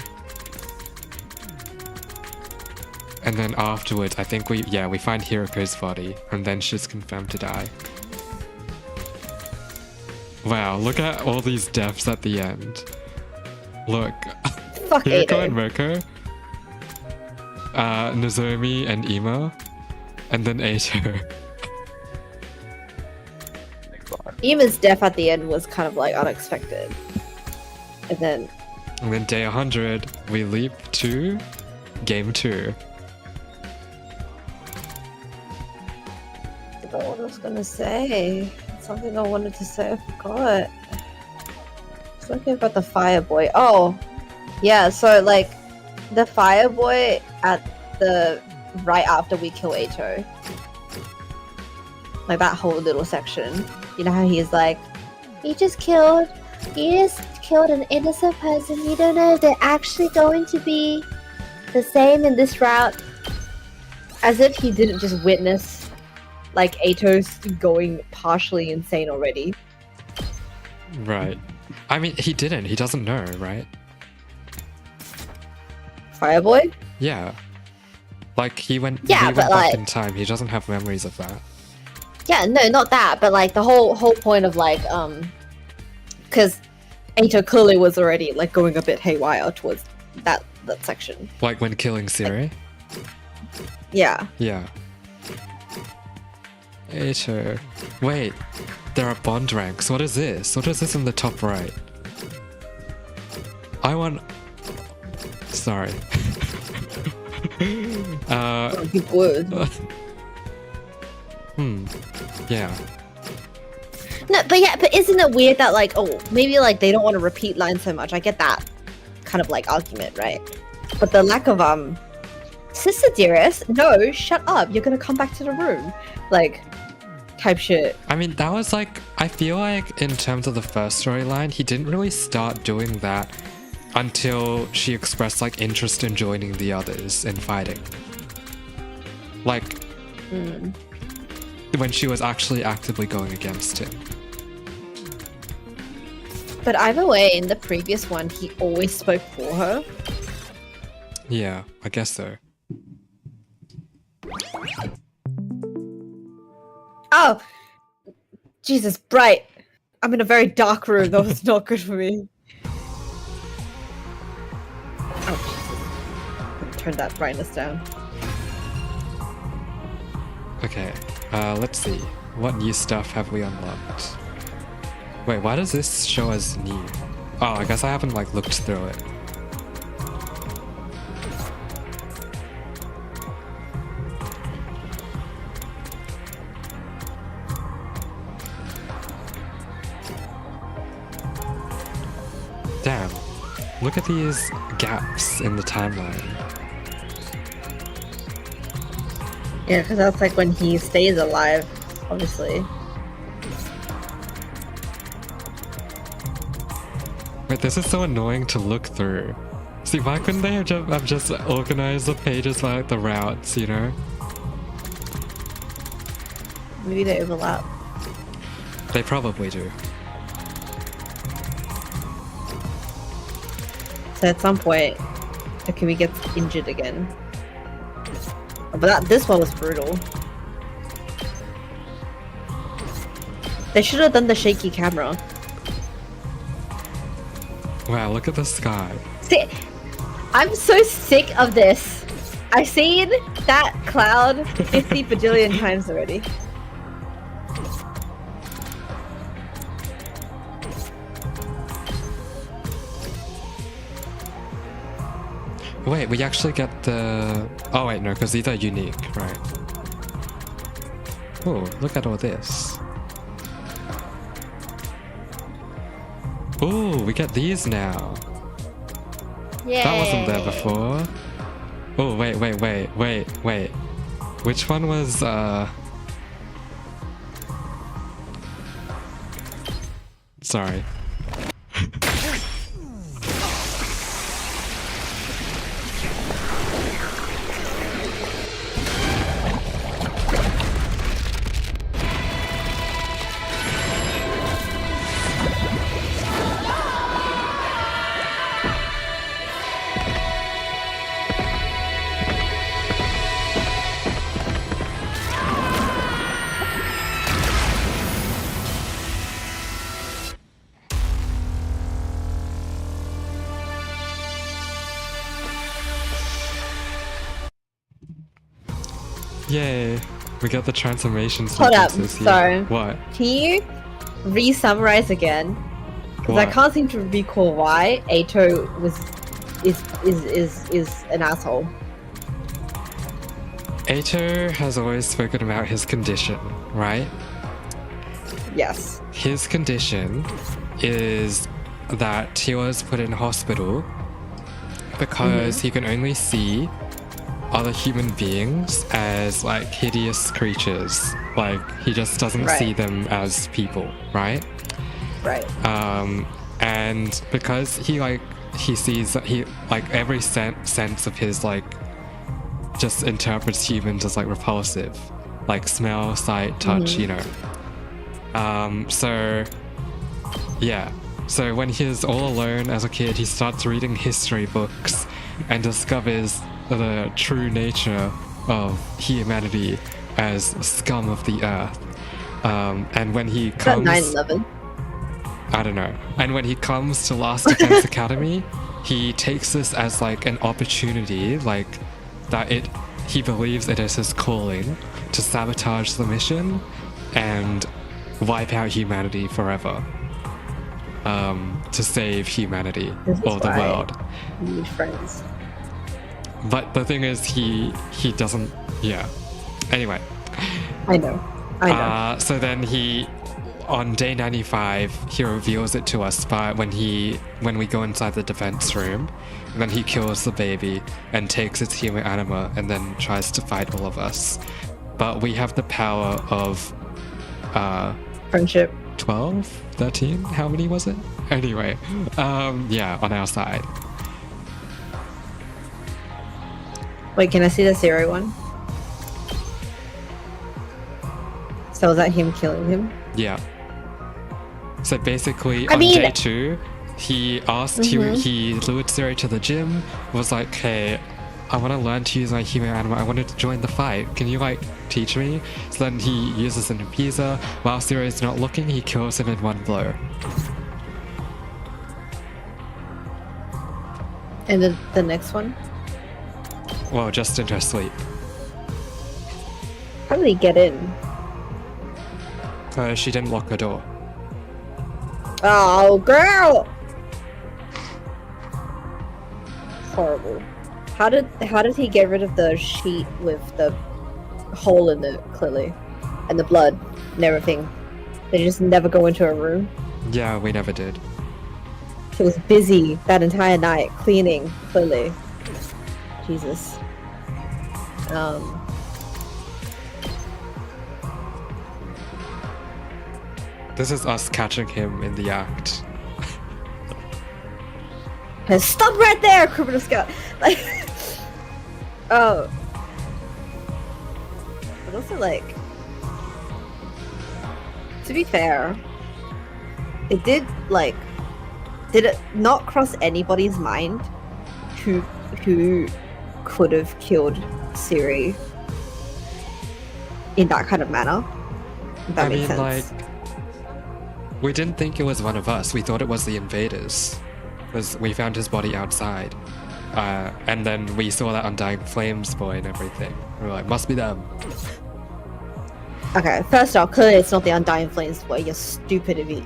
Speaker 1: And then afterwards, I think we find Hiriko's body, and then she's confirmed to die. Wow, look at all these deaths at the end. Look.
Speaker 9: Fuck
Speaker 1: Hiriko and Moko. Nozomi and Imo. And then Eito.
Speaker 9: Ima's death at the end was kind of like unexpected. And then
Speaker 1: day 100, we leap to game 2.
Speaker 9: I forgot what I was gonna say. Something I wanted to say, I forgot. I was looking about the Fireboy. Oh, yeah. So like, the Fireboy at the right after we kill Eito, like that whole little section. You know how he's like, you just killed an innocent person. You don't know if they're actually going to be the same in this route. As if he didn't just witness, like, Eito's going partially insane already.
Speaker 1: Right. I mean, he didn't. He doesn't know, right?
Speaker 9: Fireboy?
Speaker 1: Yeah. Like, he went
Speaker 9: but
Speaker 1: back
Speaker 9: like,
Speaker 1: in time. He doesn't have memories of that.
Speaker 9: Yeah, no, not that, but like the whole point of like, because Eito clearly was already like going a bit haywire towards that section.
Speaker 1: Like when killing Siri?
Speaker 9: Yeah.
Speaker 1: Yeah. Eito. Wait, there are bond ranks. What is this? What is this in the top right? I want... Sorry.
Speaker 9: You would.
Speaker 1: Yeah.
Speaker 9: No, but isn't it weird that like, oh, maybe like they don't want to repeat lines so much? I get that kind of like argument, right? But the lack of Sister Dearest, no, shut up. You're gonna come back to the room, like, type shit.
Speaker 1: I mean, that was like, I feel like in terms of the first storyline, he didn't really start doing that until she expressed like interest in joining the others in fighting. Like, when she was actually actively going against him.
Speaker 9: But either way, in the previous one, he always spoke for her.
Speaker 1: Yeah, I guess so.
Speaker 9: Oh! Jesus, bright. I'm in a very dark room. That was not good for me. Oh, Jesus. Turn that brightness down.
Speaker 1: Okay, let's see. What new stuff have we unlocked? Wait, why does this show as new? Oh, I guess I haven't like looked through it. Damn, look at these gaps in the timeline.
Speaker 9: Yeah, because that's like when he stays alive, obviously.
Speaker 1: Wait, this is so annoying to look through. See, why couldn't they have just organized the pages by like the routes, you know?
Speaker 9: Maybe they overlap.
Speaker 1: They probably do.
Speaker 9: So at some point, Takumi gets injured again. But this one was brutal. They should have done the shaky camera.
Speaker 1: Wow, look at the sky.
Speaker 9: See, I'm so sick of this. I've seen that cloud 50 bajillion times already.
Speaker 1: Wait, we actually get the... Oh wait, no, because these are unique, right? Oh, look at all this. Oh, we get these now. That wasn't there before. Oh, wait. Which one was, Sorry. Yay, we got the transformation
Speaker 6: Hold up,
Speaker 1: sequences here.
Speaker 6: sorry.
Speaker 1: What?
Speaker 6: Can you re-summarize again? Because I
Speaker 1: What?
Speaker 6: can't seem to recall why Ato is an asshole.
Speaker 1: Ato has always spoken about his condition, right?
Speaker 6: Yes.
Speaker 1: His condition is that he was put in hospital because he can only see other human beings as like hideous creatures. Like he just doesn't see them as people, right?
Speaker 6: Right.
Speaker 1: And because he sees every sense of his like just interprets humans as like repulsive, like smell, sight, touch, you know. So yeah. So when he's all alone as a kid, he starts reading history books and discovers the true nature of humanity as scum of the earth. And when he comes...
Speaker 6: 9/11.
Speaker 1: I don't know. And when he comes to Last Defense Academy, he takes this as like an opportunity, like that he believes it is his calling to sabotage the mission and wipe out humanity forever. To save humanity or the world.
Speaker 6: We need friends.
Speaker 1: But the thing is, he doesn't. Yeah. Anyway.
Speaker 6: I know.
Speaker 1: So then on day 95, he reveals it to us when we go inside the defense room, and then he kills the baby and takes its human anima and then tries to fight all of us. But we have the power of
Speaker 6: friendship.
Speaker 1: 12, 13, how many was it? Anyway, yeah, on our side.
Speaker 6: Wait, can I see the Zero one? So was that him killing him?
Speaker 1: Yeah. So basically,
Speaker 6: I
Speaker 1: on
Speaker 6: mean-
Speaker 1: day 2, he asked, he lured Zero to the gym, was like, hey, I want to learn to use my human anima, I wanted to join the fight, can you like teach me? So then he uses an Ibiza, while Zero is not looking, he kills him in one blow.
Speaker 6: And the next one?
Speaker 1: Well, just in her sleep.
Speaker 6: How did he get in?
Speaker 1: She didn't lock her door.
Speaker 6: Oh, girl! Horrible. How did he get rid of the sheet with the hole in it, clearly? And the blood and everything? Did he just never go into a room?
Speaker 1: Yeah, we never did.
Speaker 6: He was busy that entire night cleaning, clearly. Jesus.
Speaker 1: This is us catching him in the act.
Speaker 6: Stop right there, Criminal Scout! Like, oh. But also, like, to be fair, did it not cross anybody's mind who could have killed Siri in that kind of manner? If that makes sense.
Speaker 1: We didn't think it was one of us. We thought it was the invaders. Because we found his body outside. And then we saw that Undying Flames boy and everything. We were like, must be them.
Speaker 6: Okay, first off, clearly it's not the Undying Flames boy. You're stupid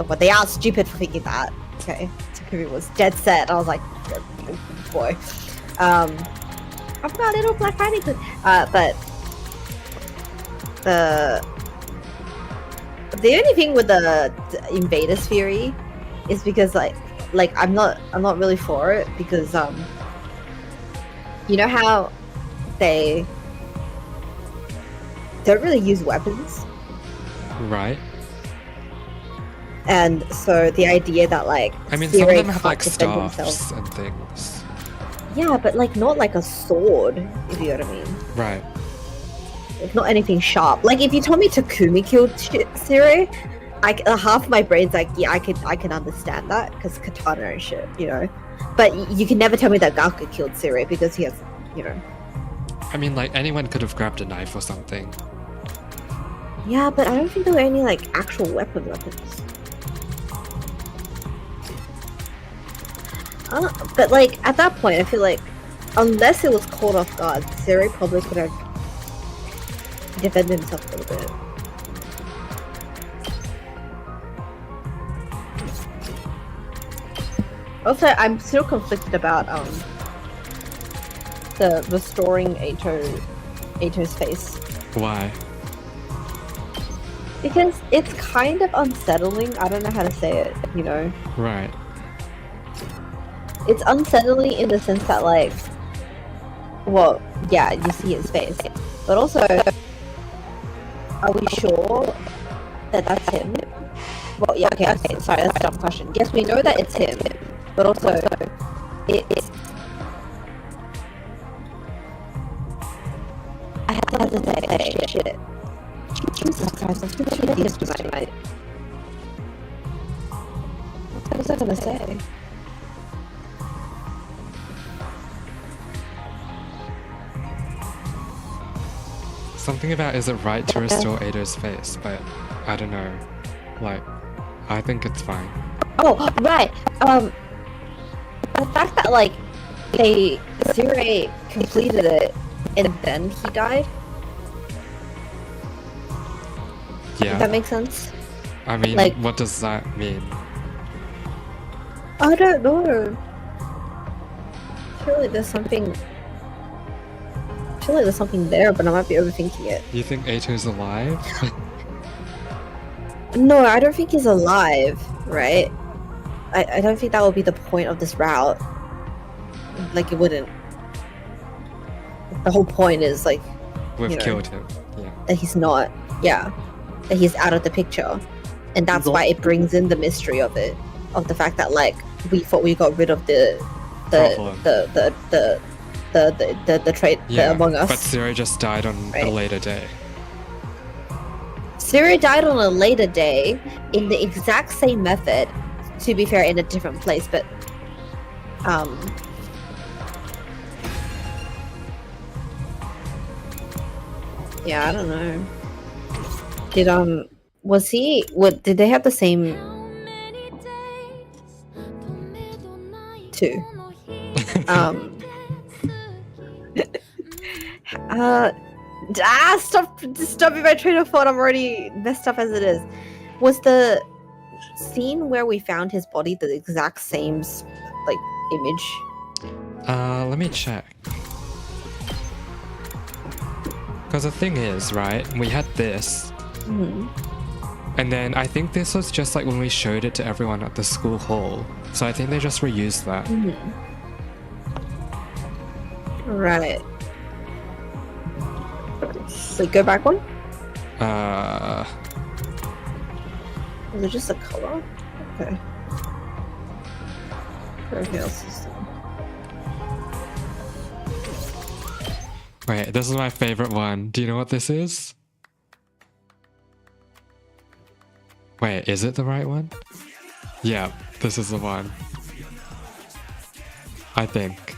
Speaker 6: but they are stupid for thinking that. Okay, Takumi was dead set. I was like, boy.
Speaker 9: I've got a little Black Friday good. But the only thing with the Invaders theory is because like I'm not really for it because you know how they don't really use weapons,
Speaker 1: Right.
Speaker 9: and so the idea that like
Speaker 1: I mean, some of
Speaker 9: Siri
Speaker 1: them have
Speaker 9: can't
Speaker 1: like
Speaker 9: defend
Speaker 1: staffs
Speaker 9: himself-
Speaker 1: and things.
Speaker 9: Yeah, but like not like a sword, if you know what I mean.
Speaker 1: Right.
Speaker 9: It's not anything sharp. Like if you told me Takumi killed Siri, half my brain's like, yeah, I can understand that because katana and shit, you know. But you can never tell me that Gaku killed Siri because he has, you know.
Speaker 1: I mean, like, anyone could have grabbed a knife or something.
Speaker 9: Yeah, but I don't think there were any like actual weapons. But like at that point, I feel like unless it was caught off guard, Siri probably could have defended himself a little bit. Also, I'm still conflicted about the restoring Ato's face.
Speaker 1: Why?
Speaker 9: Because it's kind of unsettling. I don't know how to say it, you know.
Speaker 1: Right.
Speaker 9: It's unsettling in the sense that, like, well, yeah, you see his face, but also, are we sure that that's him? Well, yeah, okay, sorry, that's a dumb question. Yes, we know that it's him, but also, it's. I have to say, shit. Jesus Christ, I'm pretty sure this tonight. What was I gonna say?
Speaker 1: Something about is it right to restore Ato's face, but I don't know. Like, I think it's fine.
Speaker 9: Oh, right. The fact that like Siri completed it and then he died.
Speaker 1: Yeah.
Speaker 9: Does that make sense?
Speaker 1: I mean,
Speaker 9: like-
Speaker 1: what does that mean?
Speaker 9: I don't know. I feel like there's something. I feel like there's something there, but I might be overthinking it.
Speaker 1: You think Ato's alive?
Speaker 9: No, I don't think he's alive, right? I don't think that would be the point of this route. Like, it wouldn't. The whole point is, like,
Speaker 1: We've
Speaker 9: you know,
Speaker 1: killed him. Yeah.
Speaker 9: that he's not, yeah, that he's out of the picture. And that's why it brings in the mystery of it, of the fact that, like, we thought we got rid of the trait,
Speaker 1: Yeah.
Speaker 9: the Among Us.
Speaker 1: But Siri just died on a
Speaker 9: Right.
Speaker 1: later day.
Speaker 9: Siri died on a later day in the exact same method, to be fair, in a different place, but yeah, I don't know. Did they have the same two? Stop me my train of thought. I'm already messed up as it is. Was the scene where we found his body the exact same like image?
Speaker 1: Let me check. Because the thing is, right, we had this,
Speaker 9: Mhm.
Speaker 1: and then I think this was just like when we showed it to everyone at the school hall. So I think they just reused that.
Speaker 9: Right. Wait, go back one? Was it just a color? Okay. Everything else is
Speaker 1: Wait, this is my favorite one. Do you know what this is? Wait, is it the right one? Yeah, this is the one. I think.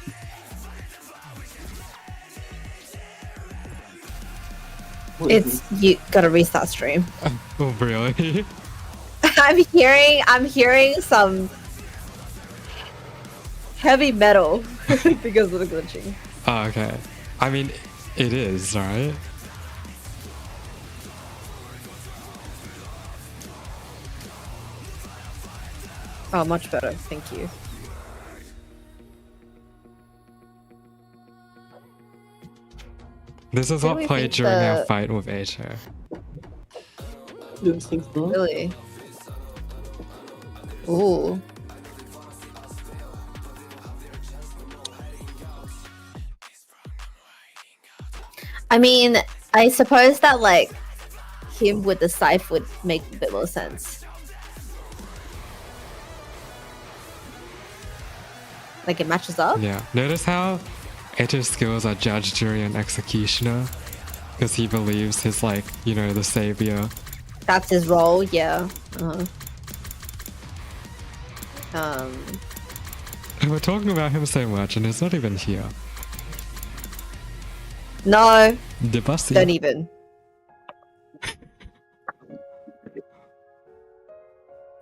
Speaker 9: It's you gotta restart stream.
Speaker 1: Oh, really?
Speaker 9: I'm hearing some heavy metal because of the glitching.
Speaker 1: Oh, okay. I mean, it is, right?
Speaker 9: Oh, much better. Thank you.
Speaker 1: This is
Speaker 9: Who do
Speaker 1: what
Speaker 9: we
Speaker 1: played
Speaker 9: think
Speaker 1: during our
Speaker 9: the-
Speaker 1: fight with Ato.
Speaker 7: Didn't think so.
Speaker 9: Really? Ooh. I mean, I suppose that like him with the scythe would make a bit more sense. Like it matches up.
Speaker 1: Yeah. Notice how Ato's skills are judged during an executioner? Because he believes he's like, you know, the savior.
Speaker 9: That's his role, yeah.
Speaker 1: And we're talking about him so much and he's not even here.
Speaker 9: No,
Speaker 1: The bussy.
Speaker 9: don't even.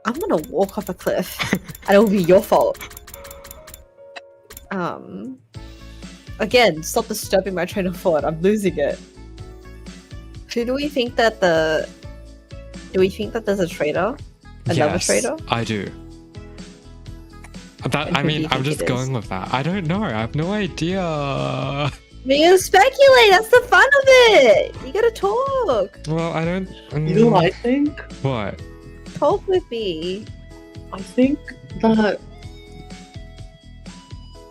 Speaker 9: I'm gonna walk off a cliff, and it'll be your fault. Again, stop disturbing my train of thought. I'm losing it. Who do we think that the? Do we think that there's a traitor? Another
Speaker 1: Yes,
Speaker 9: traitor?
Speaker 1: I do. That
Speaker 9: And
Speaker 1: I
Speaker 9: who do you
Speaker 1: mean, I'm
Speaker 9: think
Speaker 1: just
Speaker 9: it is?
Speaker 1: going with that. I don't know. I have no idea.
Speaker 9: We can speculate. That's the fun of it. You gotta talk.
Speaker 1: Well, I don't.
Speaker 7: You know what I think?
Speaker 1: What?
Speaker 9: Talk with me.
Speaker 7: I think that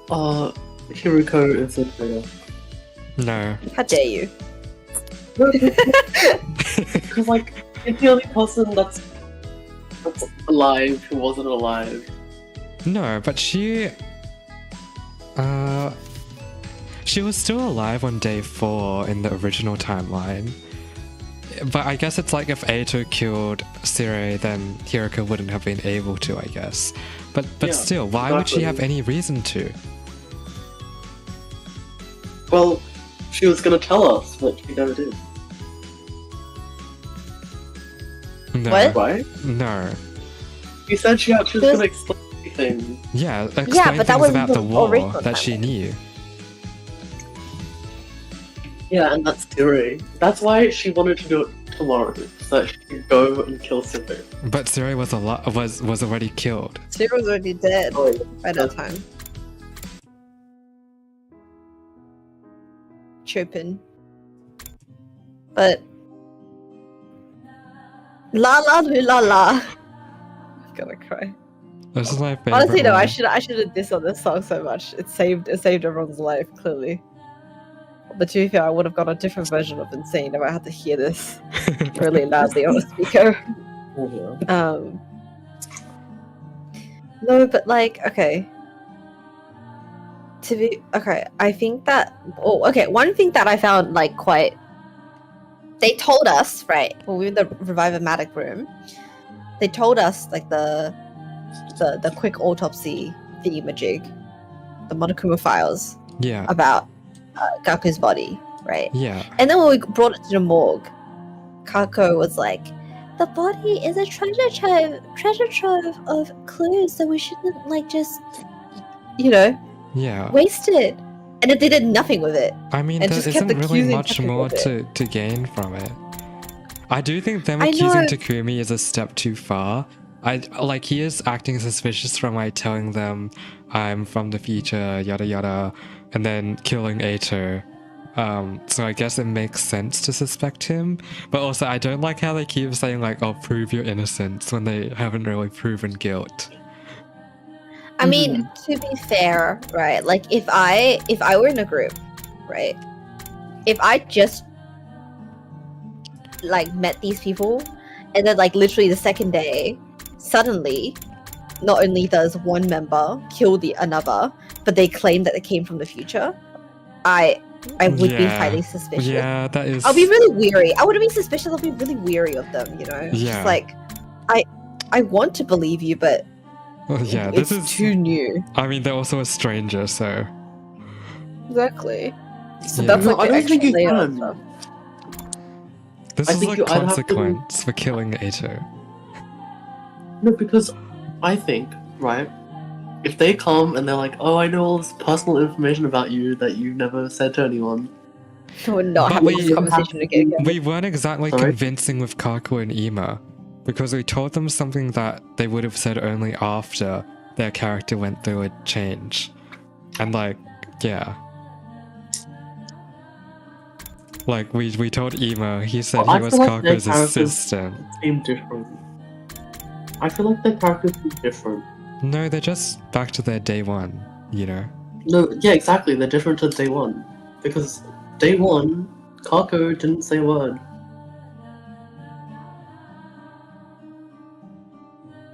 Speaker 7: Hiriko is a traitor.
Speaker 1: No.
Speaker 9: How dare you?
Speaker 7: Because like it's the only person that's alive who wasn't alive.
Speaker 1: No, but she was still alive on day 4 in the original timeline. But I guess it's like if Ato killed Sire, then Hiriko wouldn't have been able to, I guess. But
Speaker 7: Yeah,
Speaker 1: still, why would she have
Speaker 7: exactly.
Speaker 1: any reason to?
Speaker 7: Well, she was gonna tell us, but she never did.
Speaker 1: No.
Speaker 9: What?
Speaker 7: Right?
Speaker 1: No.
Speaker 7: You said she was gonna explain everything.
Speaker 1: Yeah, explain
Speaker 9: but that
Speaker 1: things
Speaker 9: was
Speaker 1: about
Speaker 9: the
Speaker 1: the war
Speaker 9: original
Speaker 1: that she knew.
Speaker 7: Yeah, and that's Siri. That's why she wanted to do it tomorrow, so that she could go and kill Siri.
Speaker 1: But Siri was was already killed.
Speaker 9: Cyril's already dead
Speaker 7: Oh,
Speaker 9: by that time. Chirping. But la la la la. I'm gonna cry.
Speaker 1: This is my favorite.
Speaker 9: Honestly, no,
Speaker 1: one.
Speaker 9: I should have dissed on this song so much. It saved everyone's life clearly. But to be fair, I would have got a different version of Insane if I had to hear this really loudly on a speaker. No, but like, okay. I think that. Oh, okay. One thing that I found like quite. They told us, right, when we were in the Revive-O-Matic room, they told us like the quick autopsy thingamajig, the Monokuma files
Speaker 1: Yeah.
Speaker 9: about Gaku's body, right?
Speaker 1: Yeah.
Speaker 9: And then when we brought it to the morgue, Kako was like, "The body is a treasure trove of clues, so we shouldn't like just,
Speaker 1: Yeah.
Speaker 9: waste it." And they did nothing with it.
Speaker 1: I mean,
Speaker 9: and
Speaker 1: there
Speaker 9: just kept
Speaker 1: isn't really
Speaker 9: accusing
Speaker 1: much
Speaker 9: Takumi
Speaker 1: more
Speaker 9: of it.
Speaker 1: to gain from it. I do think them
Speaker 9: I
Speaker 1: accusing
Speaker 9: know.
Speaker 1: Takumi is a step too far. He is acting suspicious from like telling them I'm from the future, yada yada, and then killing Ato. So I guess it makes sense to suspect him. But also I don't like how they keep saying like, "Oh, prove your innocence," when they haven't really proven guilt.
Speaker 9: I mean, to be fair, right? Like if I were in a group, right? If I just like met these people and then like literally the second day, suddenly not only does one member kill the another, but they claim that they came from the future, I would be
Speaker 1: Yeah.
Speaker 9: highly suspicious.
Speaker 1: Yeah, that is.
Speaker 9: I'll be really weary. I wouldn't be suspicious, I'll be really weary of them, you know?
Speaker 1: Yeah.
Speaker 9: Just like I want to believe you, but
Speaker 1: Well, yeah, this
Speaker 9: it's
Speaker 1: is
Speaker 9: too new.
Speaker 1: I mean, they're also a stranger, so
Speaker 9: Exactly. So
Speaker 1: Yeah.
Speaker 9: that's
Speaker 1: No,
Speaker 9: like
Speaker 7: I
Speaker 9: the
Speaker 7: don't think
Speaker 9: extra
Speaker 7: you
Speaker 9: layer of
Speaker 7: can.
Speaker 9: stuff.
Speaker 1: this
Speaker 7: I
Speaker 1: is
Speaker 7: think
Speaker 1: a
Speaker 7: you either have to-
Speaker 1: consequence for killing Ato.
Speaker 7: No, because I think, right, if they come and they're like, "Oh, I know all this personal information about you that you never said to anyone,"
Speaker 9: We're not
Speaker 1: But
Speaker 9: having
Speaker 1: we-
Speaker 9: this conversation again.
Speaker 1: We weren't exactly
Speaker 7: Sorry?
Speaker 1: convincing with Kaku and Ima, because we told them something that they would have said only after their character went through a change. And like, yeah. Like, we told Emo, he said
Speaker 7: I
Speaker 1: he was
Speaker 7: feel like their
Speaker 1: Kako's
Speaker 7: characters
Speaker 1: assistant.
Speaker 7: seem different. I feel like their characters seem different.
Speaker 1: No, they're just back to their day one, you know?
Speaker 7: No, yeah, exactly. They're different to day one. Because day one, Kako didn't say a word.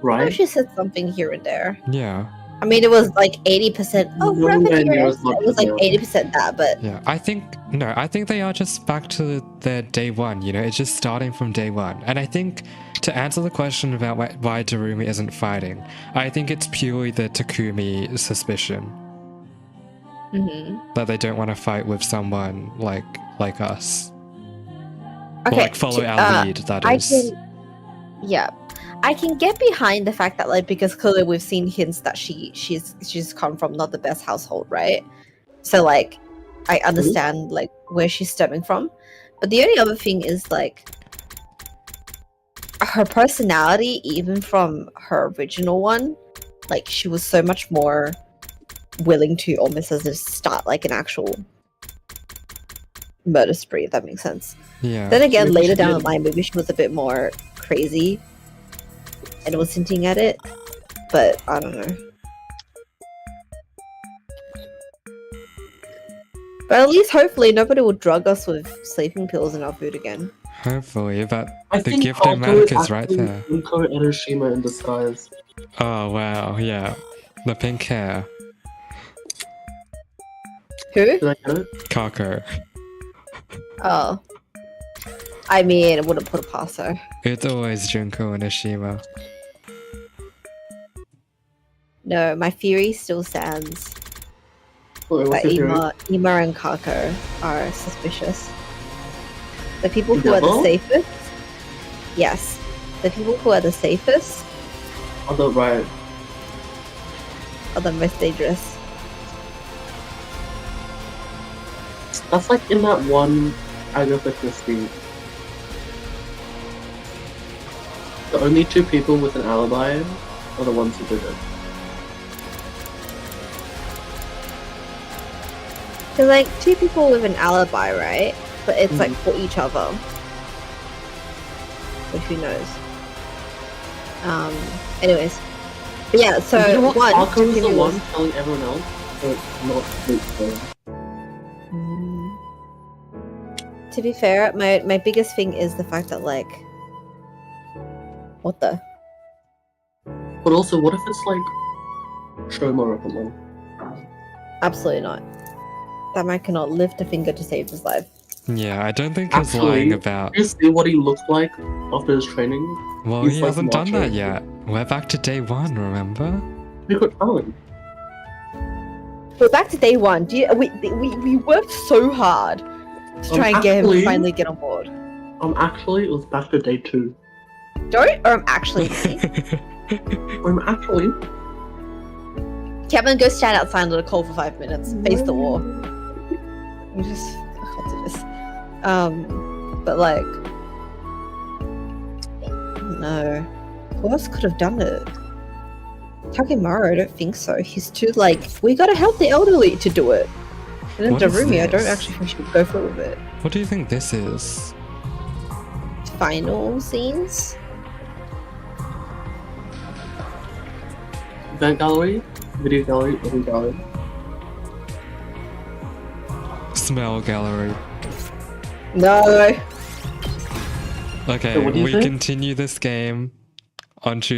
Speaker 9: Oh,
Speaker 7: Right?
Speaker 9: she said something here and there.
Speaker 1: Yeah.
Speaker 9: I mean, it was like 80%. Oh,
Speaker 7: Nowhere
Speaker 9: Rapid
Speaker 7: near
Speaker 9: Heroes.
Speaker 7: as much
Speaker 9: It was like
Speaker 7: as
Speaker 9: 80% that, but
Speaker 1: Yeah, I think they are just back to their day one, you know? It's just starting from day one. And I think, to answer the question about why Darumi isn't fighting, I think it's purely the Takumi suspicion. That they don't want to fight with someone like us. Or, like, follow our lead, that is.
Speaker 9: Yeah. I can get behind the fact that, like, because clearly we've seen hints that she's come from not the best household, right? So, like, I understand like where she's stemming from. But the only other thing is, like, her personality, even from her original one, like, she was so much more willing to almost as if start like an actual murder spree, if that makes sense.
Speaker 1: Yeah.
Speaker 9: Then again,
Speaker 7: Maybe
Speaker 9: later
Speaker 7: she
Speaker 9: down the
Speaker 7: did.
Speaker 9: line, maybe she was a bit more crazy and was hinting at it, but I don't know. But at least, hopefully, nobody will drug us with sleeping pills in our food again.
Speaker 1: Hopefully, but
Speaker 7: I
Speaker 1: the
Speaker 7: think
Speaker 1: gift
Speaker 7: Kako
Speaker 1: of magic
Speaker 7: is
Speaker 1: is right
Speaker 7: actually
Speaker 1: there.
Speaker 7: Junko Enoshima in disguise.
Speaker 1: Oh, wow, yeah. The pink hair.
Speaker 9: Who?
Speaker 7: Did I get it?
Speaker 1: Kako.
Speaker 9: Oh. I mean, I wouldn't put it past her.
Speaker 1: It's always Junko and Ishima.
Speaker 9: No, my theory still stands.
Speaker 7: Wait, what's
Speaker 9: That
Speaker 7: your theory?
Speaker 9: Ima and Kako are suspicious. The people who are the
Speaker 7: Together?
Speaker 9: safest, yes, the people who are the safest
Speaker 7: Oh, no, right.
Speaker 9: are the most dangerous.
Speaker 7: That's like in that one Agatha Christie. The only two people with an alibi are the ones who did it.
Speaker 9: So like two people with an alibi, right? But it's like for each other. Which who knows? Anyways. But yeah, so
Speaker 7: you know what?
Speaker 9: one
Speaker 7: Kako is the
Speaker 9: Takumi
Speaker 7: one
Speaker 9: was-
Speaker 7: telling everyone else, so it's not truthful.
Speaker 9: to be fair, my biggest thing is the fact that like what the
Speaker 7: But also, what if it's like Shoma or something?
Speaker 9: absolutely not. That man cannot lift a finger to save his life.
Speaker 1: Yeah, I don't think he's lying about...
Speaker 7: you see what he looks like after his training?
Speaker 1: Well,
Speaker 7: He's
Speaker 1: he
Speaker 7: like
Speaker 1: hasn't done
Speaker 7: macho.
Speaker 1: that yet. We're back to day one, remember?
Speaker 7: We could tell him.
Speaker 9: But back to day one. We worked so hard to try and get him to
Speaker 7: Actually-
Speaker 9: finally get on board.
Speaker 7: Actually, it was back to day 2.
Speaker 9: Don't, or I'm actually.
Speaker 7: Actually.
Speaker 9: Kevin, go stand outside and let a call for 5 minutes. Face the wall. I'm just I can't do this. But like, no, who else could have done it? Takemaru, I don't think so. He's too like, we gotta help the elderly to do it. And then
Speaker 1: What is
Speaker 9: Darumi, I don't
Speaker 1: this?
Speaker 9: actually think she would go through with it.
Speaker 1: What do you think this is?
Speaker 9: Final scenes.
Speaker 7: Event gallery, video gallery, audio gallery.
Speaker 1: Smell gallery.
Speaker 9: No.
Speaker 1: Okay,
Speaker 7: So what do you
Speaker 1: we
Speaker 7: think?
Speaker 1: continue this game on Tuesday.